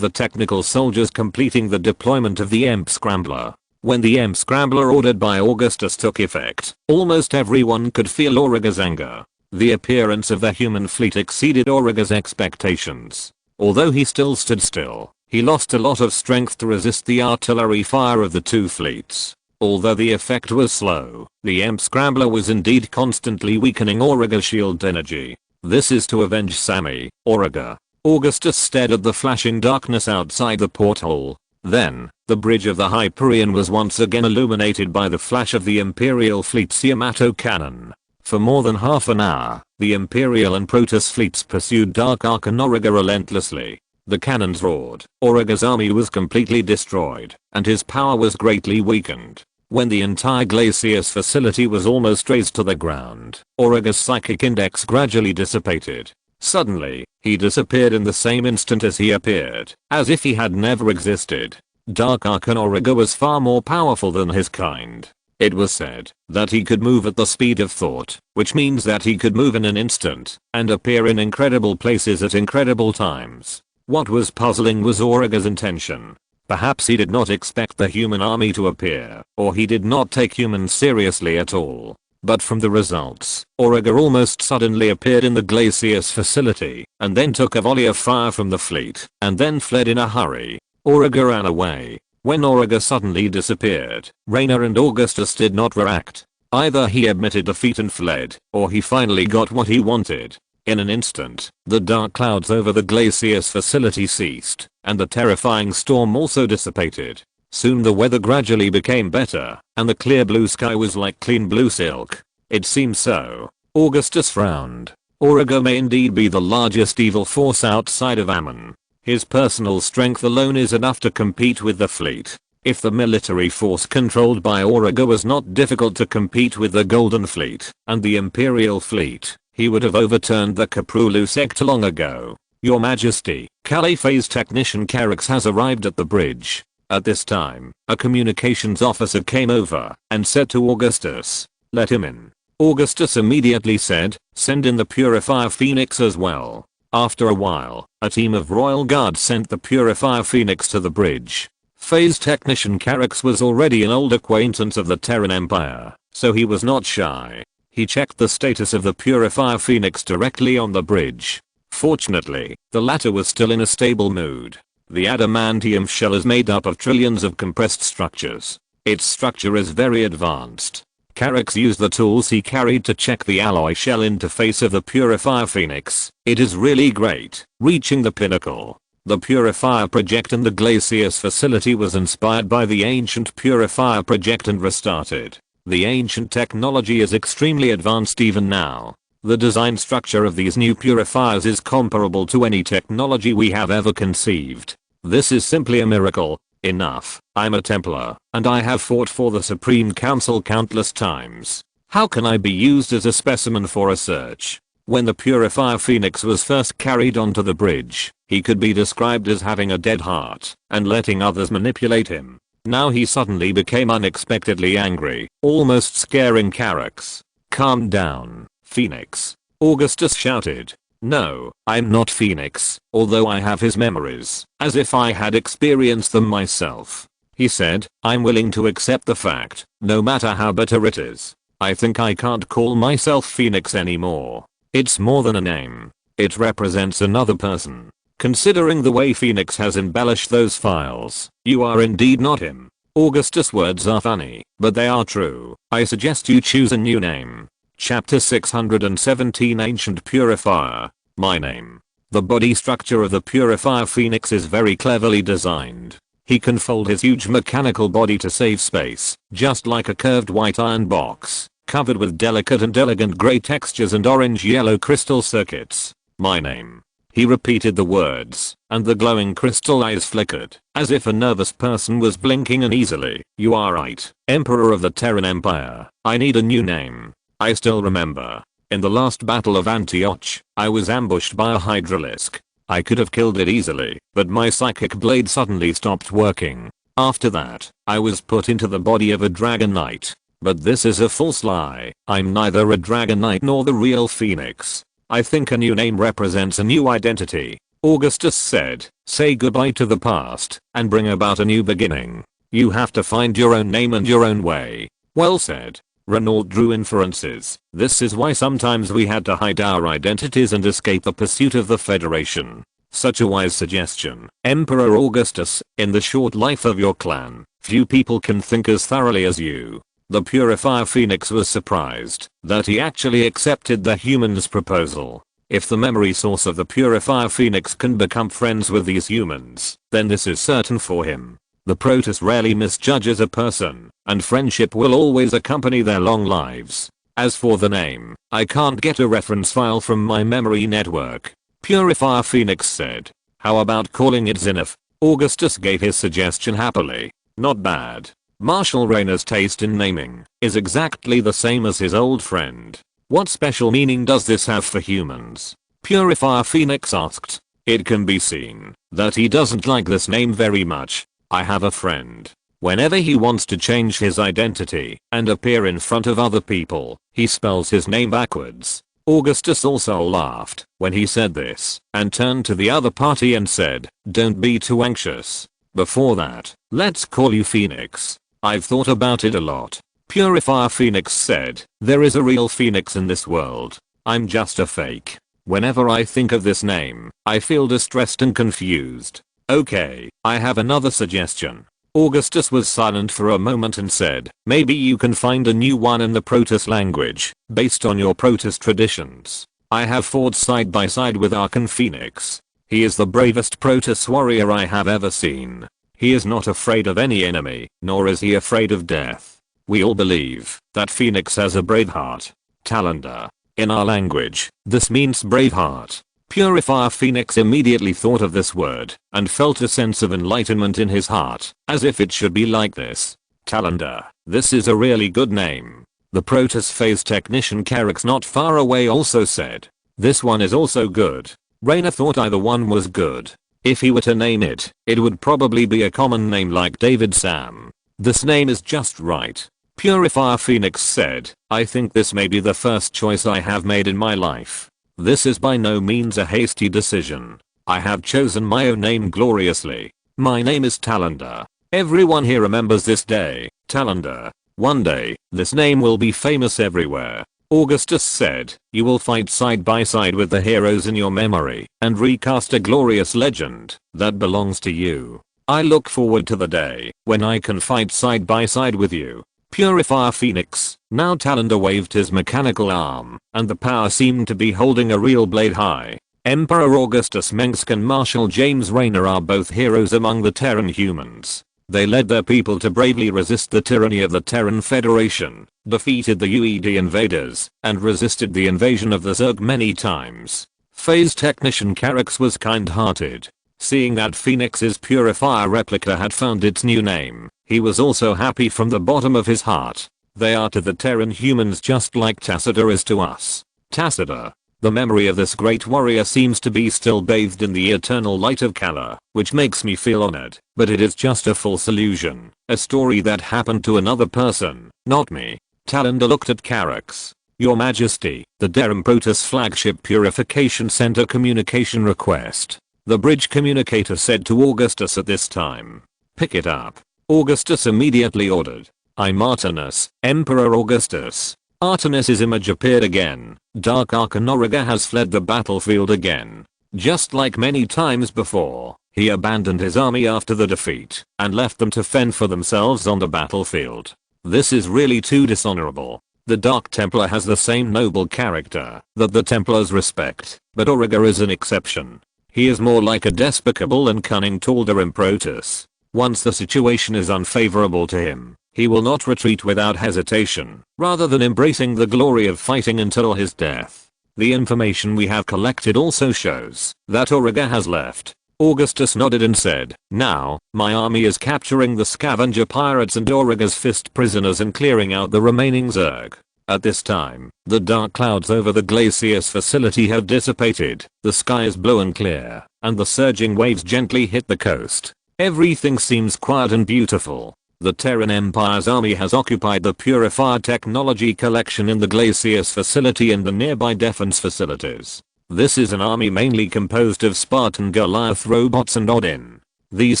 the technical soldiers completing the deployment of the EMP scrambler. When the EMP scrambler ordered by Augustus took effect, almost everyone could feel Auriga's anger. The appearance of the human fleet exceeded Auriga's expectations. Although he still stood still, he lost a lot of strength to resist the artillery fire of the two fleets. Although the effect was slow, the EMP scrambler was indeed constantly weakening Auriga's shield energy. This is to avenge Sammy, Auriga. Augustus stared at the flashing darkness outside the porthole. Then, the bridge of the Hyperion was once again illuminated by the flash of the Imperial fleet's Yamato cannon. For more than half an hour, the Imperial and Protoss fleets pursued Dark Archon Auriga relentlessly. The cannons roared, Auriga's army was completely destroyed, and his power was greatly weakened. When the entire Glacius facility was almost razed to the ground, Auriga's psychic index gradually dissipated. Suddenly, he disappeared in the same instant as he appeared, as if he had never existed. Dark Archon Auriga was far more powerful than his kind. It was said that he could move at the speed of thought, which means that he could move in an instant and appear in incredible places at incredible times. What was puzzling was Auriga's intention. Perhaps he did not expect the human army to appear, or he did not take humans seriously at all. But from the results, Auriga almost suddenly appeared in the Glacius facility, and then took a volley of fire from the fleet, and then fled in a hurry. Auriga ran away. When Auriga suddenly disappeared, Raynor and Augustus did not react. Either he admitted defeat and fled, or he finally got what he wanted. In an instant, the dark clouds over the Glacius facility ceased, and the terrifying storm also dissipated. Soon the weather gradually became better, and the clear blue sky was like clean blue silk. It seemed so. Augustus frowned. Auriga may indeed be the largest evil force outside of Ammon. His personal strength alone is enough to compete with the fleet. If the military force controlled by Auriga was not difficult to compete with the Golden Fleet and the Imperial Fleet, he would have overturned the Kaprulu sector long ago. Your Majesty, Caliphase Technician Carix has arrived at the bridge. At this time, a communications officer came over and said to Augustus, "Let him in." Augustus immediately said, "Send in the Purifier Phoenix as well." After a while, a team of Royal Guard sent the Purifier Phoenix to the bridge. Phase Technician Carix was already an old acquaintance of the Terran Empire, so he was not shy. He checked the status of the Purifier Phoenix directly on the bridge. Fortunately, the latter was still in a stable mood. The adamantium shell is made up of trillions of compressed structures. Its structure is very advanced. Carix used the tools he carried to check the alloy shell interface of the Purifier Phoenix. It is really great. Reaching the pinnacle. The Purifier Project in the Glacius facility was inspired by the ancient Purifier Project and restarted. The ancient technology is extremely advanced even now. The design structure of these new purifiers is comparable to any technology we have ever conceived. This is simply a miracle. Enough. I'm a Templar, and I have fought for the Supreme Council countless times. How can I be used as a specimen for a search? When the Purifier Phoenix was first carried onto the bridge, he could be described as having a dead heart and letting others manipulate him. Now he suddenly became unexpectedly angry, almost scaring Carix. "Calm down, Phoenix," Augustus shouted. "No, I'm not Phoenix, although I have his memories, as if I had experienced them myself." He said, "I'm willing to accept the fact, no matter how bitter it is. I think I can't call myself Phoenix anymore. It's more than a name. It represents another person. Considering the way Phoenix has embellished those files, you are indeed not him." Augustus' words are funny, but they are true. I suggest you choose a new name. Chapter 617 Ancient Purifier. My name. The body structure of the Purifier Phoenix is very cleverly designed. He can fold his huge mechanical body to save space, just like a curved white iron box, covered with delicate and elegant gray textures and orange-yellow crystal circuits. My name. He repeated the words, and the glowing crystal eyes flickered, as if a nervous person was blinking uneasily. "You are right, Emperor of the Terran Empire. I need a new name. I still remember. In the last battle of Antioch, I was ambushed by a hydralisk. I could have killed it easily, but my psychic blade suddenly stopped working. After that, I was put into the body of a dragon knight. But this is a false lie. I'm neither a dragon knight nor the real Phoenix. I think a new name represents a new identity." Augustus said, "Say goodbye to the past, and bring about a new beginning. You have to find your own name and your own way." "Well said." Raynor drew inferences. "This is why sometimes we had to hide our identities and escape the pursuit of the Federation. Such a wise suggestion, Emperor Augustus. In the short life of your clan, few people can think as thoroughly as you." The Purifier Phoenix was surprised that he actually accepted the human's proposal. If the memory source of the Purifier Phoenix can become friends with these humans, then this is certain for him. The Protoss rarely misjudges a person, and friendship will always accompany their long lives. As for the name, I can't get a reference file from my memory network. Purifier Phoenix said. "How about calling it Zenith?" Augustus gave his suggestion happily. "Not bad." Marshal Raynor's taste in naming is exactly the same as his old friend. "What special meaning does this have for humans?" Purifier Phoenix asked. "It can be seen that he doesn't like this name very much. I have a friend. Whenever he wants to change his identity and appear in front of other people, he spells his name backwards." Augustus also laughed when he said this and turned to the other party and said, "Don't be too anxious. Before that, let's call you Phoenix. I've thought about it a lot." Purifier Phoenix said, "There is a real Phoenix in this world. I'm just a fake. Whenever I think of this name, I feel distressed and confused." "Okay, I have another suggestion." Augustus was silent for a moment and said, "Maybe you can find a new one in the Protoss language, based on your Protoss traditions. I have fought side by side with Archon Phoenix. He is the bravest Protoss warrior I have ever seen. He is not afraid of any enemy, nor is he afraid of death. We all believe that Phoenix has a brave heart. Talander. In our language, this means brave heart. Purifier Phoenix immediately thought of this word and felt a sense of enlightenment in his heart, as if it should be like this. Talander, this is a really good name. The Protoss phase technician Carrick's not far away also said, this one is also good. Raynor thought either one was good. If he were to name it, it would probably be a common name like David Sam. This name is just right. Purifier Phoenix said, I think this may be the first choice I have made in my life. This is by no means a hasty decision. I have chosen my own name gloriously. My name is Talander. Everyone here remembers this day, Talander. One day, this name will be famous everywhere. Augustus said, you will fight side by side with the heroes in your memory and recast a glorious legend that belongs to you. I look forward to the day when I can fight side by side with you. Purifier Phoenix. Now Talander waved his mechanical arm, and the power seemed to be holding a real blade high. Emperor Augustus Mengsk and Marshal James Raynor are both heroes among the Terran humans. They led their people to bravely resist the tyranny of the Terran Federation, defeated the UED invaders, and resisted the invasion of the Zerg many times. Phase Technician Carrick was kind-hearted. Seeing that Phoenix's Purifier replica had found its new name, he was also happy from the bottom of his heart. They are to the Terran humans just like Tassiter is to us. Tassiter. The memory of this great warrior seems to be still bathed in the eternal light of Kala, which makes me feel honored, but it is just a false illusion, a story that happened to another person, not me. Talander looked at Carrick. Your Majesty, the Terran Protoss flagship Purification Center communication request. The bridge communicator said to Augustus at this time. Pick it up. Augustus immediately ordered. I'm Artemis, Emperor Augustus. Artemis's image appeared again. Dark Archon Auriga has fled the battlefield again. Just like many times before, he abandoned his army after the defeat and left them to fend for themselves on the battlefield. This is really too dishonorable. The Dark Templar has the same noble character that the Templars respect, but Auriga is an exception. He is more like a despicable and cunning Tal'Darim Protoss. Once the situation is unfavorable to him, he will not retreat without hesitation, rather than embracing the glory of fighting until his death. The information we have collected also shows that Auriga has left. Augustus nodded and said, now, my army is capturing the scavenger pirates and Auriga's fist prisoners and clearing out the remaining Zerg. At this time, the dark clouds over the Glacius facility have dissipated, the sky is blue and clear, and the surging waves gently hit the coast. Everything seems quiet and beautiful. The Terran Empire's army has occupied the Purifier technology collection in the Glacius facility and the nearby defense facilities. This is an army mainly composed of Spartan Goliath robots and Odin. These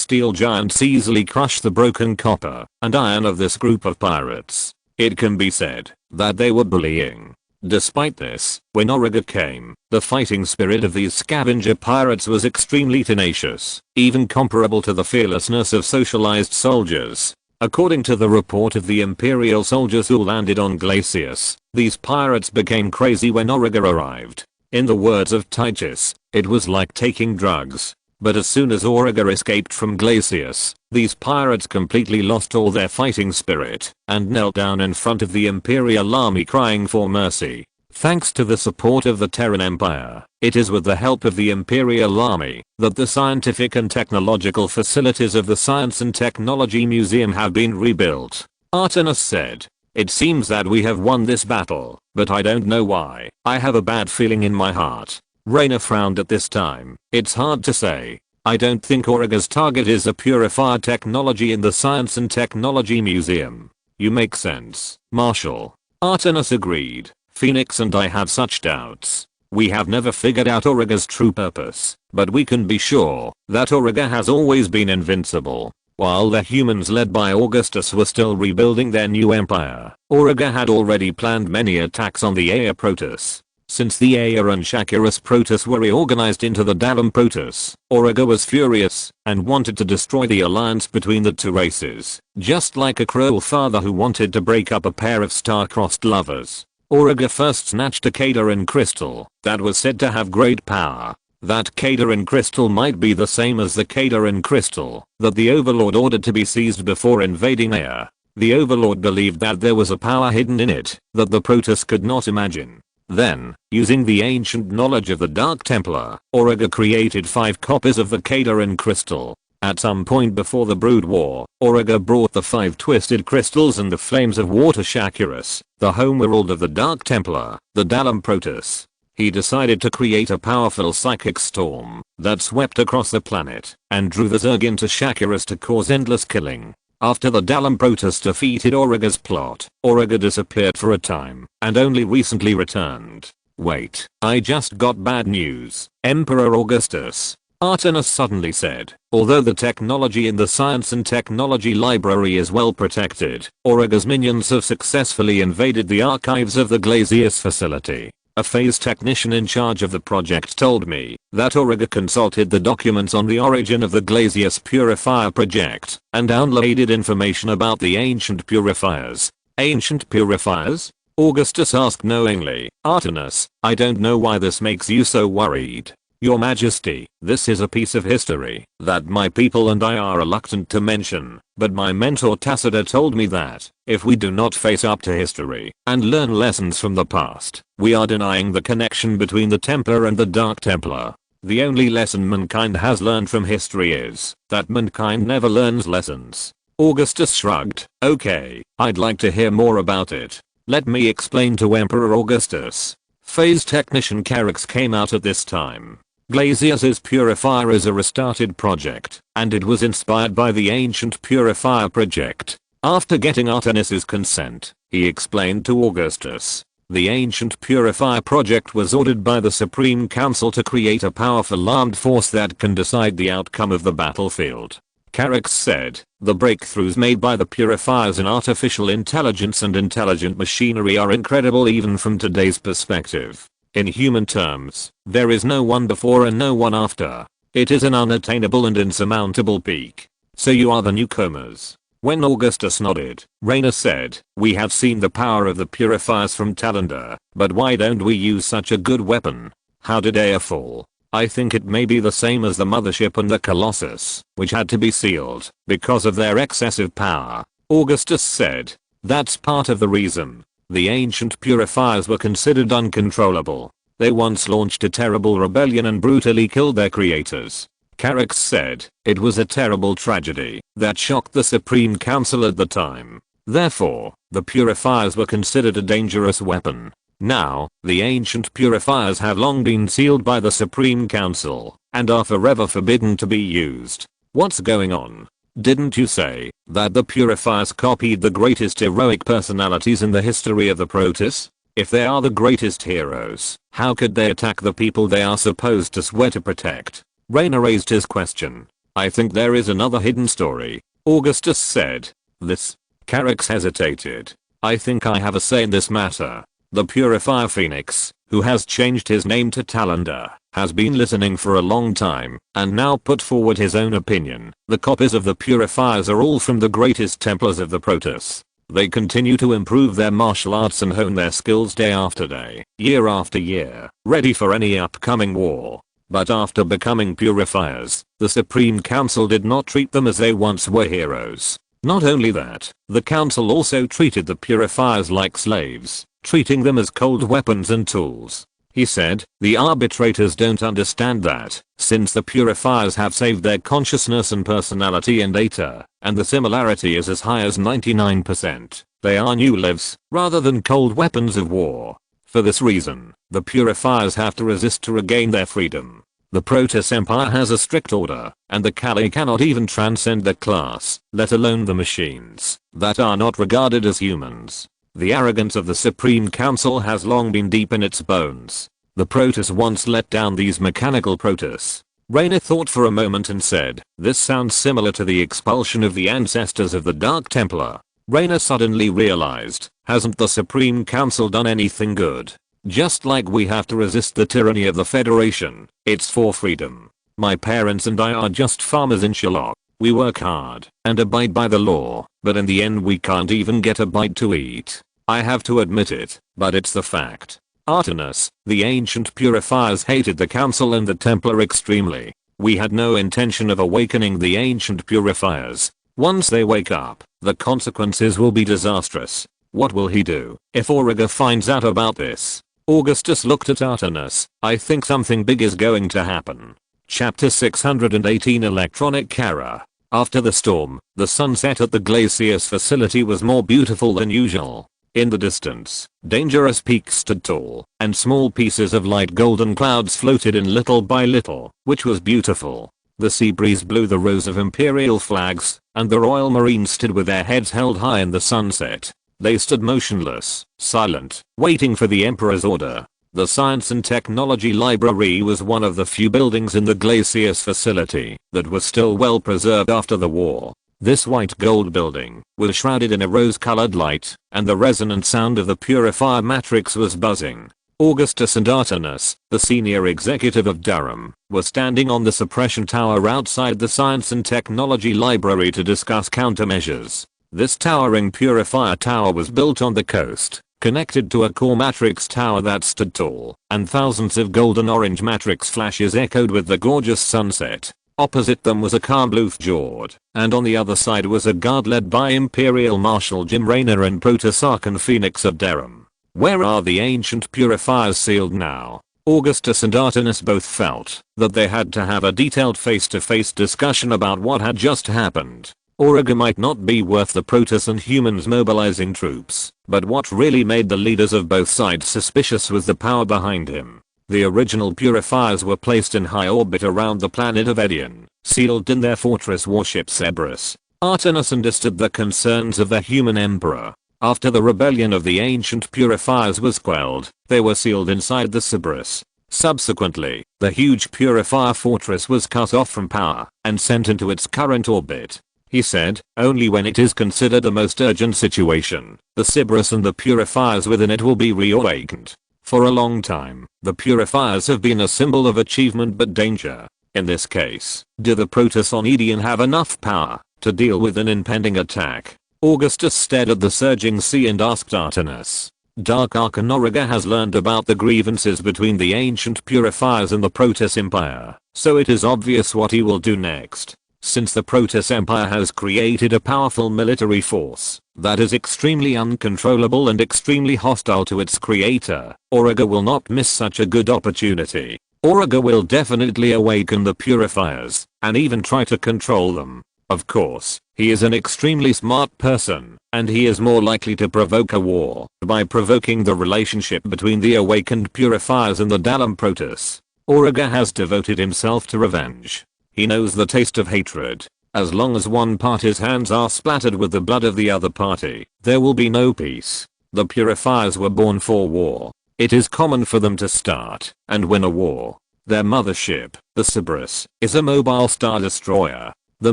steel giants easily crush the broken copper and iron of this group of pirates. It can be said that they were bullying. Despite this, when Auriga came, the fighting spirit of these scavenger pirates was extremely tenacious, even comparable to the fearlessness of socialized soldiers. According to the report of the Imperial soldiers who landed on Glacius, these pirates became crazy when Auriga arrived. In the words of Titus, it was like taking drugs. But as soon as Auriga escaped from Glacius, these pirates completely lost all their fighting spirit and knelt down in front of the Imperial army crying for mercy. Thanks to the support of the Terran Empire, it is with the help of the Imperial army that the scientific and technological facilities of the Science and Technology Museum have been rebuilt. Artemis said, it seems that we have won this battle, but I don't know why. I have a bad feeling in my heart. Raynor frowned at this time. It's hard to say. I don't think Auriga's target is a Purifier technology in the Science and Technology Museum. You make sense, Marshal. Artemis agreed. Phoenix and I have such doubts. We have never figured out Auriga's true purpose, but we can be sure that Auriga has always been invincible. While the humans led by Augustus were still rebuilding their new empire, Auriga had already planned many attacks on the Aya Protoss. Since the Aya and Shakiris Protoss were reorganized into the Dalam Protoss, Auriga was furious and wanted to destroy the alliance between the two races, just like a cruel father who wanted to break up a pair of star-crossed lovers. Auriga first snatched a Kadarin crystal that was said to have great power. That Kadarin crystal might be the same as the Kadarin crystal that the Overlord ordered to be seized before invading Aya. The Overlord believed that there was a power hidden in it that the Protoss could not imagine. Then, using the ancient knowledge of the Dark Templar, Auriga created 5 copies of the Kadarin crystal. At some point before the Brood War, Auriga brought the 5 twisted crystals and the flames of war to Shakuras, the homeworld of the Dark Templar, the Dalam Protoss. He decided to create a powerful psychic storm that swept across the planet and drew the Zerg into Shakuras to cause endless killing. After the Dalam Protoss defeated Auriga's plot, Auriga disappeared for a time and only recently returned. Wait, I just got bad news. Emperor Augustus. Artemis suddenly said, although the technology in the Science and Technology Library is well protected, Auriga's minions have successfully invaded the archives of the Glazius facility. A phase technician in charge of the project told me that Auriga consulted the documents on the origin of the Glazius Purifier project and downloaded information about the ancient purifiers. Ancient purifiers? Augustus asked knowingly. Artemis, I don't know why this makes you so worried. Your Majesty, this is a piece of history that my people and I are reluctant to mention, but my mentor Tacita told me that if we do not face up to history and learn lessons from the past, we are denying the connection between the Templar and the Dark Templar. The only lesson mankind has learned from history is that mankind never learns lessons. Augustus shrugged. Okay, I'd like to hear more about it. Let me explain to Emperor Augustus. Phase technician Carix came out at this time. Glazius's Purifier is a restarted project, and it was inspired by the ancient Purifier project. After getting Artemis's consent, he explained to Augustus. The ancient Purifier project was ordered by the Supreme Council to create a powerful armed force that can decide the outcome of the battlefield. Carix said, the breakthroughs made by the purifiers in artificial intelligence and intelligent machinery are incredible even from today's perspective. In human terms, there is no one before and no one after. It is an unattainable and insurmountable peak. So you are the newcomers. When Augustus nodded, Raynor said, we have seen the power of the purifiers from Talander, but why don't we use such a good weapon? How did Aya fall? I think it may be the same as the Mothership and the Colossus, which had to be sealed because of their excessive power. Augustus said, that's part of the reason. The ancient purifiers were considered uncontrollable. They once launched a terrible rebellion and brutally killed their creators. Carix said, it was a terrible tragedy that shocked the Supreme Council at the time. Therefore, the purifiers were considered a dangerous weapon. Now, the ancient purifiers have long been sealed by the Supreme Council and are forever forbidden to be used. What's going on? Didn't you say that the purifiers copied the greatest heroic personalities in the history of the Protoss? If they are the greatest heroes, how could they attack the people they are supposed to swear to protect? Raynor raised his question. I think there is another hidden story. Augustus said. This? Carix hesitated. I think I have a say in this matter. The Purifier Phoenix, who has changed his name to Talander, has been listening for a long time and now put forward his own opinion. The copies of the Purifiers are all from the greatest Templars of the Protoss. They continue to improve their martial arts and hone their skills day after day, year after year, ready for any upcoming war. But after becoming Purifiers, the Supreme Council did not treat them as they once were heroes. Not only that, the Council also treated the Purifiers like slaves, treating them as cold weapons and tools. He said, the arbitrators don't understand that, since the purifiers have saved their consciousness and personality and data, and the similarity is as high as 99%. They are new lives, rather than cold weapons of war. For this reason, the purifiers have to resist to regain their freedom. The Protoss Empire has a strict order, and the Kali cannot even transcend their class, let alone the machines, that are not regarded as humans. The arrogance of the Supreme Council has long been deep in its bones. The Protoss once let down these mechanical Protoss. Raynor thought for a moment and said, this sounds similar to the expulsion of the ancestors of the Dark Templar. Raynor suddenly realized, hasn't the Supreme Council done anything good? Just like we have to resist the tyranny of the Federation, it's for freedom. My parents and I are just farmers in Sherlock. We work hard and abide by the law, but in the end we can't even get a bite to eat. I have to admit it, but it's the fact. Artemis, the ancient purifiers hated the Council and the Templar extremely. We had no intention of awakening the ancient purifiers. Once they wake up, the consequences will be disastrous. What will he do if Auriga finds out about this? Augustus looked at Artemis. I think something big is going to happen. Chapter 618 Electronic Kara. After the storm, the sunset at the Glacius facility was more beautiful than usual. In the distance, dangerous peaks stood tall, and small pieces of light golden clouds floated in little by little, which was beautiful. The sea breeze blew the rows of imperial flags, and the Royal Marines stood with their heads held high in the sunset. They stood motionless, silent, waiting for the Emperor's order. The Science and Technology Library was one of the few buildings in the Glacius facility that was still well preserved after the war. This white gold building was shrouded in a rose-colored light, and the resonant sound of the purifier matrix was buzzing. Augustus and Artemis, the senior executive of Durham, were standing on the suppression tower outside the Science and Technology Library to discuss countermeasures. This towering purifier tower was built on the coast, connected to a core matrix tower that stood tall, and thousands of golden-orange matrix flashes echoed with the gorgeous sunset. Opposite them was a calm fjord, and on the other side was a guard led by Imperial Marshal Jim Raynor and Protosarchon Phoenix of Durham. Where are the ancient purifiers sealed now? Augustus and Artemis both felt that they had to have a detailed face-to-face discussion about what had just happened. Auriga might not be worth the Protoss and humans mobilizing troops, but what really made the leaders of both sides suspicious was the power behind him. The original purifiers were placed in high orbit around the planet of Edion, sealed in their fortress warship Cerberus. Artemis understood the concerns of the human emperor. After the rebellion of the ancient purifiers was quelled, they were sealed inside the Cerberus. Subsequently, the huge purifier fortress was cut off from power and sent into its current orbit. He said, only when it is considered a most urgent situation, the Cerberus and the purifiers within it will be reawakened. For a long time, the purifiers have been a symbol of achievement but danger. In this case, do the Protoss on Edion have enough power to deal with an impending attack? Augustus stared at the surging sea and asked Artemis. Dark Archon Auriga has learned about the grievances between the ancient purifiers and the Protoss Empire, so it is obvious what he will do next. Since the Protoss Empire has created a powerful military force that is extremely uncontrollable and extremely hostile to its creator, Auriga will not miss such a good opportunity. Auriga will definitely awaken the purifiers and even try to control them. Of course, he is an extremely smart person, and he is more likely to provoke a war by provoking the relationship between the awakened purifiers and the Dalam Protoss. Auriga has devoted himself to revenge. He knows the taste of hatred. As long as one party's hands are splattered with the blood of the other party, there will be no peace. The purifiers were born for war. It is common for them to start and win a war. Their mothership, the Cerberus, is a mobile star destroyer. The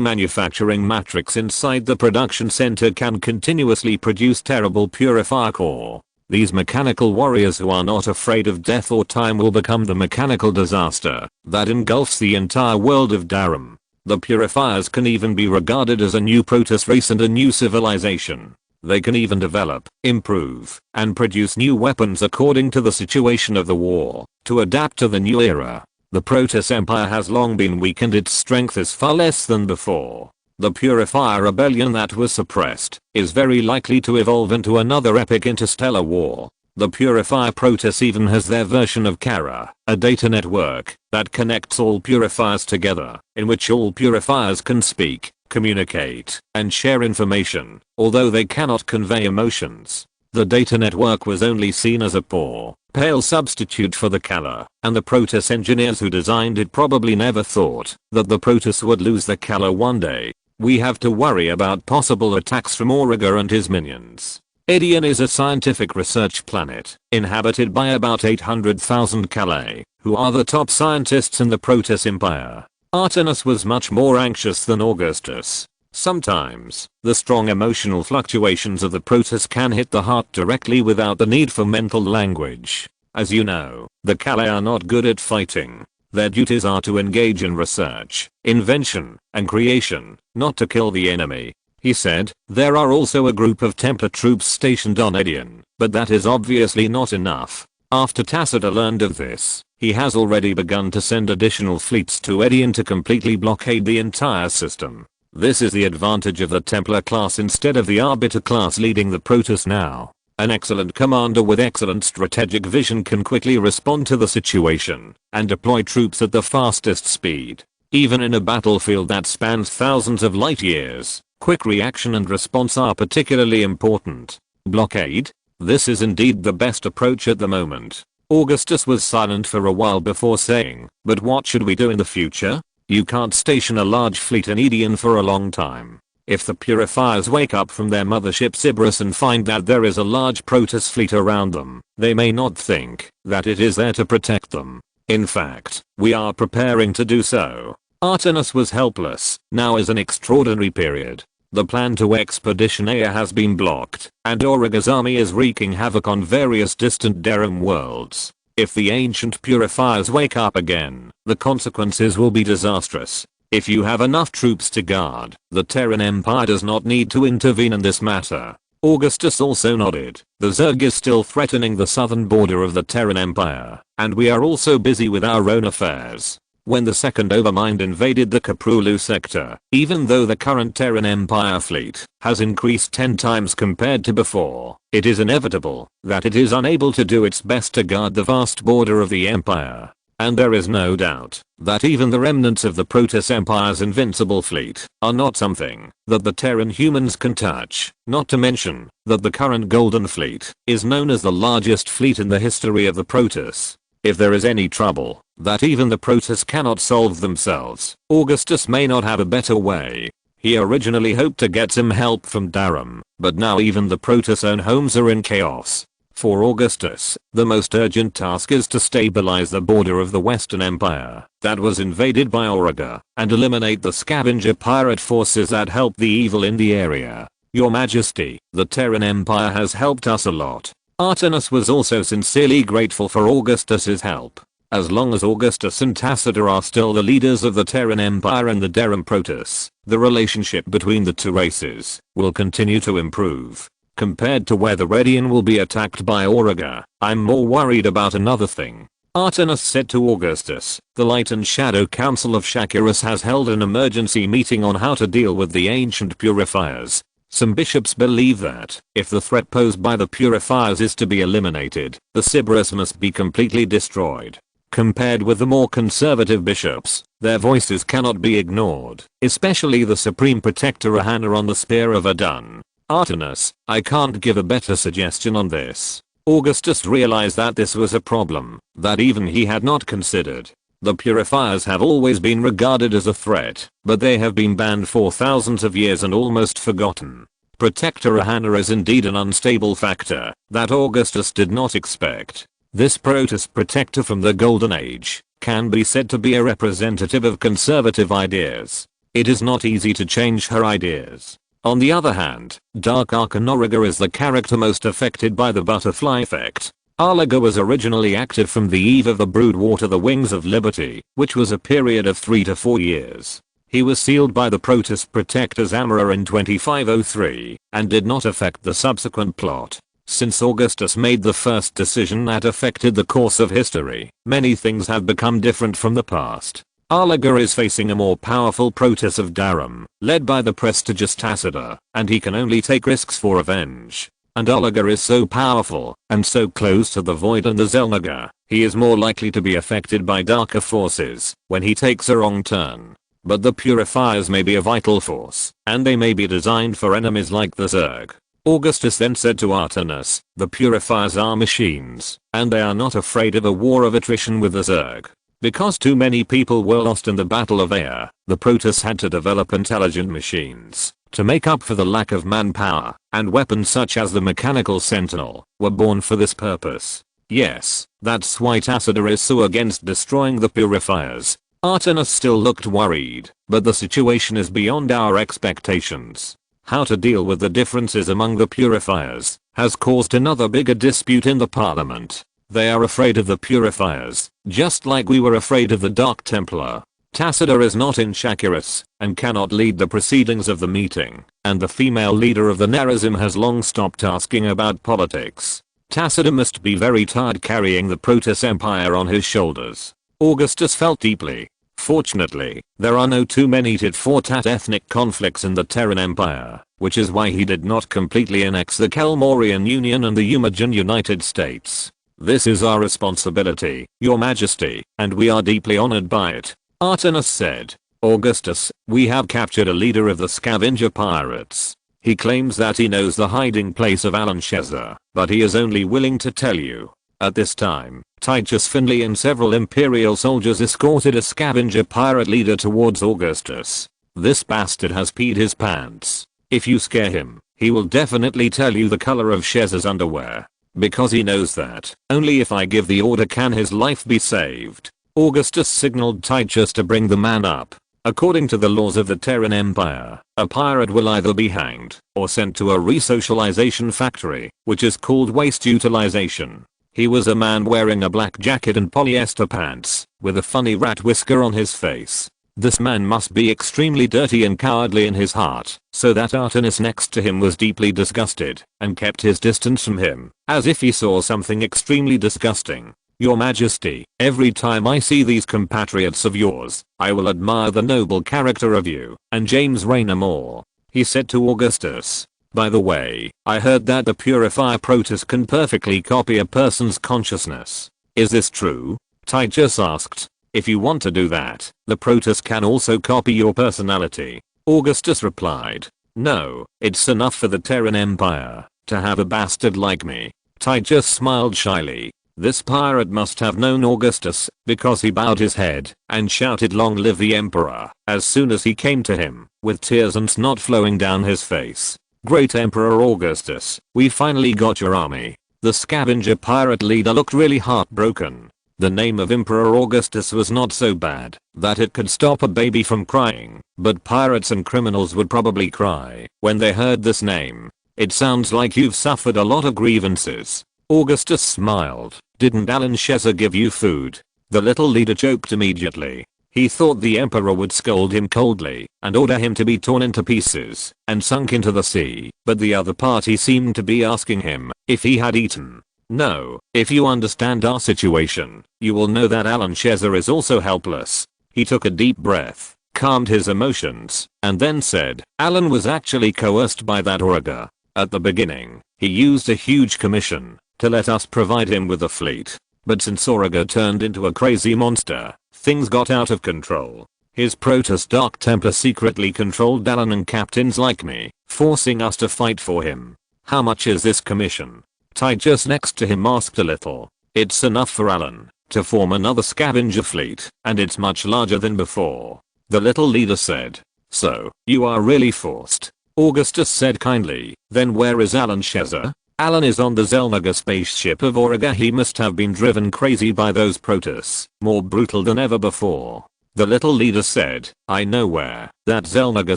manufacturing matrix inside the production center can continuously produce terrible purifier core. These mechanical warriors who are not afraid of death or time will become the mechanical disaster that engulfs the entire world of Durham. The purifiers can even be regarded as a new Protoss race and a new civilization. They can even develop, improve, and produce new weapons according to the situation of the war, to adapt to the new era. The Protoss Empire has long been weak and its strength is far less than before. The Purifier Rebellion that was suppressed is very likely to evolve into another epic interstellar war. The Purifier Protoss even has their version of Kara, a data network that connects all purifiers together, in which all purifiers can speak, communicate, and share information, although they cannot convey emotions. The data network was only seen as a poor, pale substitute for the Kala, and the Protoss engineers who designed it probably never thought that the Protoss would lose the Kala one day. We have to worry about possible attacks from Auriga and his minions. Edion is a scientific research planet, inhabited by about 800,000 Kalae, who are the top scientists in the Protoss Empire. Artemis was much more anxious than Augustus. Sometimes, the strong emotional fluctuations of the Protoss can hit the heart directly without the need for mental language. As you know, the Kalae are not good at fighting. Their duties are to engage in research, invention, and creation, not to kill the enemy. He said, there are also a group of Templar troops stationed on Edion, but that is obviously not enough. After Tacita learned of this, he has already begun to send additional fleets to Edion to completely blockade the entire system. This is the advantage of the Templar class instead of the Arbiter class leading the Protoss now. An excellent commander with excellent strategic vision can quickly respond to the situation and deploy troops at the fastest speed. Even in a battlefield that spans thousands of light years, quick reaction and response are particularly important. Blockade? This is indeed the best approach at the moment. Augustus was silent for a while before saying, but what should we do in the future? You can't station a large fleet in Edion for a long time. If the Purifiers wake up from their mothership Sybaris and find that there is a large Protoss fleet around them, they may not think that it is there to protect them. In fact, we are preparing to do so. Artanis was helpless. Now is an extraordinary period. The plan to expedition Aya has been blocked, and Auriga's army is wreaking havoc on various distant Terran worlds. If the ancient Purifiers wake up again, the consequences will be disastrous. If you have enough troops to guard, the Terran Empire does not need to intervene in this matter. Augustus also nodded. The Zerg is still threatening the southern border of the Terran Empire, and we are also busy with our own affairs. When the second Overmind invaded the Korhal sector, even though the current Terran Empire fleet has increased 10 times compared to before, it is inevitable that it is unable to do its best to guard the vast border of the Empire. And there is no doubt that even the remnants of the Protoss Empire's invincible fleet are not something that the Terran humans can touch, not to mention that the current Golden Fleet is known as the largest fleet in the history of the Protoss. If there is any trouble that even the Protoss cannot solve themselves, Augustus may not have a better way. He originally hoped to get some help from Darum, but now even the Protoss' own homes are in chaos. For Augustus, the most urgent task is to stabilize the border of the Western Empire that was invaded by Auriga and eliminate the scavenger pirate forces that help the evil in the area. Your Majesty, the Terran Empire has helped us a lot. Artanis was also sincerely grateful for Augustus's help. As long as Augustus and Tacitor are still the leaders of the Terran Empire and the Terran Protoss, the relationship between the two races will continue to improve. Compared to where the Redian will be attacked by Auriga, I'm more worried about another thing. Artanis said to Augustus, the Light and Shadow Council of Shakuras has held an emergency meeting on how to deal with the ancient Purifiers. Some bishops believe that, if the threat posed by the Purifiers is to be eliminated, the Sybaris must be completely destroyed. Compared with the more conservative bishops, their voices cannot be ignored, especially the Supreme Protector Ahana on the Spear of Adun. Artanis, I can't give a better suggestion on this. Augustus realized that this was a problem that even he had not considered. The Purifiers have always been regarded as a threat, but they have been banned for thousands of years and almost forgotten. Protector Ahana is indeed an unstable factor that Augustus did not expect. This Protoss protector from the Golden Age can be said to be a representative of conservative ideas. It is not easy to change her ideas. On the other hand, Dark Archon Auriga is the character most affected by the butterfly effect. Auriga was originally active from the eve of the Brood War to the Wings of Liberty, which was a period of 3 to 4 years. He was sealed by the Protoss protectors Amara in 2503, and did not affect the subsequent plot. Since Augustus made the first decision that affected the course of history, many things have become different from the past. Auriga is facing a more powerful Protoss of Darum, led by the prestigious Tacitor, and he can only take risks for revenge. And Auriga is so powerful, and so close to the Void and the Xel'Naga, he is more likely to be affected by darker forces when he takes a wrong turn. But the Purifiers may be a vital force, and they may be designed for enemies like the Zerg. Augustus then said to Artanis, the Purifiers are machines, and they are not afraid of a war of attrition with the Zerg. Because too many people were lost in the Battle of Aya, the Protoss had to develop intelligent machines to make up for the lack of manpower, and weapons such as the Mechanical Sentinel were born for this purpose. Yes, that's why Tacitor is so against destroying the Purifiers. Artanis still looked worried, but the situation is beyond our expectations. How to deal with the differences among the Purifiers has caused another bigger dispute in the Parliament. They are afraid of the Purifiers, just like we were afraid of the Dark Templar. Tacitor is not in Shakuras, and cannot lead the proceedings of the meeting, and the female leader of the Nerazim has long stopped asking about politics. Tacitor must be very tired carrying the Protoss Empire on his shoulders. Augustus felt deeply Fortunately, there are no too many tit-for-tat ethnic conflicts in the Terran Empire, which is why he did not completely annex the Kel-morian Union and the Umajan United States. This is our responsibility, Your Majesty, and we are deeply honored by it, Artemis said. Augustus, we have captured a leader of the scavenger pirates. He claims that he knows the hiding place of Alan Shezza, but he is only willing to tell you. At this time, Titus Finley and several Imperial soldiers escorted a scavenger pirate leader towards Augustus. This bastard has peed his pants. If you scare him, he will definitely tell you the color of Shezza's underwear. Because he knows that only if I give the order can his life be saved. Augustus signaled Titus to bring the man up. According to the laws of the Terran Empire, a pirate will either be hanged or sent to a resocialization factory, which is called waste utilization. He was a man wearing a black jacket and polyester pants, with a funny rat whisker on his face. This man must be extremely dirty and cowardly in his heart, so that Artemis next to him was deeply disgusted and kept his distance from him, as if he saw something extremely disgusting. Your Majesty, every time I see these compatriots of yours, I will admire the noble character of you and James Raynor more, he said to Augustus. By the way, I heard that the Purifier Protoss can perfectly copy a person's consciousness. Is this true? Titus asked. If you want to do that, the Protoss can also copy your personality. Augustus replied. No, it's enough for the Terran Empire to have a bastard like me. Titus smiled shyly. This pirate must have known Augustus, because he bowed his head and shouted long live the Emperor as soon as he came to him, with tears and snot flowing down his face. Great Emperor Augustus, we finally got your army. The scavenger pirate leader looked really heartbroken. The name of Emperor Augustus was not so bad that it could stop a baby from crying, but pirates and criminals would probably cry when they heard this name. It sounds like you've suffered a lot of grievances. Augustus smiled. Didn't Alan Shezza give you food? The little leader joked immediately. He thought the Emperor would scold him coldly and order him to be torn into pieces and sunk into the sea, but the other party seemed to be asking him if he had eaten. No, if you understand our situation, you will know that Alan Shezza is also helpless. He took a deep breath, calmed his emotions, and then said, Alan was actually coerced by that Auriga. At the beginning, he used a huge commission to let us provide him with a fleet. But since Auriga turned into a crazy monster, things got out of control. His Protoss dark temper secretly controlled Alan and captains like me, forcing us to fight for him. How much is this commission? Titus next to him asked a little. It's enough for Alan to form another scavenger fleet, and it's much larger than before. The little leader said. So, you are really forced. Augustus said kindly. Then where is Alan Shezza? Alan is on the Xel'Naga spaceship of Auriga. He must have been driven crazy by those Protoss, more brutal than ever before. The little leader said, I know where that Xel'Naga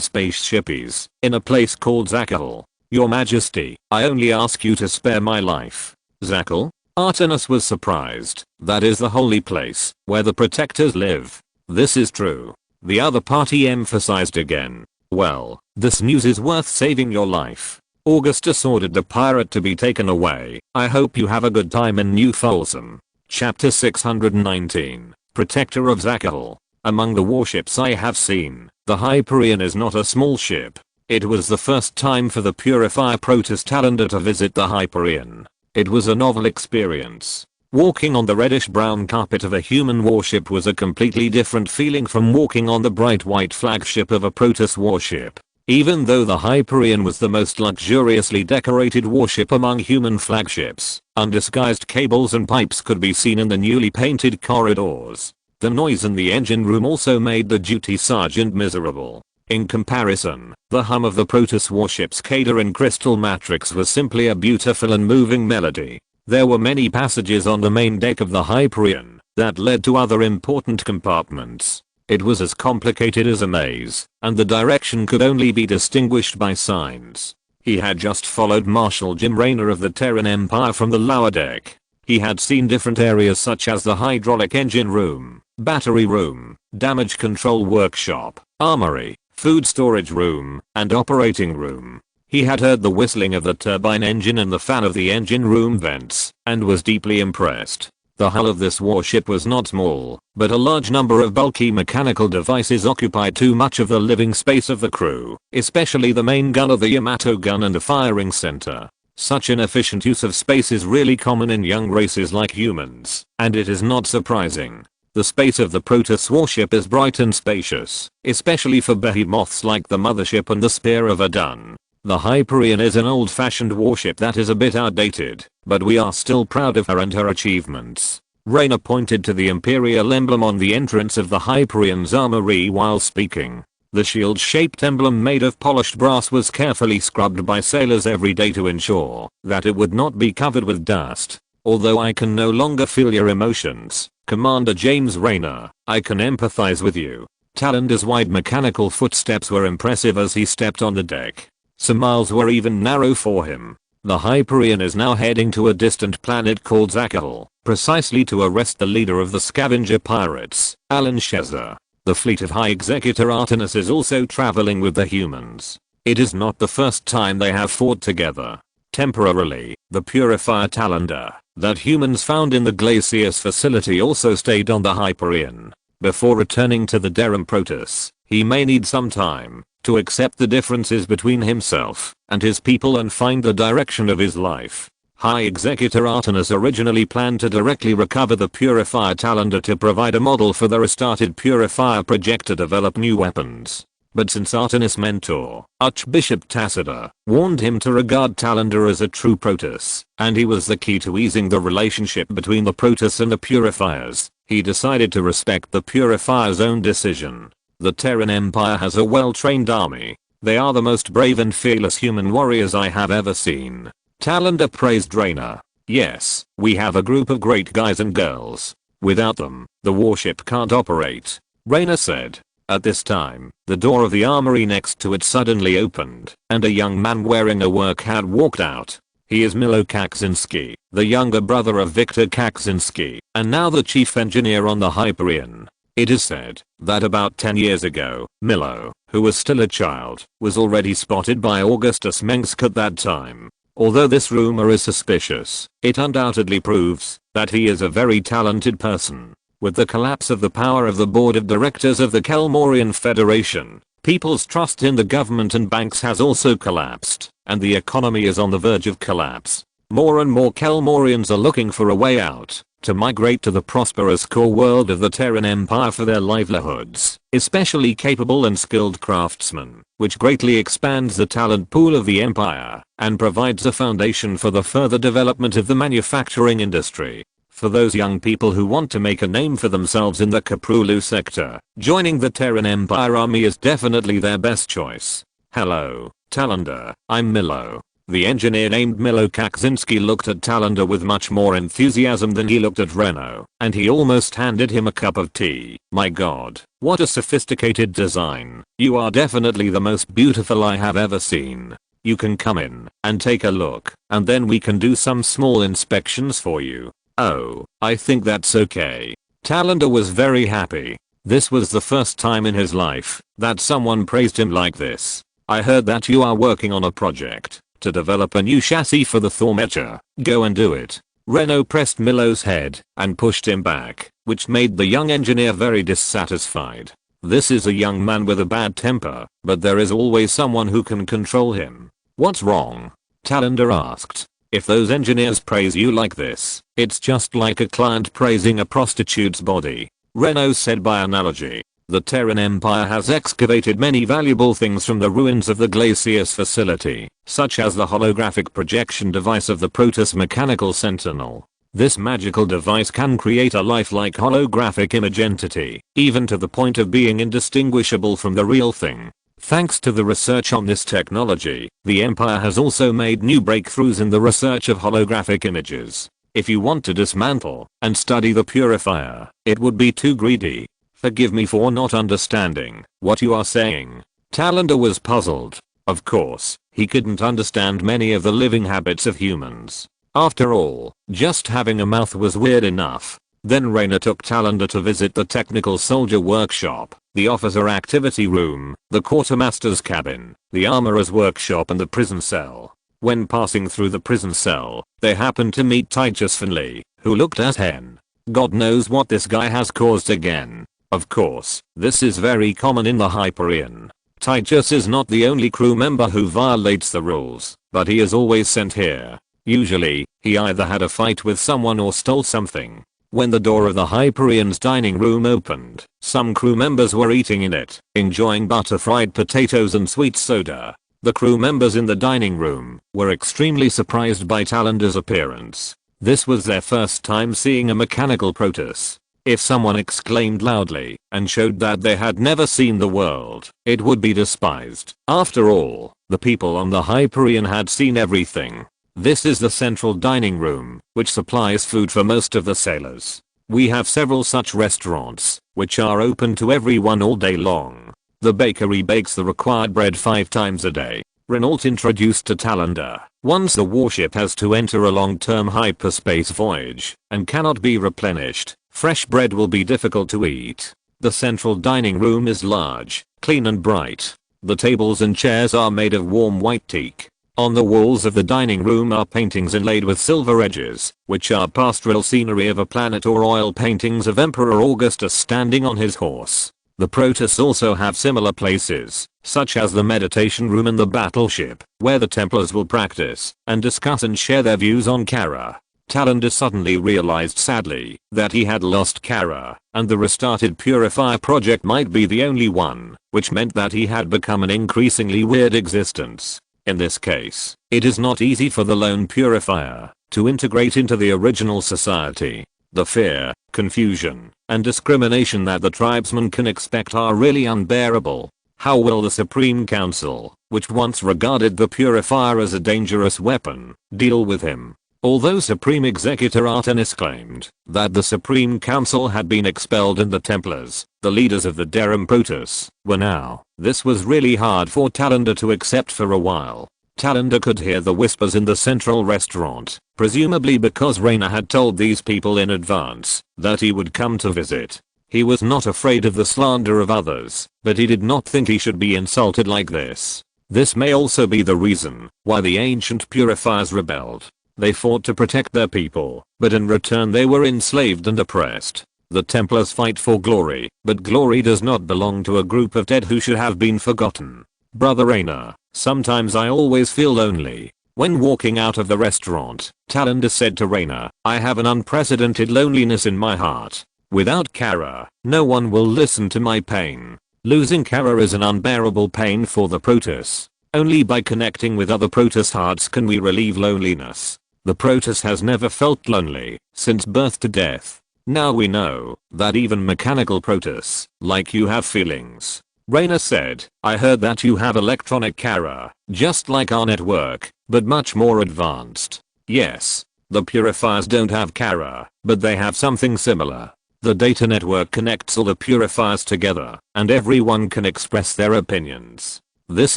spaceship is, in a place called Zakal. Your Majesty, I only ask you to spare my life. Zakal? Artemis was surprised. That is the holy place where the protectors live. This is true. The other party emphasized again. Well, this news is worth saving your life. Augustus ordered the pirate to be taken away. I hope you have a good time in New Folsom. Chapter 619. Protector of Zakal. Among the warships I have seen, the Hyperion is not a small ship. It was the first time for the Purifier Protoss Talender to visit the Hyperion. It was a novel experience. Walking on the reddish-brown carpet of a human warship was a completely different feeling from walking on the bright white flagship of a Protoss warship. Even though the Hyperion was the most luxuriously decorated warship among human flagships, undisguised cables and pipes could be seen in the newly painted corridors. The noise in the engine room also made the duty sergeant miserable. In comparison, the hum of the Protoss warship's Kader and Crystal Matrix was simply a beautiful and moving melody. There were many passages on the main deck of the Hyperion that led to other important compartments. It was as complicated as a maze, and the direction could only be distinguished by signs. He had just followed Marshal Jim Raynor of the Terran Empire from the lower deck. He had seen different areas such as the hydraulic engine room, battery room, damage control workshop, armory, food storage room, and operating room. He had heard the whistling of the turbine engine and the fan of the engine room vents, and was deeply impressed. The hull of this warship was not small, but a large number of bulky mechanical devices occupied too much of the living space of the crew, especially the main gun of the Yamato gun and the firing center. Such inefficient use of space is really common in young races like humans, and it is not surprising. The space of the Protoss warship is bright and spacious, especially for behemoths like the mothership and the Spear of Adun. The Hyperion is an old-fashioned warship that is a bit outdated, but we are still proud of her and her achievements. Raynor pointed to the Imperial emblem on the entrance of the Hyperion's armory while speaking. The shield-shaped emblem made of polished brass was carefully scrubbed by sailors every day to ensure that it would not be covered with dust. Although I can no longer feel your emotions, Commander James Raynor, I can empathize with you. Talander's wide mechanical footsteps were impressive as he stepped on the deck. Some miles were even narrow for him. The Hyperion is now heading to a distant planet called Zakahal, precisely to arrest the leader of the scavenger pirates, Alan Shezza. The fleet of High Executor Artemis is also traveling with the humans. It is not the first time they have fought together. Temporarily, the Purifier Talander, that humans found in the Glacius facility, also stayed on the Hyperion. Before returning to the Terran Protoss, he may need some time to accept the differences between himself and his people and find the direction of his life. High Executor Artemis originally planned to directly recover the Purifier Talander to provide a model for the restarted Purifier project to develop new weapons. But since Artemis' mentor, Archbishop Tassida, warned him to regard Talander as a true Protoss, and he was the key to easing the relationship between the Protoss and the Purifiers, he decided to respect the Purifier's own decision. The Terran Empire has a well-trained army. They are the most brave and fearless human warriors I have ever seen. Talander praised Raynor. Yes, we have a group of great guys and girls. Without them, the warship can't operate, Raynor said. At this time, the door of the armory next to it suddenly opened, and a young man wearing a work hat walked out. He is Milo Kakzinski, the younger brother of Viktor Kakzinski, and now the chief engineer on the Hyperion. It is said that about 10 years ago, Milo, who was still a child, was already spotted by Augustus Mengsk at that time. Although this rumor is suspicious, it undoubtedly proves that he is a very talented person. With the collapse of the power of the board of directors of the Kel-morian Federation, people's trust in the government and banks has also collapsed, and the economy is on the verge of collapse. More and more Kel-morians are looking for a way out, to migrate to the prosperous core world of the Terran Empire for their livelihoods, especially capable and skilled craftsmen, which greatly expands the talent pool of the Empire, and provides a foundation for the further development of the manufacturing industry. For those young people who want to make a name for themselves in the Kaprulu sector, joining the Terran Empire army is definitely their best choice. Hello, Talander, I'm Milo. The engineer named Milo Kakzinski looked at Talander with much more enthusiasm than he looked at Reno, and he almost handed him a cup of tea. My god, what a sophisticated design. You are definitely the most beautiful I have ever seen. You can come in and take a look, and then we can do some small inspections for you. Oh, I think that's okay. Talander was very happy. This was the first time in his life that someone praised him like this. I heard that you are working on a project to develop a new chassis for the Thor mecha. Go and do it. Reno pressed Milo's head and pushed him back, which made the young engineer very dissatisfied. This is a young man with a bad temper, but there is always someone who can control him. What's wrong? Talander asked. If those engineers praise you like this, it's just like a client praising a prostitute's body, Reno said by analogy. The Terran Empire has excavated many valuable things from the ruins of the Glacius facility, such as the holographic projection device of the Protoss Mechanical Sentinel. This magical device can create a lifelike holographic image entity, even to the point of being indistinguishable from the real thing. Thanks to the research on this technology, the Empire has also made new breakthroughs in the research of holographic images. If you want to dismantle and study the Purifier, it would be too greedy. Forgive me for not understanding what you are saying. Talander was puzzled. Of course, he couldn't understand many of the living habits of humans. After all, just having a mouth was weird enough. Then Raynor took Talander to visit the technical soldier workshop, the officer activity room, the quartermaster's cabin, the armorer's workshop and the prison cell. When passing through the prison cell, they happened to meet Titus Finley, who looked at Hen God knows what this guy has caused again. Of course, this is very common in the Hyperion. Titus is not the only crew member who violates the rules, but he is always sent here. Usually, he either had a fight with someone or stole something. When the door of the Hyperion's dining room opened, some crew members were eating in it, enjoying butter fried potatoes and sweet soda. The crew members in the dining room were extremely surprised by Talander's appearance. This was their first time seeing a mechanical Protoss. If someone exclaimed loudly and showed that they had never seen the world, it would be despised. After all, the people on the Hyperion had seen everything. This is the central dining room, which supplies food for most of the sailors. We have several such restaurants, which are open to everyone all day long. The bakery bakes the required bread 5 times a day. Renault introduced to Talander. Once the warship has to enter a long-term hyperspace voyage and cannot be replenished, fresh bread will be difficult to eat. The central dining room is large, clean and bright. The tables and chairs are made of warm white teak. On the walls of the dining room are paintings inlaid with silver edges, which are pastoral scenery of a planet or oil paintings of Emperor Augustus standing on his horse. The Protoss also have similar places, such as the meditation room and the battleship, where the Templars will practice and discuss and share their views on Kara. Talander suddenly realized sadly that he had lost Kara, and the restarted Purifier project might be the only one, which meant that he had become an increasingly weird existence. In this case, it is not easy for the lone Purifier to integrate into the original society. The fear, confusion, and discrimination that the tribesmen can expect are really unbearable. How will the Supreme Council, which once regarded the Purifier as a dangerous weapon, deal with him? Although Supreme Executor Artenis claimed that the Supreme Council had been expelled and the Templars, the leaders of the Terran Protoss, were now, this was really hard for Talander to accept for a while. Talander could hear the whispers in the central restaurant, presumably because Raynor had told these people in advance that he would come to visit. He was not afraid of the slander of others, but he did not think he should be insulted like this. This may also be the reason why the ancient Purifiers rebelled. They fought to protect their people, but in return they were enslaved and oppressed. The Templars fight for glory, but glory does not belong to a group of dead who should have been forgotten. Brother Raynor, sometimes I always feel lonely. When walking out of the restaurant, Talander said to Raynor, I have an unprecedented loneliness in my heart. Without Kara, no one will listen to my pain. Losing Kara is an unbearable pain for the Protoss. Only by connecting with other Protoss hearts can we relieve loneliness. The Protoss has never felt lonely since birth to death. Now we know that even mechanical Protoss, like you, have feelings. Raynor said, I heard that you have electronic Kara, just like our network, but much more advanced. Yes, the Purifiers don't have Kara, but they have something similar. The data network connects all the Purifiers together, and everyone can express their opinions. This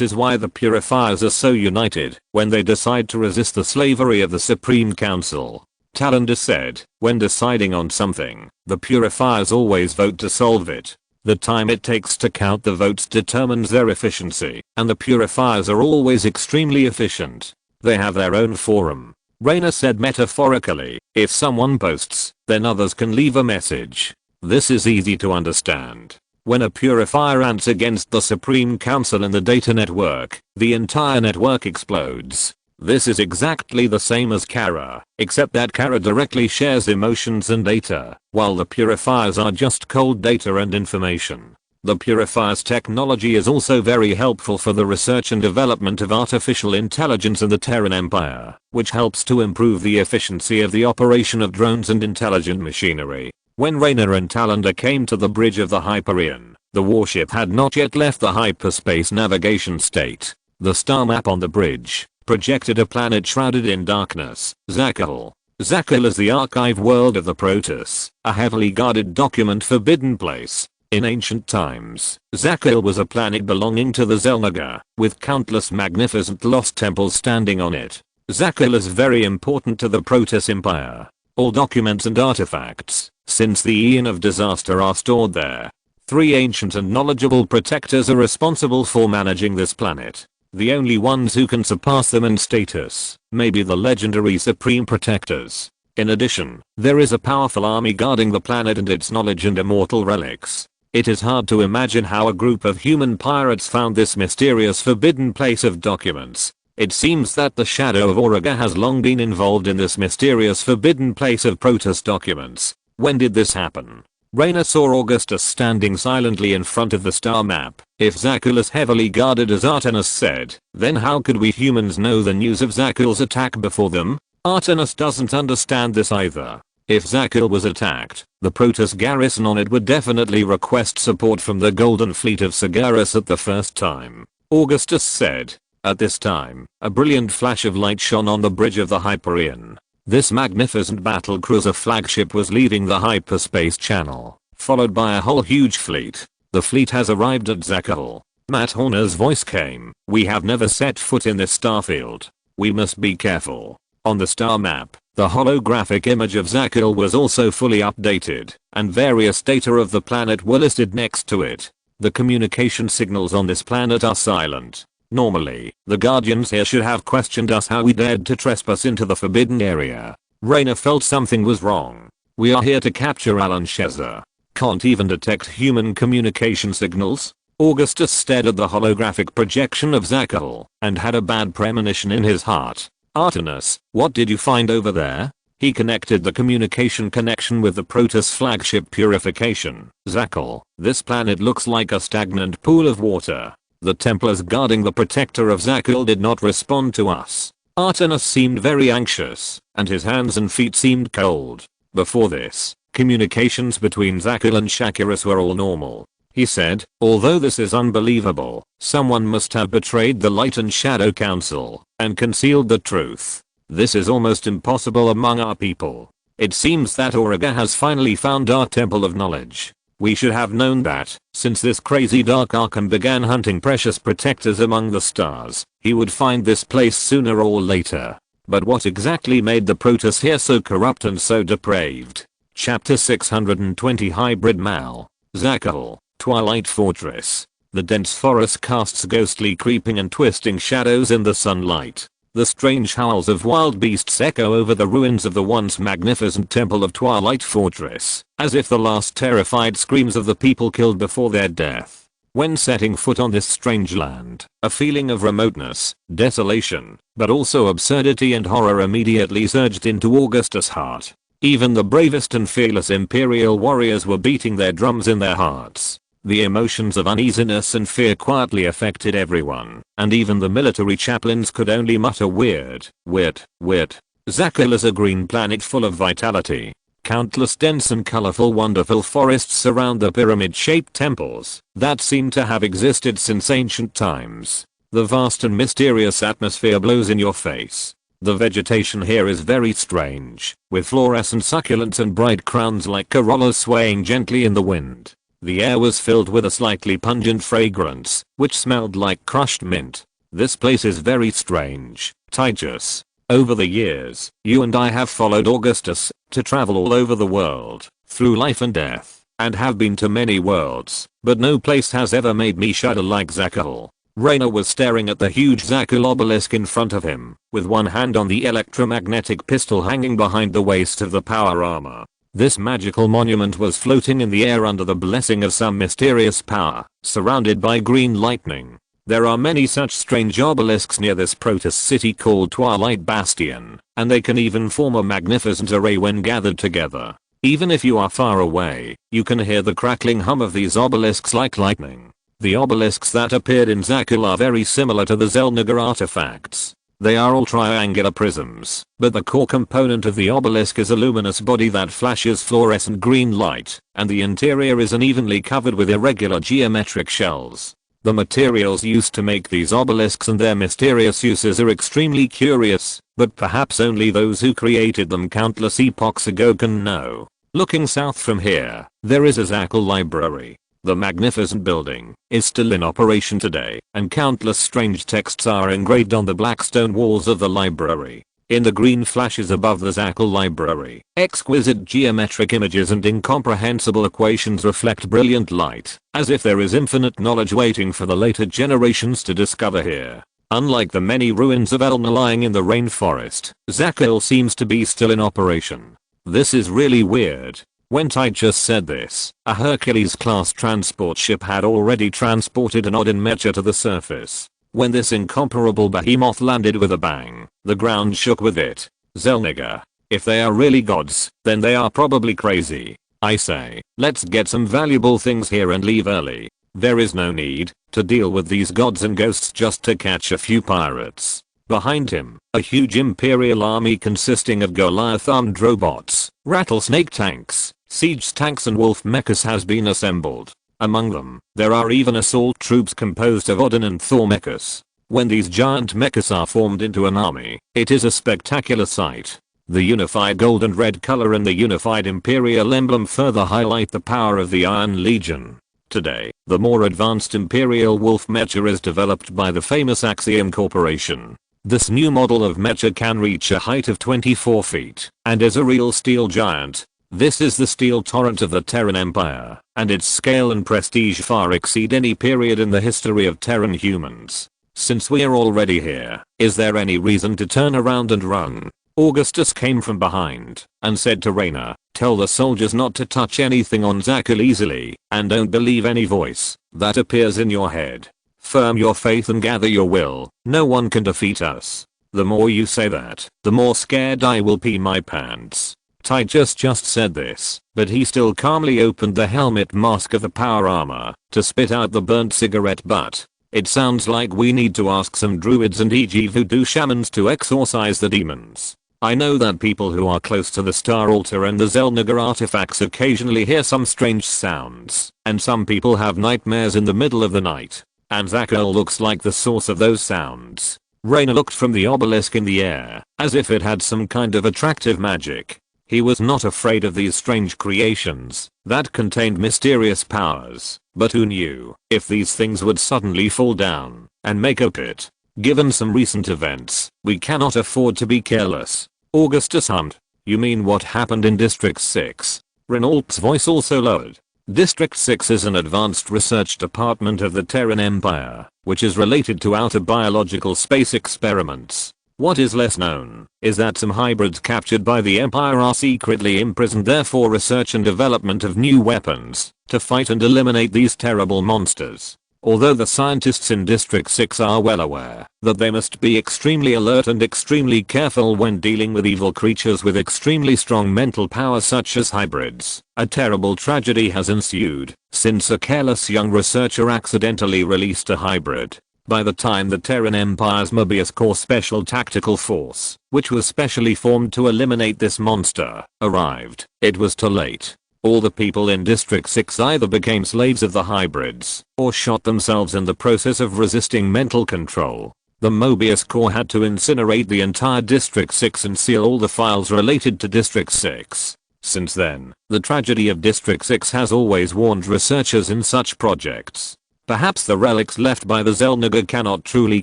is why the Purifiers are so united when they decide to resist the slavery of the Supreme Council. Talander said, when deciding on something, the Purifiers always vote to solve it. The time it takes to count the votes determines their efficiency, and the Purifiers are always extremely efficient. They have their own forum. Raynor said metaphorically, if someone posts, then others can leave a message. This is easy to understand. When a Purifier ants against the Supreme Council in the data network, the entire network explodes. This is exactly the same as Kara, except that Kara directly shares emotions and data, while the Purifiers are just cold data and information. The Purifier's technology is also very helpful for the research and development of artificial intelligence in the Terran Empire, which helps to improve the efficiency of the operation of drones and intelligent machinery. When Raynor and Talander came to the bridge of the Hyperion, the warship had not yet left the hyperspace navigation state. The star map on the bridge projected a planet shrouded in darkness, Zakal. Zakal is the archive world of the Protoss, a heavily guarded document forbidden place. In ancient times, Zakal was a planet belonging to the Xel'Naga, with countless magnificent lost temples standing on it. Zakal is very important to the Protoss Empire. All documents and artifacts, since the Eon of Disaster, are stored there. 3 ancient and knowledgeable protectors are responsible for managing this planet. The only ones who can surpass them in status may be the legendary Supreme Protectors. In addition, there is a powerful army guarding the planet and its knowledge and immortal relics. It is hard to imagine how a group of human pirates found this mysterious forbidden place of documents. It seems that the shadow of Auriga has long been involved in this mysterious forbidden place of Protoss documents. When did this happen? Raynor saw Augustus standing silently in front of the star map. If Zakul is heavily guarded as Artenis said, then how could we humans know the news of Zakul's attack before them? Artenis doesn't understand this either. If Zakul was attacked, the Protoss garrison on it would definitely request support from the Golden Fleet of Sagaris at the first time. Augustus said. At this time, a brilliant flash of light shone on the bridge of the Hyperion. This magnificent battlecruiser flagship was leaving the hyperspace channel, followed by a whole huge fleet. The fleet has arrived at Zakul. Matt Horner's voice came. We have never set foot in this starfield. We must be careful. On the star map, the holographic image of Zakul was also fully updated, and various data of the planet were listed next to it. The communication signals on this planet are silent. Normally, the Guardians here should have questioned us how we dared to trespass into the forbidden area. Raynor felt something was wrong. We are here to capture Alan Shezza. Can't even detect human communication signals? Augustus stared at the holographic projection of Zakul, and had a bad premonition in his heart. Artenis, what did you find over there? He connected the communication connection with the Protoss flagship purification. Zakul, this planet looks like a stagnant pool of water. The Templars guarding the protector of Zakul did not respond to us. Artenis seemed very anxious, and his hands and feet seemed cold. Before this, communications between Zakul and Shakiris were all normal. He said, although this is unbelievable, someone must have betrayed the Light and Shadow Council, and concealed the truth. This is almost impossible among our people. It seems that Auriga has finally found our Temple of Knowledge. We should have known that, since this crazy Dark Archon began hunting precious protectors among the stars, he would find this place sooner or later. But what exactly made the Protoss here so corrupt and so depraved? Chapter 620 Hybrid Mal. Zakul, Twilight Fortress. The dense forest casts ghostly creeping and twisting shadows in the sunlight. The strange howls of wild beasts echo over the ruins of the once magnificent temple of Twilight Fortress, as if the last terrified screams of the people killed before their death. When setting foot on this strange land, a feeling of remoteness, desolation, but also absurdity and horror immediately surged into Augustus' heart. Even the bravest and fearless Imperial warriors were beating their drums in their hearts. The emotions of uneasiness and fear quietly affected everyone, and even the military chaplains could only mutter weird. Zakul is a green planet full of vitality. Countless dense and colorful wonderful forests surround the pyramid-shaped temples that seem to have existed since ancient times. The vast and mysterious atmosphere blows in your face. The vegetation here is very strange, with fluorescent succulents and bright crowns like corollas swaying gently in the wind. The air was filled with a slightly pungent fragrance, which smelled like crushed mint. This place is very strange, Titus. Over the years, you and I have followed Augustus to travel all over the world, through life and death, and have been to many worlds, but no place has ever made me shudder like Zakul. Raynor was staring at the huge Zakul obelisk in front of him, with one hand on the electromagnetic pistol hanging behind the waist of the power armor. This magical monument was floating in the air under the blessing of some mysterious power, surrounded by green lightning. There are many such strange obelisks near this Protoss city called Twilight Bastion, and they can even form a magnificent array when gathered together. Even if you are far away, you can hear the crackling hum of these obelisks like lightning. The obelisks that appeared in Zakul are very similar to the Zelnagar artifacts. They are all triangular prisms, but the core component of the obelisk is a luminous body that flashes fluorescent green light, and the interior is unevenly covered with irregular geometric shells. The materials used to make these obelisks and their mysterious uses are extremely curious, but perhaps only those who created them countless epochs ago can know. Looking south from here, there is a Zakul library. The magnificent building is still in operation today, and countless strange texts are engraved on the black stone walls of the library. In the green flashes above the Zakul library, exquisite geometric images and incomprehensible equations reflect brilliant light, as if there is infinite knowledge waiting for the later generations to discover here. Unlike the many ruins of Elna lying in the rainforest, Zakul seems to be still in operation. This is really weird. When Titus said this, a Hercules-class transport ship had already transported an Odin mecha to the surface. When this incomparable behemoth landed with a bang, the ground shook with it. Zelniga. If they are really gods, then they are probably crazy. I say, let's get some valuable things here and leave early. There is no need to deal with these gods and ghosts just to catch a few pirates. Behind him, a huge imperial army consisting of Goliath-armed robots, rattlesnake tanks, siege tanks and wolf mechas has been assembled. Among them, there are even assault troops composed of Odin and Thor mechas. When these giant mechas are formed into an army, it is a spectacular sight. The unified gold and red color and the unified imperial emblem further highlight the power of the Iron Legion. Today, the more advanced Imperial Wolf Mecha is developed by the famous Axiom Corporation. This new model of mecha can reach a height of 24 feet and is a real steel giant. This is the steel torrent of the Terran Empire, and its scale and prestige far exceed any period in the history of Terran humans. Since we're already here, is there any reason to turn around and run? Augustus came from behind and said to Raynor, tell the soldiers not to touch anything on Zakul easily, and don't believe any voice that appears in your head. Firm your faith and gather your will, no one can defeat us. The more you say that, the more scared I will pee my pants. Titus just said this, but he still calmly opened the helmet mask of the power armor to spit out the burnt cigarette butt. It sounds like we need to ask some druids and e.g. voodoo shamans to exorcise the demons. I know that people who are close to the Star Altar and the Zelniga artifacts occasionally hear some strange sounds, and some people have nightmares in the middle of the night. And Zakul looks like the source of those sounds. Raynor looked from the obelisk in the air, as if it had some kind of attractive magic. He was not afraid of these strange creations that contained mysterious powers, but who knew if these things would suddenly fall down and make a pit? Given some recent events, we cannot afford to be careless. Augustus Hunt, you mean what happened in District 6? Renault's voice also lowered. District 6 is an advanced research department of the Terran Empire, which is related to outer biological space experiments. What is less known is that some hybrids captured by the Empire are secretly imprisoned there for research and development of new weapons to fight and eliminate these terrible monsters. Although the scientists in District 6 are well aware that they must be extremely alert and extremely careful when dealing with evil creatures with extremely strong mental power such as hybrids, a terrible tragedy has ensued since a careless young researcher accidentally released a hybrid. By the time the Terran Empire's Mobius Corps Special Tactical Force, which was specially formed to eliminate this monster, arrived, it was too late. All the people in District 6 either became slaves of the hybrids or shot themselves in the process of resisting mental control. The Mobius Corps had to incinerate the entire District 6 and seal all the files related to District 6. Since then, the tragedy of District 6 has always warned researchers in such projects. Perhaps the relics left by the Zelniga cannot truly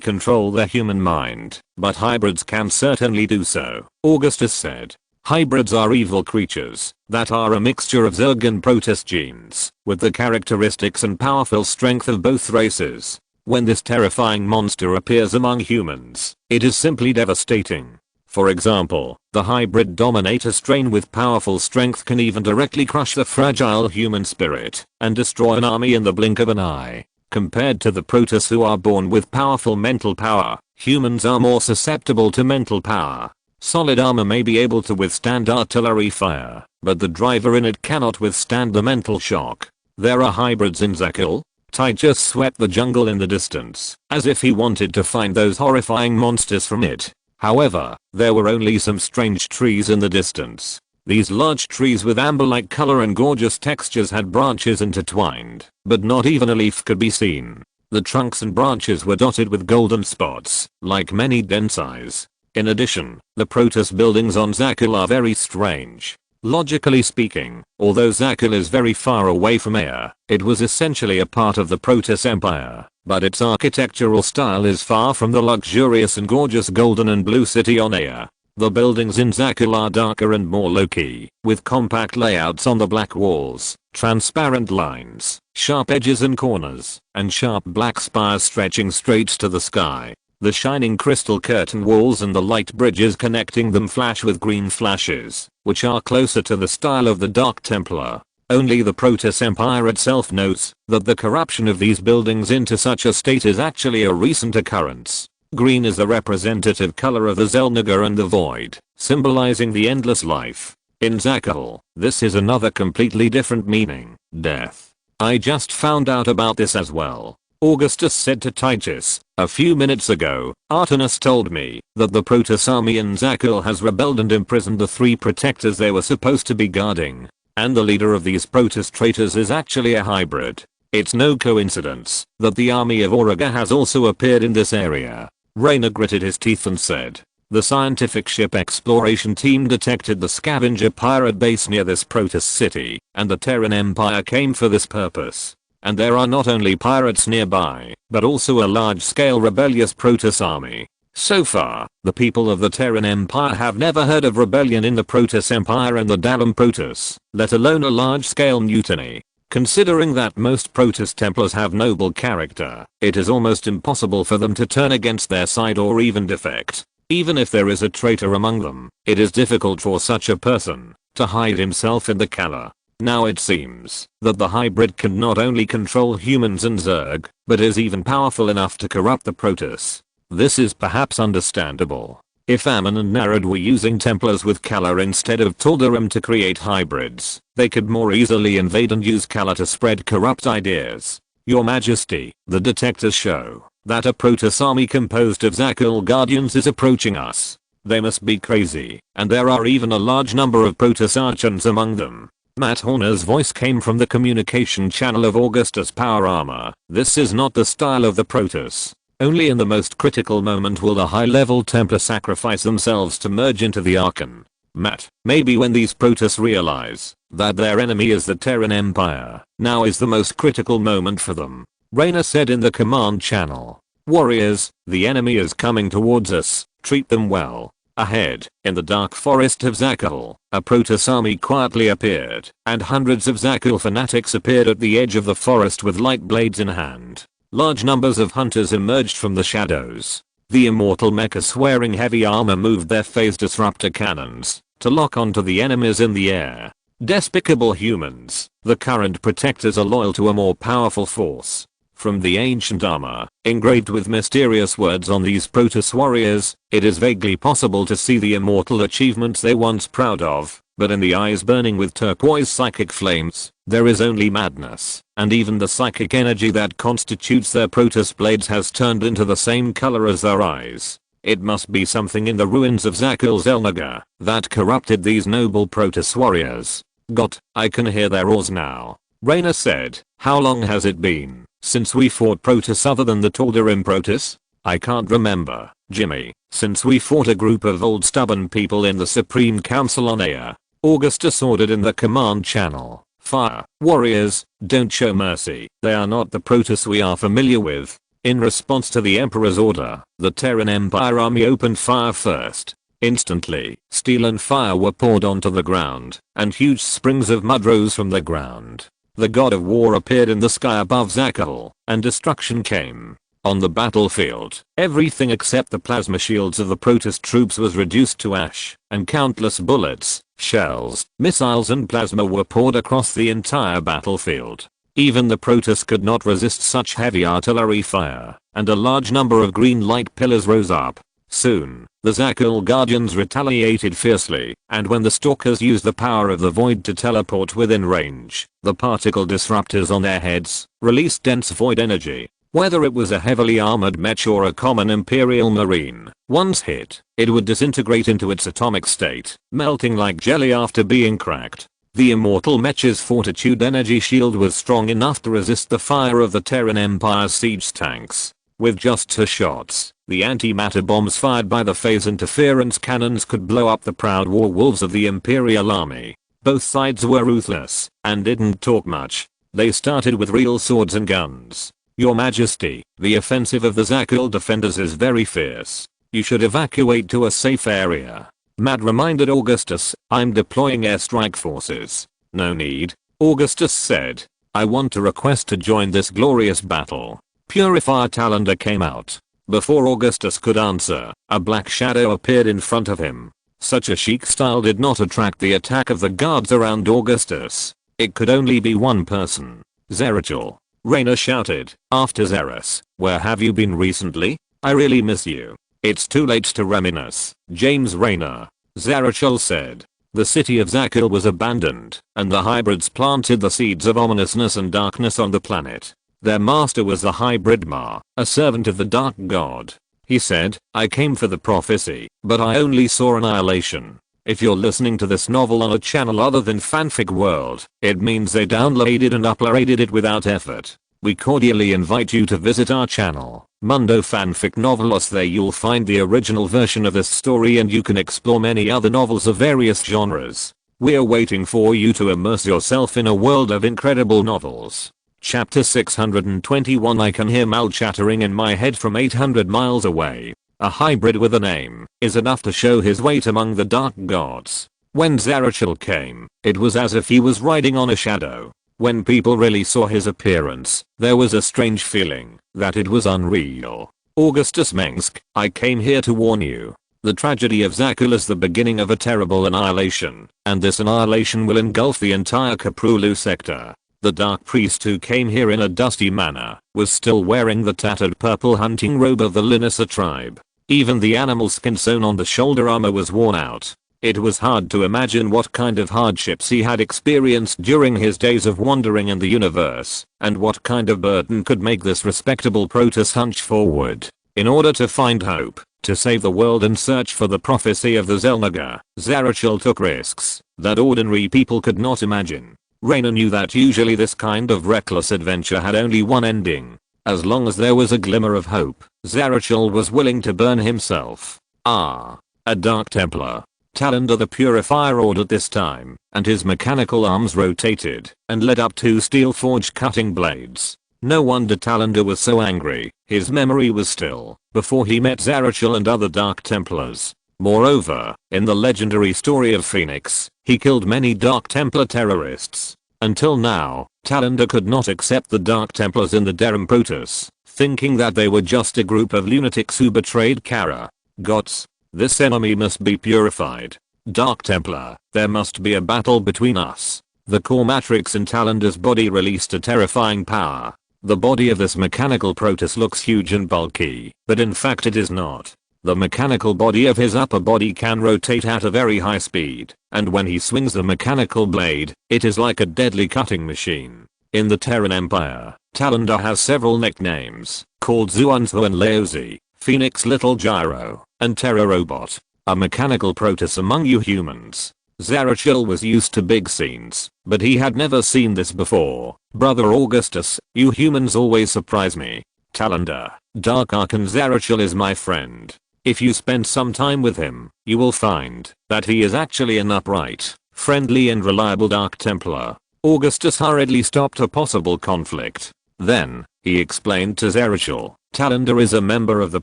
control the human mind, but hybrids can certainly do so, Augustus said. Hybrids are evil creatures that are a mixture of Zerg and Protoss genes, with the characteristics and powerful strength of both races. When this terrifying monster appears among humans, it is simply devastating. For example, the hybrid Dominator strain with powerful strength can even directly crush the fragile human spirit and destroy an army in the blink of an eye. Compared to the Protoss who are born with powerful mental power, humans are more susceptible to mental power. Solid armor may be able to withstand artillery fire, but the driver in it cannot withstand the mental shock. There are hybrids in Zakul? Titus swept the jungle in the distance, as if he wanted to find those horrifying monsters from it. However, there were only some strange trees in the distance. These large trees with amber-like color and gorgeous textures had branches intertwined, but not even a leaf could be seen. The trunks and branches were dotted with golden spots, like many dense eyes. In addition, the Protoss buildings on Zakul are very strange. Logically speaking, although Zakul is very far away from Ea, it was essentially a part of the Protoss Empire, but its architectural style is far from the luxurious and gorgeous golden and blue city on Ea. The buildings in Zakul are darker and more low-key, with compact layouts on the black walls, transparent lines, sharp edges and corners, and sharp black spires stretching straight to the sky. The shining crystal curtain walls and the light bridges connecting them flash with green flashes, which are closer to the style of the Dark Templar. Only the Protoss Empire itself knows that the corruption of these buildings into such a state is actually a recent occurrence. Green is the representative color of the Xel'Naga and the Void, symbolizing the endless life. In Xakal, this is another completely different meaning, death. I just found out about this as well. Augustus said to Titus, a few minutes ago, Artemis told me that the Protoss army in Xakal has rebelled and imprisoned the 3 protectors they were supposed to be guarding. And the leader of these Protoss traitors is actually a hybrid. It's no coincidence that the army of Auriga has also appeared in this area. Raynor gritted his teeth and said, the scientific ship exploration team detected the scavenger pirate base near this Protoss city, and the Terran Empire came for this purpose. And there are not only pirates nearby, but also a large-scale rebellious Protoss army. So far, the people of the Terran Empire have never heard of rebellion in the Protoss Empire and the Dalam Protoss, let alone a large-scale mutiny. Considering that most Protoss Templars have noble character, it is almost impossible for them to turn against their side or even defect. Even if there is a traitor among them, it is difficult for such a person to hide himself in the Kala. Now it seems that the hybrid can not only control humans and Zerg, but is even powerful enough to corrupt the Protoss. This is perhaps understandable. If Ammon and Narad were using Templars with Kala instead of Tal'Darim to create hybrids, they could more easily invade and use Kala to spread corrupt ideas. Your Majesty, the detectors show that a Protoss army composed of Xakal Guardians is approaching us. They must be crazy, and there are even a large number of Protoss Archons among them. Matt Horner's voice came from the communication channel of Augustus Power Armor. This is not the style of the Protoss. Only in the most critical moment will the high-level Templar sacrifice themselves to merge into the Archon. Matt, maybe when these Protoss realize that their enemy is the Terran Empire, now is the most critical moment for them. Raynor said in the command channel. Warriors, the enemy is coming towards us, treat them well. Ahead, in the dark forest of Xakal, a Protoss army quietly appeared, and hundreds of Xakal fanatics appeared at the edge of the forest with light blades in hand. Large numbers of hunters emerged from the shadows. The immortal mechas wearing heavy armor moved their phase disruptor cannons to lock onto the enemies in the air. Despicable humans, the current protectors are loyal to a more powerful force. From the ancient armor, engraved with mysterious words on these Protoss warriors, it is vaguely possible to see the immortal achievements they once proud of, but in the eyes burning with turquoise psychic flames, there is only madness, and even the psychic energy that constitutes their Protoss blades has turned into the same color as their eyes. It must be something in the ruins of Xakal Xel'Naga that corrupted these noble Protoss warriors. God, I can hear their roars now. Raynor said, how long has it been since we fought Protoss other than the Tal'Darim Protoss? I can't remember, Jimmy, since we fought a group of old stubborn people in the Supreme Council on Ea. Augustus ordered in the command channel. Fire, warriors, don't show mercy. They are not the Protoss we are familiar with. In response to the Emperor's order, the Terran Empire army opened fire first. Instantly, steel and fire were poured onto the ground, and huge springs of mud rose from the ground. The god of war appeared in the sky above Xakal, and destruction came. On the battlefield, everything except the plasma shields of the Protoss troops was reduced to ash, and countless bullets, shells, missiles and plasma were poured across the entire battlefield. Even the Protoss could not resist such heavy artillery fire, and a large number of green light pillars rose up. Soon, the Xakal Guardians retaliated fiercely, and when the Stalkers used the power of the Void to teleport within range, the particle disruptors on their heads released dense void energy. Whether it was a heavily armored mech or a common Imperial Marine, once hit, it would disintegrate into its atomic state, melting like jelly after being cracked. The immortal mech's fortitude energy shield was strong enough to resist the fire of the Terran Empire's siege tanks. With just 2 shots, the antimatter bombs fired by the phase interference cannons could blow up the proud war wolves of the Imperial army. Both sides were ruthless, and didn't talk much. They started with real swords and guns. Your Majesty, the offensive of the Xakal defenders is very fierce. You should evacuate to a safe area. Matt reminded Augustus, I'm deploying airstrike forces. No need, Augustus said. I want to request to join this glorious battle. Purifier Talander came out. Before Augustus could answer, a black shadow appeared in front of him. Such a chic style did not attract the attack of the guards around Augustus. It could only be one person. Zerachel. Raynor shouted after Xerus. Where have you been recently? I really miss you. It's too late to reminisce, James Raynor. Zerachel said. The city of Zakul was abandoned, and the hybrids planted the seeds of ominousness and darkness on the planet. Their master was the hybrid Ma, a servant of the Dark God. He said, I came for the prophecy, but I only saw annihilation. If you're listening to this novel on a channel other than Fanfic World, it means they downloaded and uploaded it without effort. We cordially invite you to visit our channel, Mundo Fanfic Novelos. There you'll find the original version of this story and you can explore many other novels of various genres. We're waiting for you to immerse yourself in a world of incredible novels. Chapter 621. I can hear Mal chattering in my head from 800 miles away. A hybrid with a name is enough to show his weight among the dark gods. When Zerachel came, it was as if he was riding on a shadow. When people really saw his appearance, there was a strange feeling that it was unreal. Augustus Mengsk, I came here to warn you. The tragedy of Zakul is the beginning of a terrible annihilation, and this annihilation will engulf the entire Kaprulu sector. The dark priest who came here in a dusty manner was still wearing the tattered purple hunting robe of the Linissa tribe. Even the animal skin sewn on the shoulder armor was worn out. It was hard to imagine what kind of hardships he had experienced during his days of wandering in the universe, and what kind of burden could make this respectable Protoss hunch forward. In order to find hope, to save the world and search for the prophecy of the Xel'Naga, Zerachel took risks that ordinary people could not imagine. Raynor knew that usually this kind of reckless adventure had only one ending. As long as there was a glimmer of hope, Zerachel was willing to burn himself. A Dark Templar. Talander the Purifier ordered this time, and his mechanical arms rotated and led up two steel-forged cutting blades. No wonder Talander was so angry. His memory was still before he met Zerachel and other Dark Templars. Moreover, in the legendary story of Phoenix, he killed many Dark Templar terrorists. Until now, Talander could not accept the Dark Templars in the Terran Protoss, thinking that they were just a group of lunatics who betrayed Kara. Gods. This enemy must be purified. Dark Templar, there must be a battle between us. The core matrix in Talander's body released a terrifying power. The body of this mechanical Protoss looks huge and bulky, but in fact it is not. The mechanical body of his upper body can rotate at a very high speed, and when he swings the mechanical blade, it is like a deadly cutting machine. In the Terran Empire, Talander has several nicknames, called Zuanzo and Laozi, Phoenix Little Gyro, and Terra Robot, a mechanical Protoss among you humans. Zerachel was used to big scenes, but he had never seen this before. Brother Augustus, you humans always surprise me. Talander, Dark Archon Zerachel is my friend. If you spend some time with him, you will find that he is actually an upright, friendly and reliable Dark Templar. Augustus hurriedly stopped a possible conflict. Then, he explained to Zerachel, Talander is a member of the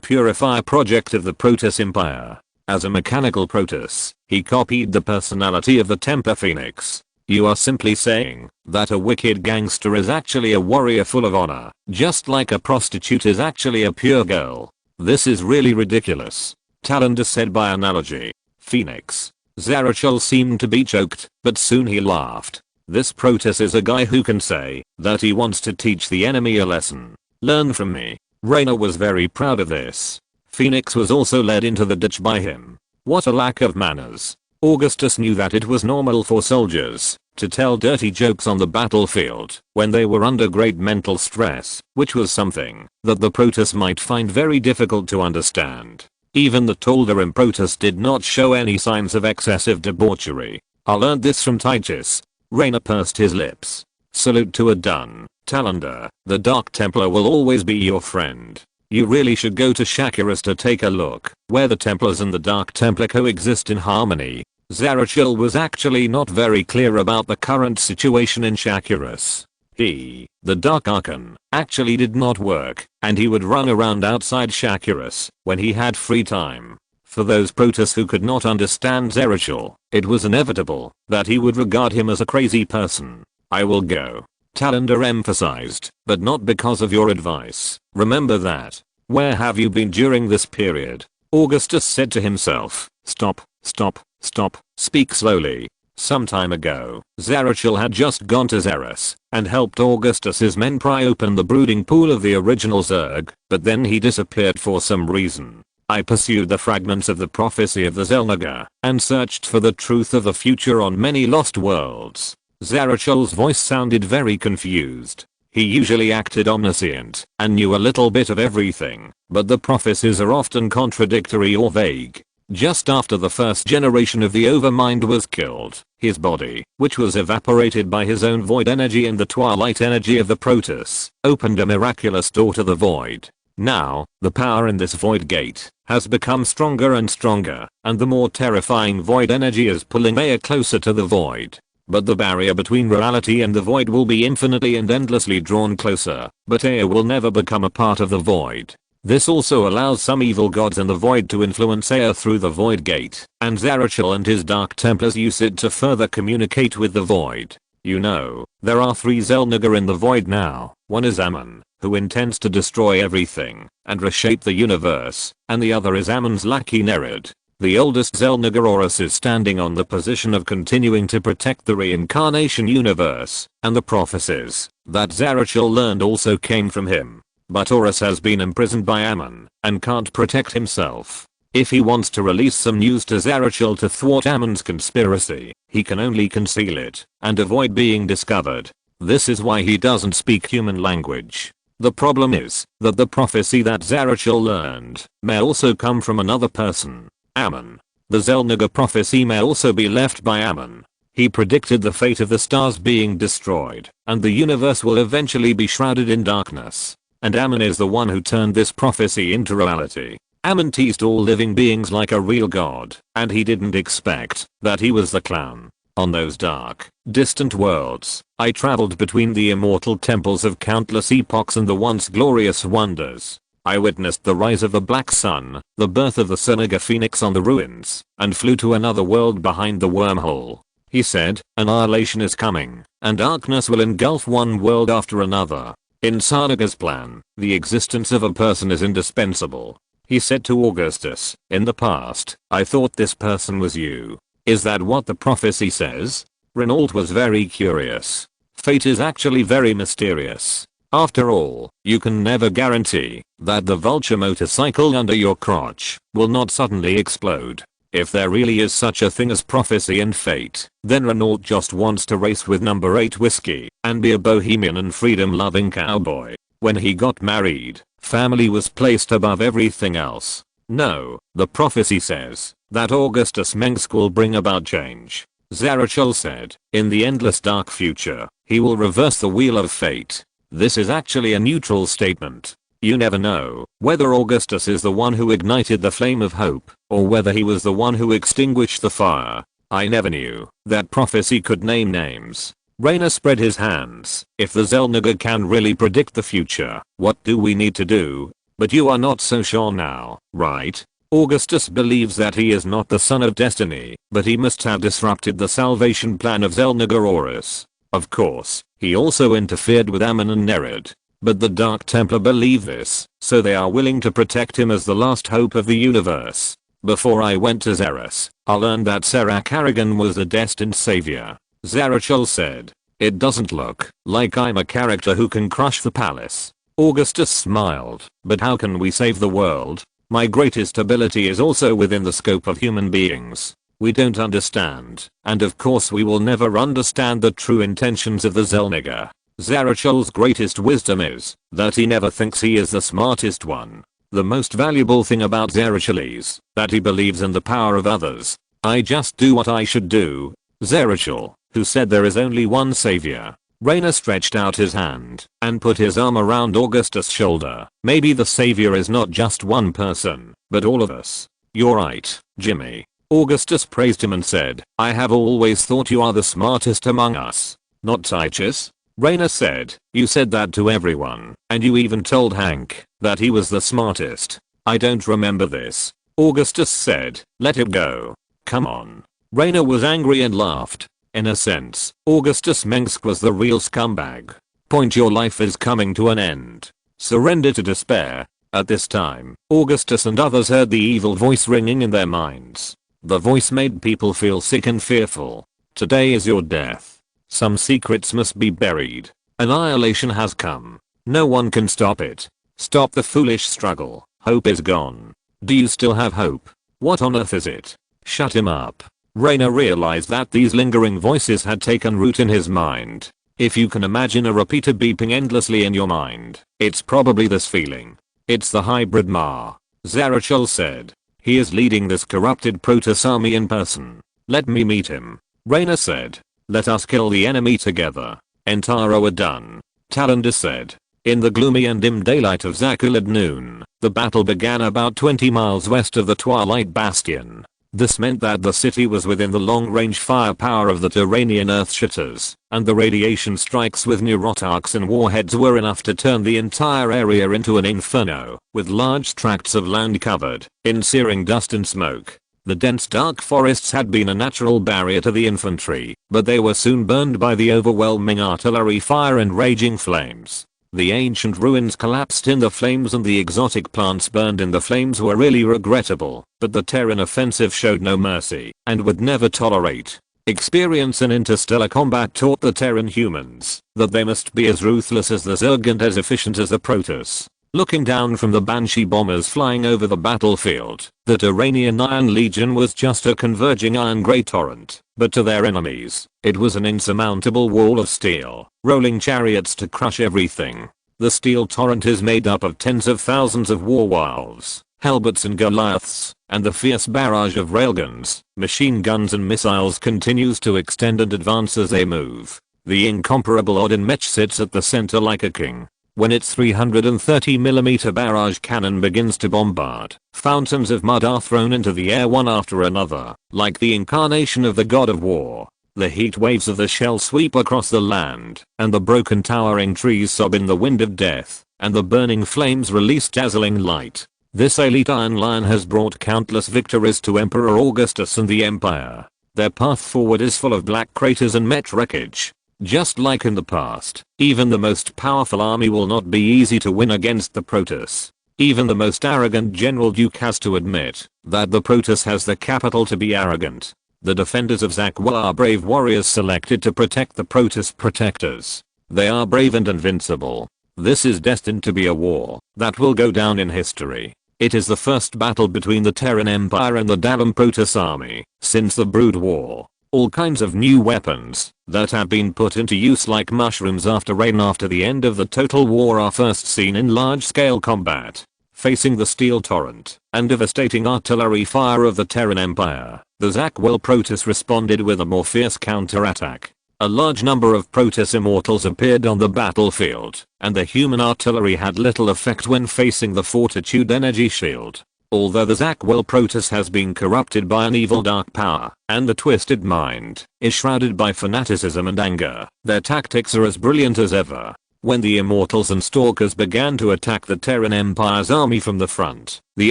Purifier project of the Protoss Empire. As a mechanical Protoss, he copied the personality of the Temper Phoenix. You are simply saying that a wicked gangster is actually a warrior full of honor, just like a prostitute is actually a pure girl. This is really ridiculous. Talander said by analogy. Phoenix. Zerachel seemed to be choked, but soon he laughed. This Protoss is a guy who can say that he wants to teach the enemy a lesson. Learn from me. Raynor was very proud of this. Phoenix was also led into the ditch by him. What a lack of manners. Augustus knew that it was normal for soldiers to tell dirty jokes on the battlefield when they were under great mental stress, which was something that the Protoss might find very difficult to understand. Even the Tal'Darim Protoss did not show any signs of excessive debauchery. I learned this from Titus. Raynor pursed his lips. Salute to a done. Talander, the Dark Templar will always be your friend. You really should go to Shakuras to take a look, where the Templars and the Dark Templar coexist in harmony. Zerachel was actually not very clear about the current situation in Shakuras. He, the Dark Archon, actually did not work, and he would run around outside Shakuras when he had free time. For those Protoss who could not understand Zerachel, it was inevitable that he would regard him as a crazy person. I will go. Talander emphasized, but not because of your advice. Remember that. Where have you been during this period? Augustus said to himself. Stop, stop, stop, speak slowly. Some time ago, Zarachel had just gone to Xeris and helped Augustus's men pry open the brooding pool of the original Zerg, but then he disappeared for some reason. I pursued the fragments of the prophecy of the Xel'Naga and searched for the truth of the future on many lost worlds. Zarachel's voice sounded very confused. He usually acted omniscient and knew a little bit of everything, but the prophecies are often contradictory or vague. Just after the first generation of the Overmind was killed, his body, which was evaporated by his own void energy and the twilight energy of the Protoss, opened a miraculous door to the void. Now, the power in this void gate has become stronger and stronger, and the more terrifying void energy is pulling Aya closer to the void. But the barrier between reality and the void will be infinitely and endlessly drawn closer, but Aya will never become a part of the void. This also allows some evil gods in the void to influence Aya through the void gate, and Zarachel and his Dark Templars use it to further communicate with the void. You know, there are 3 Xel'Naga in the void now. One is Ammon, who intends to destroy everything and reshape the universe, and the other is Ammon's lackey Nerid. The oldest Xel'Naga Horus is standing on the position of continuing to protect the reincarnation universe, and the prophecies that Zarachel learned also came from him. But Horus has been imprisoned by Ammon and can't protect himself. If he wants to release some news to Zarachel to thwart Ammon's conspiracy, he can only conceal it and avoid being discovered. This is why he doesn't speak human language. The problem is that the prophecy that Zarachel learned may also come from another person, Ammon. The Xel'Naga prophecy may also be left by Ammon. He predicted the fate of the stars being destroyed, and the universe will eventually be shrouded in darkness. And Ammon is the one who turned this prophecy into reality. Ammon teased all living beings like a real god, and he didn't expect that he was the clown. On those dark, distant worlds, I traveled between the immortal temples of countless epochs and the once glorious wonders. I witnessed the rise of the Black Sun, the birth of the Xel'Naga Phoenix on the ruins, and flew to another world behind the wormhole. He said, annihilation is coming, and darkness will engulf one world after another. In Sarnaga's plan, the existence of a person is indispensable. He said to Augustus, in the past, I thought this person was you. Is that what the prophecy says? Renault was very curious. Fate is actually very mysterious. After all, you can never guarantee that the vulture motorcycle under your crotch will not suddenly explode. If there really is such a thing as prophecy and fate, then Renault just wants to race with number 8 whiskey and be a bohemian and freedom-loving cowboy. When he got married, family was placed above everything else. No, the prophecy says that Augustus Mengsk will bring about change. Zarachel said, in the endless dark future, he will reverse the wheel of fate. This is actually a neutral statement. You never know whether Augustus is the one who ignited the flame of hope, or whether he was the one who extinguished the fire. I never knew that prophecy could name names. Raynor spread his hands. If the Xel'Naga can really predict the future, what do we need to do? But you are not so sure now, right? Augustus believes that he is not the son of destiny, but he must have disrupted the salvation plan of Xel'Naga Horus. Of course, he also interfered with Ammon and Nerid. But the Dark Templar believe this, so they are willing to protect him as the last hope of the universe. Before I went to Xeris, I learned that Serak Harrigan was the destined savior. Zarachel said, it doesn't look like I'm a character who can crush the palace. Augustus smiled, but how can we save the world? My greatest ability is also within the scope of human beings. We don't understand, and of course we will never understand the true intentions of the Xel'Naga. Zarachel's greatest wisdom is that he never thinks he is the smartest one. The most valuable thing about Zarachel is that he believes in the power of others. I just do what I should do. Zarachel, who said there is only one savior. Raynor stretched out his hand and put his arm around Augustus' shoulder. Maybe the savior is not just one person, but all of us. You're right, Jimmy. Augustus praised him and said, I have always thought you are the smartest among us. Not Titus? Raynor said, you said that to everyone, and you even told Hank that he was the smartest. I don't remember this. Augustus said, let it go. Come on. Raynor was angry and laughed. In a sense, Augustus Mengsk was the real scumbag. Point, your life is coming to an end. Surrender to despair. At this time, Augustus and others heard the evil voice ringing in their minds. The voice made people feel sick and fearful. Today is your death. Some secrets must be buried. Annihilation has come. No one can stop it. Stop the foolish struggle. Hope is gone. Do you still have hope? What on earth is it? Shut him up. Raynor realized that these lingering voices had taken root in his mind. If you can imagine a repeater beeping endlessly in your mind, it's probably this feeling. It's the hybrid Ma. Zarachel said. He is leading this corrupted Protoss army in person. Let me meet him. Raynor said. Let us kill the enemy together. Entaro are done. Talander said. In the gloomy and dim daylight of Zakul at noon, the battle began about 20 miles west of the Twilight Bastion. This meant that the city was within the long-range firepower of the Terranian Earthshitters, and the radiation strikes with neurotarchs and warheads were enough to turn the entire area into an inferno, with large tracts of land covered in searing dust and smoke. The dense dark forests had been a natural barrier to the infantry, but they were soon burned by the overwhelming artillery fire and raging flames. The ancient ruins collapsed in the flames and the exotic plants burned in the flames were really regrettable, but the Terran offensive showed no mercy and would never tolerate. Experience in interstellar combat taught the Terran humans that they must be as ruthless as the Zerg and as efficient as the Protoss. Looking down from the Banshee bombers flying over the battlefield, the Terranian Iron Legion was just a converging iron grey torrent, but to their enemies, it was an insurmountable wall of steel, rolling chariots to crush everything. The steel torrent is made up of tens of thousands of war wolves, Helbots and Goliaths, and the fierce barrage of railguns, machine guns and missiles continues to extend and advance as they move. The incomparable Odin Mech sits at the center like a king. When its 330mm barrage cannon begins to bombard, fountains of mud are thrown into the air one after another, like the incarnation of the god of war. The heat waves of the shell sweep across the land, and the broken towering trees sob in the wind of death, and the burning flames release dazzling light. This elite Iron Lion has brought countless victories to Emperor Augustus and the Empire. Their path forward is full of black craters and Mech wreckage. Just like in the past, even the most powerful army will not be easy to win against the Protoss. Even the most arrogant General Duke has to admit that the Protoss has the capital to be arrogant. The defenders of Zakul are brave warriors selected to protect the Protoss protectors. They are brave and invincible. This is destined to be a war that will go down in history. It is the first battle between the Terran Empire and the Dalam Protoss army since the Brood War. All kinds of new weapons that have been put into use like mushrooms after rain after the end of the Total War are first seen in large-scale combat. Facing the steel torrent and devastating artillery fire of the Terran Empire, the Zakul Protoss responded with a more fierce counterattack. A large number of Protoss immortals appeared on the battlefield, and the human artillery had little effect when facing the Fortitude energy shield. Although the Zakul Protoss has been corrupted by an evil dark power, and the twisted mind is shrouded by fanaticism and anger, their tactics are as brilliant as ever. When the Immortals and Stalkers began to attack the Terran Empire's army from the front, the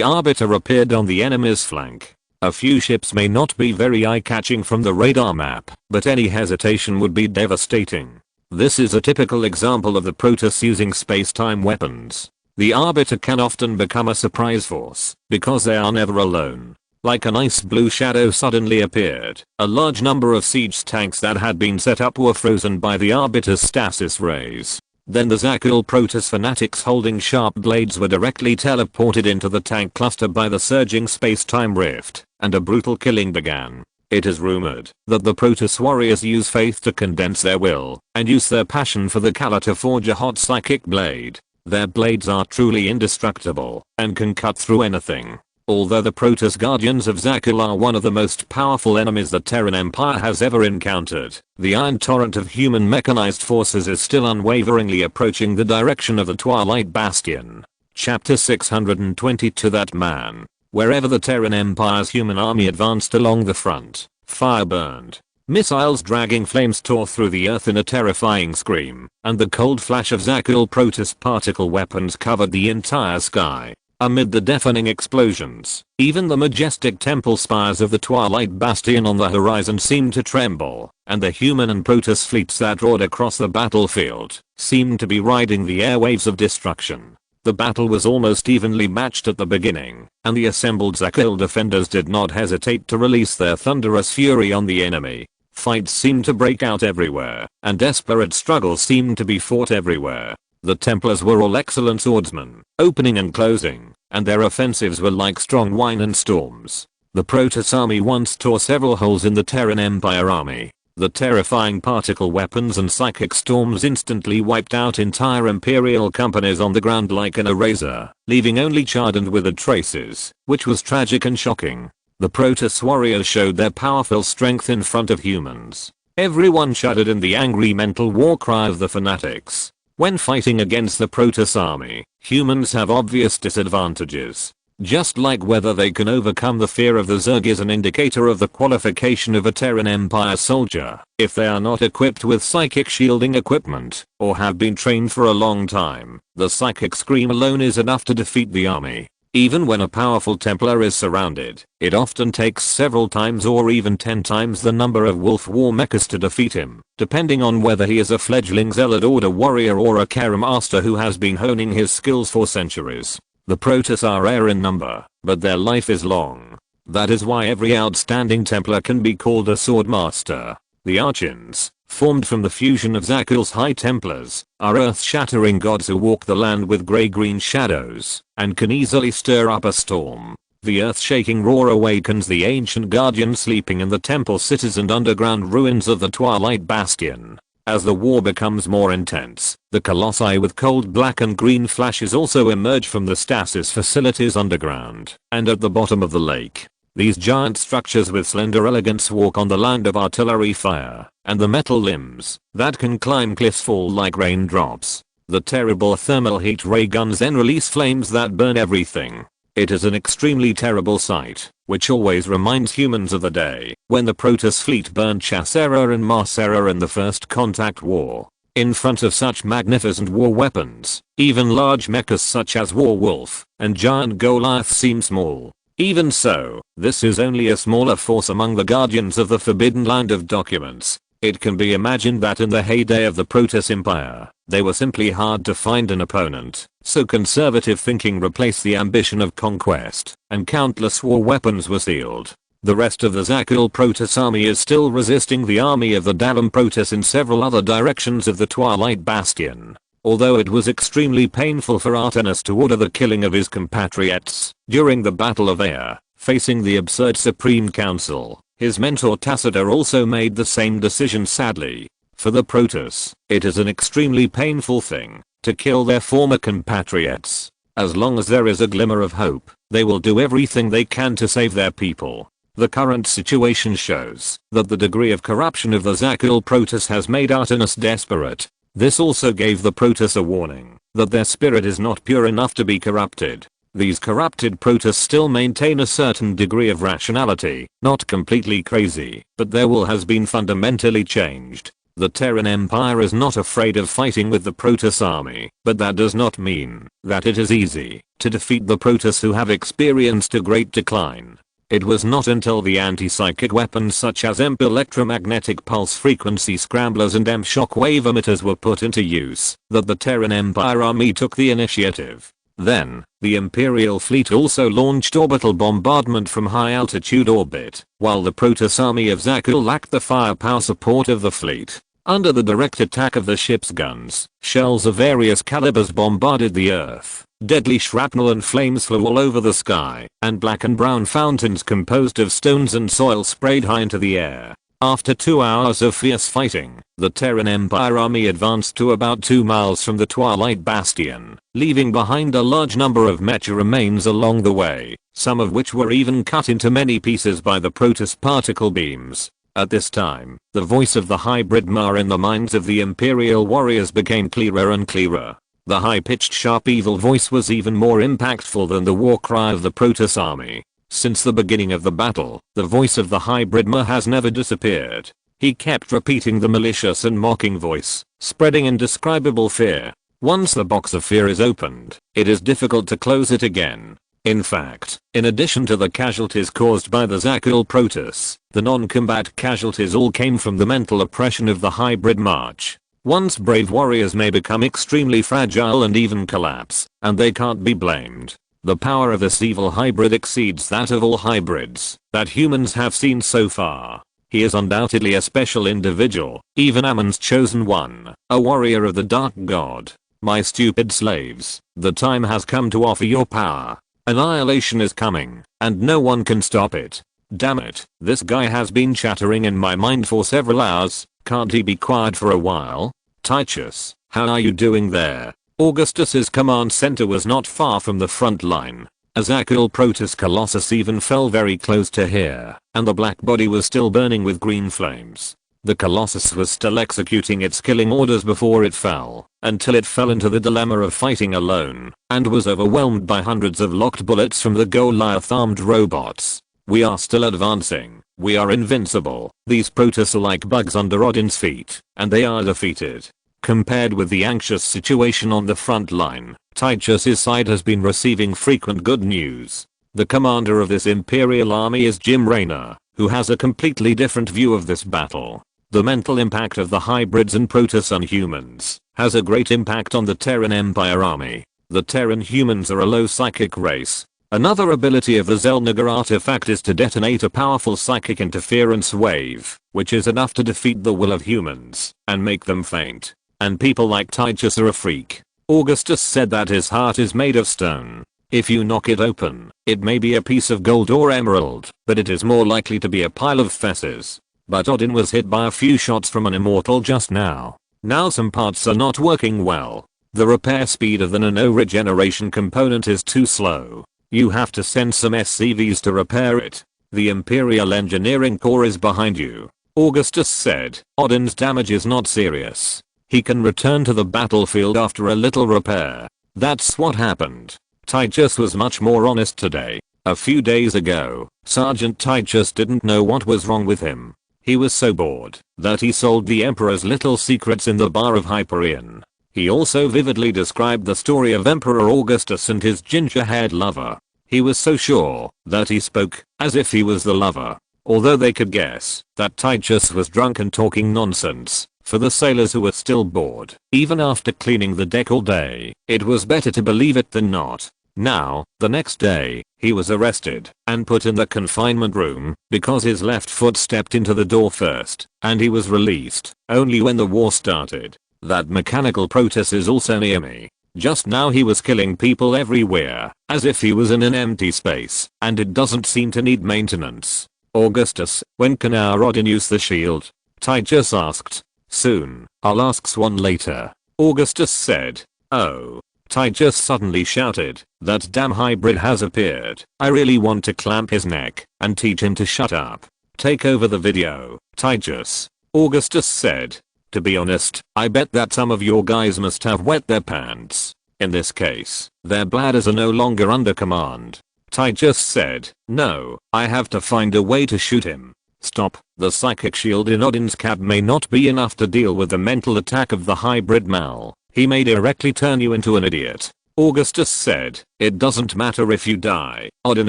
Arbiter appeared on the enemy's flank. A few ships may not be very eye-catching from the radar map, but any hesitation would be devastating. This is a typical example of the Protoss using space-time weapons. The Arbiter can often become a surprise force, because they are never alone. Like an ice blue shadow suddenly appeared. A large number of siege tanks that had been set up were frozen by the Arbiter's stasis rays. Then the Zakul Protoss fanatics holding sharp blades were directly teleported into the tank cluster by the surging space-time rift, and a brutal killing began. It is rumored that the Protoss warriors use faith to condense their will, and use their passion for the Kala to forge a hot psychic blade. Their blades are truly indestructible and can cut through anything. Although the Protoss Guardians of Zakul are one of the most powerful enemies the Terran Empire has ever encountered, the iron torrent of human mechanized forces is still unwaveringly approaching the direction of the Twilight Bastion. Chapter 622 That Man. Wherever the Terran Empire's human army advanced along the front, fire burned. Missiles dragging flames tore through the earth in a terrifying scream, and the cold flash of Zakul Protoss particle weapons covered the entire sky. Amid the deafening explosions, even the majestic temple spires of the Twilight Bastion on the horizon seemed to tremble, and the human and Protoss fleets that roared across the battlefield seemed to be riding the airwaves of destruction. The battle was almost evenly matched at the beginning, and the assembled Zakul defenders did not hesitate to release their thunderous fury on the enemy. Fights seemed to break out everywhere, and desperate struggles seemed to be fought everywhere. The Templars were all excellent swordsmen, opening and closing, and their offensives were like strong wine and storms. The Protoss army once tore several holes in the Terran Empire army. The terrifying particle weapons and psychic storms instantly wiped out entire Imperial companies on the ground like an eraser, leaving only charred and withered traces, which was tragic and shocking. The Protoss warriors showed their powerful strength in front of humans. Everyone shuddered in the angry mental war cry of the fanatics. When fighting against the Protoss army, humans have obvious disadvantages. Just like whether they can overcome the fear of the Zerg is an indicator of the qualification of a Terran Empire soldier. If they are not equipped with psychic shielding equipment, or have been trained for a long time, the psychic scream alone is enough to defeat the army. Even when a powerful Templar is surrounded, it often takes several times or even 10 times the number of Wolf War mechas to defeat him, depending on whether he is a fledgling Zealot Order warrior or a Kara master who has been honing his skills for centuries. The Protoss are rare in number, but their life is long. That is why every outstanding Templar can be called a sword master. The Archons, formed from the fusion of Zakul's High Templars, are earth-shattering gods who walk the land with grey-green shadows, and can easily stir up a storm. The earth-shaking roar awakens the ancient guardian sleeping in the temple cities and underground ruins of the Twilight Bastion. As the war becomes more intense, the colossi with cold black and green flashes also emerge from the stasis facilities underground and at the bottom of the lake. These giant structures with slender elegance walk on the land of artillery fire, and the metal limbs that can climb cliffs fall like raindrops. The terrible thermal heat ray guns then release flames that burn everything. It is an extremely terrible sight, which always reminds humans of the day when the Protoss fleet burned Chassera and Marcera in the First Contact War. In front of such magnificent war weapons, even large mechas such as Warwolf and Giant Goliath seem small. Even so, this is only a smaller force among the guardians of the forbidden land of documents. It can be imagined that in the heyday of the Protoss Empire, they were simply hard to find an opponent, so conservative thinking replaced the ambition of conquest, and countless war weapons were sealed. The rest of the Zakul Protoss army is still resisting the army of the Dalam Protoss in several other directions of the Twilight Bastion. Although it was extremely painful for Artanis to order the killing of his compatriots during the Battle of Air, facing the absurd Supreme Council, his mentor Tacitor also made the same decision sadly. For the Protoss, it is an extremely painful thing to kill their former compatriots. As long as there is a glimmer of hope, they will do everything they can to save their people. The current situation shows that the degree of corruption of the Zakul Protoss has made Artanis desperate. This also gave the Protoss a warning that their spirit is not pure enough to be corrupted. These corrupted Protoss still maintain a certain degree of rationality, not completely crazy, but their will has been fundamentally changed. The Terran Empire is not afraid of fighting with the Protoss army, but that does not mean that it is easy to defeat the Protoss who have experienced a great decline. It was not until the anti-psychic weapons such as EMP electromagnetic pulse frequency scramblers and EMP shockwave emitters were put into use that the Terran Empire army took the initiative. Then, the Imperial fleet also launched orbital bombardment from high altitude orbit, while the Protoss army of Zakul lacked the firepower support of the fleet. Under the direct attack of the ship's guns, shells of various calibers bombarded the earth. Deadly shrapnel and flames flew all over the sky, and black and brown fountains composed of stones and soil sprayed high into the air. After 2 hours of fierce fighting, the Terran Empire army advanced to about 2 miles from the Twilight Bastion, leaving behind a large number of mecha remains along the way, some of which were even cut into many pieces by the Protoss particle beams. At this time, the voice of the hybrid Ma in the minds of the Imperial warriors became clearer and clearer. The high-pitched sharp evil voice was even more impactful than the war cry of the Protoss army. Since the beginning of the battle, the voice of the hybrid Ma has never disappeared. He kept repeating the malicious and mocking voice, spreading indescribable fear. Once the box of fear is opened, it is difficult to close it again. In fact, in addition to the casualties caused by the Zakul Protoss, the non-combat casualties all came from the mental oppression of the hybrid march. Once brave warriors may become extremely fragile and even collapse, and they can't be blamed. The power of this evil hybrid exceeds that of all hybrids that humans have seen so far. He is undoubtedly a special individual, even Ammon's chosen one, a warrior of the dark god. My stupid slaves, the time has come to offer your power. Annihilation is coming, and no one can stop it. Damn it, this guy has been chattering in my mind for several hours, can't he be quiet for a while? Titus, how are you doing there? Augustus's command center was not far from the front line. A Zakul Protoss Colossus even fell very close to here, and the black body was still burning with green flames. The Colossus was still executing its killing orders before it fell, until it fell into the dilemma of fighting alone, and was overwhelmed by hundreds of locked bullets from the Goliath armed robots. We are still advancing, we are invincible, these Protoss are like bugs under Odin's feet, and they are defeated. Compared with the anxious situation on the front line, Titus's side has been receiving frequent good news. The commander of this Imperial army is Jim Raynor, who has a completely different view of this battle. The mental impact of the hybrids and Protoss on humans has a great impact on the Terran Empire army. The Terran humans are a low psychic race. Another ability of the Zelniger artifact is to detonate a powerful psychic interference wave, which is enough to defeat the will of humans and make them faint. And people like Titus are a freak. Augustus said that his heart is made of stone. If you knock it open, it may be a piece of gold or emerald, but it is more likely to be a pile of fesses. But Odin was hit by a few shots from an immortal just now. Now some parts are not working well. The repair speed of the nano regeneration component is too slow. You have to send some SCVs to repair it. The Imperial Engineering Corps is behind you. Augustus said, Odin's damage is not serious. He can return to the battlefield after a little repair. That's what happened. Titus was much more honest today. A few days ago, Sergeant Titus didn't know what was wrong with him. He was so bored that he sold the Emperor's little secrets in the bar of Hyperion. He also vividly described the story of Emperor Augustus and his ginger-haired lover. He was so sure that he spoke as if he was the lover. Although they could guess that Titus was drunk and talking nonsense. For the sailors who were still bored, even after cleaning the deck all day, it was better to believe it than not. Now, the next day, he was arrested and put in the confinement room because his left foot stepped into the door first, and he was released only when the war started. That mechanical Protoss is also near me. Just now he was killing people everywhere, as if he was in an empty space, and it doesn't seem to need maintenance. Augustus, when can our Odin use the shield? Titus asked. Soon, I'll ask Swan later. Augustus said. Oh. Titus suddenly shouted, that damn hybrid has appeared. I really want to clamp his neck and teach him to shut up. Take over the video, Titus. Augustus said. To be honest, I bet that some of your guys must have wet their pants. In this case, their bladders are no longer under command. Titus said. No, I have to find a way to shoot him. Stop, the psychic shield in Odin's cab may not be enough to deal with the mental attack of the hybrid Mal. He may directly turn you into an idiot. Augustus said, it doesn't matter if you die, Odin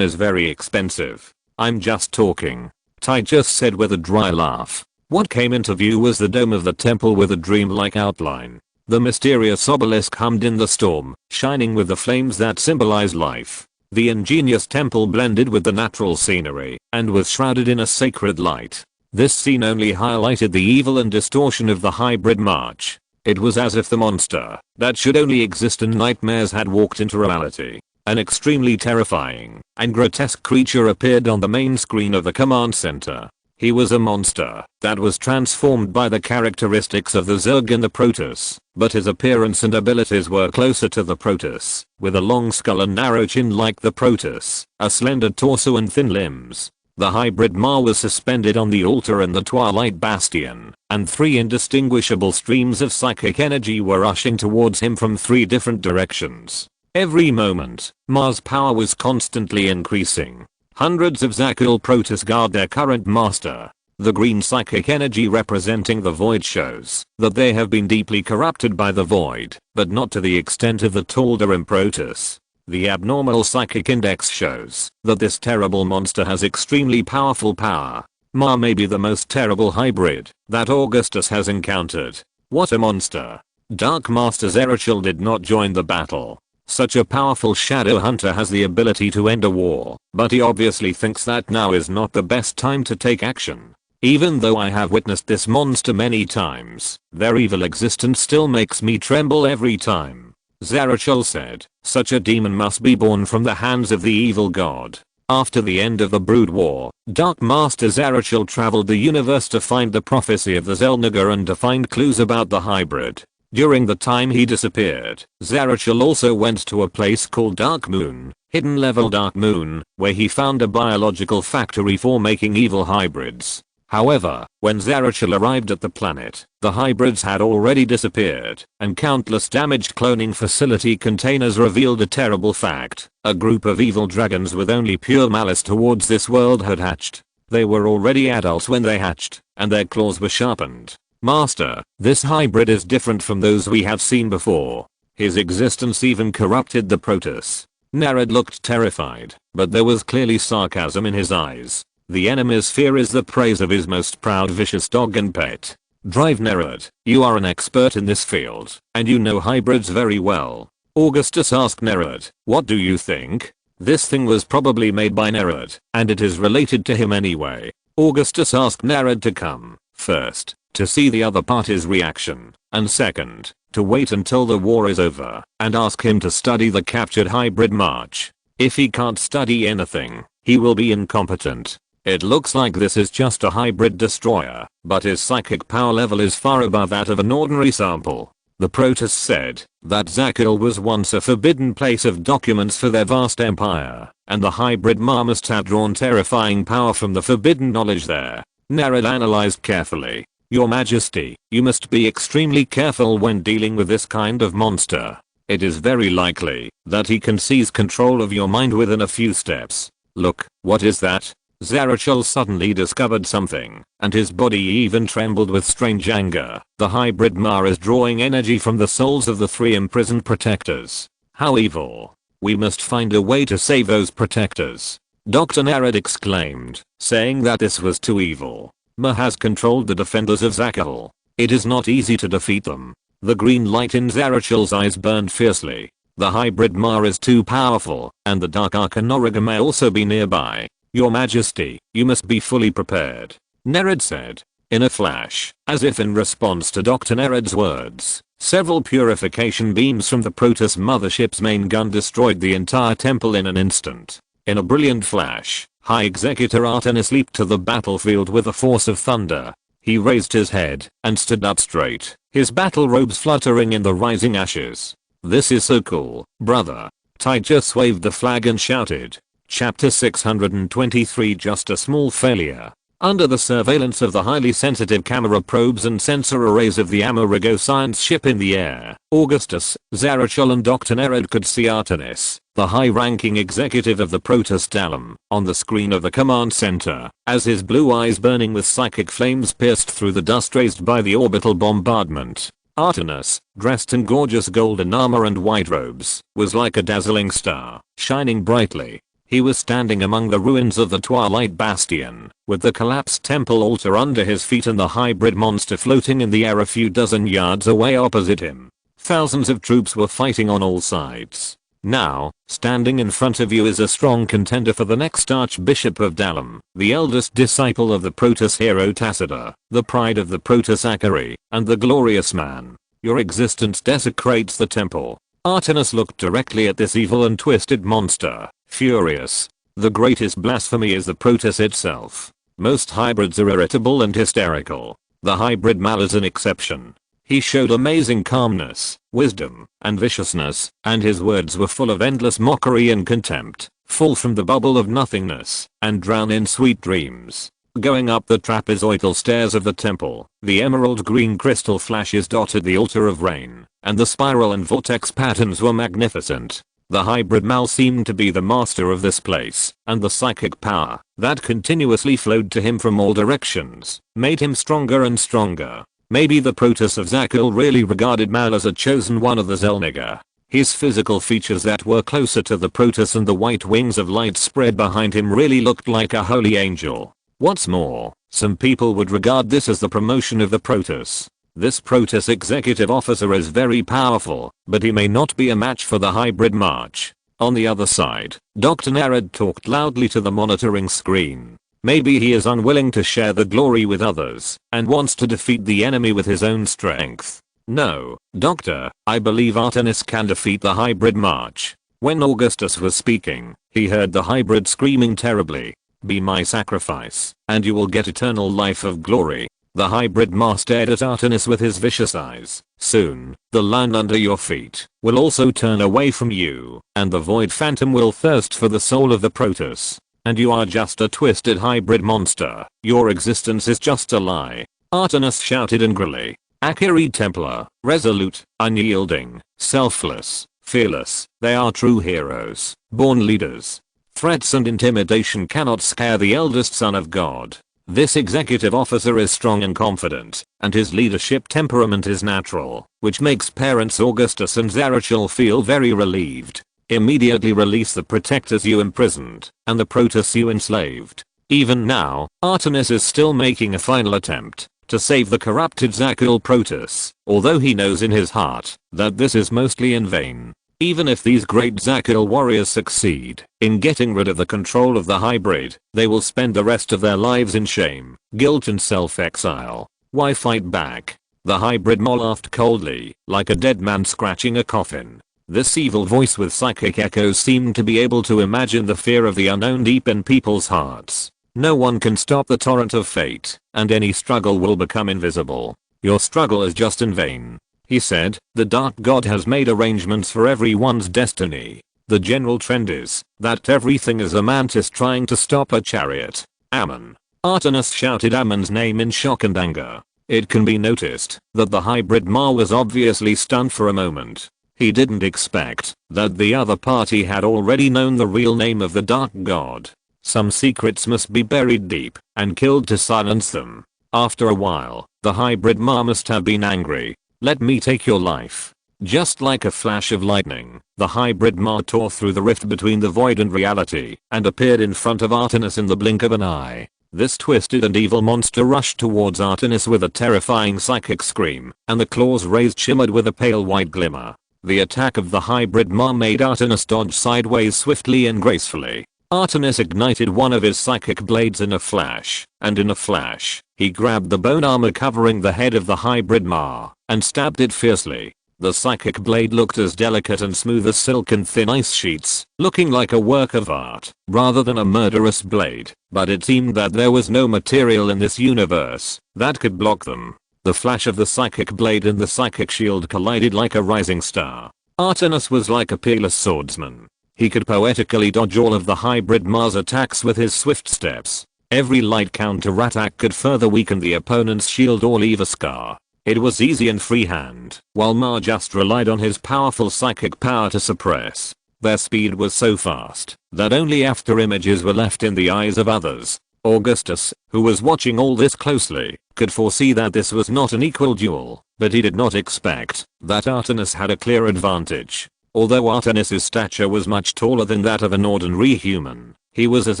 is very expensive. I'm just talking. Titus said with a dry laugh. What came into view was the dome of the temple with a dreamlike outline. The mysterious obelisk hummed in the storm, shining with the flames that symbolize life. The ingenious temple blended with the natural scenery and was shrouded in a sacred light. This scene only highlighted the evil and distortion of the hybrid march. It was as if the monster that should only exist in nightmares had walked into reality. An extremely terrifying and grotesque creature appeared on the main screen of the command center. He was a monster that was transformed by the characteristics of the Zerg and the Protoss, but his appearance and abilities were closer to the Protoss, with a long skull and narrow chin like the Protoss, a slender torso and thin limbs. The hybrid Ma was suspended on the altar in the Twilight Bastion, and 3 indistinguishable streams of psychic energy were rushing towards him from 3 different directions. Every moment, Ma's power was constantly increasing. Hundreds of Zakul Protoss guard their current master. The green psychic energy representing the void shows that they have been deeply corrupted by the void, but not to the extent of the Tal'Darim Protoss. The abnormal psychic index shows that this terrible monster has extremely powerful power. Ma may be the most terrible hybrid that Augustus has encountered. What a monster. Dark Master Zerachel did not join the battle. Such a powerful shadow hunter has the ability to end a war, but he obviously thinks that now is not the best time to take action. Even though I have witnessed this monster many times, their evil existence still makes me tremble every time. Zerachel said, such a demon must be born from the hands of the evil god. After the end of the Brood War, Dark Master Zerachel traveled the universe to find the prophecy of the Xel'Naga and to find clues about the hybrid. During the time he disappeared, Zerachel also went to a place called Dark Moon, Hidden Level Dark Moon, where he found a biological factory for making evil hybrids. However, when Zerachel arrived at the planet, the hybrids had already disappeared, and countless damaged cloning facility containers revealed a terrible fact. A group of evil dragons with only pure malice towards this world had hatched. They were already adults when they hatched, and their claws were sharpened. Master, this hybrid is different from those we have seen before. His existence even corrupted the Protoss. Nerad looked terrified, but there was clearly sarcasm in his eyes. The enemy's fear is the praise of his most proud vicious dog and pet. Drive Nerad, you are an expert in this field, and you know hybrids very well. Augustus asked Nerad, what do you think? This thing was probably made by Nerad, and it is related to him anyway. Augustus asked Nerad to come, first, to see the other party's reaction, and second, to wait until the war is over, and ask him to study the captured hybrid march. If he can't study anything, he will be incompetent. It looks like this is just a hybrid destroyer, but his psychic power level is far above that of an ordinary sample. The Protoss said that Zerachel was once a forbidden place of documents for their vast empire, and the hybrid Ma must have drawn terrifying power from the forbidden knowledge there. Nerad analyzed carefully. Your Majesty, you must be extremely careful when dealing with this kind of monster. It is very likely that he can seize control of your mind within a few steps. Look, what is that? Zerachel suddenly discovered something, and his body even trembled with strange anger. The hybrid Ma is drawing energy from the souls of the 3 imprisoned protectors. How evil. We must find a way to save those protectors. Dr. Nerad exclaimed, saying that this was too evil. Ma has controlled the defenders of Zerachel. It is not easy to defeat them. The green light in Zerachel's eyes burned fiercely. The hybrid Ma is too powerful, and the Dark Arcanoriga may also be nearby. Your Majesty, you must be fully prepared. Nerad said. In a flash, as if in response to Dr. Nerad's words, several purification beams from the Protoss mothership's main gun destroyed the entire temple in an instant. In a brilliant flash, High Executor Artanis leaped to the battlefield with a force of thunder. He raised his head and stood up straight, his battle robes fluttering in the rising ashes. This is so cool, brother. Tai just waved the flag and shouted. Chapter 623 Just a small failure. Under the surveillance of the highly sensitive camera probes and sensor arrays of the Amerigo science ship in the air, Augustus, Zerachel and Dr. Nerad could see Artanis, the high-ranking executive of the Protoss Dalum, on the screen of the command center, as his blue eyes burning with psychic flames pierced through the dust raised by the orbital bombardment. Artanis, dressed in gorgeous golden armor and white robes, was like a dazzling star, shining brightly. He was standing among the ruins of the Twilight Bastion, with the collapsed temple altar under his feet and the hybrid monster floating in the air a few dozen yards away opposite him. Thousands of troops were fighting on all sides. Now, standing in front of you is a strong contender for the next Archbishop of Dalum, the eldest disciple of the Protoss hero Tacita, the pride of the Protoss Akari, and the glorious man. Your existence desecrates the temple. Artanis looked directly at this evil and twisted monster, furious. The greatest blasphemy is the Protoss itself. Most hybrids are irritable and hysterical. The hybrid Mal is an exception. He showed amazing calmness, wisdom, and viciousness, and his words were full of endless mockery and contempt. Fall from the bubble of nothingness, and drown in sweet dreams. Going up the trapezoidal stairs of the temple, the emerald green crystal flashes dotted the altar of rain, and the spiral and vortex patterns were magnificent. The hybrid Mal seemed to be the master of this place, and the psychic power that continuously flowed to him from all directions made him stronger and stronger. Maybe the Protoss of Zerachel really regarded Mal as a chosen one of the Xel'Naga. His physical features that were closer to the Protoss and the white wings of light spread behind him really looked like a holy angel. What's more, some people would regard this as the promotion of the Protoss. This Protoss executive officer is very powerful, but he may not be a match for the hybrid March. On the other side, Dr. Narad talked loudly to the monitoring screen. Maybe he is unwilling to share the glory with others, and wants to defeat the enemy with his own strength. No, Doctor, I believe Artanis can defeat the hybrid March. When Augustus was speaking, he heard the hybrid screaming terribly. Be my sacrifice, and you will get eternal life of glory. The hybrid March stared at Artanis with his vicious eyes. Soon, the land under your feet will also turn away from you, and the void phantom will thirst for the soul of the Protoss. And you are just a twisted hybrid monster. Your existence is just a lie. Artanis shouted angrily. Akiri Templar, resolute, unyielding, selfless, fearless, they are true heroes, born leaders. Threats and intimidation cannot scare the eldest son of God. This executive officer is strong and confident, and his leadership temperament is natural, which makes parents Augustus and Zarachel feel very relieved. Immediately release the protectors you imprisoned, and the Protoss you enslaved. Even now, Artanis is still making a final attempt to save the corrupted Zakuul Protoss, although he knows in his heart that this is mostly in vain. Even if these great Zakuul warriors succeed in getting rid of the control of the hybrid, they will spend the rest of their lives in shame, guilt and self-exile. Why fight back? The hybrid Mol laughed coldly, like a dead man scratching a coffin. This evil voice with psychic echoes seemed to be able to imagine the fear of the unknown deep in people's hearts. No one can stop the torrent of fate, and any struggle will become invisible. Your struggle is just in vain. He said, the Dark God has made arrangements for everyone's destiny. The general trend is that everything is a mantis trying to stop a chariot. Ammon. Artanis shouted Ammon's name in shock and anger. It can be noticed that the hybrid Ma was obviously stunned for a moment. He didn't expect that the other party had already known the real name of the Dark God. Some secrets must be buried deep and killed to silence them. After a while, the hybrid Ma must have been angry. Let me take your life. Just like a flash of lightning, the hybrid Ma tore through the rift between the void and reality and appeared in front of Artanis in the blink of an eye. This twisted and evil monster rushed towards Artanis with a terrifying psychic scream, and the claws raised shimmered with a pale white glimmer. The attack of the hybrid Ma made Artanis dodge sideways swiftly and gracefully. Artanis ignited one of his psychic blades in a flash, and in a flash, he grabbed the bone armor covering the head of the hybrid Ma, and stabbed it fiercely. The psychic blade looked as delicate and smooth as silk and thin ice sheets, looking like a work of art, rather than a murderous blade, but it seemed that there was no material in this universe that could block them. The flash of the psychic blade and the psychic shield collided like a rising star. Artanis was like a peerless swordsman. He could poetically dodge all of the hybrid Ma's attacks with his swift steps. Every light counter-attack could further weaken the opponent's shield or leave a scar. It was easy and freehand, while Ma just relied on his powerful psychic power to suppress. Their speed was so fast that only after images were left in the eyes of others. Augustus, who was watching all this closely, could foresee that this was not an equal duel, but he did not expect that Artanis had a clear advantage. Although Artanis' stature was much taller than that of an ordinary human, he was as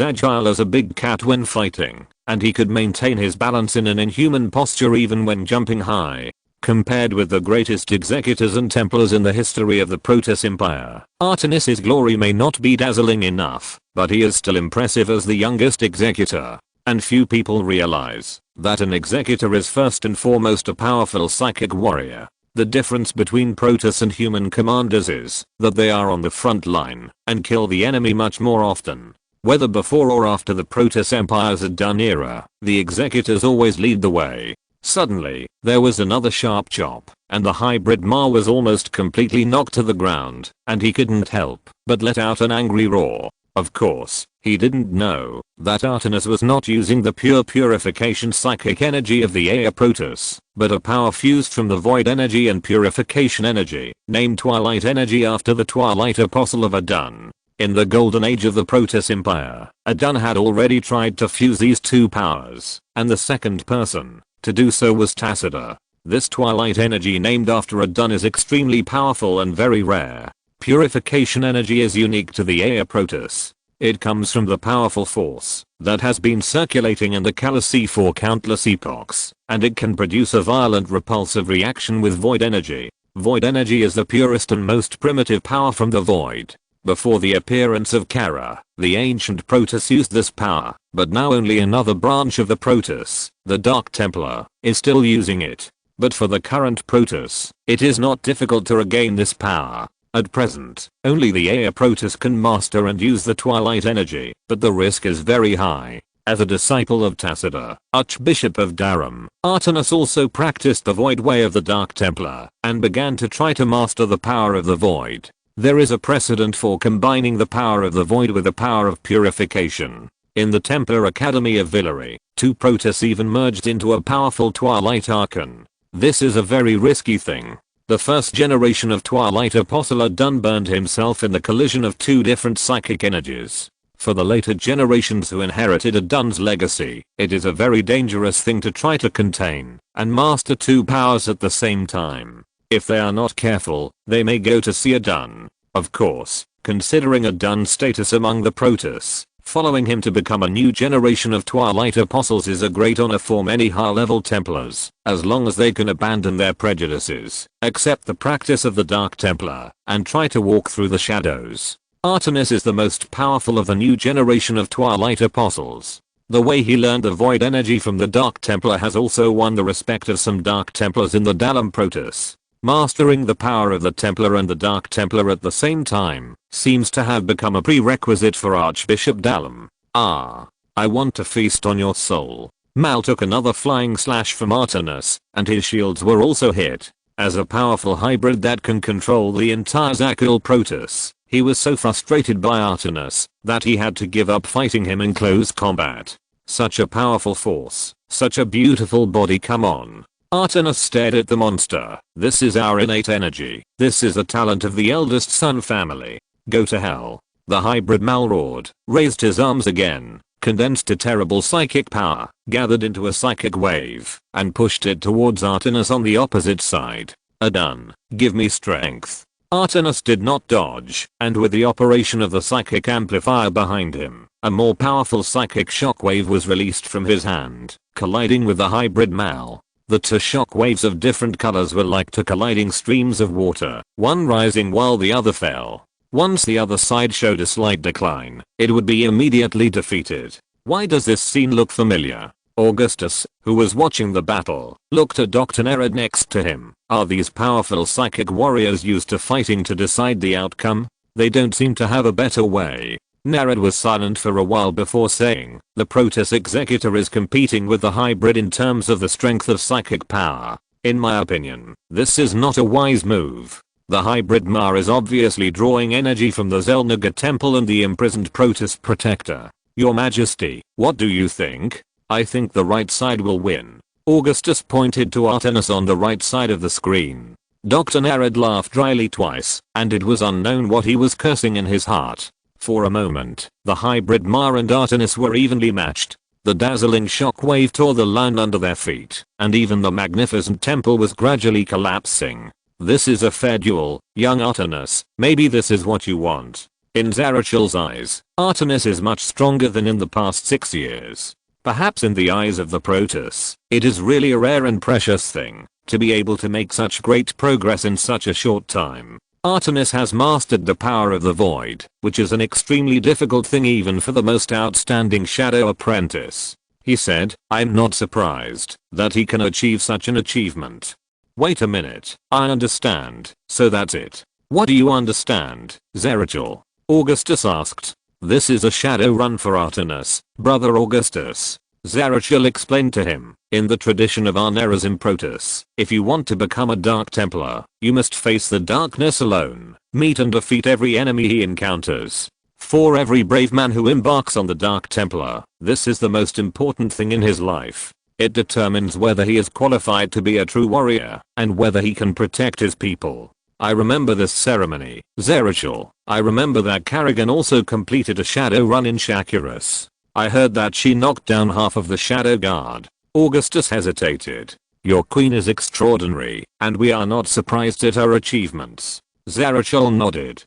agile as a big cat when fighting, and he could maintain his balance in an inhuman posture even when jumping high. Compared with the greatest executors and templars in the history of the Protoss Empire, Artanis' glory may not be dazzling enough, but he is still impressive as the youngest executor. And few people realize that an executor is first and foremost a powerful psychic warrior. The difference between Protoss and human commanders is that they are on the front line and kill the enemy much more often. Whether before or after the Protoss Empire's done era, the executors always lead the way. Suddenly, there was another sharp chop, and the hybrid Ma was almost completely knocked to the ground, and he couldn't help but let out an angry roar. Of course, he didn't know that Artanis was not using the pure purification psychic energy of the Ea Protoss, but a power fused from the void energy and purification energy, named Twilight Energy after the Twilight Apostle of Adun. In the golden age of the Protoss Empire, Adun had already tried to fuse these two powers, and the second person to do so was Tacita. This Twilight Energy named after Adun is extremely powerful and very rare. Purification energy is unique to the Ea Protoss. It comes from the powerful force that has been circulating in the galaxy for countless epochs, and it can produce a violent repulsive reaction with void energy. Void energy is the purest and most primitive power from the void. Before the appearance of Kara, the ancient Protoss used this power, but now only another branch of the Protoss, the Dark Templar, is still using it. But for the current Protoss, it is not difficult to regain this power. At present, only the Air Protoss can master and use the Twilight energy, but the risk is very high. As a disciple of Tassida, Archbishop of Darum, Artanis also practiced the Void way of the Dark Templar, and began to try to master the power of the Void. There is a precedent for combining the power of the Void with the power of purification. In the Templar Academy of Villery, 2 Protoss even merged into a powerful Twilight Archon. This is a very risky thing. The first generation of Twilight Apostle Adun burned himself in the collision of 2 different psychic energies. For the later generations who inherited Adun's legacy, it is a very dangerous thing to try to contain and master 2 powers at the same time. If they are not careful, they may go to see Adun. Of course, considering Adun's status among the Protoss, following him to become a new generation of Twilight Apostles is a great honor for many high-level Templars, as long as they can abandon their prejudices, accept the practice of the Dark Templar, and try to walk through the shadows. Artanis is the most powerful of the new generation of Twilight Apostles. The way he learned the Void energy from the Dark Templar has also won the respect of some Dark Templars in the Dalam Protoss. Mastering the power of the Templar and the Dark Templar at the same time seems to have become a prerequisite for Archbishop Dalam. I want to feast on your soul. Mal took another flying slash from Artanis, and his shields were also hit. As a powerful hybrid that can control the entire Zakul Protoss, he was so frustrated by Artanis that he had to give up fighting him in close combat. Such a powerful force, such a beautiful body, come on. Artanis stared at the monster. This is our innate energy. This is the talent of the eldest son family. Go to hell. The hybrid Mal roared, raised his arms again, condensed a terrible psychic power, gathered into a psychic wave, and pushed it towards Artanis on the opposite side. Adun, give me strength. Artanis did not dodge, and with the operation of the psychic amplifier behind him, a more powerful psychic shockwave was released from his hand, colliding with the hybrid Mal. The 2 shock waves of different colors were like 2 colliding streams of water, one rising while the other fell. Once the other side showed a slight decline, it would be immediately defeated. Why does this scene look familiar? Augustus, who was watching the battle, looked at Dr. Nered next to him. Are these powerful psychic warriors used to fighting to decide the outcome? They don't seem to have a better way. Nered was silent for a while before saying, the Protoss Executor is competing with the hybrid in terms of the strength of psychic power. In my opinion, this is not a wise move. The hybrid Ma is obviously drawing energy from the Zelnaga Temple and the imprisoned Protoss Protector. Your Majesty, what do you think? I think the right side will win. Augustus pointed to Artanis on the right side of the screen. Dr. Nered laughed dryly twice, and it was unknown what he was cursing in his heart. For a moment, the hybrid Ma and Artanis were evenly matched. The dazzling shockwave tore the land under their feet, and even the magnificent temple was gradually collapsing. This is a fair duel, young Artanis. Maybe this is what you want. In Zarachul's eyes, Artanis is much stronger than in the past 6 years. Perhaps in the eyes of the Protoss, it is really a rare and precious thing to be able to make such great progress in such a short time. Artanis has mastered the power of the Void, which is an extremely difficult thing even for the most outstanding Shadow apprentice. He said, I'm not surprised that he can achieve such an achievement. Wait a minute, I understand, so that's it. What do you understand, Zarachul? Augustus asked. This is a shadow run for Artanis, brother Augustus. Zarachul explained to him, in the tradition of Arnerazim Protoss, if you want to become a Dark Templar, you must face the darkness alone, meet and defeat every enemy he encounters. For every brave man who embarks on the Dark Templar, this is the most important thing in his life. It determines whether he is qualified to be a true warrior, and whether he can protect his people. I remember this ceremony, Zarachul. I remember that Karrigan also completed a shadow run in Shakuras. I heard that she knocked down half of the Shadow Guard. Augustus hesitated. Your queen is extraordinary, and we are not surprised at her achievements. Zarachul nodded.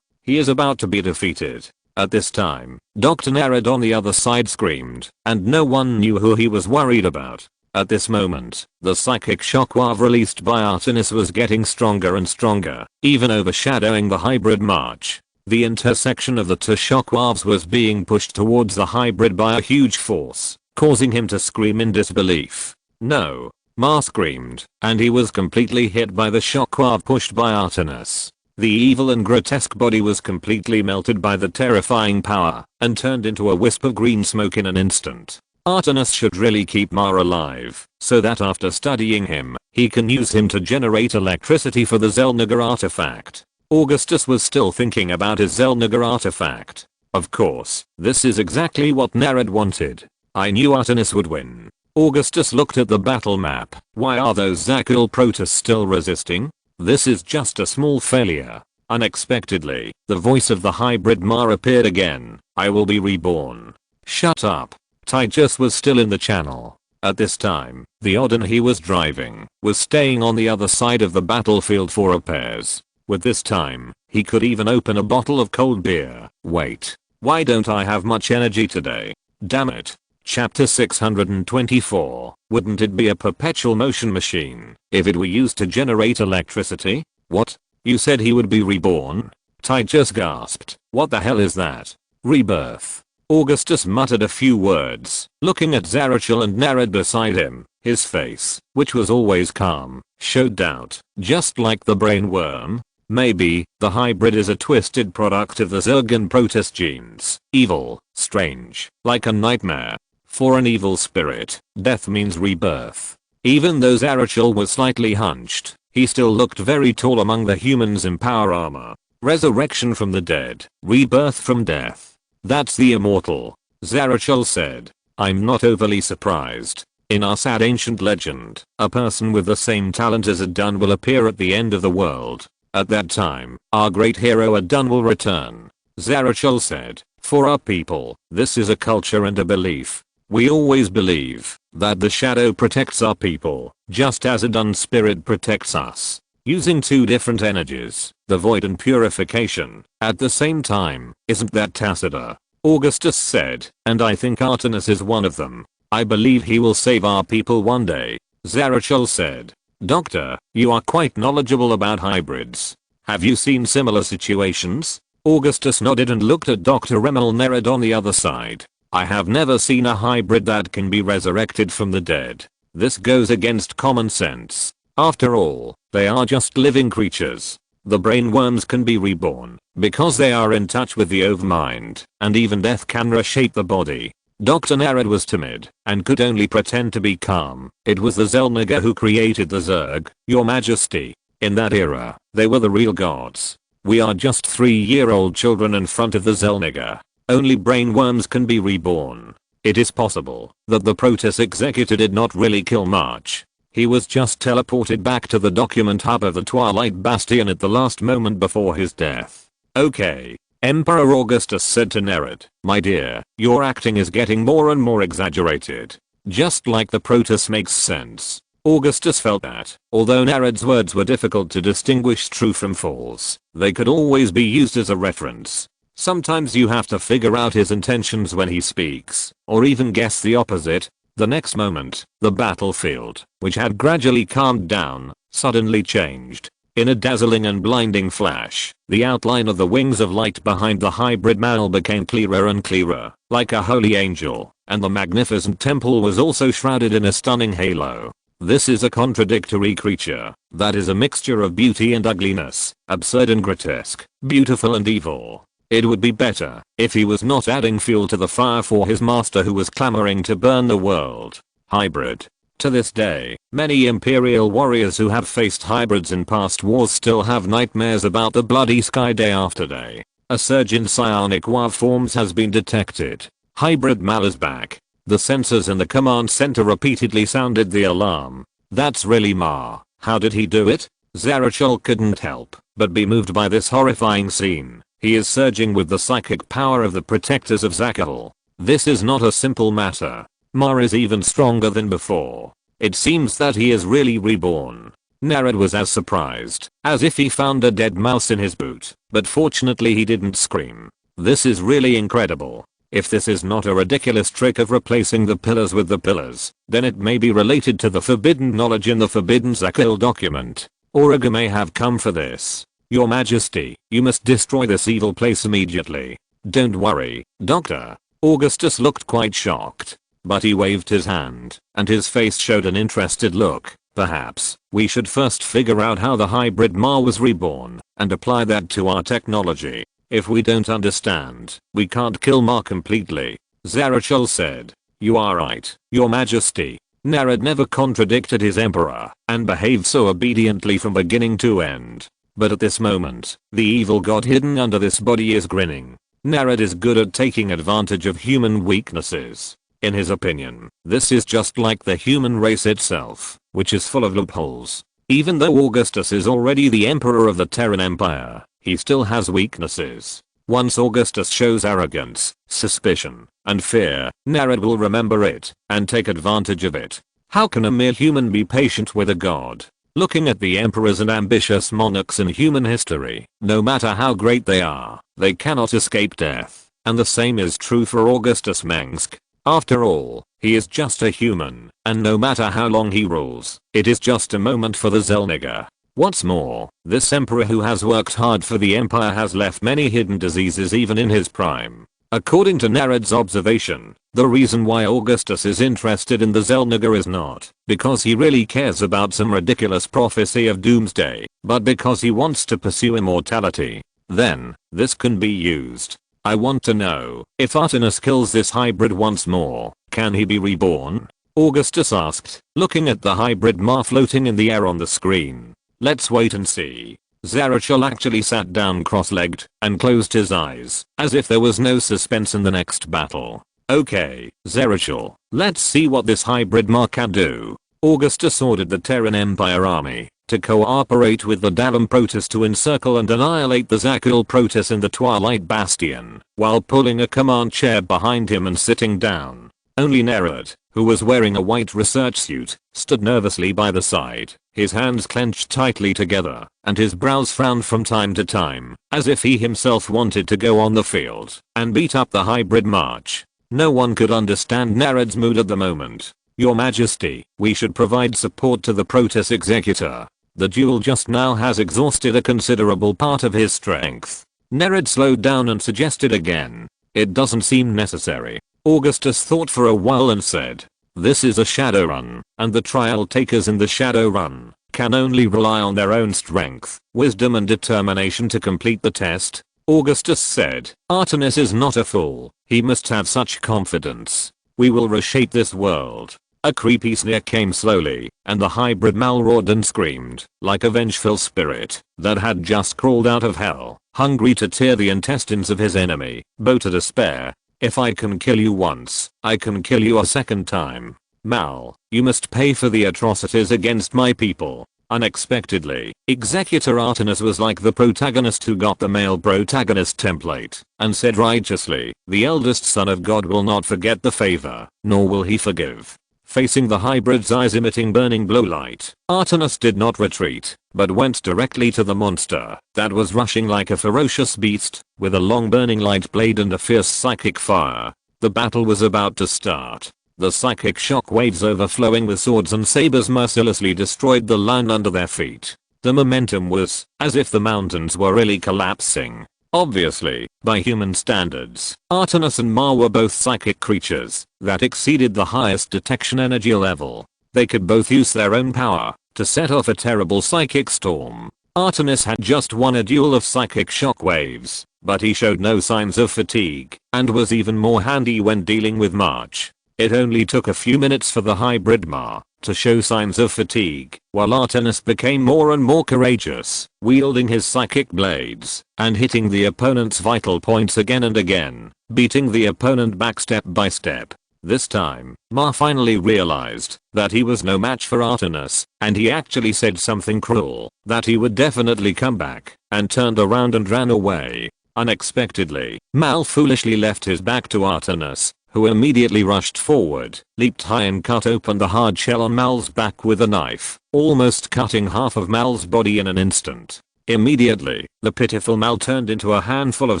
He is about to be defeated. At this time, Dr. Nerad on the other side screamed, and no one knew who he was worried about. At this moment, the psychic shockwave released by Artemis was getting stronger and stronger, even overshadowing the hybrid march. The intersection of the two shockwaves was being pushed towards the hybrid by a huge force, causing him to scream in disbelief. No! Ma screamed, and he was completely hit by the shockwave pushed by Artemis. The evil and grotesque body was completely melted by the terrifying power, and turned into a wisp of green smoke in an instant. Artemis should really keep Ma alive, so that after studying him, he can use him to generate electricity for the Zelniger artifact. Augustus was still thinking about his Zelniger artifact. Of course, this is exactly what Nerad wanted. I knew Artemis would win. Augustus looked at the battle map. Why are those Zakul Protoss still resisting? This is just a small failure. Unexpectedly, the voice of the hybrid Ma appeared again. I will be reborn. Shut up. Titus was still in the channel. At this time, the Odin he was driving was staying on the other side of the battlefield for repairs. With this time, he could even open a bottle of cold beer. Wait, why don't I have much energy today? Damn it. Chapter 624. Wouldn't it be a perpetual motion machine if it were used to generate electricity? What? You said he would be reborn? Titus gasped. What the hell is that? Rebirth. Augustus muttered a few words, looking at Zarachel and Nerad beside him. His face, which was always calm, showed doubt, just like the brain worm. Maybe, the hybrid is a twisted product of the Zergan Protoss genes. Evil, strange, like a nightmare. For an evil spirit, death means rebirth. Even though Zarachel was slightly hunched, he still looked very tall among the humans in power armor. Resurrection from the dead, rebirth from death. That's the immortal, Zarachel said. I'm not overly surprised. In our sad ancient legend, a person with the same talent as Adun will appear at the end of the world. At that time, our great hero Adun will return. Zarachel said, for our people, this is a culture and a belief. We always believe that the shadow protects our people, just as Adun's spirit protects us. Using two different energies, the void and purification, at the same time, isn't that Tacita? Augustus said, and I think Artemis is one of them. I believe he will save our people one day. Zarachel said. Doctor, you are quite knowledgeable about hybrids. Have you seen similar situations? Augustus nodded and looked at Dr. Remel Nerad on the other side. I have never seen a hybrid that can be resurrected from the dead. This goes against common sense. After all, they are just living creatures. The brain worms can be reborn because they are in touch with the overmind, and even death can reshape the body. Dr. Nerad was timid and could only pretend to be calm. It was the Zelniger who created the Zerg, Your Majesty. In that era, they were the real gods. We are just 3-year-old children in front of the Zelniger. Only brain worms can be reborn. It is possible that the Protoss executor did not really kill March. He was just teleported back to the document hub of the Twilight Bastion at the last moment before his death. Okay. Emperor Augustus said to Nerad, my dear, your acting is getting more and more exaggerated. Just like the Protoss makes sense. Augustus felt that, although Nerad's words were difficult to distinguish true from false, they could always be used as a reference. Sometimes you have to figure out his intentions when he speaks, or even guess the opposite. The next moment, the battlefield, which had gradually calmed down, suddenly changed. In a dazzling and blinding flash, the outline of the wings of light behind the hybrid male became clearer and clearer, like a holy angel, and the magnificent temple was also shrouded in a stunning halo. This is a contradictory creature that is a mixture of beauty and ugliness, absurd and grotesque, beautiful and evil. It would be better if he was not adding fuel to the fire for his master who was clamoring to burn the world. Hybrid. To this day, many Imperial warriors who have faced hybrids in past wars still have nightmares about the bloody sky day after day. A surge in psionic WAV forms has been detected. Hybrid Mal is back. The sensors in the command center repeatedly sounded the alarm. That's really Ma. How did he do it? Zarachel couldn't help but be moved by this horrifying scene. He is surging with the psychic power of the protectors of Zakul. This is not a simple matter. Ma is even stronger than before. It seems that he is really reborn. Nerad was as surprised as if he found a dead mouse in his boot, but fortunately he didn't scream. This is really incredible. If this is not a ridiculous trick of replacing the pillars with the pillars, then it may be related to the forbidden knowledge in the forbidden Zakil document. Auriga may have come for this. Your Majesty, you must destroy this evil place immediately. Don't worry, Doctor. Augustus looked quite shocked. But he waved his hand, and his face showed an interested look. Perhaps, we should first figure out how the hybrid Ma was reborn, and apply that to our technology. If we don't understand, we can't kill Ma completely. Zarachel said. You are right, Your Majesty. Nerad never contradicted his emperor, and behaved so obediently from beginning to end. But at this moment, the evil god hidden under this body is grinning. Nerad is good at taking advantage of human weaknesses. In his opinion, this is just like the human race itself, which is full of loopholes. Even though Augustus is already the emperor of the Terran Empire, he still has weaknesses. Once Augustus shows arrogance, suspicion, and fear, Nerad will remember it, and take advantage of it. How can a mere human be patient with a god? Looking at the emperors and ambitious monarchs in human history, no matter how great they are, they cannot escape death. And the same is true for Augustus Mengsk. After all, he is just a human, and no matter how long he rules, it is just a moment for the Zelniger. What's more, this emperor who has worked hard for the empire has left many hidden diseases even in his prime. According to Nerad's observation, the reason why Augustus is interested in the Zelniger is not because he really cares about some ridiculous prophecy of doomsday, but because he wants to pursue immortality. Then, this can be used. I want to know, if Artemis kills this hybrid once more, can he be reborn? Augustus asked, looking at the hybrid Ma floating in the air on the screen. Let's wait and see. Zarachel actually sat down cross-legged and closed his eyes, as if there was no suspense in the next battle. Okay, Zarachel, let's see what this hybrid Ma can do. Augustus ordered the Terran Empire army to cooperate with the Dalam Protoss to encircle and annihilate the Zakul Protoss in the Twilight Bastion, while pulling a command chair behind him and sitting down. Only Nerad, who was wearing a white research suit, stood nervously by the side, his hands clenched tightly together, and his brows frowned from time to time, as if he himself wanted to go on the field and beat up the hybrid march. No one could understand Nerad's mood at the moment. Your Majesty, we should provide support to the Protoss executor. The duel just now has exhausted a considerable part of his strength. Nerad slowed down and suggested again. It doesn't seem necessary. Augustus thought for a while and said, this is a shadow run, and the trial takers in the shadow run can only rely on their own strength, wisdom and determination to complete the test. Augustus said, Artemis is not a fool, he must have such confidence. We will reshape this world. A creepy sneer came slowly, and the hybrid Ma roared and screamed, like a vengeful spirit that had just crawled out of hell, hungry to tear the intestines of his enemy, bow to despair. If I can kill you once, I can kill you a second time. Mal, you must pay for the atrocities against my people. Unexpectedly, Executor Artemis was like the protagonist who got the male protagonist template, and said righteously, the eldest son of God will not forget the favor, nor will he forgive. Facing the hybrid's eyes emitting burning blue light, Artemis did not retreat, but went directly to the monster that was rushing like a ferocious beast, with a long burning light blade and a fierce psychic fire. The battle was about to start. The psychic shock waves overflowing with swords and sabers mercilessly destroyed the land under their feet. The momentum was as if the mountains were really collapsing. Obviously, by human standards, Artemis and Ma were both psychic creatures that exceeded the highest detection energy level. They could both use their own power to set off a terrible psychic storm. Artemis had just won a duel of psychic shock waves, but he showed no signs of fatigue and was even more handy when dealing with March. It only took a few minutes for the hybrid Ma to show signs of fatigue, while Artemis became more and more courageous, wielding his psychic blades and hitting the opponent's vital points again and again, beating the opponent back step by step. This time, Ma finally realized that he was no match for Artemis, and he actually said something cruel, that he would definitely come back, and turned around and ran away. Unexpectedly, Mal foolishly left his back to Artemis, who immediately rushed forward, leaped high and cut open the hard shell on Mal's back with a knife, almost cutting half of Mal's body in an instant. Immediately, the pitiful Mal turned into a handful of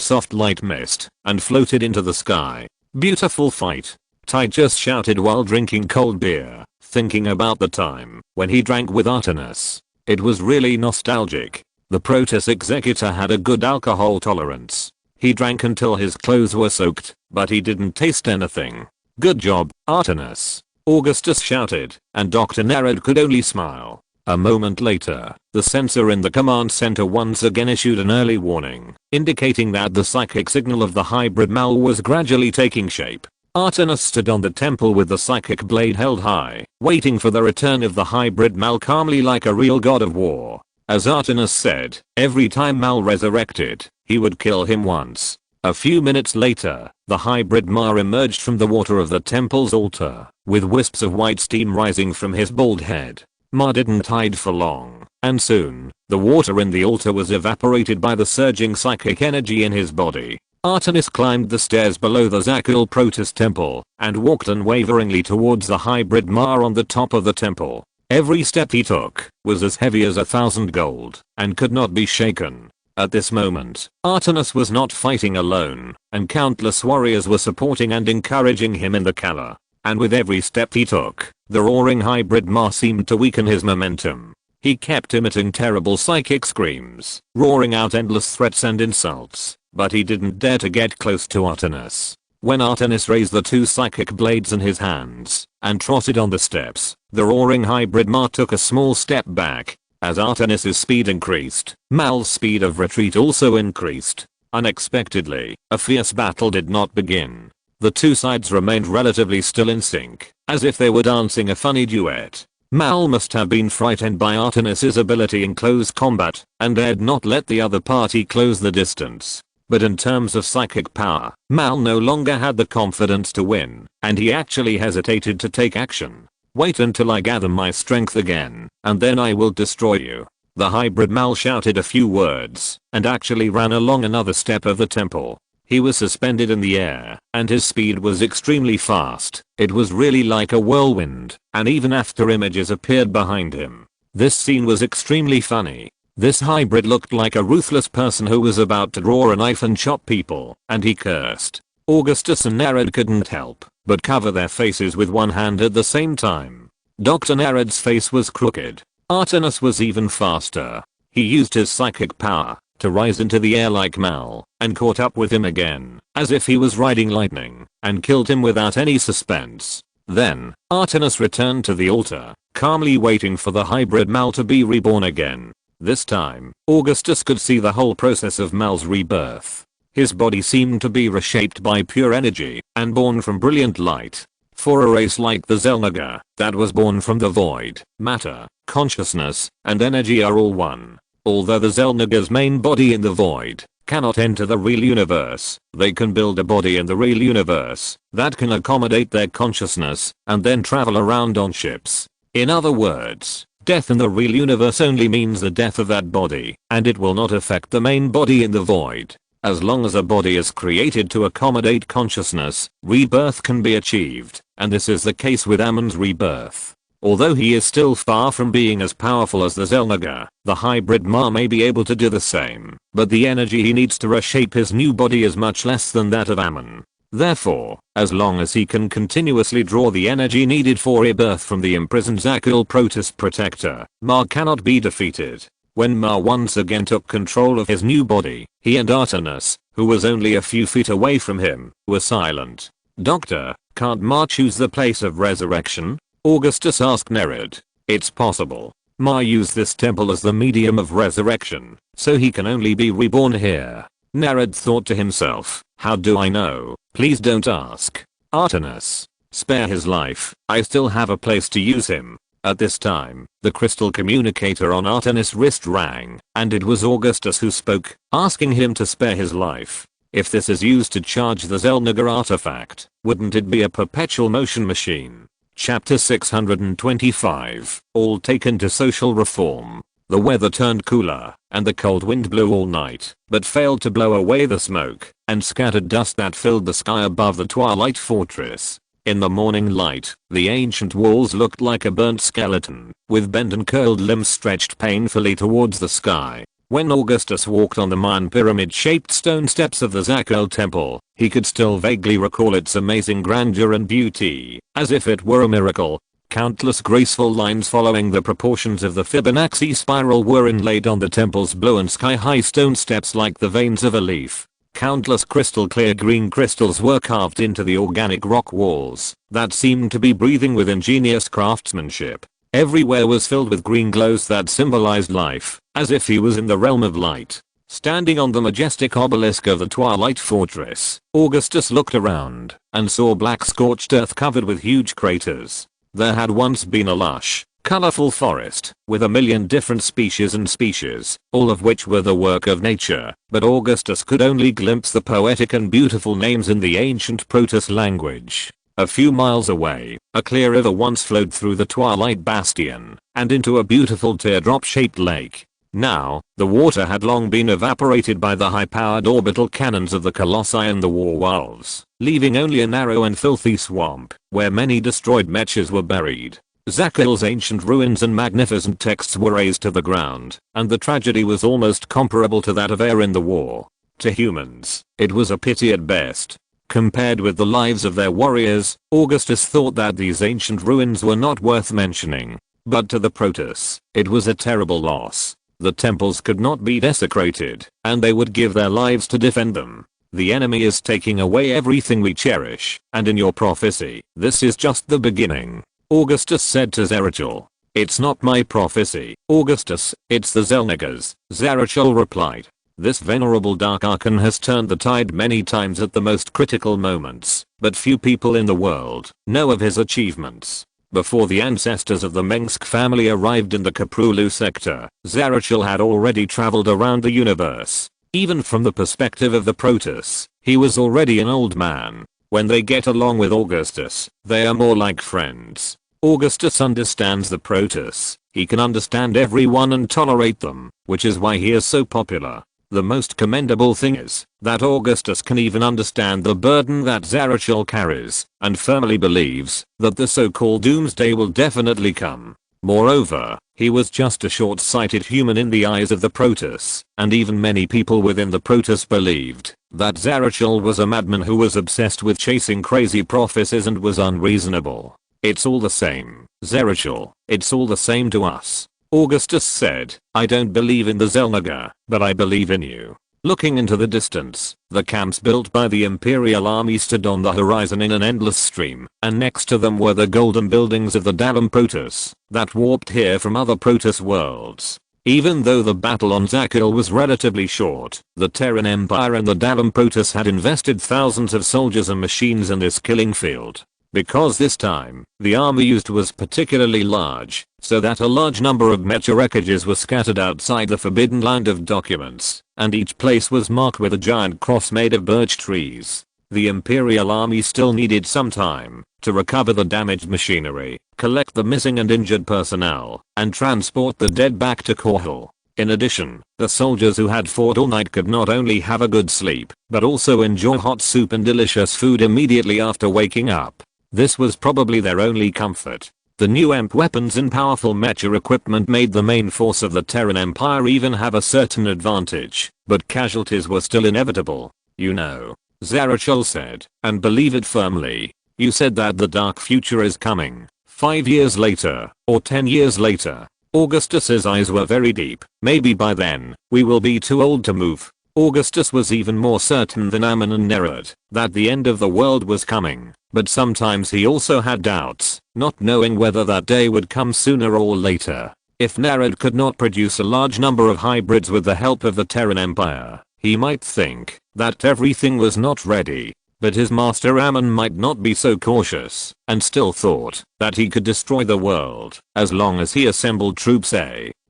soft light mist and floated into the sky. Beautiful fight. Ty just shouted while drinking cold beer, thinking about the time when he drank with Artemis. It was really nostalgic. The Protoss executor had a good alcohol tolerance. He drank until his clothes were soaked, but he didn't taste anything. Good job, Artemis, Augustus shouted, and Dr. Nerad could only smile. A moment later, the sensor in the command center once again issued an early warning, indicating that the psychic signal of the hybrid Mal was gradually taking shape. Artemis stood on the temple with the psychic blade held high, waiting for the return of the hybrid Mal calmly like a real god of war. As Artemis said, every time Mal resurrected, he would kill him once. A few minutes later, the hybrid Mar emerged from the water of the temple's altar, with wisps of white steam rising from his bald head. Ma didn't hide for long, and soon, the water in the altar was evaporated by the surging psychic energy in his body. Artemis climbed the stairs below the Zakul Protoss temple, and walked unwaveringly towards the hybrid Mar on the top of the temple. Every step he took was as heavy as 1,000 gold, and could not be shaken. At this moment, Artemis was not fighting alone, and countless warriors were supporting and encouraging him in the Kala. And with every step he took, the roaring hybrid Mar seemed to weaken his momentum. He kept emitting terrible psychic screams, roaring out endless threats and insults, but he didn't dare to get close to Artemis. When Artemis raised the two psychic blades in his hands and trotted on the steps, the roaring hybrid Mar took a small step back. As Artemis's speed increased, Mal's speed of retreat also increased. Unexpectedly, a fierce battle did not begin. The two sides remained relatively still in sync, as if they were dancing a funny duet. Mal must have been frightened by Artemis's ability in close combat, and dared not let the other party close the distance. But in terms of psychic power, Mal no longer had the confidence to win, and he actually hesitated to take action. Wait until I gather my strength again, and then I will destroy you. The hybrid Mal shouted a few words, and actually ran along another step of the temple. He was suspended in the air, and his speed was extremely fast. It was really like a whirlwind, and even after images appeared behind him. This scene was extremely funny. This hybrid looked like a ruthless person who was about to draw a knife and chop people, and he cursed. Augustus and Nerad couldn't help but cover their faces with one hand at the same time. Dr. Nerad's face was crooked. Artemis was even faster. He used his psychic power to rise into the air like Mal, and caught up with him again, as if he was riding lightning, and killed him without any suspense. Then, Artemis returned to the altar, calmly waiting for the hybrid Mal to be reborn again. This time, Augustus could see the whole process of Mal's rebirth. His body seemed to be reshaped by pure energy, and born from brilliant light. For a race like the Xel'Naga, that was born from the void, matter, consciousness, and energy are all one. Although the Xel'Naga's main body in the void cannot enter the real universe, they can build a body in the real universe that can accommodate their consciousness and then travel around on ships. In other words, death in the real universe only means the death of that body, and it will not affect the main body in the void. As long as a body is created to accommodate consciousness, rebirth can be achieved, and this is the case with Ammon's rebirth. Although he is still far from being as powerful as the Xel'Naga, the hybrid Mar may be able to do the same, but the energy he needs to reshape his new body is much less than that of Ammon. Therefore, as long as he can continuously draw the energy needed for rebirth from the imprisoned Zakul Protoss protector, Mar cannot be defeated. When Mar once again took control of his new body, he and Artemis, who was only a few feet away from him, were silent. "Doctor, can't Mar choose the place of resurrection?" Augustus asked Nerad. "It's possible. Mar used this temple as the medium of resurrection, so he can only be reborn here." Nerad thought to himself, "How do I know? Please don't ask. Artemis, spare his life. I still have a place to use him." At this time, the crystal communicator on Artemis' wrist rang, and it was Augustus who spoke, asking him to spare his life. If this is used to charge the Xel'Naga artifact, wouldn't it be a perpetual motion machine? Chapter 625, all taken to social reform. The weather turned cooler, and the cold wind blew all night, but failed to blow away the smoke and scattered dust that filled the sky above the Twilight Fortress. In the morning light, the ancient walls looked like a burnt skeleton, with bent and curled limbs stretched painfully towards the sky. When Augustus walked on the Mayan pyramid-shaped stone steps of the Zakhel temple, he could still vaguely recall its amazing grandeur and beauty, as if it were a miracle. Countless graceful lines following the proportions of the Fibonacci spiral were inlaid on the temple's blue and sky-high stone steps like the veins of a leaf. Countless crystal clear green crystals were carved into the organic rock walls that seemed to be breathing with ingenious craftsmanship. Everywhere was filled with green glows that symbolized life, as if he was in the realm of light. Standing on the majestic obelisk of the Twilight Fortress, Augustus looked around and saw black scorched earth covered with huge craters. There had once been a lush, colorful forest with a million different species, all of which were the work of nature, but Augustus could only glimpse the poetic and beautiful names in the ancient Protoss language. A few miles away, a clear river once flowed through the Twilight Bastion and into a beautiful teardrop-shaped lake. Now, the water had long been evaporated by the high-powered orbital cannons of the Colossi and the War Wolves, leaving only a narrow and filthy swamp where many destroyed mechas were buried. Zakhel's ancient ruins and magnificent texts were razed to the ground, and the tragedy was almost comparable to that of Air in the war. To humans, it was a pity at best. Compared with the lives of their warriors, Augustus thought that these ancient ruins were not worth mentioning. But to the Protoss, it was a terrible loss. The temples could not be desecrated, and they would give their lives to defend them. The enemy is taking away everything we cherish, and in your prophecy, this is just the beginning. Augustus said to Zerachel. It's not my prophecy, Augustus, it's the Xel'Nagar's, Zerachel replied. This venerable dark archon has turned the tide many times at the most critical moments, but few people in the world know of his achievements. Before the ancestors of the Mengsk family arrived in the Kaprulu sector, Zerachel had already traveled around the universe. Even from the perspective of the Protoss, he was already an old man. When they get along with Augustus, they are more like friends. Augustus understands the Protoss. He can understand everyone and tolerate them, which is why he is so popular. The most commendable thing is that Augustus can even understand the burden that Zerachel carries and firmly believes that the so-called doomsday will definitely come. Moreover, he was just a short-sighted human in the eyes of the Protoss, and even many people within the Protoss believed that Zerachel was a madman who was obsessed with chasing crazy prophecies and was unreasonable. It's all the same, Zerachel, it's all the same to us. Augustus said, I don't believe in the Xel'Nagar, but I believe in you. Looking into the distance, the camps built by the Imperial Army stood on the horizon in an endless stream, and next to them were the golden buildings of the Dalam Protoss that warped here from other Protoss worlds. Even though the battle on Zakhel was relatively short, the Terran Empire and the Dalam Protoss had invested thousands of soldiers and machines in this killing field. Because this time, the army used was particularly large, so that a large number of mecha wreckages were scattered outside the forbidden land of documents, and each place was marked with a giant cross made of birch trees. The Imperial Army still needed some time to recover the damaged machinery, collect the missing and injured personnel, and transport the dead back to Korhal. In addition, the soldiers who had fought all night could not only have a good sleep, but also enjoy hot soup and delicious food immediately after waking up. This was probably their only comfort. The new EMP weapons and powerful mecha equipment made the main force of the Terran Empire even have a certain advantage, but casualties were still inevitable. You know, Zerachel said, and believe it firmly. You said that the dark future is coming. 5 years later, or 10 years later. Augustus's eyes were very deep. Maybe by then, we will be too old to move. Augustus was even more certain than Ammon and Nerad that the end of the world was coming, but sometimes he also had doubts, not knowing whether that day would come sooner or later. If Nerad could not produce a large number of hybrids with the help of the Terran Empire, he might think that everything was not ready. But his master Ammon might not be so cautious, and still thought that he could destroy the world as long as he assembled troops.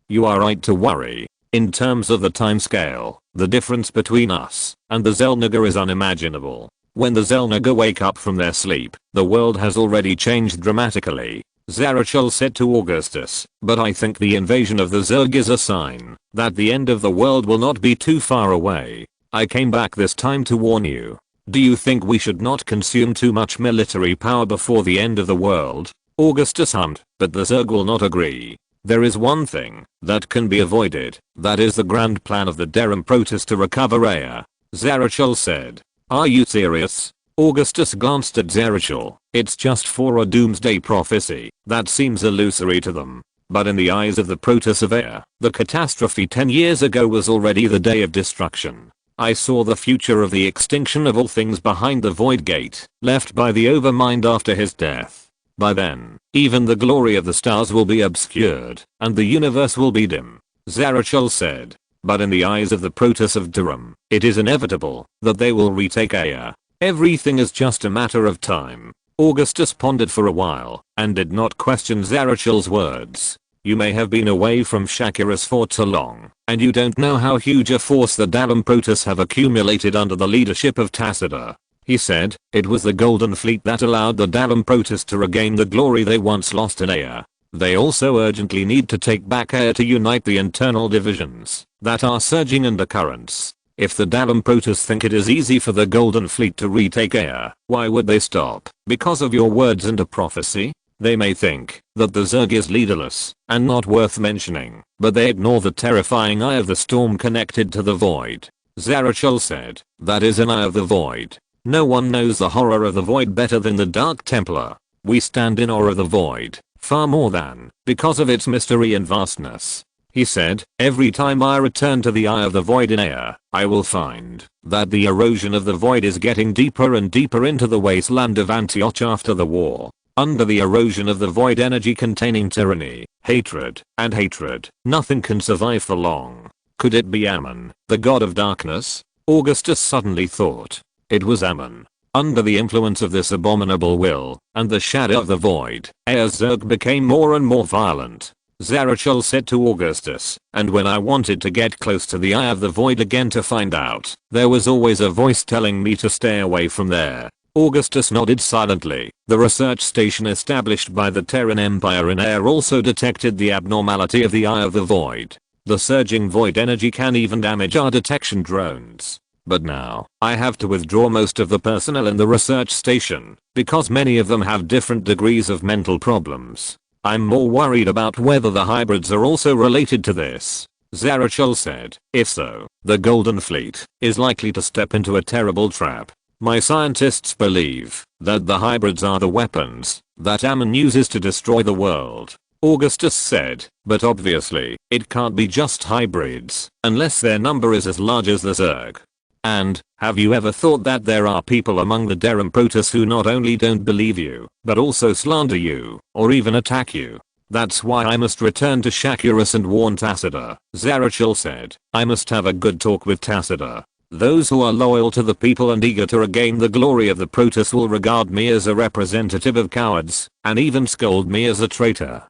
You are right to worry. In terms of the timescale, the difference between us and the Xel'Nagar is unimaginable. When the Xel'Nagar wake up from their sleep, the world has already changed dramatically. Zerachel said to Augustus, but I think the invasion of the Zerg is a sign that the end of the world will not be too far away. I came back this time to warn you. Do you think we should not consume too much military power before the end of the world? Augustus hummed, but the Zerg will not agree. There is one thing that can be avoided. That is the grand plan of the Terran Protoss to recover Aya. Zarichel said. Are you serious? Augustus glanced at Zarichel. It's just for a doomsday prophecy. That seems illusory to them. But in the eyes of the Protoss of Aya, the catastrophe 10 years ago was already the day of destruction. I saw the future of the extinction of all things behind the Void Gate, left by the Overmind after his death. By then, even the glory of the stars will be obscured, and the universe will be dim. Zarichel said. But in the eyes of the Protoss of Durham, it is inevitable that they will retake Aya. Everything is just a matter of time. Augustus pondered for a while, and did not question Zarichel's words. You may have been away from Shakuras for too long, and you don't know how huge a force the Terran Protoss have accumulated under the leadership of Tacita. He said, it was the Golden Fleet that allowed the Terran Protoss to regain the glory they once lost in Aya. They also urgently need to take back Aya to unite the internal divisions that are surging undercurrents. If the Terran Protoss think it is easy for the Golden Fleet to retake Aya, why would they stop? Because of your words and a prophecy? They may think that the Zerg is leaderless and not worth mentioning, but they ignore the terrifying Eye of the Storm connected to the Void. Zarichel said, that is an Eye of the Void. No one knows the horror of the Void better than the Dark Templar. We stand in awe of the Void, far more than because of its mystery and vastness. He said, every time I return to the Eye of the Void in Aya, I will find that the erosion of the Void is getting deeper and deeper into the wasteland of Antioch after the war. Under the erosion of the Void energy containing tyranny, hatred, and hatred, nothing can survive for long. Could it be Ammon, the god of darkness? Augustus suddenly thought. It was Ammon. Under the influence of this abominable will, and the shadow of the Void, Aya's Zerg became more and more violent. Zarichel said to Augustus, and when I wanted to get close to the Eye of the Void again to find out, there was always a voice telling me to stay away from there. Augustus nodded silently. The research station established by the Terran Empire in Aya also detected the abnormality of the Eye of the Void. The surging Void energy can even damage our detection drones. But now, I have to withdraw most of the personnel in the research station, because many of them have different degrees of mental problems. I'm more worried about whether the hybrids are also related to this. Zarichel said, if so, the Golden Fleet is likely to step into a terrible trap. My scientists believe that the hybrids are the weapons that Ammon uses to destroy the world. Augustus said, but obviously, it can't be just hybrids, unless their number is as large as the Zerg. And, have you ever thought that there are people among the Terran Protoss who not only don't believe you, but also slander you, or even attack you? That's why I must return to Shakuras and warn Tacita. Zarichel said, I must have a good talk with Tacita. Those who are loyal to the people and eager to regain the glory of the Protoss will regard me as a representative of cowards, and even scold me as a traitor.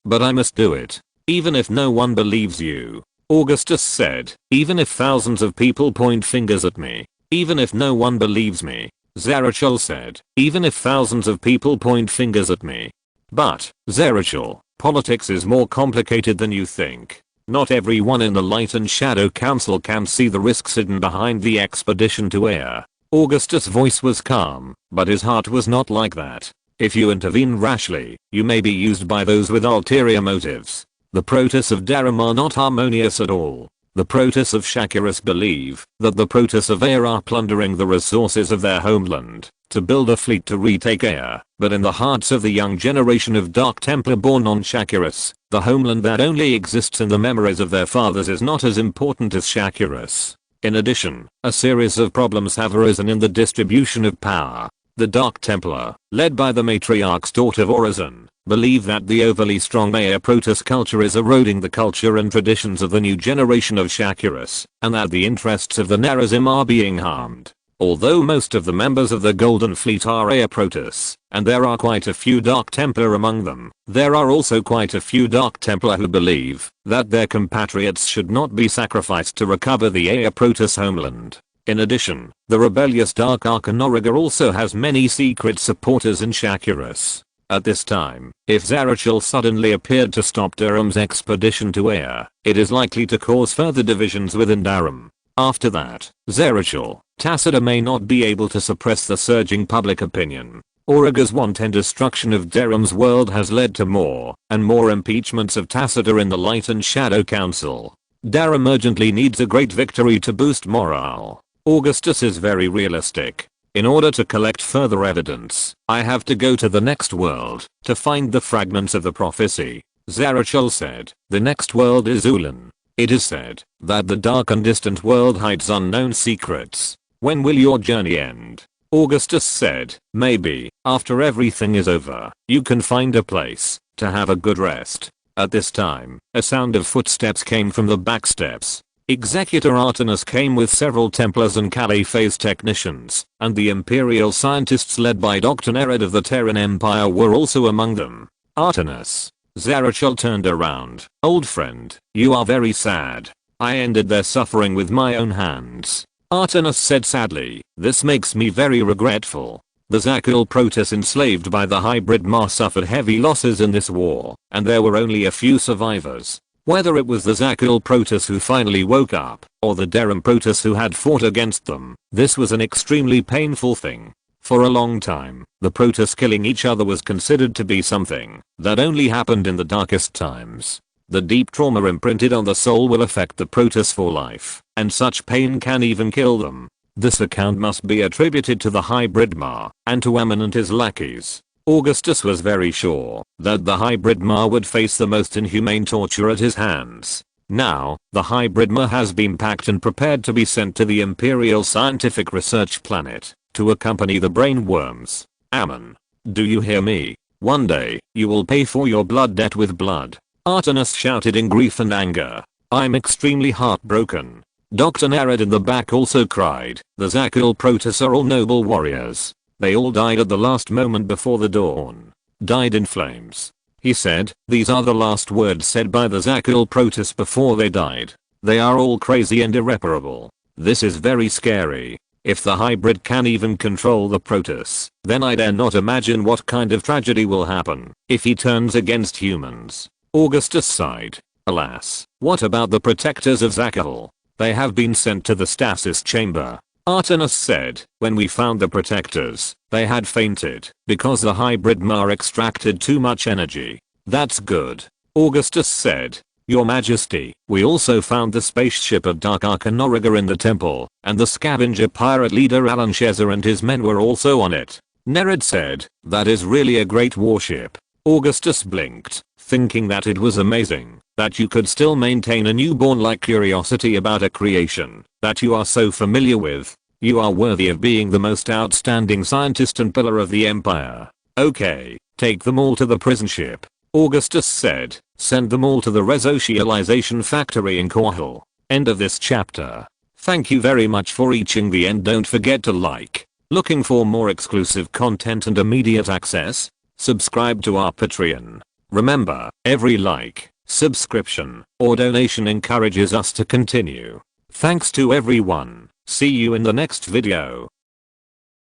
But I must do it. Even if no one believes you. Augustus said, even if thousands of people point fingers at me. Even if no one believes me. Zarichel said, even if thousands of people point fingers at me. But, Zarichel, politics is more complicated than you think. Not everyone in the Light and Shadow Council can see the risks hidden behind the expedition to Aya. Augustus' voice was calm, but his heart was not like that. If you intervene rashly, you may be used by those with ulterior motives. The Protoss of Durham are not harmonious at all. The Protoss of Shakuras believe that the Protoss of Aya are plundering the resources of their homeland to build a fleet to retake Aya, but in the hearts of the young generation of Dark Templar born on Shakuras, the homeland that only exists in the memories of their fathers is not as important as Shakuras. In addition, a series of problems have arisen in the distribution of power. The Dark Templar, led by the matriarch's daughter Vorazan, believe that the overly strong Aya Protoss culture is eroding the culture and traditions of the new generation of Shakuras, and that the interests of the Nerazim are being harmed. Although most of the members of the Golden Fleet are Aya Protoss, and there are quite a few Dark Templar among them, there are also quite a few Dark Templar who believe that their compatriots should not be sacrificed to recover the Aya Protoss homeland. In addition, the rebellious Dark Arcanoriga also has many secret supporters in Shakuras. At this time, if Zarichel suddenly appeared to stop Durham's expedition to Aya, it is likely to cause further divisions within Durham. After that, Zarichel, Tacita may not be able to suppress the surging public opinion. Auriga's wanton destruction of Deram's world has led to more and more impeachments of Tacita in the Light and Shadow Council. Daram urgently needs a great victory to boost morale. Augustus is very realistic. In order to collect further evidence, I have to go to the next world to find the fragments of the prophecy. Zarachel said, the next world is Ulan. It is said that the dark and distant world hides unknown secrets. When will your journey end? Augustus said, maybe, after everything is over, you can find a place to have a good rest. At this time, a sound of footsteps came from the back steps. Executor Artenis came with several Templars and Calipha's technicians, and the Imperial scientists led by Dr. Nered of the Terran Empire were also among them. Artenis. Zarachel turned around. Old friend, you are very sad. I ended their suffering with my own hands. Artenis said sadly, this makes me very regretful. The Zakul Protoss enslaved by the hybrid Ma suffered heavy losses in this war, and there were only a few survivors. Whether it was the Zakul Protoss who finally woke up, or the Deram Protoss who had fought against them, this was an extremely painful thing. For a long time, the Protoss killing each other was considered to be something that only happened in the darkest times. The deep trauma imprinted on the soul will affect the Protoss for life, and such pain can even kill them. This account must be attributed to the hybrid Ma, and to Ammon and his lackeys. Augustus was very sure that the hybrid Ma would face the most inhumane torture at his hands. Now, the hybrid Ma has been packed and prepared to be sent to the Imperial Scientific Research Planet to accompany the brain worms. Ammon. Do you hear me? One day, you will pay for your blood debt with blood. Artenis shouted in grief and anger. I'm extremely heartbroken. Dr. Nered in the back also cried. The Zakul Protoss are all noble warriors. They all died at the last moment before the dawn. Died in flames. He said, these are the last words said by the Zakul Protoss before they died. They are all crazy and irreparable. This is very scary. If the hybrid can even control the Protoss, then I dare not imagine what kind of tragedy will happen if he turns against humans. Augustus sighed. Alas, what about the protectors of Zakul? They have been sent to the stasis chamber. Artenis said, when we found the protectors, they had fainted because the hybrid Ma extracted too much energy. That's good. Augustus said, Your Majesty, we also found the spaceship of Dark Archon Auriga in the temple, and the scavenger pirate leader Alan Shezza and his men were also on it. Nered said, that is really a great warship. Augustus blinked, thinking that it was amazing that you could still maintain a newborn-like curiosity about a creation that you are so familiar with. You are worthy of being the most outstanding scientist and pillar of the Empire. Okay, take them all to the prison ship. Augustus said, send them all to the resocialization factory in Korhal. End of this chapter. Thank you very much for reaching the end. Don't forget to like. Looking for more exclusive content and immediate access? Subscribe to our Patreon. Remember, every like, subscription, or donation encourages us to continue. Thanks to everyone. See you in the next video.